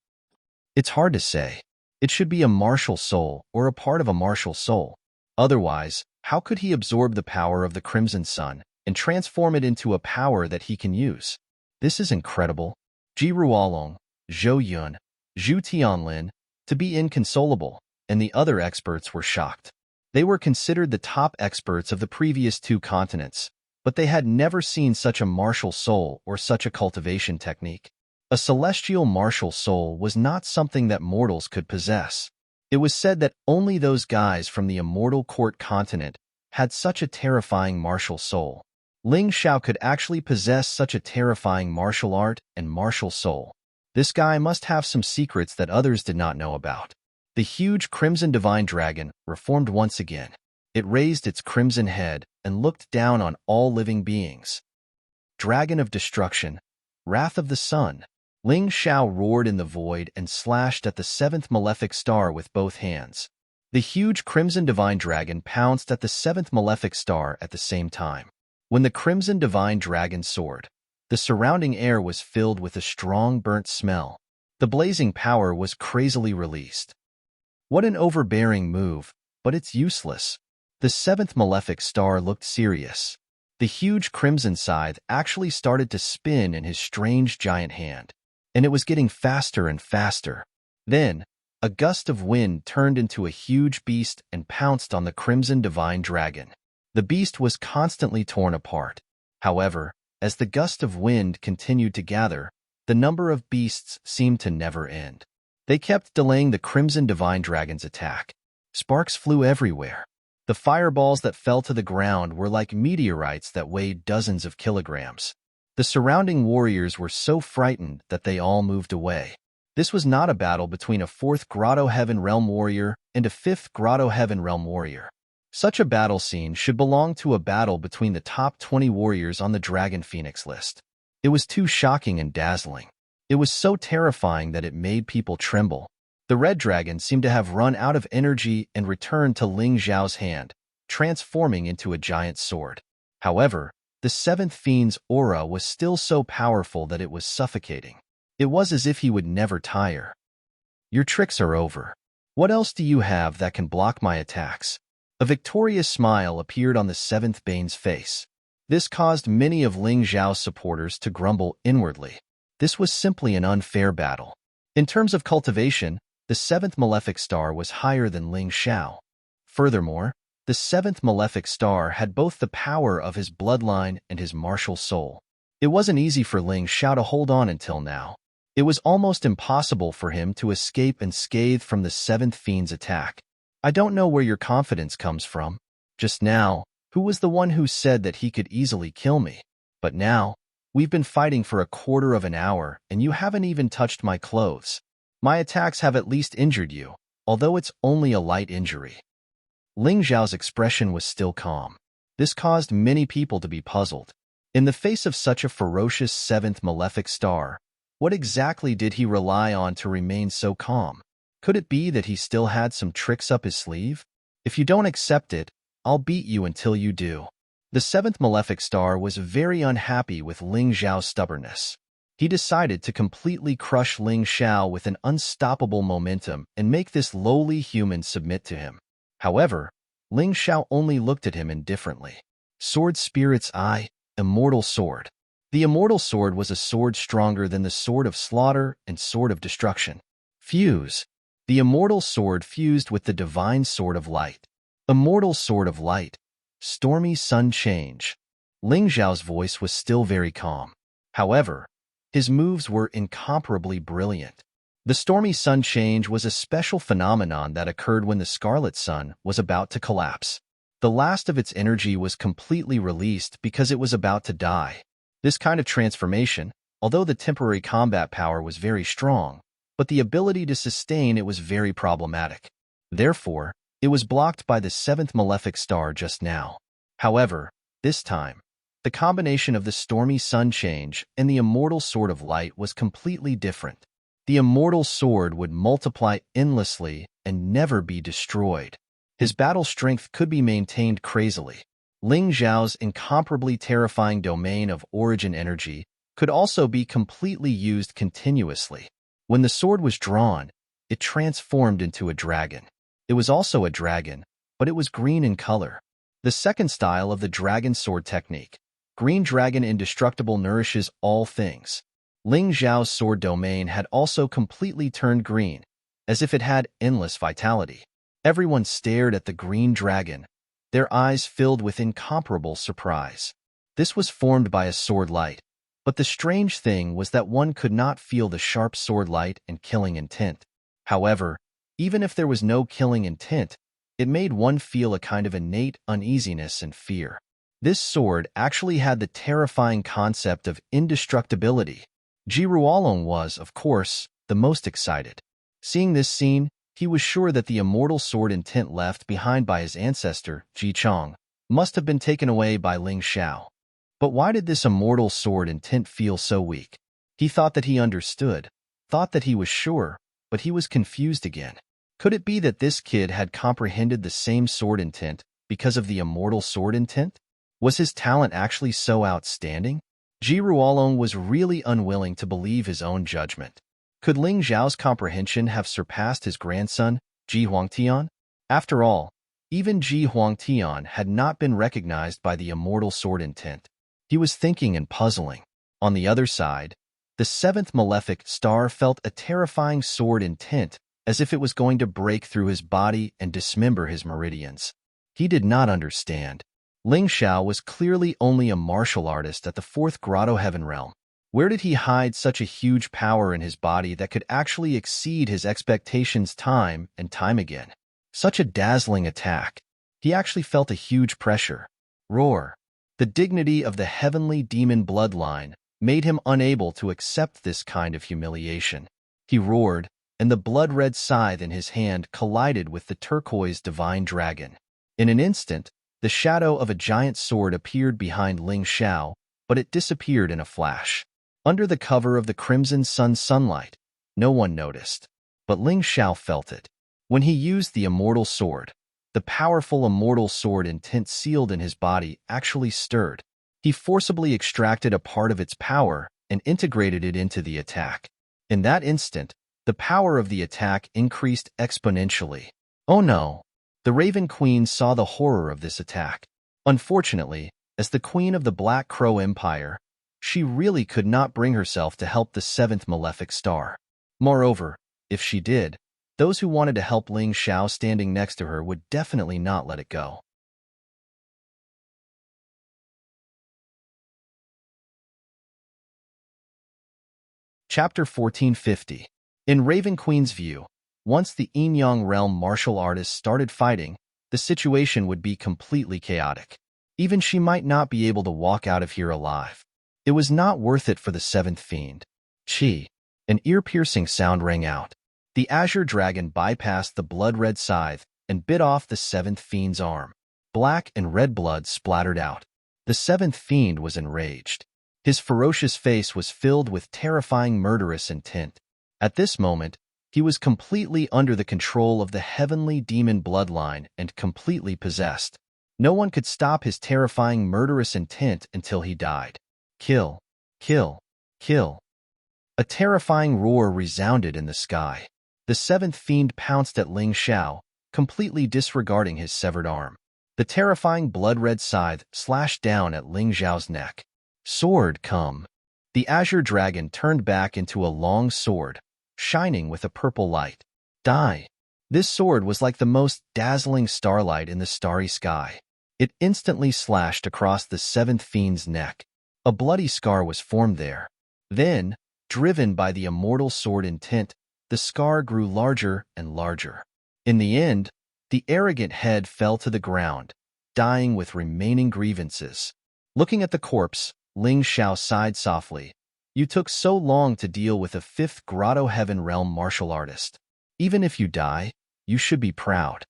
It's hard to say. It should be a martial soul or a part of a martial soul. Otherwise, how could he absorb the power of the crimson sun and transform it into a power that he can use? This is incredible. Ji Ruolong, Zhou Yun, Zhu Tianlin, to be inconsolable, and the other experts were shocked. They were considered the top experts of the previous 2 continents, but they had never seen such a martial soul or such a cultivation technique. A celestial martial soul was not something that mortals could possess. It was said that only those guys from the immortal court continent had such a terrifying martial soul. Ling Xiao could actually possess such a terrifying martial art and martial soul. This guy must have some secrets that others did not know about. The huge crimson divine dragon reformed once again. It raised its crimson head and looked down on all living beings. Dragon of destruction, wrath of the sun. Ling Xiao roared in the void and slashed at the 7th malefic star with both hands. The huge crimson divine dragon pounced at the 7th malefic star at the same time. When the crimson divine dragon soared, the surrounding air was filled with a strong burnt smell. The blazing power was crazily released. What an overbearing move, but it's useless. The 7th malefic star looked serious. The huge crimson scythe actually started to spin in his strange giant hand, and it was getting faster and faster. Then, a gust of wind turned into a huge beast and pounced on the crimson divine dragon. The beast was constantly torn apart. However, as the gust of wind continued to gather, the number of beasts seemed to never end. They kept delaying the crimson divine dragon's attack. Sparks flew everywhere. The fireballs that fell to the ground were like meteorites that weighed dozens of kilograms. The surrounding warriors were so frightened that they all moved away. This was not a battle between a 4th Grotto Heaven Realm warrior and a 5th Grotto Heaven Realm warrior. Such a battle scene should belong to a battle between the top 20 warriors on the Dragon Phoenix list. It was too shocking and dazzling. It was so terrifying that it made people tremble. The red dragon seemed to have run out of energy and returned to Ling Xiao's hand, transforming into a giant sword. However, the 7th fiend's aura was still so powerful that it was suffocating. It was as if he would never tire. Your tricks are over. What else do you have that can block my attacks? A victorious smile appeared on the 7th Bane's face. This caused many of Ling Xiao's supporters to grumble inwardly. This was simply an unfair battle. In terms of cultivation, the 7th malefic star was higher than Ling Xiao. Furthermore, the 7th malefic star had both the power of his bloodline and his martial soul. It wasn't easy for Ling Xiao to hold on until now. It was almost impossible for him to escape unscathed from the 7th fiend's attack. I don't know where your confidence comes from. Just now, who was the one who said that he could easily kill me? But now, we've been fighting for a quarter of an hour and you haven't even touched my clothes. My attacks have at least injured you, although it's only a light injury. Ling Xiao's expression was still calm. This caused many people to be puzzled. In the face of such a ferocious 7th malefic star, what exactly did he rely on to remain so calm? Could it be that he still had some tricks up his sleeve? If you don't accept it, I'll beat you until you do. The 7th malefic star was very unhappy with Ling Xiao's stubbornness. He decided to completely crush Ling Xiao with an unstoppable momentum and make this lowly human submit to him. However, Ling Xiao only looked at him indifferently. Sword Spirit's Eye, Immortal Sword. The Immortal Sword was a sword stronger than the Sword of Slaughter and Sword of Destruction. Fuse. The Immortal Sword fused with the Divine Sword of Light. Immortal Sword of Light. Stormy Sun Change. Ling Xiao's voice was still very calm. However, his moves were incomparably brilliant. The Stormy Sun Change was a special phenomenon that occurred when the Scarlet Sun was about to collapse. The last of its energy was completely released because it was about to die. This kind of transformation, although the temporary combat power was very strong, but the ability to sustain it was very problematic. Therefore, it was blocked by the seventh malefic star just now. However, this time, the combination of the stormy sun change and the immortal sword of light was completely different. The immortal sword would multiply endlessly and never be destroyed. His battle strength could be maintained crazily. Ling Xiao's incomparably terrifying domain of origin energy could also be completely used continuously. When the sword was drawn, it transformed into a dragon. It was also a dragon, but it was green in color. The second style of the dragon sword technique, green dragon indestructible, nourishes all things. Ling Xiao's sword domain had also completely turned green, as if it had endless vitality. Everyone stared at the green dragon, their eyes filled with incomparable surprise. This was formed by a sword light, but the strange thing was that one could not feel the sharp sword light and killing intent. However, even if there was no killing intent, it made one feel a kind of innate uneasiness and fear. This sword actually had the terrifying concept of indestructibility. Ji Ruolong was, of course, the most excited. Seeing this scene, he was sure that the immortal sword intent left behind by his ancestor, Ji Chong, must have been taken away by Ling Xiao. But why did this immortal sword intent feel so weak? He thought that he understood, thought that he was sure, but he was confused again. Could it be that this kid had comprehended the same sword intent because of the immortal sword intent? Was his talent actually so outstanding? Ji Ruolong was really unwilling to believe his own judgment. Could Ling Xiao's comprehension have surpassed his grandson, Ji Huangtian? After all, even Ji Huangtian had not been recognized by the immortal sword intent. He was thinking and puzzling. On the other side, the seventh malefic star felt a terrifying sword intent, as if it was going to break through his body and dismember his meridians. He did not understand. Ling Xiao was clearly only a martial artist at the fourth grotto heaven realm. Where did he hide such a huge power in his body that could actually exceed his expectations time and time again? Such a dazzling attack. He actually felt a huge pressure. Roar. The dignity of the heavenly demon bloodline made him unable to accept this kind of humiliation. He roared, and the blood-red scythe in his hand collided with the turquoise divine dragon. In an instant, the shadow of a giant sword appeared behind Ling Xiao, but it disappeared in a flash. Under the cover of the crimson sun's sunlight, no one noticed. But Ling Xiao felt it. When he used the immortal sword, the powerful immortal sword intent sealed in his body actually stirred. He forcibly extracted a part of its power and integrated it into the attack. In that instant, the power of the attack increased exponentially. Oh no! The Raven Queen saw the horror of this attack. Unfortunately, as the Queen of the Black Crow Empire, she really could not bring herself to help the seventh malefic star. Moreover, if she did, those who wanted to help Ling Xiao standing next to her would definitely not let it go. Chapter 1450. In Raven Queen's view, once the Yin-Yang realm martial artists started fighting, the situation would be completely chaotic. Even she might not be able to walk out of here alive. It was not worth it for the seventh fiend. Chi. An ear-piercing sound rang out. The azure dragon bypassed the blood-red scythe and bit off the seventh fiend's arm. Black and red blood splattered out. The seventh fiend was enraged. His ferocious face was filled with terrifying murderous intent. At this moment, he was completely under the control of the heavenly demon bloodline and completely possessed. No one could stop his terrifying murderous intent until he died. Kill, kill, kill. A terrifying roar resounded in the sky. The seventh fiend pounced at Ling Xiao, completely disregarding his severed arm. The terrifying blood-red scythe slashed down at Ling Xiao's neck. Sword, come. The azure dragon turned back into a long sword, shining with a purple light. Die. This sword was like the most dazzling starlight in the starry sky. It instantly slashed across the seventh fiend's neck. A bloody scar was formed there. Then, driven by the immortal sword intent, the scar grew larger and larger. In the end, the arrogant head fell to the ground, dying with remaining grievances. Looking at the corpse, Ling Xiao sighed softly. You took so long to deal with a fifth Grotto Heaven Realm martial artist. Even if you die, you should be proud."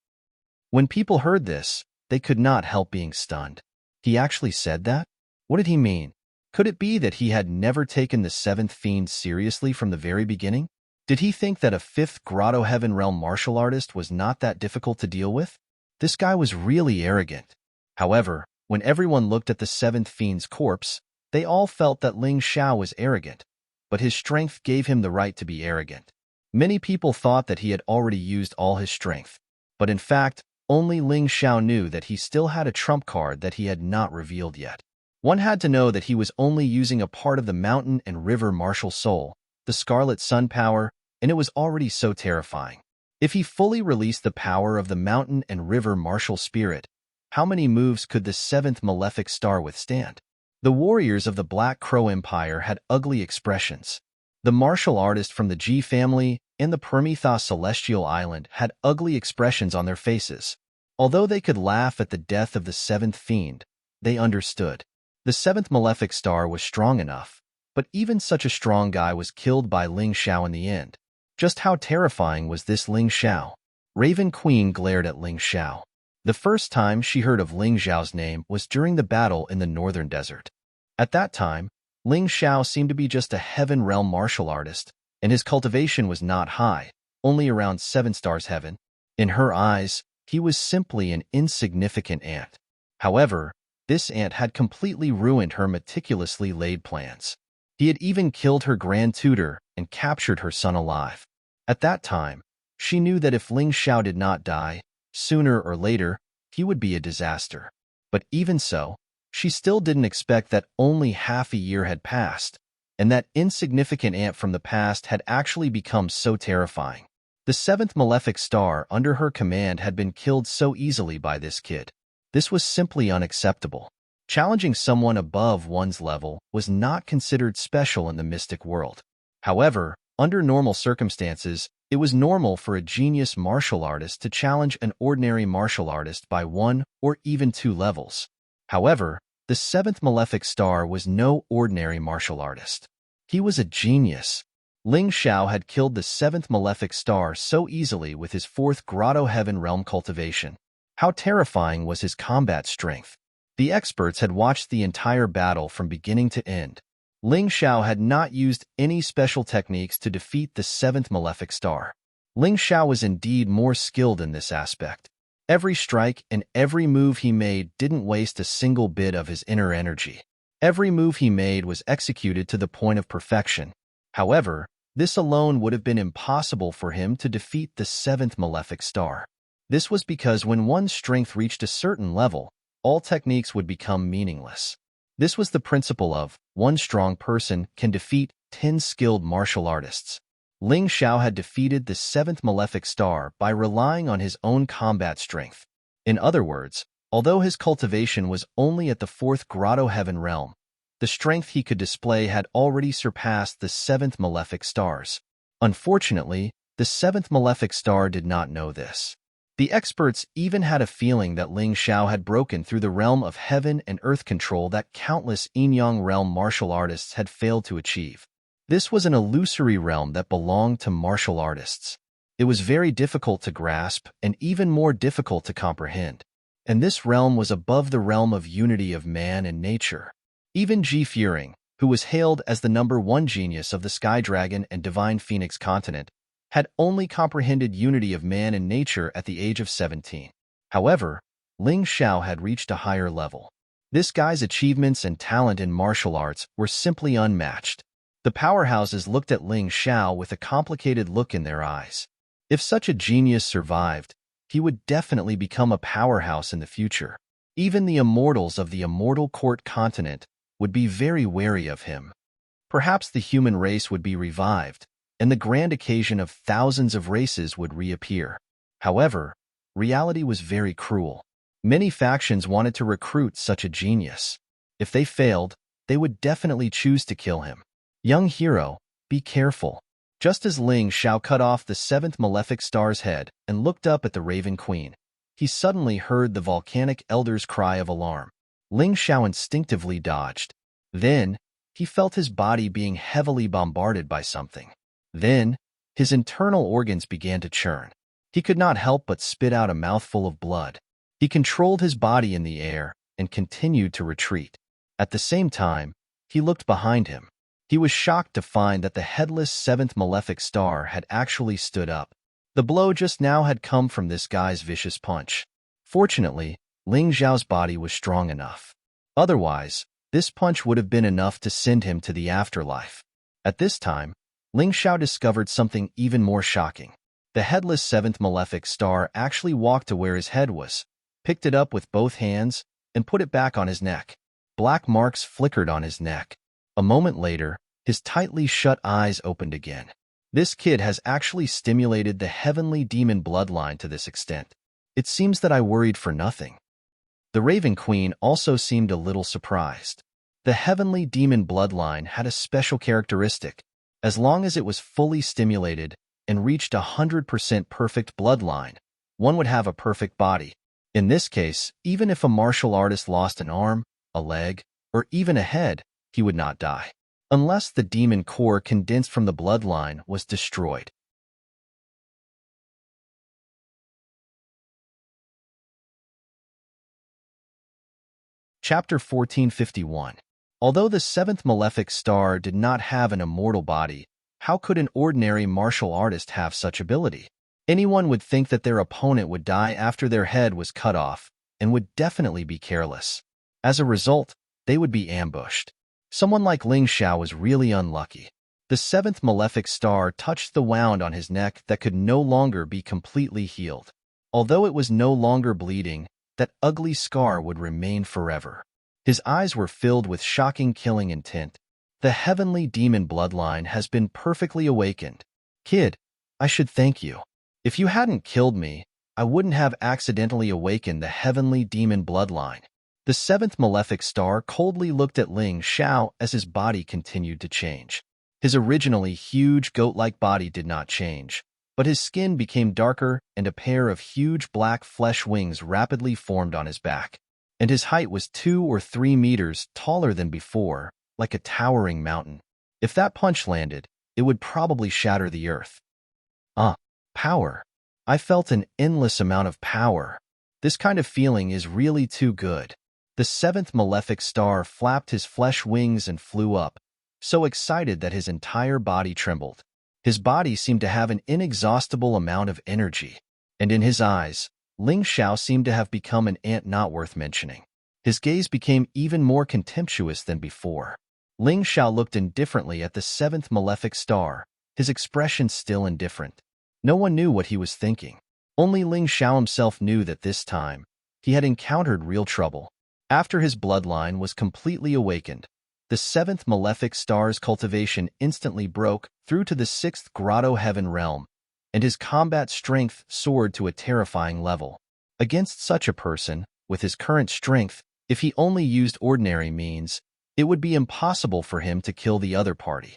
When people heard this, they could not help being stunned. He actually said that? What did he mean? Could it be that he had never taken the seventh fiend seriously from the very beginning? Did he think that a fifth Grotto Heaven Realm martial artist was not that difficult to deal with? This guy was really arrogant. However, when everyone looked at the seventh fiend's corpse, they all felt that Ling Xiao was arrogant, but his strength gave him the right to be arrogant. Many people thought that he had already used all his strength, but in fact, only Ling Xiao knew that he still had a trump card that he had not revealed yet. One had to know that he was only using a part of the mountain and river martial soul, the Scarlet Sun power, and it was already so terrifying. If he fully released the power of the mountain and river martial spirit, how many moves could the seventh malefic star withstand? The warriors of the Black Crow Empire had ugly expressions. The martial artist from the Ji family and the Prometheus Celestial Island had ugly expressions on their faces. Although they could laugh at the death of the seventh fiend, they understood. The seventh malefic star was strong enough, but even such a strong guy was killed by Ling Xiao in the end. Just how terrifying was this Ling Xiao? Raven Queen glared at Ling Xiao. The first time she heard of Ling Xiao's name was during the battle in the northern desert. At that time, Ling Xiao seemed to be just a heaven realm martial artist, and his cultivation was not high, only around 7 stars heaven. In her eyes, he was simply an insignificant ant. However, this ant had completely ruined her meticulously laid plans. He had even killed her grand tutor and captured her son alive. At that time, she knew that if Ling Xiao did not die, sooner or later, he would be a disaster. But even so, she still didn't expect that only half a year had passed, and that insignificant ant from the past had actually become so terrifying. The seventh malefic star under her command had been killed so easily by this kid. This was simply unacceptable. Challenging someone above one's level was not considered special in the mystic world. However, under normal circumstances, it was normal for a genius martial artist to challenge an ordinary martial artist by 1 or even 2 levels. However, the seventh malefic star was no ordinary martial artist. He was a genius. Ling Xiao had killed the seventh malefic star so easily with his fourth Grotto Heaven Realm cultivation. How terrifying was his combat strength! The experts had watched the entire battle from beginning to end. Ling Xiao had not used any special techniques to defeat the seventh malefic star. Ling Xiao was indeed more skilled in this aspect. Every strike and every move he made didn't waste a single bit of his inner energy. Every move he made was executed to the point of perfection. However, this alone would have been impossible for him to defeat the seventh malefic star. This was because when one's strength reached a certain level, all techniques would become meaningless. This was the principle of, one strong person can defeat 10 skilled martial artists. Ling Xiao had defeated the seventh malefic star by relying on his own combat strength. In other words, although his cultivation was only at the 4th Grotto Heaven realm, the strength he could display had already surpassed the seventh malefic stars. Unfortunately, the seventh malefic star did not know this. The experts even had a feeling that Ling Xiao had broken through the realm of heaven and earth control that countless Yin-Yang realm martial artists had failed to achieve. This was an illusory realm that belonged to martial artists. It was very difficult to grasp and even more difficult to comprehend. And this realm was above the realm of unity of man and nature. Even Ji Furing, who was hailed as the #1 genius of the Sky Dragon and Divine Phoenix continent, had only comprehended unity of man and nature at the age of 17. However, Ling Xiao had reached a higher level. This guy's achievements and talent in martial arts were simply unmatched. The powerhouses looked at Ling Xiao with a complicated look in their eyes. If such a genius survived, he would definitely become a powerhouse in the future. Even the immortals of the Immortal Court continent would be very wary of him. Perhaps the human race would be revived, and the grand occasion of thousands of races would reappear. However, reality was very cruel. Many factions wanted to recruit such a genius. If they failed, they would definitely choose to kill him. Young hero, be careful. Just as Ling Xiao cut off the seventh malefic star's head and looked up at the Raven Queen, he suddenly heard the volcanic elder's cry of alarm. Ling Xiao instinctively dodged. Then, he felt his body being heavily bombarded by something. Then, his internal organs began to churn. He could not help but spit out a mouthful of blood. He controlled his body in the air and continued to retreat. At the same time, he looked behind him. He was shocked to find that the headless seventh malefic star had actually stood up. The blow just now had come from this guy's vicious punch. Fortunately, Ling Xiao's body was strong enough. Otherwise, this punch would have been enough to send him to the afterlife. At this time, Ling Xiao discovered something even more shocking. The headless seventh malefic star actually walked to where his head was, picked it up with both hands, and put it back on his neck. Black marks flickered on his neck. A moment later, his tightly shut eyes opened again. This kid has actually stimulated the heavenly demon bloodline to this extent. It seems that I worried for nothing. The Raven Queen also seemed a little surprised. The heavenly demon bloodline had a special characteristic. As long as it was fully stimulated and reached 100% perfect bloodline, one would have a perfect body. In this case, even if a martial artist lost an arm, a leg, or even a head, he would not die, unless the demon core condensed from the bloodline was destroyed. Chapter 1451. Although the seventh malefic star did not have an immortal body, how could an ordinary martial artist have such ability? Anyone would think that their opponent would die after their head was cut off and would definitely be careless. As a result, they would be ambushed. Someone like Ling Xiao was really unlucky. The seventh malefic star touched the wound on his neck that could no longer be completely healed. Although it was no longer bleeding, that ugly scar would remain forever. His eyes were filled with shocking killing intent. The heavenly demon bloodline has been perfectly awakened. Kid, I should thank you. If you hadn't killed me, I wouldn't have accidentally awakened the heavenly demon bloodline. The seventh malefic star coldly looked at Ling Xiao as his body continued to change. His originally huge goat-like body did not change, but his skin became darker and a pair of huge black flesh wings rapidly formed on his back. And his height was 2 or 3 meters taller than before, like a towering mountain. If that punch landed, it would probably shatter the earth. Power. I felt an endless amount of power. This kind of feeling is really too good. The seventh malefic star flapped his flesh wings and flew up, so excited that his entire body trembled. His body seemed to have an inexhaustible amount of energy, and in his eyes, Ling Xiao seemed to have become an ant not worth mentioning. His gaze became even more contemptuous than before. Ling Xiao looked indifferently at the seventh malefic star, his expression still indifferent. No one knew what he was thinking. Only Ling Xiao himself knew that this time, he had encountered real trouble. After his bloodline was completely awakened, the seventh malefic star's cultivation instantly broke through to the sixth grotto heaven realm, and his combat strength soared to a terrifying level. Against such a person, with his current strength, if he only used ordinary means, it would be impossible for him to kill the other party.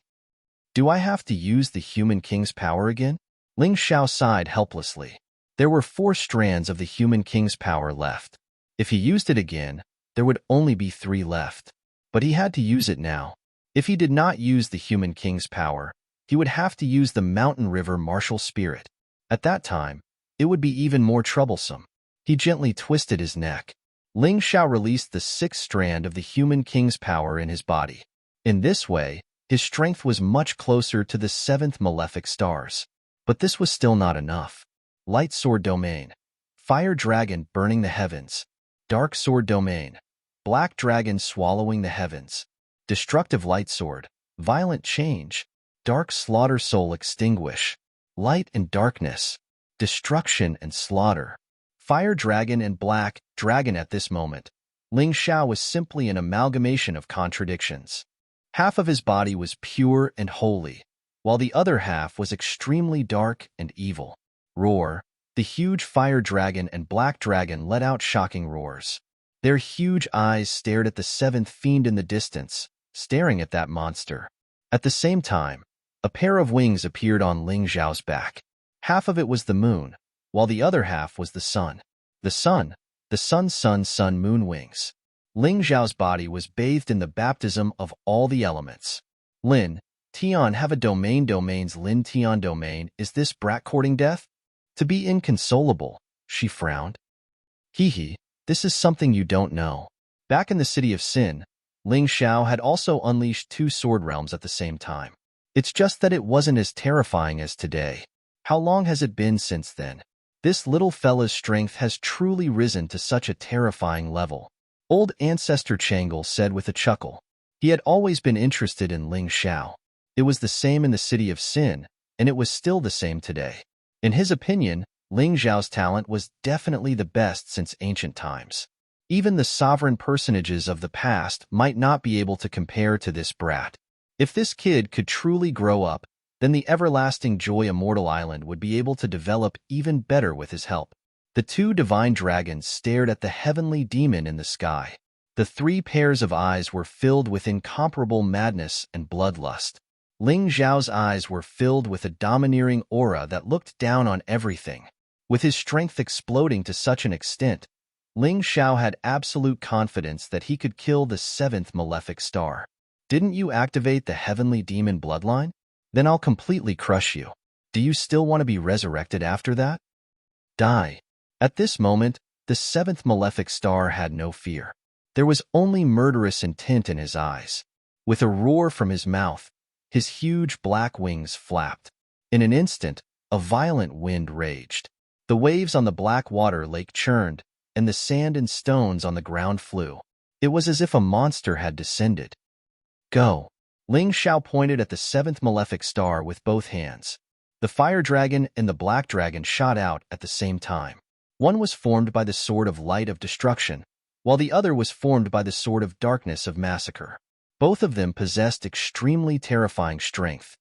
Do I have to use the human king's power again? Ling Xiao sighed helplessly. There were 4 strands of the human king's power left. If he used it again, there would only be 3 left. But he had to use it now. If he did not use the human king's power, he would have to use the mountain river martial spirit. At that time, it would be even more troublesome. He gently twisted his neck. Ling Xiao released the 6th strand of the human king's power in his body. In this way, his strength was much closer to the 7th malefic stars. But this was still not enough. Light sword domain. Fire dragon burning the heavens. Dark sword domain. Black dragon swallowing the heavens. Destructive light sword. Violent change. Dark slaughter soul extinguish. Light and darkness. Destruction and slaughter. Fire dragon and black dragon at this moment. Ling Xiao was simply an amalgamation of contradictions. Half of his body was pure and holy, while the other half was extremely dark and evil. Roar. The huge fire dragon and black dragon let out shocking roars. Their huge eyes stared at the 7th fiend in the distance, staring at that monster. At the same time, a pair of wings appeared on Ling Xiao's back. Half of it was the moon, while the other half was the sun. The sun, moon wings. Ling Zhao's body was bathed in the baptism of all the elements. Lin, Tian have a domains Lin Tian domain. Is this brat courting death? To be inconsolable, she frowned. Hee, this is something you don't know. Back in the city of Sin, Ling Xiao had also unleashed 2 sword realms at the same time. It's just that it wasn't as terrifying as today. How long has it been since then? This little fella's strength has truly risen to such a terrifying level. Old Ancestor Changle said with a chuckle. He had always been interested in Ling Xiao. It was the same in the city of Sin, and it was still the same today. In his opinion, Ling Xiao's talent was definitely the best since ancient times. Even the sovereign personages of the past might not be able to compare to this brat. If this kid could truly grow up, then the everlasting Joy Immortal Island would be able to develop even better with his help. The 2 divine dragons stared at the heavenly demon in the sky. The 3 pairs of eyes were filled with incomparable madness and bloodlust. Ling Zhao's eyes were filled with a domineering aura that looked down on everything. With his strength exploding to such an extent, Ling Xiao had absolute confidence that he could kill the 7th malefic star. Didn't you activate the heavenly demon bloodline? Then I'll completely crush you. Do you still want to be resurrected after that? Die. At this moment, the 7th malefic star had no fear. There was only murderous intent in his eyes. With a roar from his mouth, his huge black wings flapped. In an instant, a violent wind raged. The waves on the black water lake churned, and the sand and stones on the ground flew. It was as if a monster had descended. Go. Ling Xiao pointed at the 7th malefic star with both hands. The fire dragon and the black dragon shot out at the same time. One was formed by the sword of light of destruction, while the other was formed by the sword of darkness of massacre. Both of them possessed extremely terrifying strength.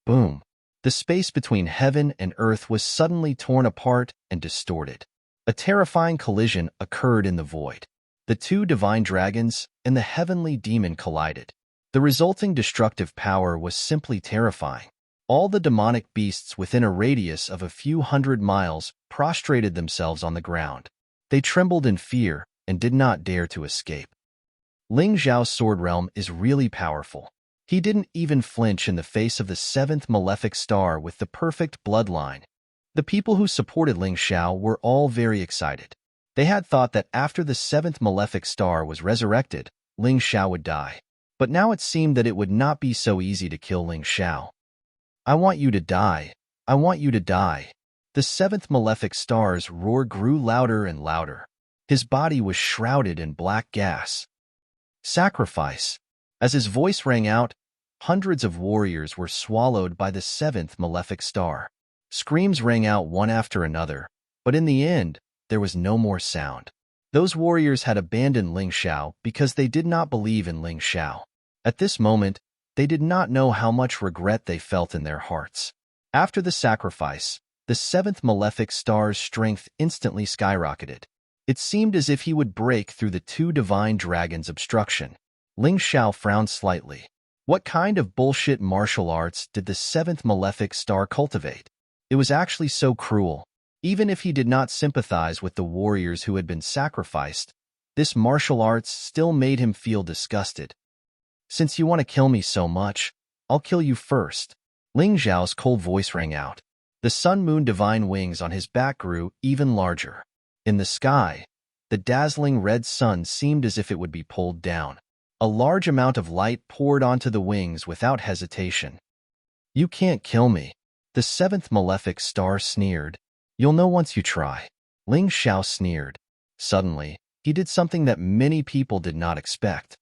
Boom! The space between heaven and earth was suddenly torn apart and distorted. A terrifying collision occurred in the void. The 2 divine dragons and the heavenly demon collided. The resulting destructive power was simply terrifying. All the demonic beasts within a radius of a few hundred miles prostrated themselves on the ground. They trembled in fear and did not dare to escape. Ling Zhao's sword realm is really powerful. He didn't even flinch in the face of the 7th malefic star with the perfect bloodline. The people who supported Ling Xiao were all very excited. They had thought that after the 7th malefic star was resurrected, Ling Xiao would die. But now it seemed that it would not be so easy to kill Ling Xiao. I want you to die. I want you to die. The 7th malefic star's roar grew louder and louder. His body was shrouded in black gas. Sacrifice. As his voice rang out, hundreds of warriors were swallowed by the 7th malefic star. Screams rang out one after another, but in the end, there was no more sound. Those warriors had abandoned Ling Xiao because they did not believe in Ling Xiao. At this moment, they did not know how much regret they felt in their hearts. After the sacrifice, the 7th malefic star's strength instantly skyrocketed. It seemed as if he would break through the 2 divine dragons' obstruction. Ling Xiao frowned slightly. What kind of bullshit martial arts did the 7th malefic star cultivate? It was actually so cruel. Even if he did not sympathize with the warriors who had been sacrificed, this martial arts still made him feel disgusted. Since you want to kill me so much, I'll kill you first. Ling Zhao's cold voice rang out. The sun-moon divine wings on his back grew even larger. In the sky, the dazzling red sun seemed as if it would be pulled down. A large amount of light poured onto the wings without hesitation. You can't kill me. The 7th malefic star sneered. You'll know once you try. Ling Xiao sneered. Suddenly, he did something that many people did not expect.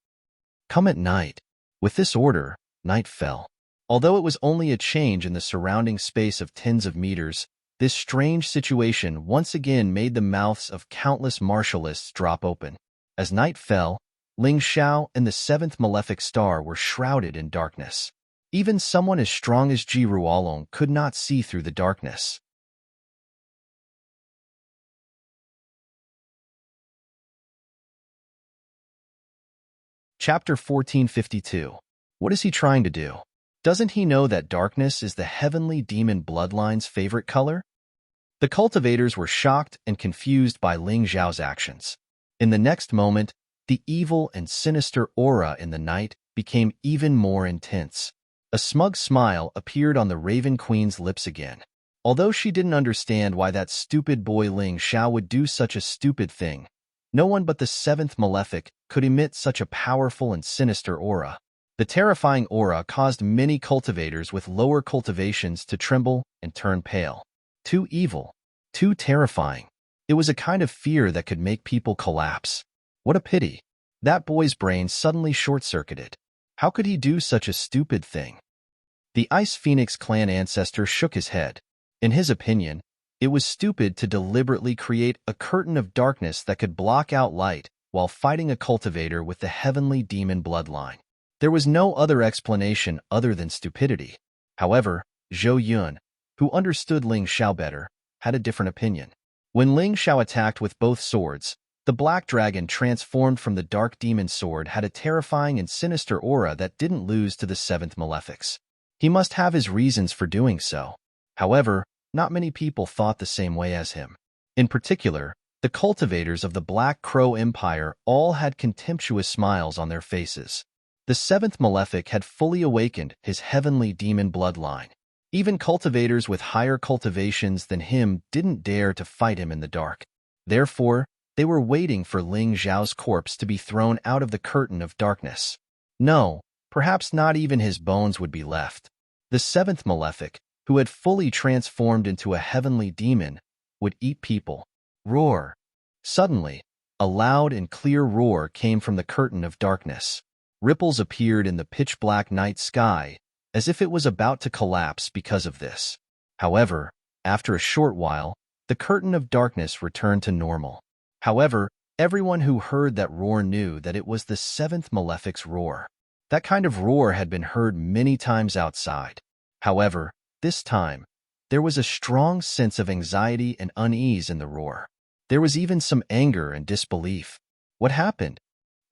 Come at night. With this order, night fell. Although it was only a change in the surrounding space of tens of meters, this strange situation once again made the mouths of countless martialists drop open. As night fell, Ling Xiao and the 7th malefic star were shrouded in darkness. Even someone as strong as Ji Ruolong could not see through the darkness. Chapter 1452. What is he trying to do? Doesn't he know that darkness is the heavenly demon bloodline's favorite color? The cultivators were shocked and confused by Ling Zhao's actions. In the next moment, the evil and sinister aura in the night became even more intense. A smug smile appeared on the Raven Queen's lips again. Although she didn't understand why that stupid boy Ling Xiao would do such a stupid thing, no one but the seventh malefic could emit such a powerful and sinister aura. The terrifying aura caused many cultivators with lower cultivations to tremble and turn pale. Too evil, too terrifying. It was a kind of fear that could make people collapse. What a pity. That boy's brain suddenly short-circuited. How could he do such a stupid thing? The Ice Phoenix clan ancestor shook his head. In his opinion, it was stupid to deliberately create a curtain of darkness that could block out light while fighting a cultivator with the heavenly demon bloodline. There was no other explanation other than stupidity. However, Zhou Yun, who understood Ling Xiao better, had a different opinion. When Ling Xiao attacked with both swords, the black dragon transformed from the dark demon sword had a terrifying and sinister aura that didn't lose to the seventh malefics. He must have his reasons for doing so. However, not many people thought the same way as him. In particular, the cultivators of the Black Crow Empire all had contemptuous smiles on their faces. The seventh malefic had fully awakened his heavenly demon bloodline. Even cultivators with higher cultivations than him didn't dare to fight him in the dark. Therefore, they were waiting for Ling Xiao's corpse to be thrown out of the curtain of darkness. No, perhaps not even his bones would be left. The seventh malefic, who had fully transformed into a heavenly demon, would eat people. Roar! Suddenly, a loud and clear roar came from the curtain of darkness. Ripples appeared in the pitch-black night sky, as if it was about to collapse because of this. However, after a short while, the curtain of darkness returned to normal. However, everyone who heard that roar knew that it was the seventh malefic's roar. That kind of roar had been heard many times outside. However, this time, there was a strong sense of anxiety and unease in the roar. There was even some anger and disbelief. What happened?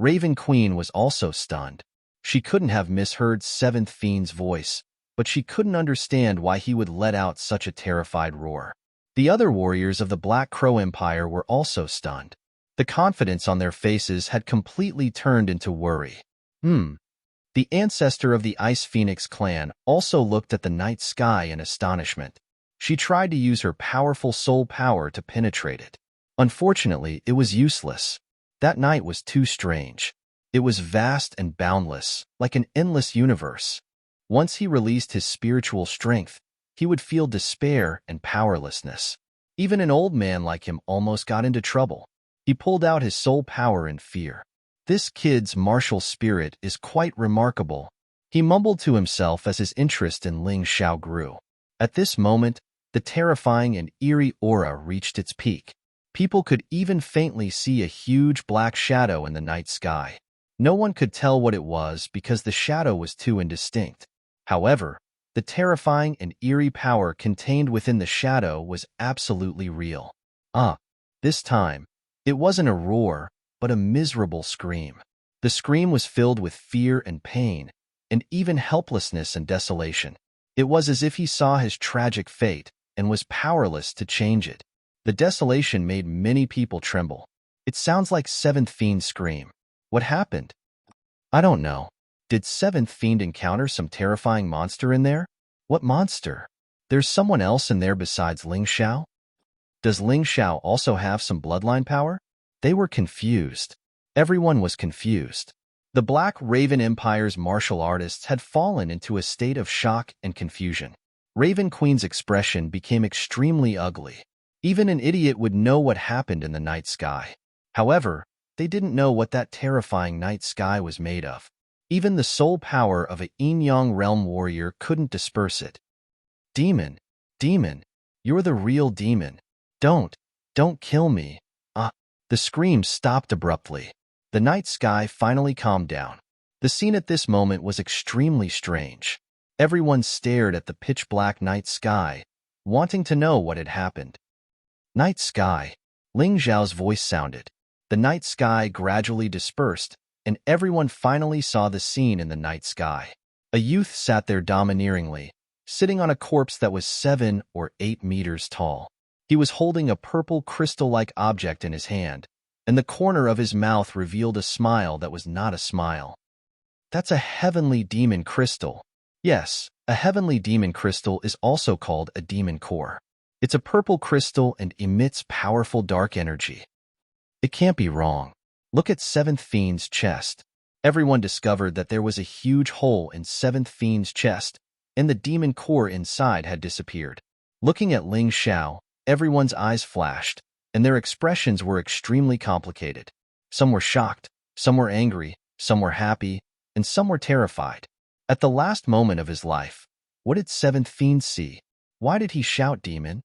Raven Queen was also stunned. She couldn't have misheard Seventh Fiend's voice, but she couldn't understand why he would let out such a terrified roar. The other warriors of the Black Crow Empire were also stunned. The confidence on their faces had completely turned into worry. The ancestor of the Ice Phoenix clan also looked at the night sky in astonishment. She tried to use her powerful soul power to penetrate it. Unfortunately, it was useless. That night was too strange. It was vast and boundless, like an endless universe. Once he released his spiritual strength, he would feel despair and powerlessness. Even an old man like him almost got into trouble. He pulled out his soul power in fear. This kid's martial spirit is quite remarkable, he mumbled to himself as his interest in Ling Xiao grew. At this moment, the terrifying and eerie aura reached its peak. People could even faintly see a huge black shadow in the night sky. No one could tell what it was because the shadow was too indistinct. However, the terrifying and eerie power contained within the shadow was absolutely real. This time, it wasn't a roar, but a miserable scream. The scream was filled with fear and pain, and even helplessness and desolation. It was as if he saw his tragic fate and was powerless to change it. The desolation made many people tremble. It sounds like Seventh Fiend's scream. What happened? I don't know. Did Seventh Fiend encounter some terrifying monster in there? What monster? There's someone else in there besides Ling Xiao? Does Ling Xiao also have some bloodline power? They were confused. Everyone was confused. The Black Raven Empire's martial artists had fallen into a state of shock and confusion. Raven Queen's expression became extremely ugly. Even an idiot would know what happened in the night sky. However, they didn't know what that terrifying night sky was made of. Even the soul power of a Yin-Yang realm warrior couldn't disperse it. Demon, demon, you're the real demon. Don't kill me. The scream stopped abruptly. The night sky finally calmed down. The scene at this moment was extremely strange. Everyone stared at the pitch-black night sky, wanting to know what had happened. Night sky. Ling Xiao's voice sounded. The night sky gradually dispersed, and everyone finally saw the scene in the night sky. A youth sat there domineeringly, sitting on a corpse that was 7 or 8 meters tall. He was holding a purple crystal-like object in his hand, and the corner of his mouth revealed a smile that was not a smile. That's a heavenly demon crystal. Yes, a heavenly demon crystal is also called a demon core. It's a purple crystal and emits powerful dark energy. It can't be wrong. Look at Seventh Fiend's chest. Everyone discovered that there was a huge hole in Seventh Fiend's chest, and the demon core inside had disappeared. Looking at Ling Xiao, everyone's eyes flashed, and their expressions were extremely complicated. Some were shocked, some were angry, some were happy, and some were terrified. At the last moment of his life, what did Seventh Fiend see? Why did he shout, "Demon"?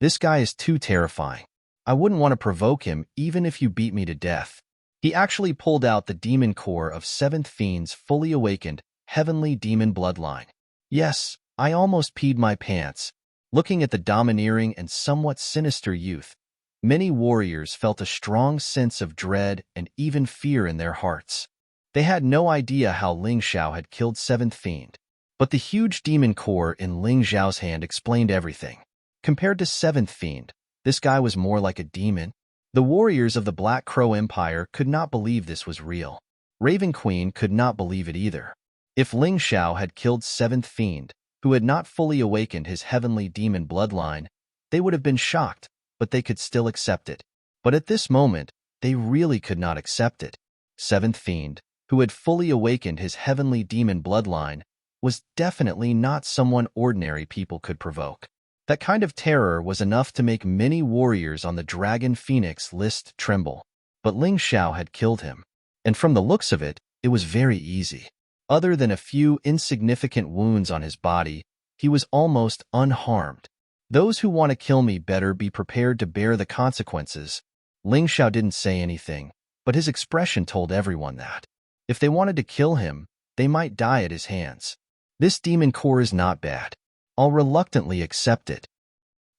This guy is too terrifying. I wouldn't want to provoke him even if you beat me to death. He actually pulled out the demon core of Seventh Fiend's fully awakened, heavenly demon bloodline. Yes, I almost peed my pants. Looking at the domineering and somewhat sinister youth, many warriors felt a strong sense of dread and even fear in their hearts. They had no idea how Ling Xiao had killed Seventh Fiend, but the huge demon core in Ling Xiao's hand explained everything. Compared to Seventh Fiend, this guy was more like a demon. The warriors of the Black Crow Empire could not believe this was real. Raven Queen could not believe it either. If Ling Xiao had killed Seventh Fiend, who had not fully awakened his heavenly demon bloodline, they would have been shocked, but they could still accept it. But at this moment, they really could not accept it. Seventh Fiend, who had fully awakened his heavenly demon bloodline, was definitely not someone ordinary people could provoke. That kind of terror was enough to make many warriors on the Dragon Phoenix list tremble. But Ling Xiao had killed him, and from the looks of it, it was very easy. Other than a few insignificant wounds on his body, he was almost unharmed. Those who want to kill me better be prepared to bear the consequences. Ling Xiao didn't say anything, but his expression told everyone that. If they wanted to kill him, they might die at his hands. This demon core is not bad. I'll reluctantly accept it.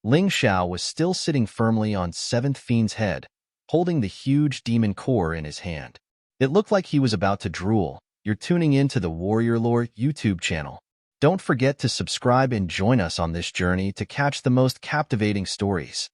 Ling Xiao was still sitting firmly on Seventh Fiend's head, holding the huge demon core in his hand. It looked like he was about to drool. You're tuning in to the Warrior Lore YouTube channel. Don't forget to subscribe and join us on this journey to catch the most captivating stories.